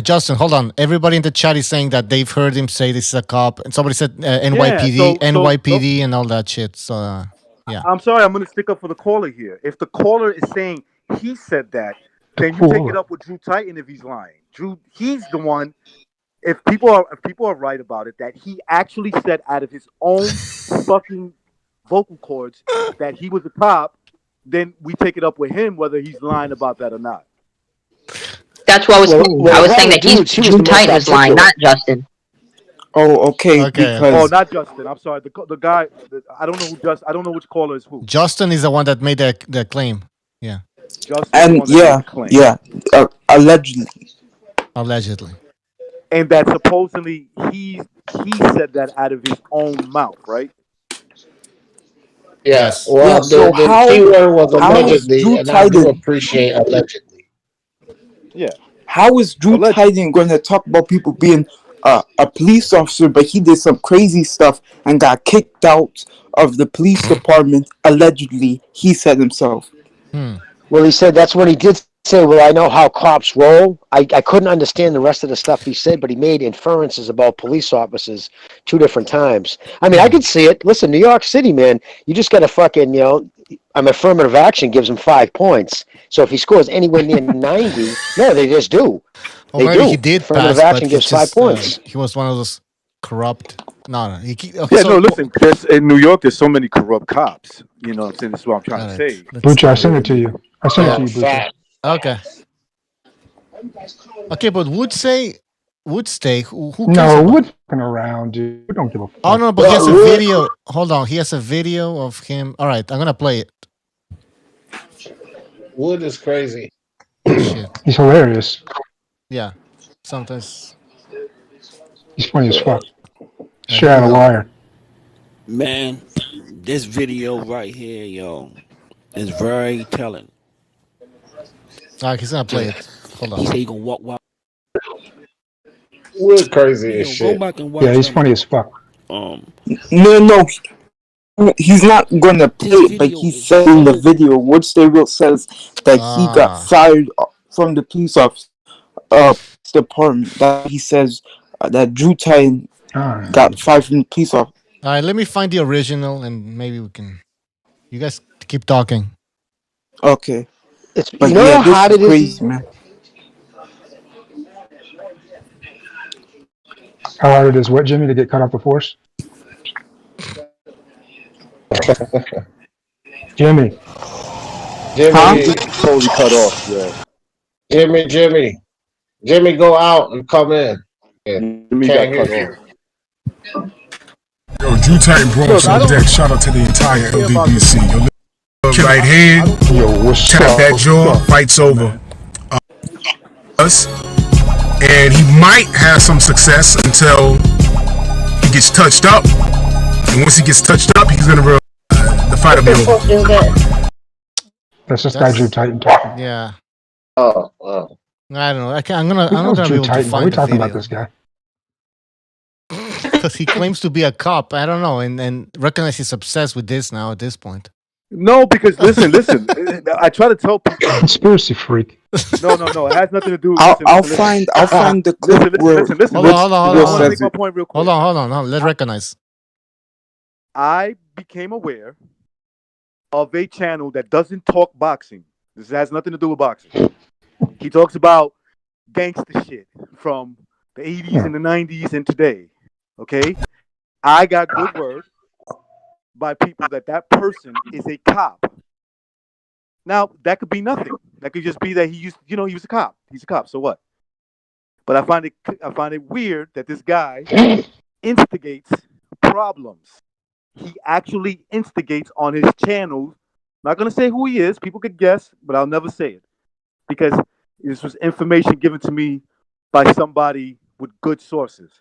Justin, hold on. Everybody in the chat is saying that they've heard him say this is a cop, and somebody said NYPD, NYPD, and all that shit. So, yeah. I'm sorry. I'm going to stick up for the caller here. If the caller is saying he said that, then you take it up with Drew Titan if he's lying. He's the one if people are right about it, that he actually said out of his own fucking vocal cords that he was a cop, then we take it up with him whether he's lying about that or not. That's what I was saying that Drew Titan was lying, not Justin. Oh, okay. Because not Justin. I'm sorry. The guy. I don't know who Justin. I don't know which caller is who. Justin is the one that made the claim. Yeah. Justin. Allegedly. And that supposedly he said that out of his own mouth, right? Yes. Well, the key word was allegedly, and I do appreciate allegedly. Yeah. How is Drew Titan going to talk about people being a police officer, but he did some crazy stuff and got kicked out of the police department, allegedly, he said himself. Well, he said that's what he did say. Well, I know how cops roll. I couldn't understand the rest of the stuff he said, but he made inferences about police officers 2 different times. I mean, I could see it. Listen, New York City, man, you just got to fucking, affirmative action gives him 5 points. So if he scores anywhere near 90, no, they just do. Well, they do. He did affirmative pass, action but gives 5 points. He was one of those corrupt. No. Listen. In New York, there's so many corrupt cops. You know what I'm saying? This is what I'm trying to say. Bucha, I sent it to you. I sent it to you, Bucha. Okay. Okay, but Wood stay. Who cares Wood's fucking around, dude. We don't give a fuck. Oh no, but he has a video. Hold on, he has a video of him. All right, I'm gonna play it. Wood is crazy. Shit. He's hilarious. Yeah, sometimes he's funny as fuck. Shit out of liar. Man, this video right here, is very telling. All right, he's gonna play it. Hold on. He said he gonna walk wild. Wood crazy as shit. Go back and watch. Yeah, he's funny as fuck. No, he's not gonna play it, but he said in the video, Wood Stayville says that he got fired from the police office department. That he says that Drew Titan got fired from the police office. All right, let me find the original and maybe we can. You guys keep talking. Okay. But you know how hard it is, crazy, man. How hard it is, what, Jimmy, to get cut off the force? Jimmy. Totally cut off. Yeah. Jimmy, go out and come in. Jimmy got cut off. Yo, Drew Titan Bronx on deck. Shout out to the entire LDBC. Yo, right hand, tap that jaw, fight's over. And he might have some success until he gets touched up. And once he gets touched up, he's gonna the fight will be over. That's this guy Drew Titan talking. Yeah. Oh. I don't know. I'm not gonna be able to find we the talking video. about this guy? Because he claims to be a cop. I don't know, and recognize he's obsessed with this now at this point. No, because listen. I try to tell people. Conspiracy freak. No. It has nothing to do. I'll find the clip. Listen. Hold on. I want to make my point real quick. Hold on. Let's recognize. I became aware of a channel that doesn't talk boxing. This has nothing to do with boxing. He talks about gangster shit from the 80s and the 90s and today. Okay? I got good word by people that person is a cop. Now, that could be nothing. That could just be that he was a cop. He's a cop, so what? But I find it weird that this guy instigates problems. He actually instigates on his channel. Not going to say who he is. People could guess, but I'll never say it. Because this was information given to me by somebody with good sources.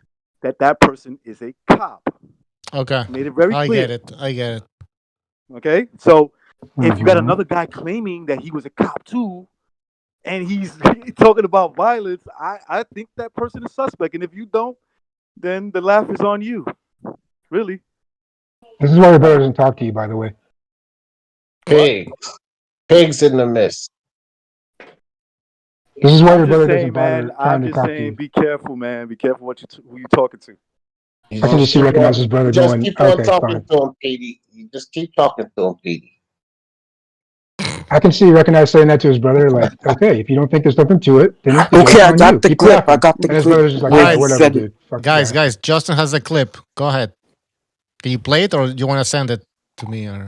That person is a cop. Okay. Made it very clear. I get it. Okay? So, if you got another guy claiming that he was a cop too, and he's talking about violence, I think that person is suspect. And if you don't, then the laugh is on you. Really. This is why your brother doesn't talk to you, by the way. Pigs in the mist. This is why your I'm brother just saying, doesn't bother man. trying I'm to just talk to saying, you. be careful, man. Be careful who you're talking to. I can just recognize his brother Just going, keep on okay, talking fine. to him, Petey. You just keep talking to him, Petey. I can see recognize saying that to his brother. Like, okay, if you don't think there's nothing to it, then it's Okay, I on got you. the Keep clip. laughing. I got the And his clip. brother's just like, Where yeah, he whatever, said it. dude. Fuck Guys, yeah. Justin has a clip. Go ahead. Can you play it, or do you want to send it to me? Or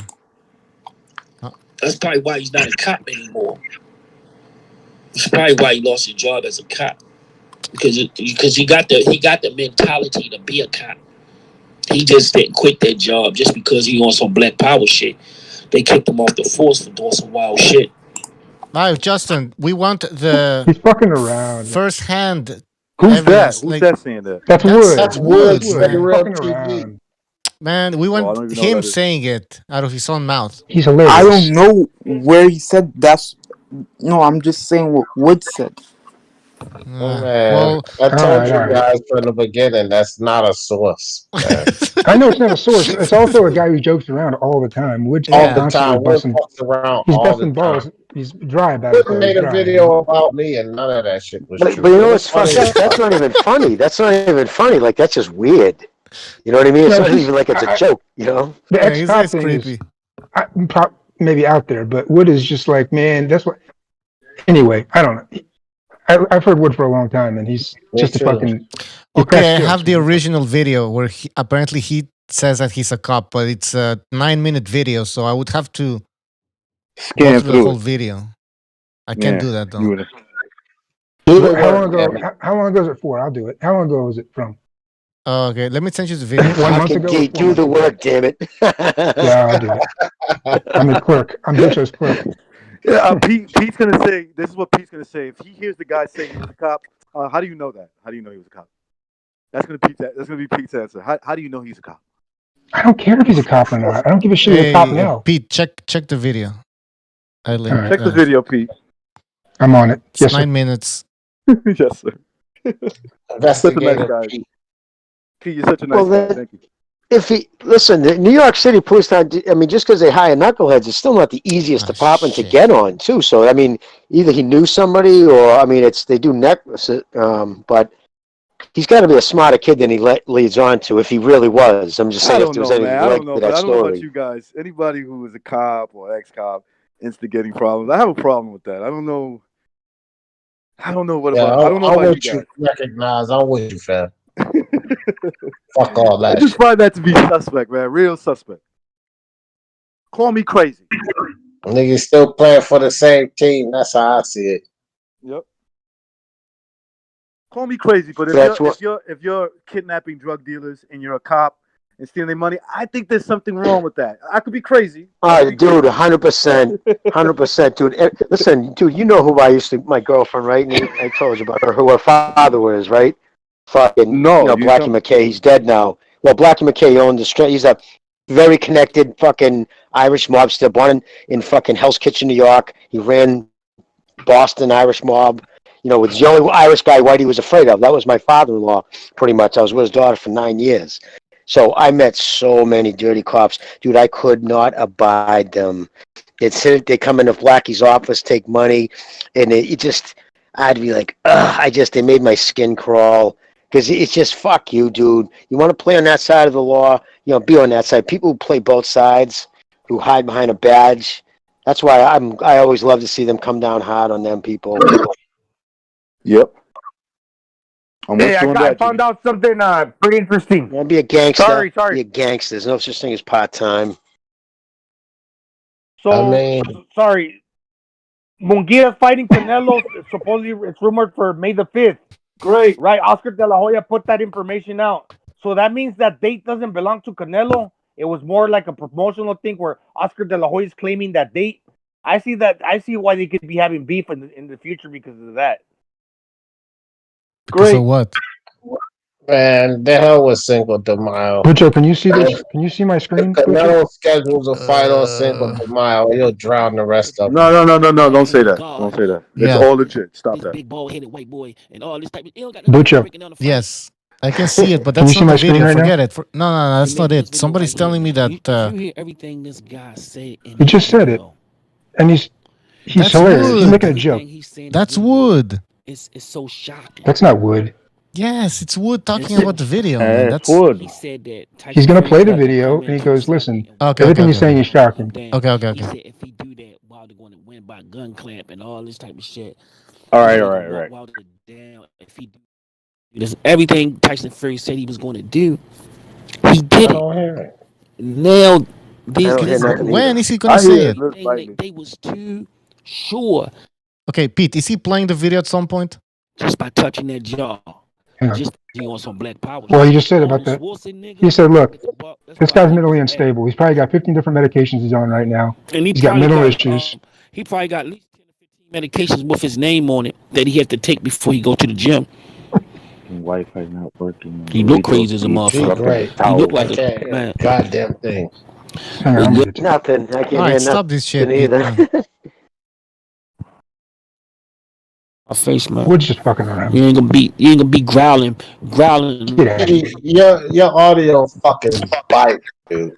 that's probably why he's not a cop anymore. That's probably why he lost his job as a cop, because he got the mentality to be a cop. He just didn't quit that job just because he on some Black Power shit. They kicked him off the force for doing some wild shit. no, Justin, we want the He's fucking around. first-hand Who's evidence. that? Who's that saying that? That's Wood. That's Wood, Wood. man. Fucking around. Man, we I don't want even know him what that is. saying it out of his own mouth. He's hilarious. I don't know where he said that's. No, I'm just saying what Wood said. Man, well, I told you all right. guys from the beginning that's not a source. Man. I know it's not a source. It's also a guy who jokes around all the time. Wood's All the constantly time. Wood busting. fucks around He's all the busting balls. time. He's dry about it. Wood made a video about me, and none of that shit was But true. you know what's funny? That's not even funny. That's not even funny. Like, that's just weird. You know what I mean? It's No, not even like it's a joke, you know? The Yeah, ex-cop he's thing creepy. is maybe out there, but Wood is just like, man, that's what. Anyway, I don't know. I've heard Wood for a long time, and he's just a fucking. Okay, I have the original video where apparently he says that he's a cop, but it's a 9-minute video, so I would have to Scan go through the through whole it. video. I can't do that though. How long ago is it for? I'll do it. How long ago was it from? Okay, let me send you the video. 1 month ago. Fucking do the work, damn it. Yeah, I'll do it. I'm the clerk. I'm Bicho's clerk. Yeah, Pete's gonna say. This is what Pete's gonna say. If he hears the guy saying he was a cop, how do you know that? How do you know he was a cop? That's gonna be Pete's answer. How do you know he's a cop? I don't care if he's a cop or not. I don't give a shit if he's a cop now. Pete, check the video. Right, check the video, Pete. I'm on it. It's Yes, 9 sir. minutes. Yes, sir. Such a nice guy. Pete, you're such a nice guy. Thank you. If he listen, the New York City police, I mean, just because they hire knuckleheads, it's still not the easiest department to get on, too. So, I mean, either he knew somebody, or I mean, they do necklaces, but he's got to be a smarter kid than he leads on to. If he really was, I'm just saying, if there was any leg to that I don't know about story. you guys. Anybody who is a cop or ex-cop instigating problems, I have a problem with that. I don't know what Yeah, about. I don't know I about want you you guys. to recognize. I'm with you, fam. Fuck all that. I just find that to be suspect, man. Real suspect. Call me crazy. Niggas still playing for the same team. That's how I see it. Yep. Call me crazy, but if you're kidnapping drug dealers and you're a cop and stealing their money, I think there's something wrong with that. I could be crazy. All right, dude, 100%, 100%, dude. Listen, dude, you know who my girlfriend, right? And I told you about her, who her father was, right? Fucking, Blackie McKay. He's dead now. Well, Blackie McKay owned the street. He's a very connected fucking Irish mobster, born in fucking Hell's Kitchen, New York. He ran Boston Irish mob. Was the only Irish guy Whitey was afraid of. That was my father-in-law, pretty much. I was with his daughter for 9 years. So I met so many dirty cops. Dude, I could not abide them. They come into Blackie's office, take money, and I'd be like, they made my skin crawl. Because it's just, fuck you, dude. You want to play on that side of the law, be on that side. People who play both sides, who hide behind a badge. That's why I always love to see them come down hard on them people. Yep. Hey, I found out something pretty interesting. Want to be a gangster? Sorry. Be a gangster. There's no such thing as part-time. So, sorry. Munguia fighting Canelo, supposedly it's rumored for May the 5th. Great. Right, Oscar De La Hoya put that information out. So that means that date doesn't belong to Canelo. It was more like a promotional thing where Oscar De La Hoya is claiming that date. I see why they could be having beef in the future because of that. Great. So what? Man, the hell with Cinco de Mayo. Bicho, can you see this? Can you see my screen? Canelo schedules a fight on Cinco de Mayo. He'll drown the rest of them. No. Don't say that. Don't say that. It's all legit. Stop that. Big bald-headed white boy and all this type of. Bicho. Yes. I can see it, but Can that's you not see the my video. screen right Forget it. No, that's not it. Somebody's telling me that. You hear everything this guy said. He just said it, and he's hilarious. Wood. He's making a joke. That's Wood. It's so shocking. That's not Wood. Yes, it's Wood talking about the video. Man. That's Wood. He said that. He's gonna play the video, and he goes, "Listen, everything he's saying is shocking." Okay. He said if he do that, Wilder going to win about gun clamp and all this type of shit. All He's right, not all gonna right, walk right. Wilder down if he do this. Everything Tyson Fury said he was going to do, he did it. Now I don't hear nothing When either. is he gonna say it? They was too sure Okay, Pete, is he playing the video at some point? just by touching that jaw. Yeah. Just he on some black power. Well, he shit. just said about that. He said, "Look, this guy's mentally unstable. He's probably got 15 different medications he's on right now. And He's got mental issues. He probably got at least 10 or 15 medications with his name on it that he had to take before he go to the gym. Wi-Fi not working. He look crazy as a motherfucker. Great. He look like Okay. a man. Goddamn thing. Nothing. I can't All right, hear stop this shit, nothing Pete. either. My face, man. We're just fucking around. You ain't gonna be growling. Your audio fucking bite, dude.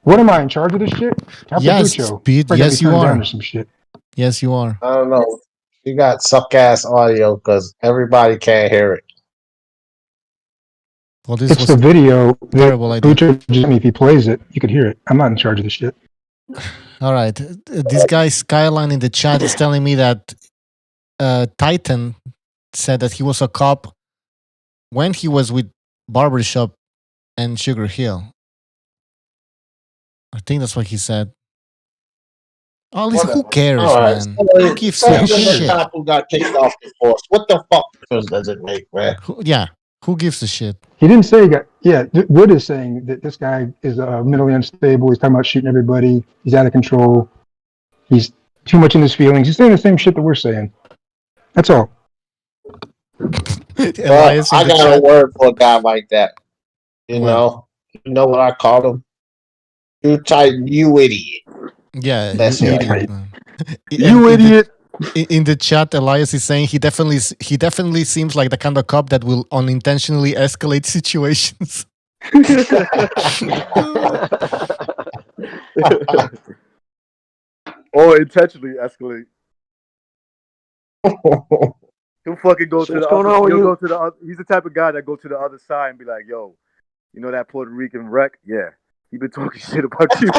What am I in charge of this shit? Yes, Capucho. Pete. Probably Yes, got me you turned down are. or some shit. Yes, you are. I don't know. You got suck ass audio because everybody can't hear it. Well, this It's was the video that terrible idea. Capucho just me. If he plays it, you could hear it. I'm not in charge of this shit. All right. This guy Skyline in the chat is telling me that Titan said that he was a cop when he was with Barbershop and Sugar Hill. I think that's what he said. Oh, listen, who cares, All right. man? So, Who gives a the shit? cop who got kicked off the force. What the fuck difference does it make, man? Yeah, who gives a shit? He didn't say he got. Yeah, Wood is saying that this guy is mentally unstable. He's talking about shooting everybody. He's out of control. He's too much in his feelings. He's saying the same shit that we're saying. That's all. Well, I got a word for a guy like that. You know what I call him? You Titan, you idiot. Yeah, That's you it. idiot, man. You idiot. In the chat, Elias is saying he definitely seems like the kind of cop that will unintentionally escalate situations. Or intentionally escalate. He'll fucking go to the other. He'll go to the other. He's the type of guy that go to the other side and be like, "Yo, you know that Puerto Rican wreck? Yeah, he been talking shit about you."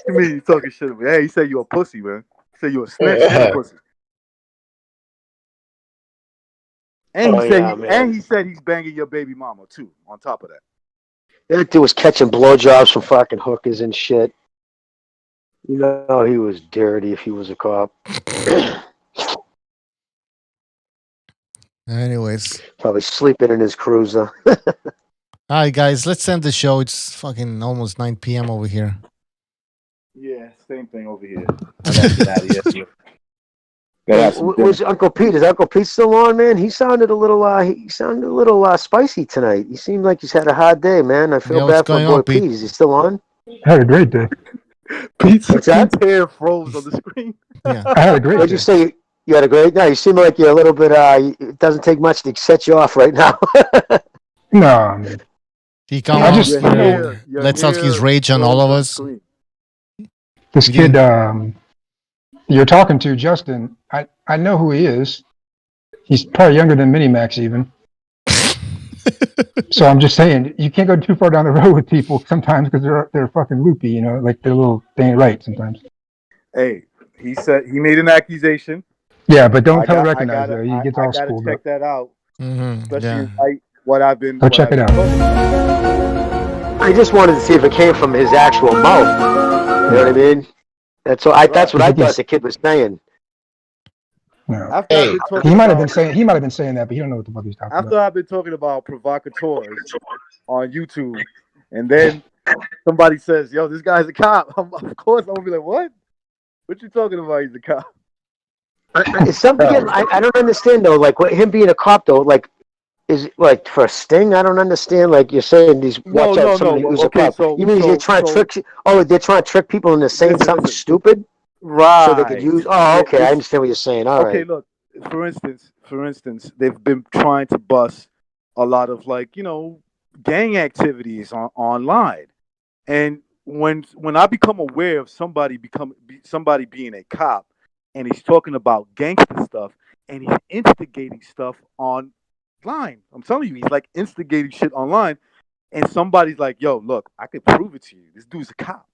You mean he talking shit about me? Hey, he said you a pussy, man. He said you a snitch and a pussy. And he said he's banging your baby mama too. On top of that, That dude was catching blowjobs from fucking hookers and shit. You know he was dirty if he was a cop. Anyways. Probably sleeping in his cruiser. All right, guys, let's end the show. It's fucking almost 9 p.m. over here. yeah, same thing over here. I gotta get out of here. Was Uncle Pete? Is Uncle Pete still on, man? He sounded a little spicy tonight. He seemed like he's had a hard day, man. I feel bad for boy Pete. Is he still on? I had a great day. Pete's hair froze on the screen. Yeah. I had a great What'd day. you say? You had a great day? You seem like you're a little bit, it doesn't take much to set you off right now. No, man. He comes lets out his rage on all of us. This kid you're talking to, Justin, I know who he is. He's probably younger than Minimax even. So I'm just saying, you can't go too far down the road with people sometimes because they're fucking loopy, you know, like they ain't right sometimes. Hey, he said he made an accusation. Yeah, but don't recognize though. He gets all schooled check up. that out. Mm-hmm. Especially in light what I've been. Go check it out. I just wanted to see if it came from his actual mouth. You know what I mean? That's what I thought the kid was saying. No. He might have been saying that, but he don't know what the fuck he's talking about. After I've been talking about provocateurs on YouTube, and then somebody says, "Yo, this guy's a cop," of course I'm gonna be like, "What? What you talking about? He's a cop." It's something I don't understand though. Like him being a cop though, like is it like for a sting? I don't understand. Like you're saying these watch out somebody who's a cop. You mean they're trying to trick? Oh, they're trying to trick people into saying something stupid, right? So they could use. Oh, okay, I understand what you're saying. All right. Okay, look. For instance, they've been trying to bust a lot of gang activities online, and when I become aware of somebody being a cop, and he's talking about gangster stuff, and he's instigating stuff online. I'm telling you, he's like instigating shit online, and somebody's like, "Yo, look, I could prove it to you. This dude's a cop."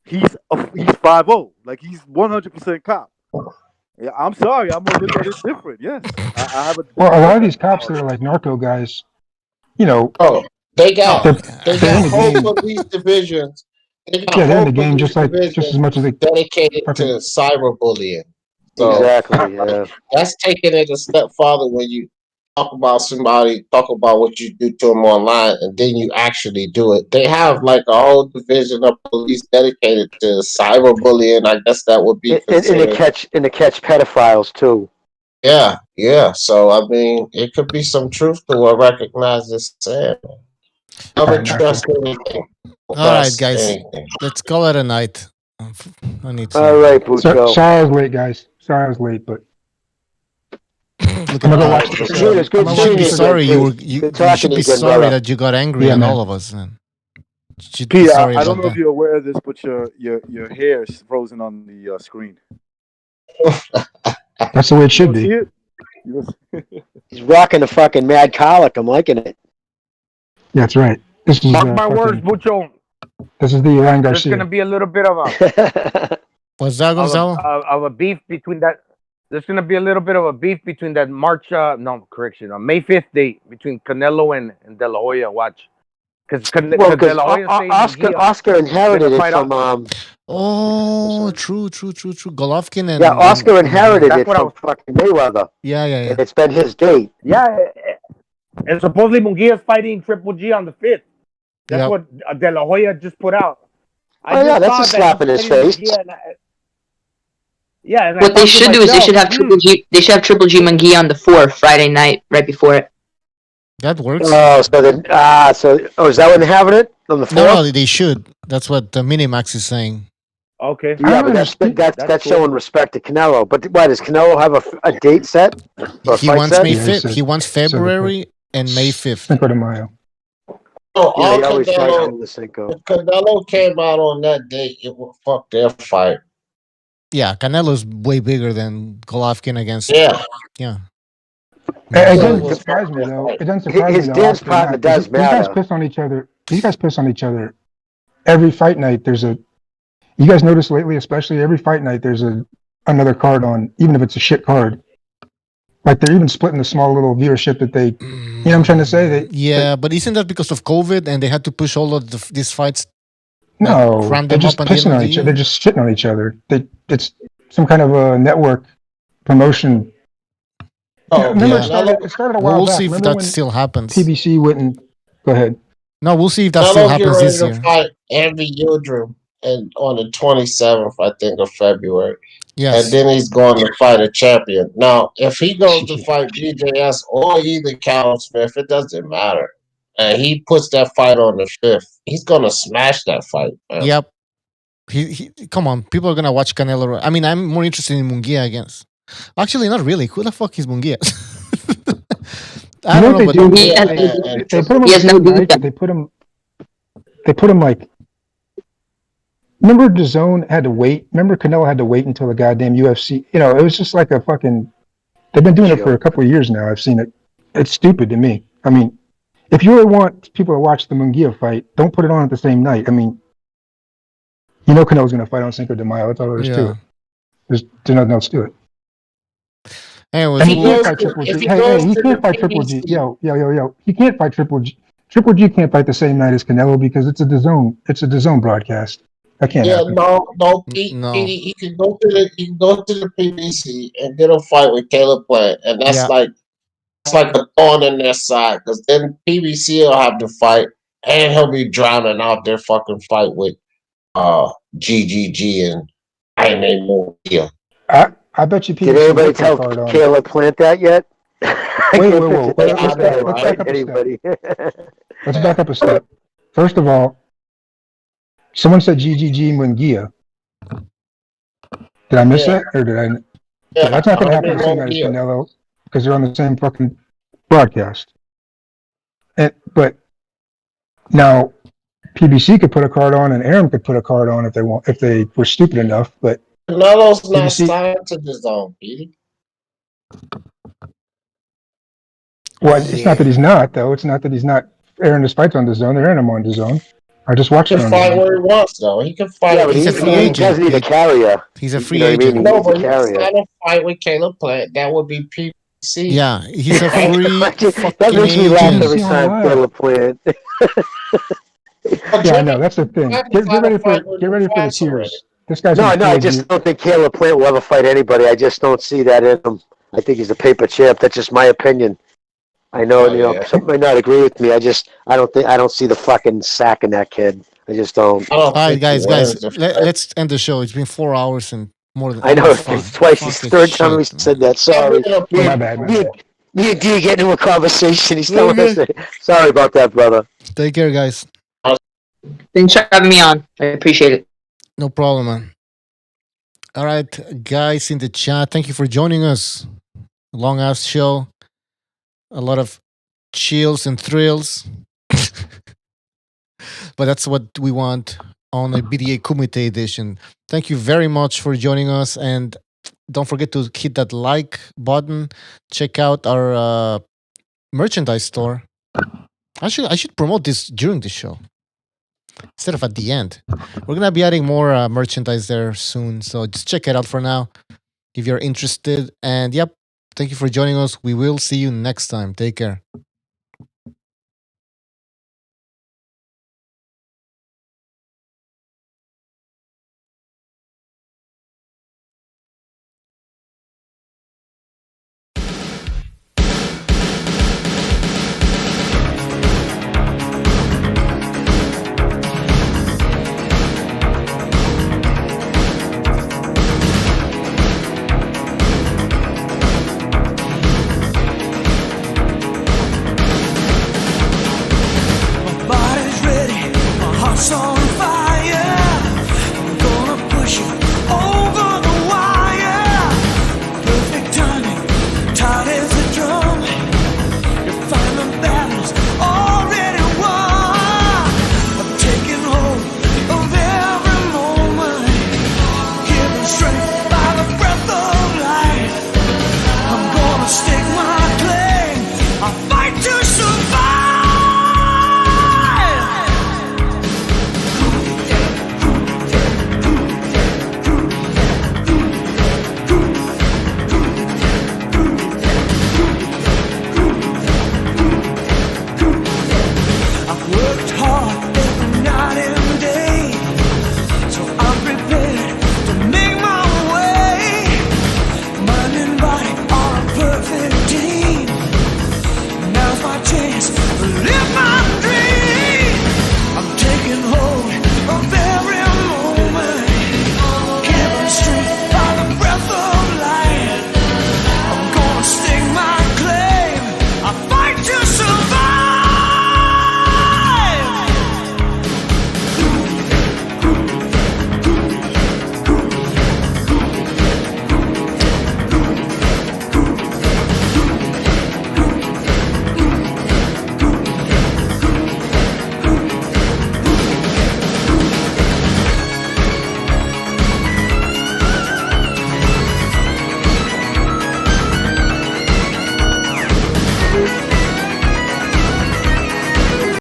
he's 5-0. Like he's 100% cop. Yeah, I'm sorry. I'm gonna look at it different. Yes, I have a. Well, a lot of these cops that are like narco guys, you know, they got they're in the whole game. police divisions. They got Yeah, they're in whole the game police just as much as they dedicated to fucking. cyberbullying. So Exactly. Yeah. that's taking it a step farther when you talk about somebody, talk about what you do to them online, and then you actually do it. They have like a whole division of police dedicated to cyberbullying. I guess that would be And considered. to catch pedophiles too. Yeah, yeah. So I mean, it could be some truth to what Recognize is saying. Never trust anything. All right, guys. Let's call it a night. I need to. All right, Pucho. Sorry I was late, guys. Sorry I was late, but I'm gonna go watch this. You should be sorry. You should be sorry that you got angry at man. all of us. Man. You should be Pete, sorry I don't about know if that. you're aware of this, but your hair is frozen on the screen. That's the way it should be. See it? He's rocking the fucking mad colic. I'm liking it. Yeah, that's right. This is Mark my words, Bucho. This is the Ryan There's Garcia. going to be a little bit of a What's that, Gonzalo? of a beef between that. There's going to be a little bit of a beef between that May 5th date between Canelo and De La Hoya. Watch, because De La Hoya Oscar inherited it from Oh, true. Golovkin and Oscar inherited it from fucking Mayweather. Yeah. And it's been his date. Yeah, and supposedly Munguia's fighting Triple G on the 5th. That's what De La Hoya just put out. That's a slap in his face. Yeah. What they should do is they should have Triple G. They should have Triple G Munguia on the 4th, Friday night, right before it. That works. Oh, so then, is that when they're having it on the 4th? No, they should. That's what Minimax is saying. Okay. Yeah, but that's cool. showing respect to Canelo. But why does Canelo have a date set? He wants May 5th. He wants February and May 5th. Cinco de Mayo. Oh, they always try to do the If Cinco. Canelo came out on that date, it would fuck their fight. Yeah, Canelo's way bigger than Golovkin against. Yeah. It doesn't surprise me though. It doesn't surprise His me dance though. partner does These guys matter. piss on each other. These guys piss on each other. Every fight night, there's a. You guys notice lately, especially every fight night, there's another card on, even if it's a shit card. Like they're even splitting the small little viewership that they. You know what I'm trying to say? But isn't that because of COVID and they had to push all of these fights? No, cram they're them just up at the end pissing of on the each year? other. They're just shitting on each other. It's some kind of a network promotion. Remember, it started a while We'll back. see if Remember that when still happens. PBC went and go ahead. No, we'll see if that Canelo still get happens ready this to year. fight Andy Yildirim on the 27th, I think, of February. Yes. And then he's going to fight a champion. Now, if he goes to fight BJS or either Callum Smith, it doesn't matter. And he puts that fight on the 5th. He's going to smash that fight. Man. Yep. He come on, people are gonna watch Canelo. I mean, I'm more interested in Munguia against. Actually, not really. Who the fuck is Munguia? I don't know, but They put him on the same night, but they put him like. Remember, DAZN had to wait. Remember, Canelo had to wait until the goddamn UFC. You know, it was just like a fucking. They've been doing it for a couple of years now. I've seen it. It's stupid to me. I mean, if you really want people to watch the Munguia fight, don't put it on at the same night. I mean, you know, Canelo's going to fight on Cinco de Mayo. That's all there is to it. There's nothing else to it. Anyways, And he can't fight Triple G. Hey, he can't fight Triple G. Yo. He can't fight Triple G. Triple G can't fight the same night as Canelo because it's a DAZN broadcast. That can't happen. No. He can go to the PBC and get a fight with Caleb Plant, and that's like a thorn in their side because then PBC will have to fight, and he'll be drowning out their fucking fight with GGG and I name Munguia. I bet you PBC. Did anybody tell Caleb Plant that yet? Whoa. Let's back up Anybody? Let's back up a step. First of all, someone said GGG Munguia. Did I miss that? Or did I? Yeah, that's not going to happen the same night as Canelo because they're on the same fucking broadcast. But now PBC could put a card on and Aaron could put a card on if they were stupid enough. But Canelo's not signed to DAZN, Petey. Well, it's not that he's not, though. It's not that he's not airing his fights on DAZN. They're airing them on DAZN. I just watched He can him. fight where he wants, though. He can fight. Yeah, but He's a free agent. He doesn't need a carrier. He's a free You know what I agent. mean? No, but He's he's a carrier. not a fight with Caleb Plant. That would be PBC. Yeah, he's a free That fucking makes me laugh agent. every time Caleb Plant. Yeah, I know. That's the thing. Get ready for the tears. This guy's No, gonna I kill just you. don't think Caleb Plant will ever fight anybody. I just don't see that in him. I think he's a paper champ. That's just my opinion. I know, some might not agree with me. I don't see the fucking sack in that kid. I just don't. All right, guys, let's end the show. It's been 4 hours and more than. I know almost it's five. twice. It's the third time we said that. Sorry. My bad. Me and D get into a conversation. He's telling us that. Sorry about that, brother. Take care, guys. Thanks for having me on. I appreciate it. No problem, man. All right, guys in the chat, thank you for joining us. Long ass show. A lot of chills and thrills. But that's what we want on a BDA Kumite edition. Thank you very much for joining us. And don't forget to hit that like button. Check out our merchandise store. I should promote this during the show instead of at the end. We're gonna be adding more merchandise there soon, so just check it out for now if you're interested. And yep, thank you for joining us. We will see you next time. Take care. Body's ready, my heart's all